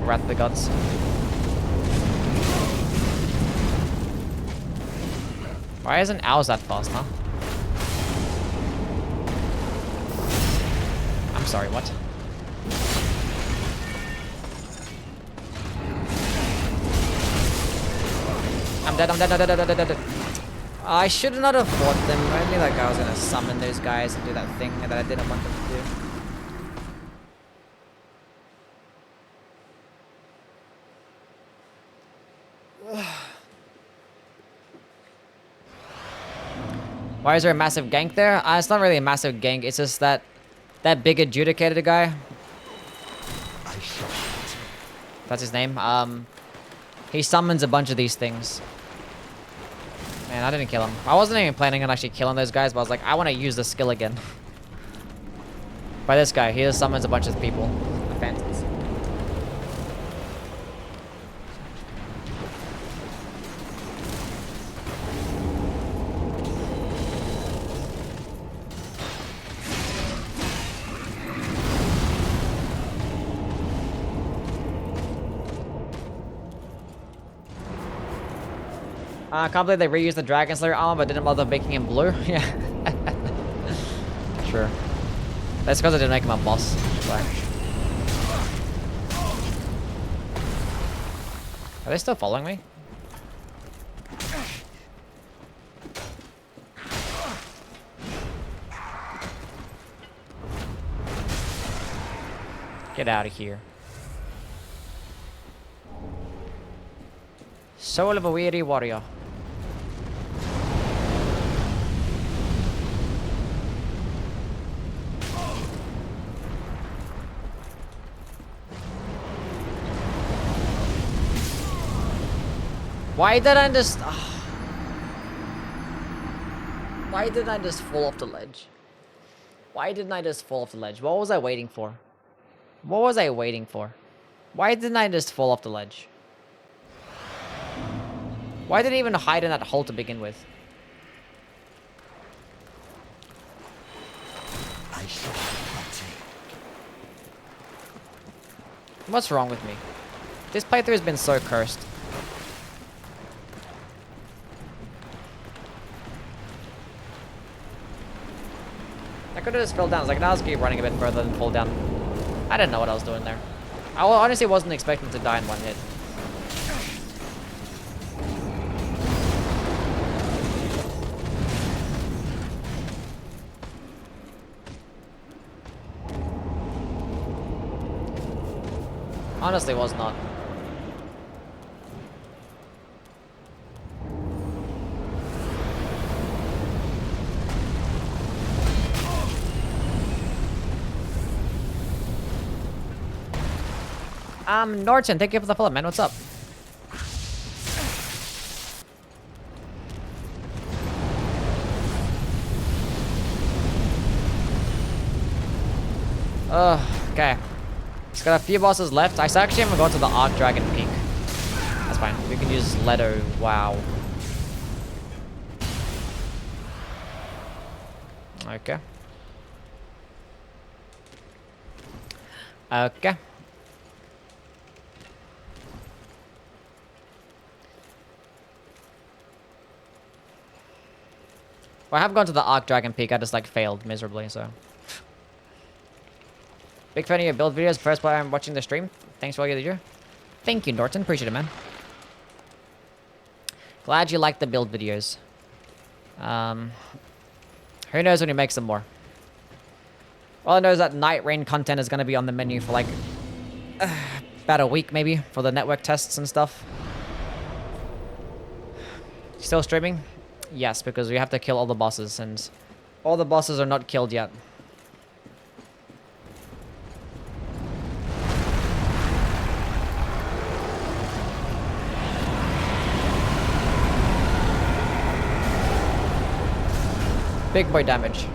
Wrath of the Gods. Why isn't ours that fast, huh? I'm sorry, what? I'm dead, I'm dead, I'm dead, I'm dead, I'm dead. I should not have fought them. I knew like I was gonna summon those guys and do that thing that I didn't want them to do. Why is there a massive gank there? It's not really a massive gank. It's just that big adjudicator guy. That's his name. He summons a bunch of these things. Man, I didn't kill him. I wasn't even planning on actually killing those guys, but I was like, I want to use the skill again. By this guy, he just summons a bunch of people. The phantoms. I can't believe they reused the Dragon Slayer armor, but didn't bother making him blue. Yeah. Sure. That's because I didn't make him a boss. Sorry. Are they still following me? Get out of here. Soul of a weary warrior. Why did I just... Why didn't I just fall off the ledge? Why didn't I just fall off the ledge? What was I waiting for? What was I waiting for? Why didn't I just fall off the ledge? Why did I even hide in that hole to begin with? What's wrong with me? This playthrough has been so cursed. I could have just fell down. I was like, now let's keep running a bit further than fall down. I didn't know what I was doing there. I honestly wasn't expecting to die in one hit. Honestly, was not. Norton, thank you for the follow, man. What's up? Okay. Just got a few bosses left. I actually haven't gone to the Arc Dragon Peak. That's fine. We can use Leto. Wow. Okay. Okay. Well, I have gone to the Arc Dragon Peak. I just like failed miserably, so. Big fan of your build videos. First while I'm watching the stream. Thanks for all you do. Thank you, Norton. Appreciate it, man. Glad you like the build videos. Who knows when he makes them more. All I know is that Night Rain content is going to be on the menu for like about a week maybe for the network tests and stuff. Still streaming? Yes, because we have to kill all the bosses, and all the bosses are not killed yet. Big boy damage.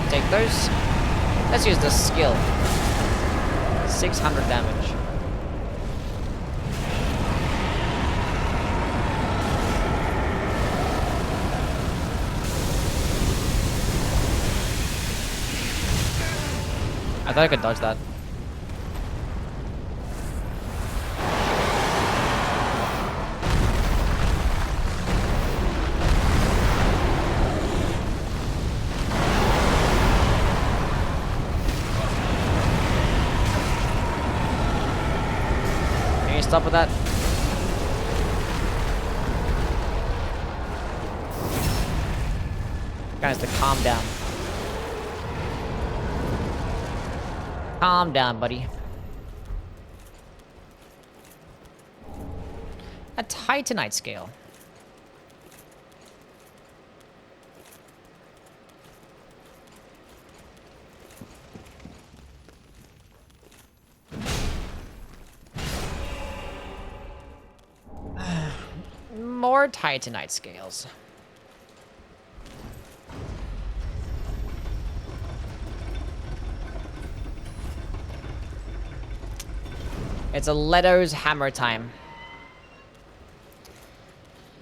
Take those. Let's use the skill. 600 damage. I thought I could dodge that. you stop with that? Guys, to calm down. Calm down, buddy. A Titanite scale. More Titanite scales. It's a Leto's hammer time.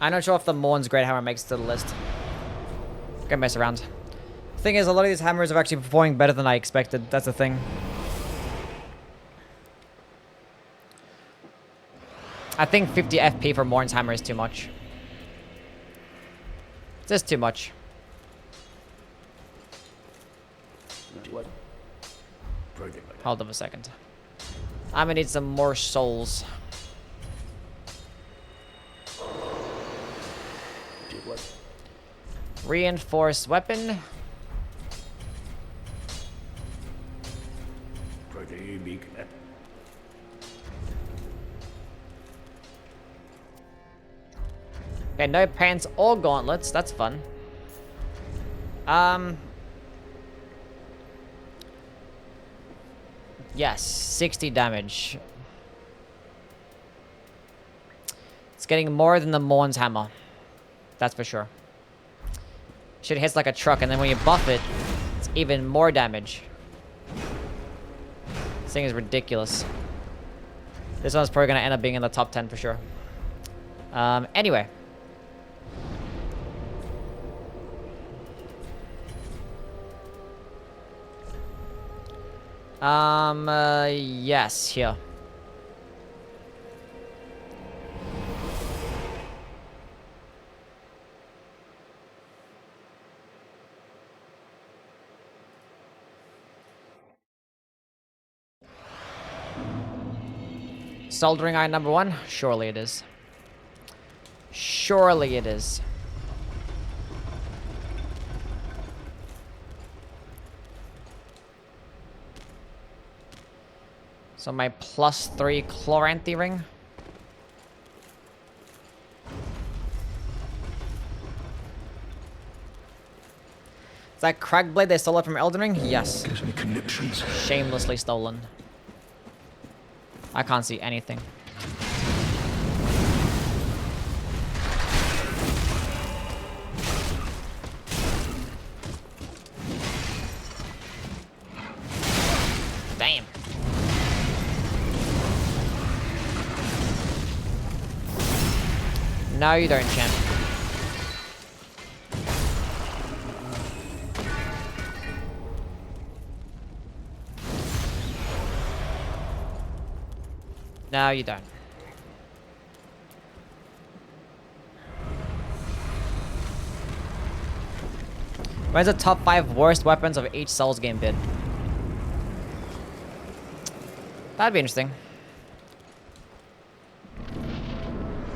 I'm not sure if the Morn's Great Hammer makes it to the list. Gonna mess around. Thing is, a lot of these hammers are actually performing better than I expected. That's the thing. I think 50 FP for Morn's hammer is too much. It's just too much. Hold up a second. I'm gonna need some more souls. Reinforced weapon. Okay, no pants or gauntlets. That's fun. Yes, 60 damage. It's getting more than the Morn's hammer. That's for sure. Shit hits like a truck, and then when you buff it, it's even more damage. This thing is ridiculous. This one's probably gonna end up being in the top 10 for sure. Anyway. Yes, here. Soldering iron number 1? Surely it is. Surely it is. So my +3 Chloranthy ring. Is that Cragblade they stole it from Elden Ring? Yes. Gives me conniptions. Shamelessly stolen. I can't see anything. Damn. No, you don't, champ. No, you don't. Where's the top 5 worst weapons of each Souls game bid? That'd be interesting.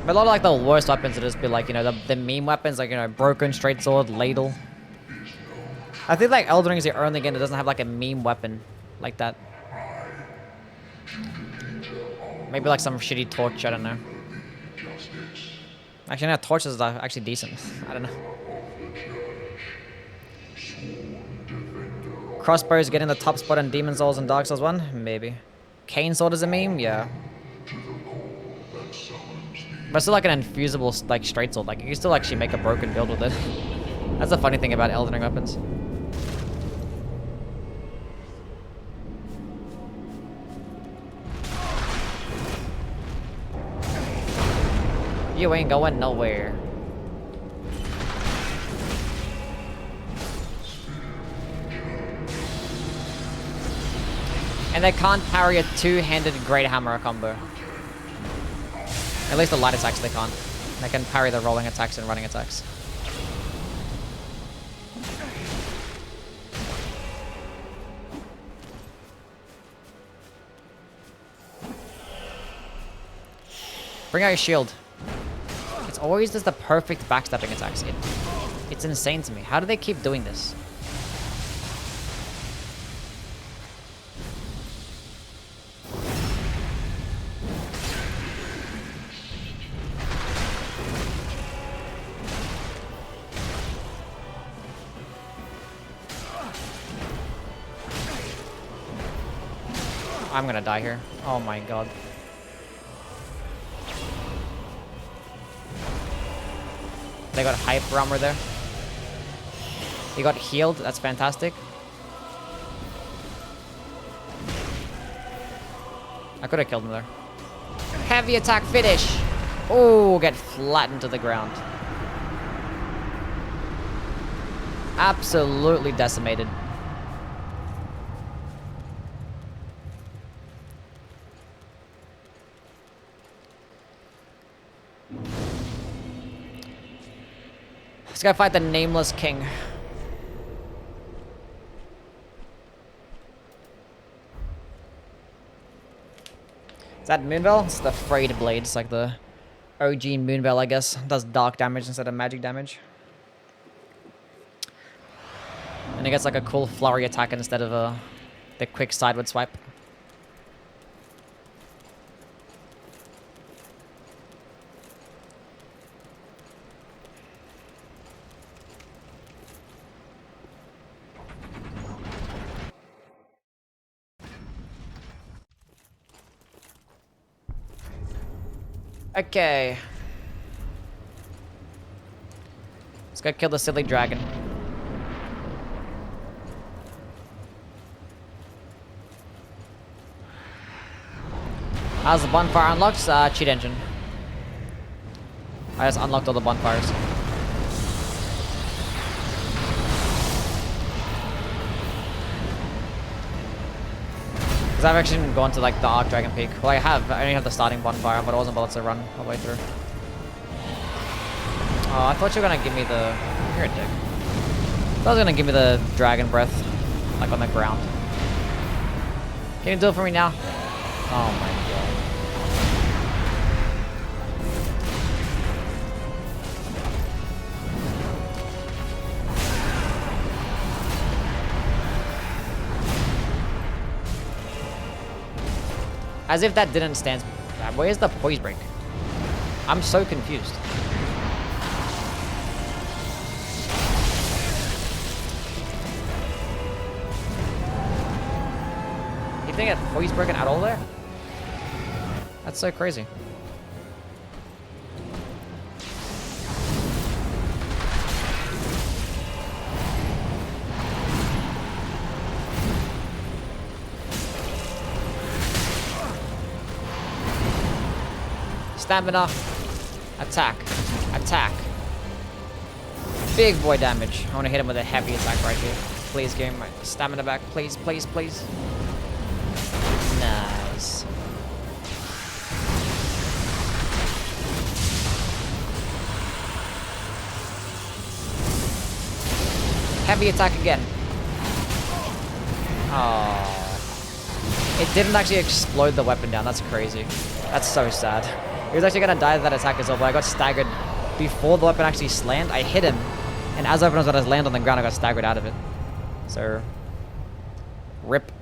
But a lot of like the worst weapons would just be like, you know, the meme weapons, like, you know, broken, straight sword, ladle. I think like Elden Ring is the only game that doesn't have like a meme weapon like that. Maybe like some shitty torch, I don't know. Actually, no, torches are actually decent. I don't know. Crossbows getting the top spot in Demon Souls and Dark Souls 1? Maybe. Cane Sword is a meme? Yeah. But it's still like an infusible, like, straight sword. Like, you can still actually make a broken build with it. That's the funny thing about Elden Ring weapons. You ain't going nowhere. And they can't parry a two-handed Great Hammer combo. At least the light attacks they can't. They can parry the rolling attacks and running attacks. Bring out your shield. It's always just the perfect backstabbing attacks. It's insane to me. How do they keep doing this? I'm gonna die here. Oh my god. They got hyper armor there. He got healed. That's fantastic. I could have killed him there. Heavy attack finish. Oh, get flattened to the ground. Absolutely decimated. Let's go fight the Nameless King. Is that Moonveil? It's the Frayed Blade. It's like the OG Moonveil, I guess. Does dark damage instead of magic damage. And it gets like a cool flurry attack instead of the quick sideward swipe. Okay. Let's go kill the silly dragon. How's the bonfire unlocked? Cheat engine. I just unlocked all the bonfires. Because I've actually gone to like the Arc Dragon Peak. Well, I only have the starting bonfire, but I wasn't bothered to run all the way through. Oh, I thought you were gonna give me the... You're a dick. I thought you were gonna give me the dragon breath, like on the ground. Can you do it for me now? Oh my god. As if that didn't stand. Where's the poise break? I'm so confused. You think that poise breaking at all there? That's so crazy. Stamina. Attack. Attack. Big boy damage. I want to hit him with a heavy attack right here. Please give me my stamina back. Please, please, please. Nice. Heavy attack again. Oh. It didn't actually explode the weapon down. That's crazy. That's so sad. He was actually gonna die to that attack as well, but I got staggered before the weapon actually slammed. I hit him, and as the weapon was about to land on the ground, I got staggered out of it. So, rip.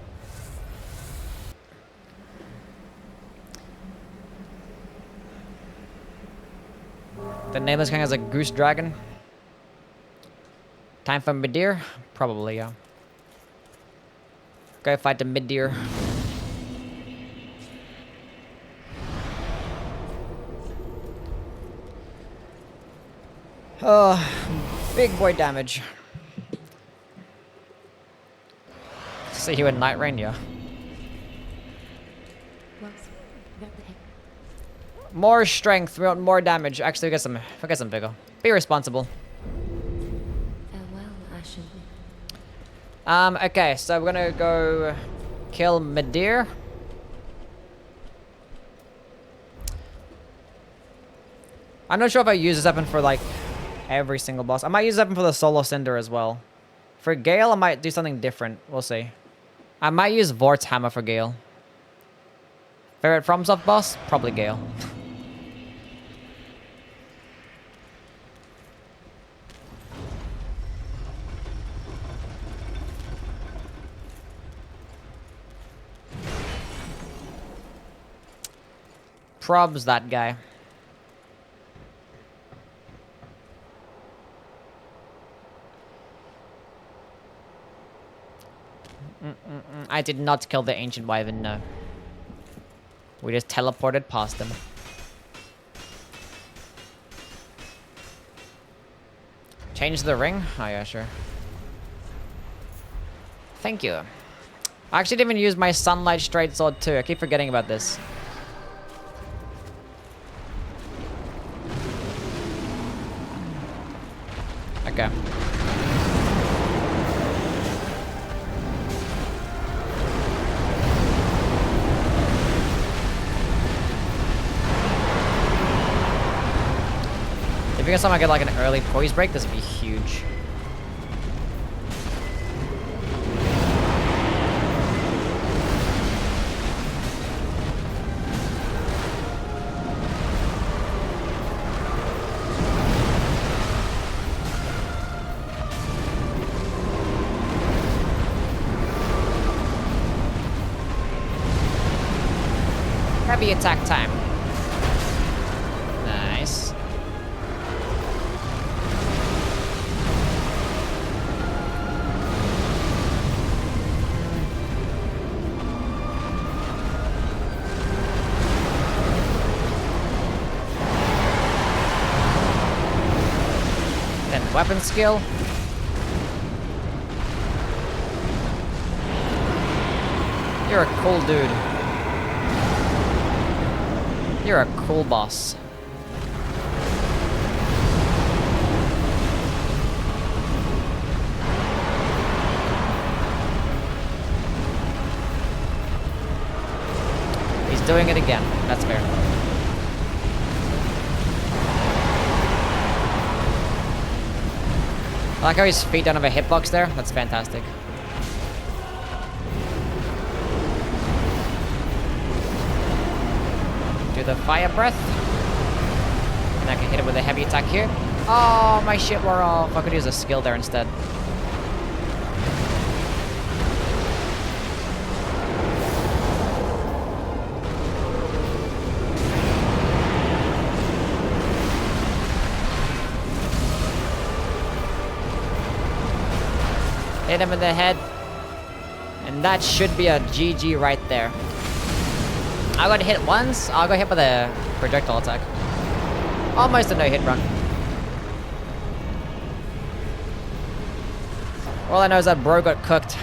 The Nameless King has a goose dragon. Time for Midir? Probably, yeah. Go fight the Midir. Big boy damage. See you in Night Rain, yeah. More strength, we want more damage. Actually, we get some vigor. Be responsible. Okay, so we're gonna go kill Midir. I'm not sure if I use this weapon for like every single boss. I might use this weapon for the Solar Cinder as well. For Gale, I might do something different. We'll see. I might use Vort's Hammer for Gale. Favorite FromSoft boss? Probably Gale. Probs that guy. I did not kill the ancient wyvern, no. We just teleported past them. Change the ring? Oh yeah, sure. Thank you. I actually didn't even use my sunlight straight sword too. I keep forgetting about this. Okay. If you can somehow get like an early poise break, this would be huge. Heavy attack time. Nice. Then weapon skill. You're a cool dude. You're a cool boss. He's doing it again. That's fair. I like how his feet don't have a hitbox there. That's fantastic. Do the fire breath. And I can hit it with a heavy attack here. Oh, my shit wore off. I could use a skill there instead. Hit him in the head. And that should be a GG right there. I got hit once. I'll go hit with a projectile attack. Almost a no-hit run. All I know is that bro got cooked.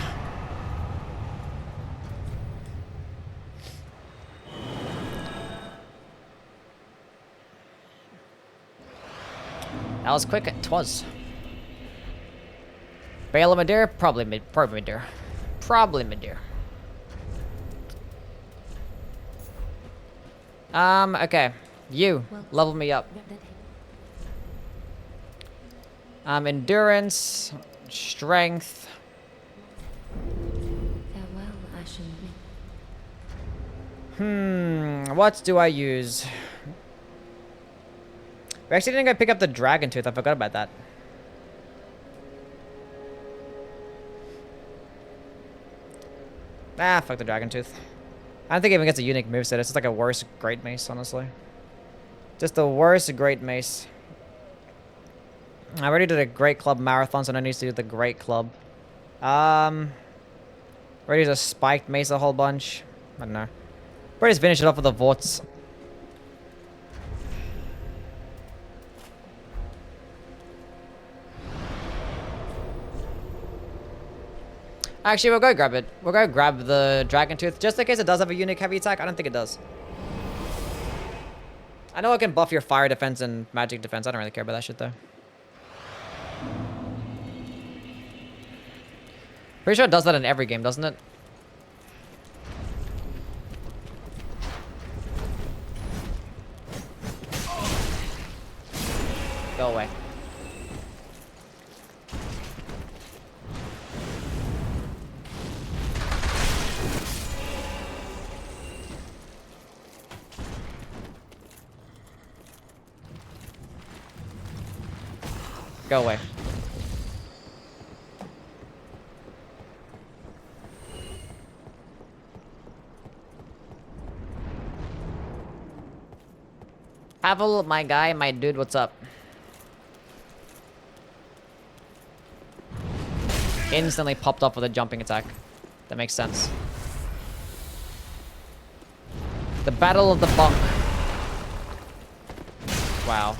That was quick. It was. Bale of Madeira? Probably Madeira. Probably Madeira. Okay. You, level me up. Endurance, strength. Farewell, Ashen. What do I use? We actually didn't go pick up the dragon tooth. I forgot about that. Ah, fuck the dragon tooth. I don't think it even gets a unique moveset. It's just like a worse great mace, honestly. Just the worst great mace. I already did a great club marathon, so no need to do the great club. Already did a spiked mace a whole bunch. I don't know. Probably just finish it off with the vorts. Actually, we'll go grab it. We'll go grab the dragon tooth, just in case it does have a unique heavy attack. I don't think it does. I know it can buff your fire defense and magic defense. I don't really care about that shit, though. Pretty sure it does that in every game, doesn't it? Go away. Go away. Pavel, my guy, my dude, what's up? Instantly popped up with a jumping attack. That makes sense. The Battle of the Bunk. Wow.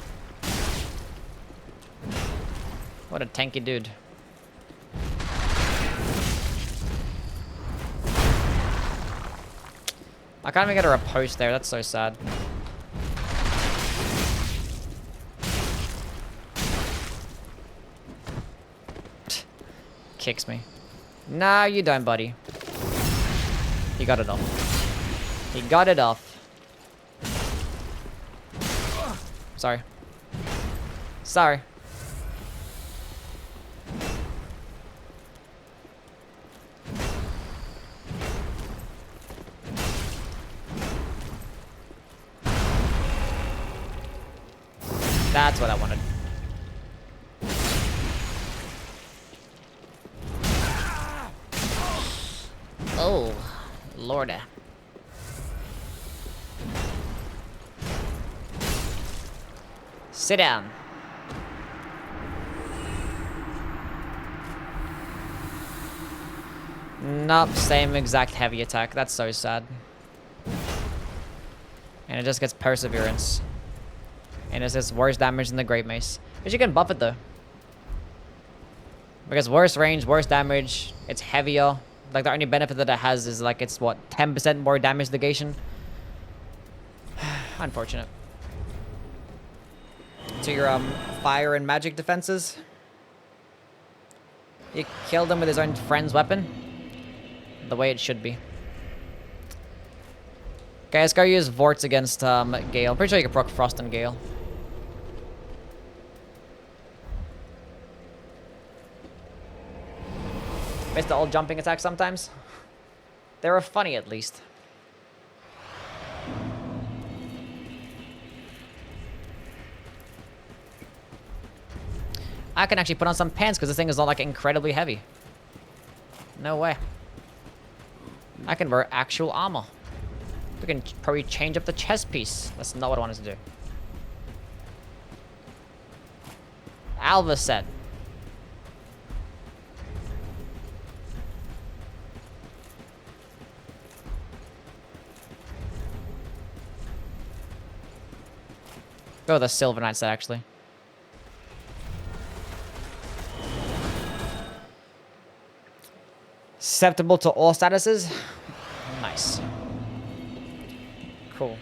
What a tanky dude. I can't even get a riposte there. That's so sad. Kicks me. No, you don't, buddy. He got it off. He got it off. Sorry. Sorry. That's what I wanted. Oh, Lorda. Sit down. Nope, same exact heavy attack. That's so sad. And it just gets perseverance. And it's just worse damage than the Great Mace. But you can buff it though. Because worse range, worse damage, it's heavier. Like the only benefit that it has is like it's what, 10% more damage negation? Unfortunate. To your fire and magic defenses. You killed him with his own friend's weapon. The way it should be. Okay, let's go use Vorts against Gale. I'm pretty sure you can proc Frost and Gale. Miss the old jumping attack sometimes. They were funny at least. I can actually put on some pants because this thing is not like incredibly heavy. No way. I can wear actual armor. We can probably change up the chest piece. That's not what I wanted to do. Alva set. Go with the Silver Knight set, actually. Susceptible to all statuses? Nice. Cool.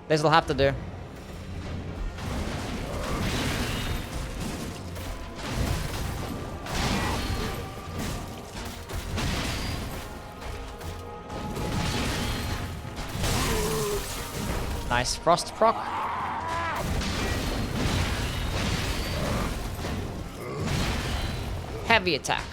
This'll have to do. Nice frost proc. Heavy attack.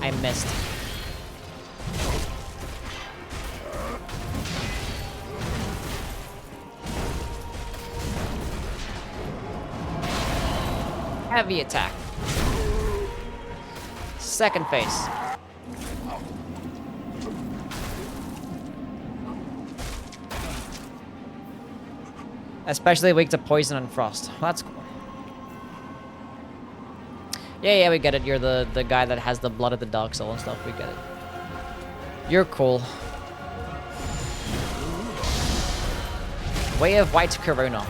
I missed. Heavy attack. Second phase. Especially weak to poison and frost. That's cool. Yeah, we get it. You're the guy that has the blood of the Dark Soul and stuff. We get it. You're cool. Way of White Corona.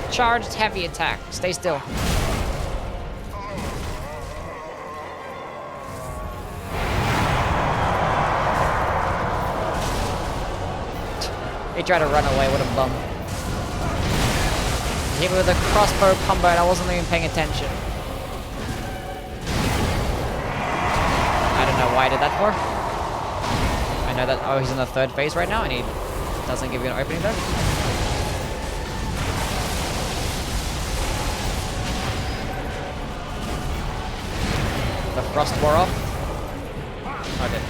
Charged heavy attack. Stay still. He tried to run away. What a bum. Hit me with a crossbow combo and I wasn't even paying attention. I don't know why I did that for. I know that, oh, he's in the third phase right now and he doesn't give you an opening there. The frost wore off. Okay.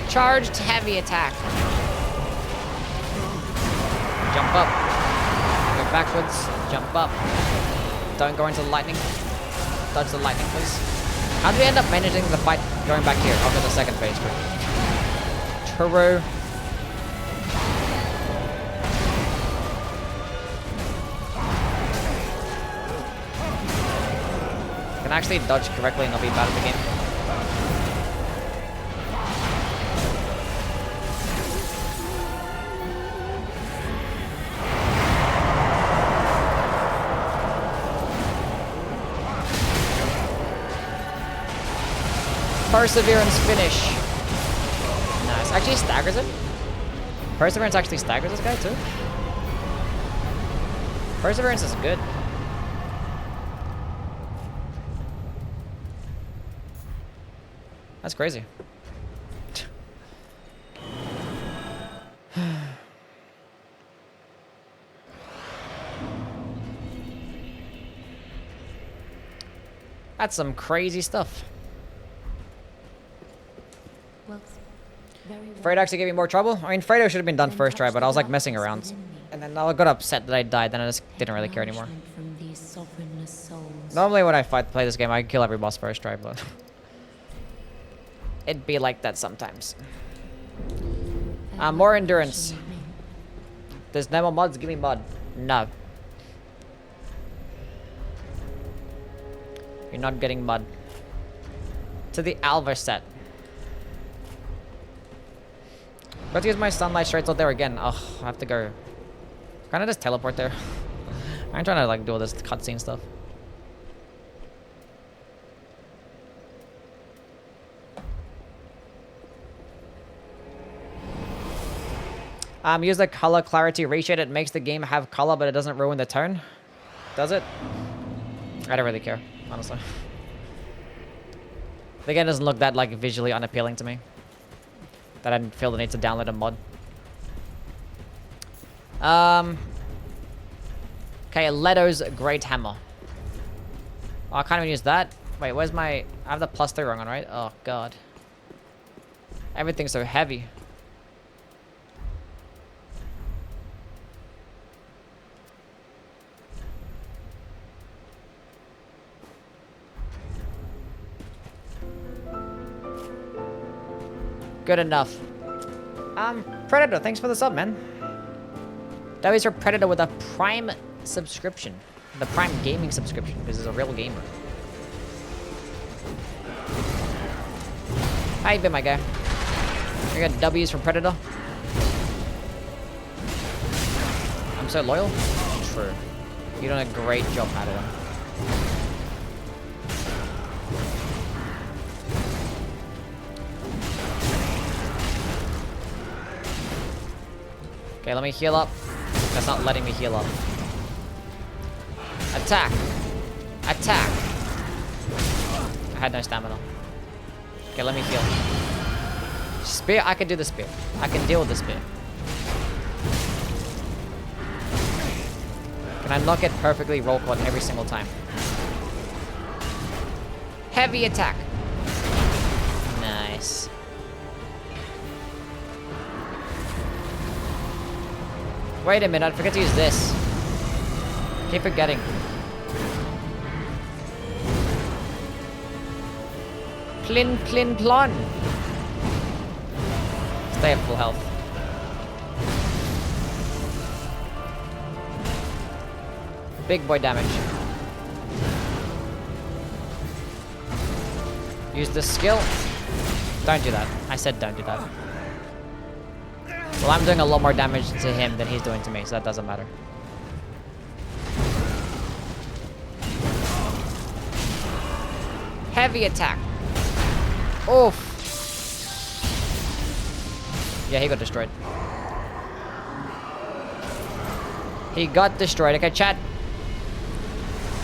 Charged heavy attack. Jump up. Go backwards. Jump up. Don't go into the lightning. Dodge the lightning, please. How did we end up managing the fight going back here after the second phase? True. Can actually dodge correctly and not be bad at the game. Perseverance finish. Nice. Actually staggers it. Perseverance actually staggers this guy too. Perseverance is good. That's crazy. That's some crazy stuff. Fredo actually gave me more trouble. I mean, Fredo should have been done first try, but I was like messing around. And then I got upset that I died, then I just didn't really care anymore. Normally when I play this game, I kill every boss first try, but it'd be like that sometimes. More endurance. There's no more mods, give me mod. No. You're not getting mud. To the Alva set. Got to use my sunlight straight out there again. Oh, I have to go. Can I just teleport there? I'm trying to like do all this cutscene stuff. Use the color clarity reshade. It makes the game have color, but it doesn't ruin the tone. Does it? I don't really care, honestly. The game doesn't look that like visually unappealing to me. That I didn't feel the need to download a mod. Okay, Leto's Great Hammer. Oh, I can't even use that. Wait, where's my... I have the +3 wrong on, right? Oh, God. Everything's so heavy. Good enough. Predator, thanks for the sub, man. That was your Predator with a Prime subscription. The Prime Gaming subscription, because he's a real gamer. How you been, my guy? You got W's from Predator? I'm so loyal? True. You're doing a great job, Predator. Okay, let me heal up. That's not letting me heal up. Attack! Attack! I had no stamina. Okay, let me heal. Spear? I can do the spear. I can deal with the spear. Can I knock it perfectly roll caught every single time? Heavy attack! Nice. Wait a minute, I forget to use this. Keep forgetting. Plin, plin, plon. Stay at full health. Big boy damage. Use the skill. Don't do that. I said don't do that. Well, I'm doing a lot more damage to him than he's doing to me, so that doesn't matter. Heavy attack. Oof. Yeah, he got destroyed. He got destroyed. Okay, chat.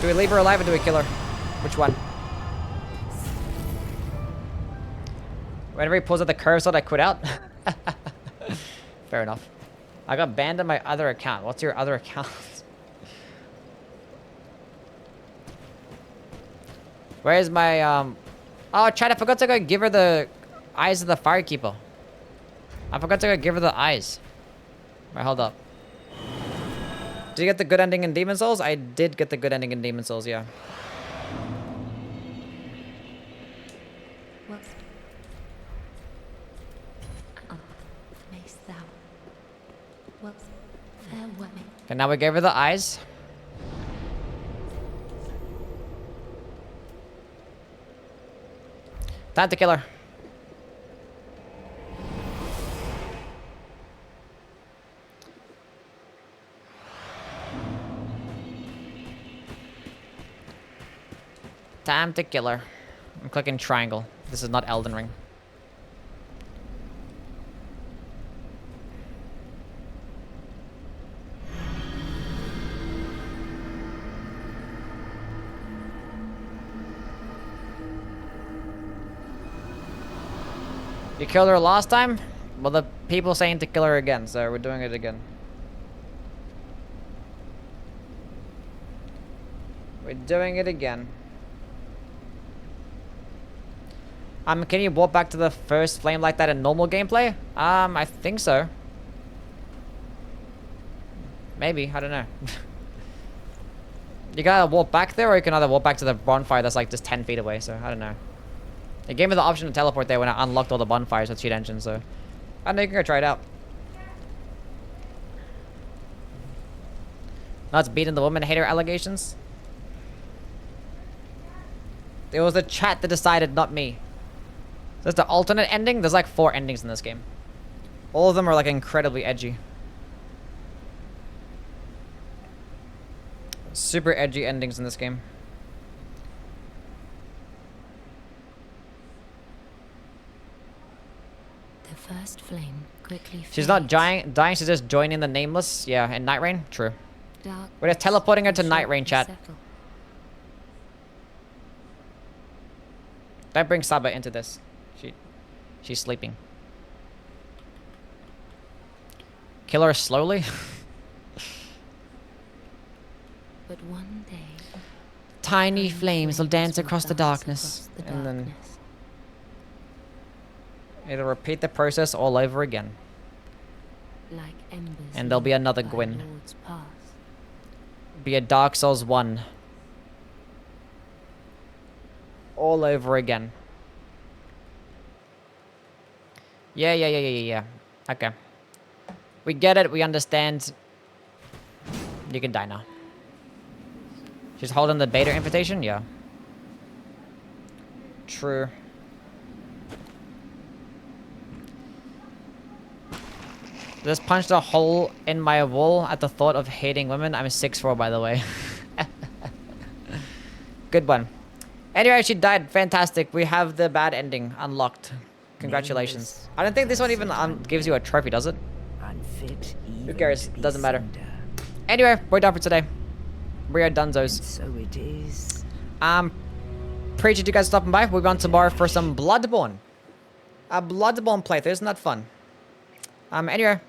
Do we leave her alive or do we kill her? Which one? Whenever he pulls out the curve sword, I quit out. Fair enough. I got banned on my other account. What's your other account? Where's my, Oh, chat, I forgot to go give her the eyes of the Firekeeper. I forgot to go give her the eyes. Right, hold up. Did you get the good ending in Demon Souls? I did get the good ending in Demon Souls, yeah. What? Mayst thou? What? Fair woman. Okay, now we gave her the eyes. Time to kill her. Time to kill her. I'm clicking triangle. This is not Elden Ring. You killed her last time? Well, the people saying to kill her again, so we're doing it again. We're doing it again. Can you walk back to the first flame like that in normal gameplay? I think so. Maybe, I don't know. You gotta walk back there, or you can either walk back to the bonfire that's like just 10 feet away, so I don't know. It gave me the option to teleport there when I unlocked all the bonfires with cheat engine, so I know you can go try it out. Now it's beating the woman hater allegations. It was the chat that decided, not me. There's the alternate ending. There's like 4 endings in this game. All of them are like incredibly edgy. Super edgy endings in this game. The first flame quickly She's not fades. dying, she's just joining the Nameless. Yeah, in Night Rain. True. Dark We're just teleporting her to shall Night Rain, chat. settle. Don't bring Saba into this. She's sleeping. Kill her slowly. But one day, Tiny tiny flames will dance will across the dance darkness. across the And then darkness. it'll repeat the process all over again. Like embers And there'll be lit another by Gwyn. Lord's path. Be a Dark Souls 1. All over again. Yeah. Okay. We get it, we understand. You can die now. She's holding the beta invitation? Yeah. True. Just punched a hole in my wall at the thought of hating women. I'm 6'4", by the way. Good one. Anyway, she died. Fantastic. We have the bad ending unlocked. Congratulations. I don't think this one even gives you a trophy, does it? Unfit Who even cares? to be Doesn't matter. cinder. Anyway, we're done for today. We are And dunzos. so it is. Appreciate you guys stopping by. We'll be on tomorrow for some Bloodborne. A Bloodborne playthrough. Isn't that fun? Anyway,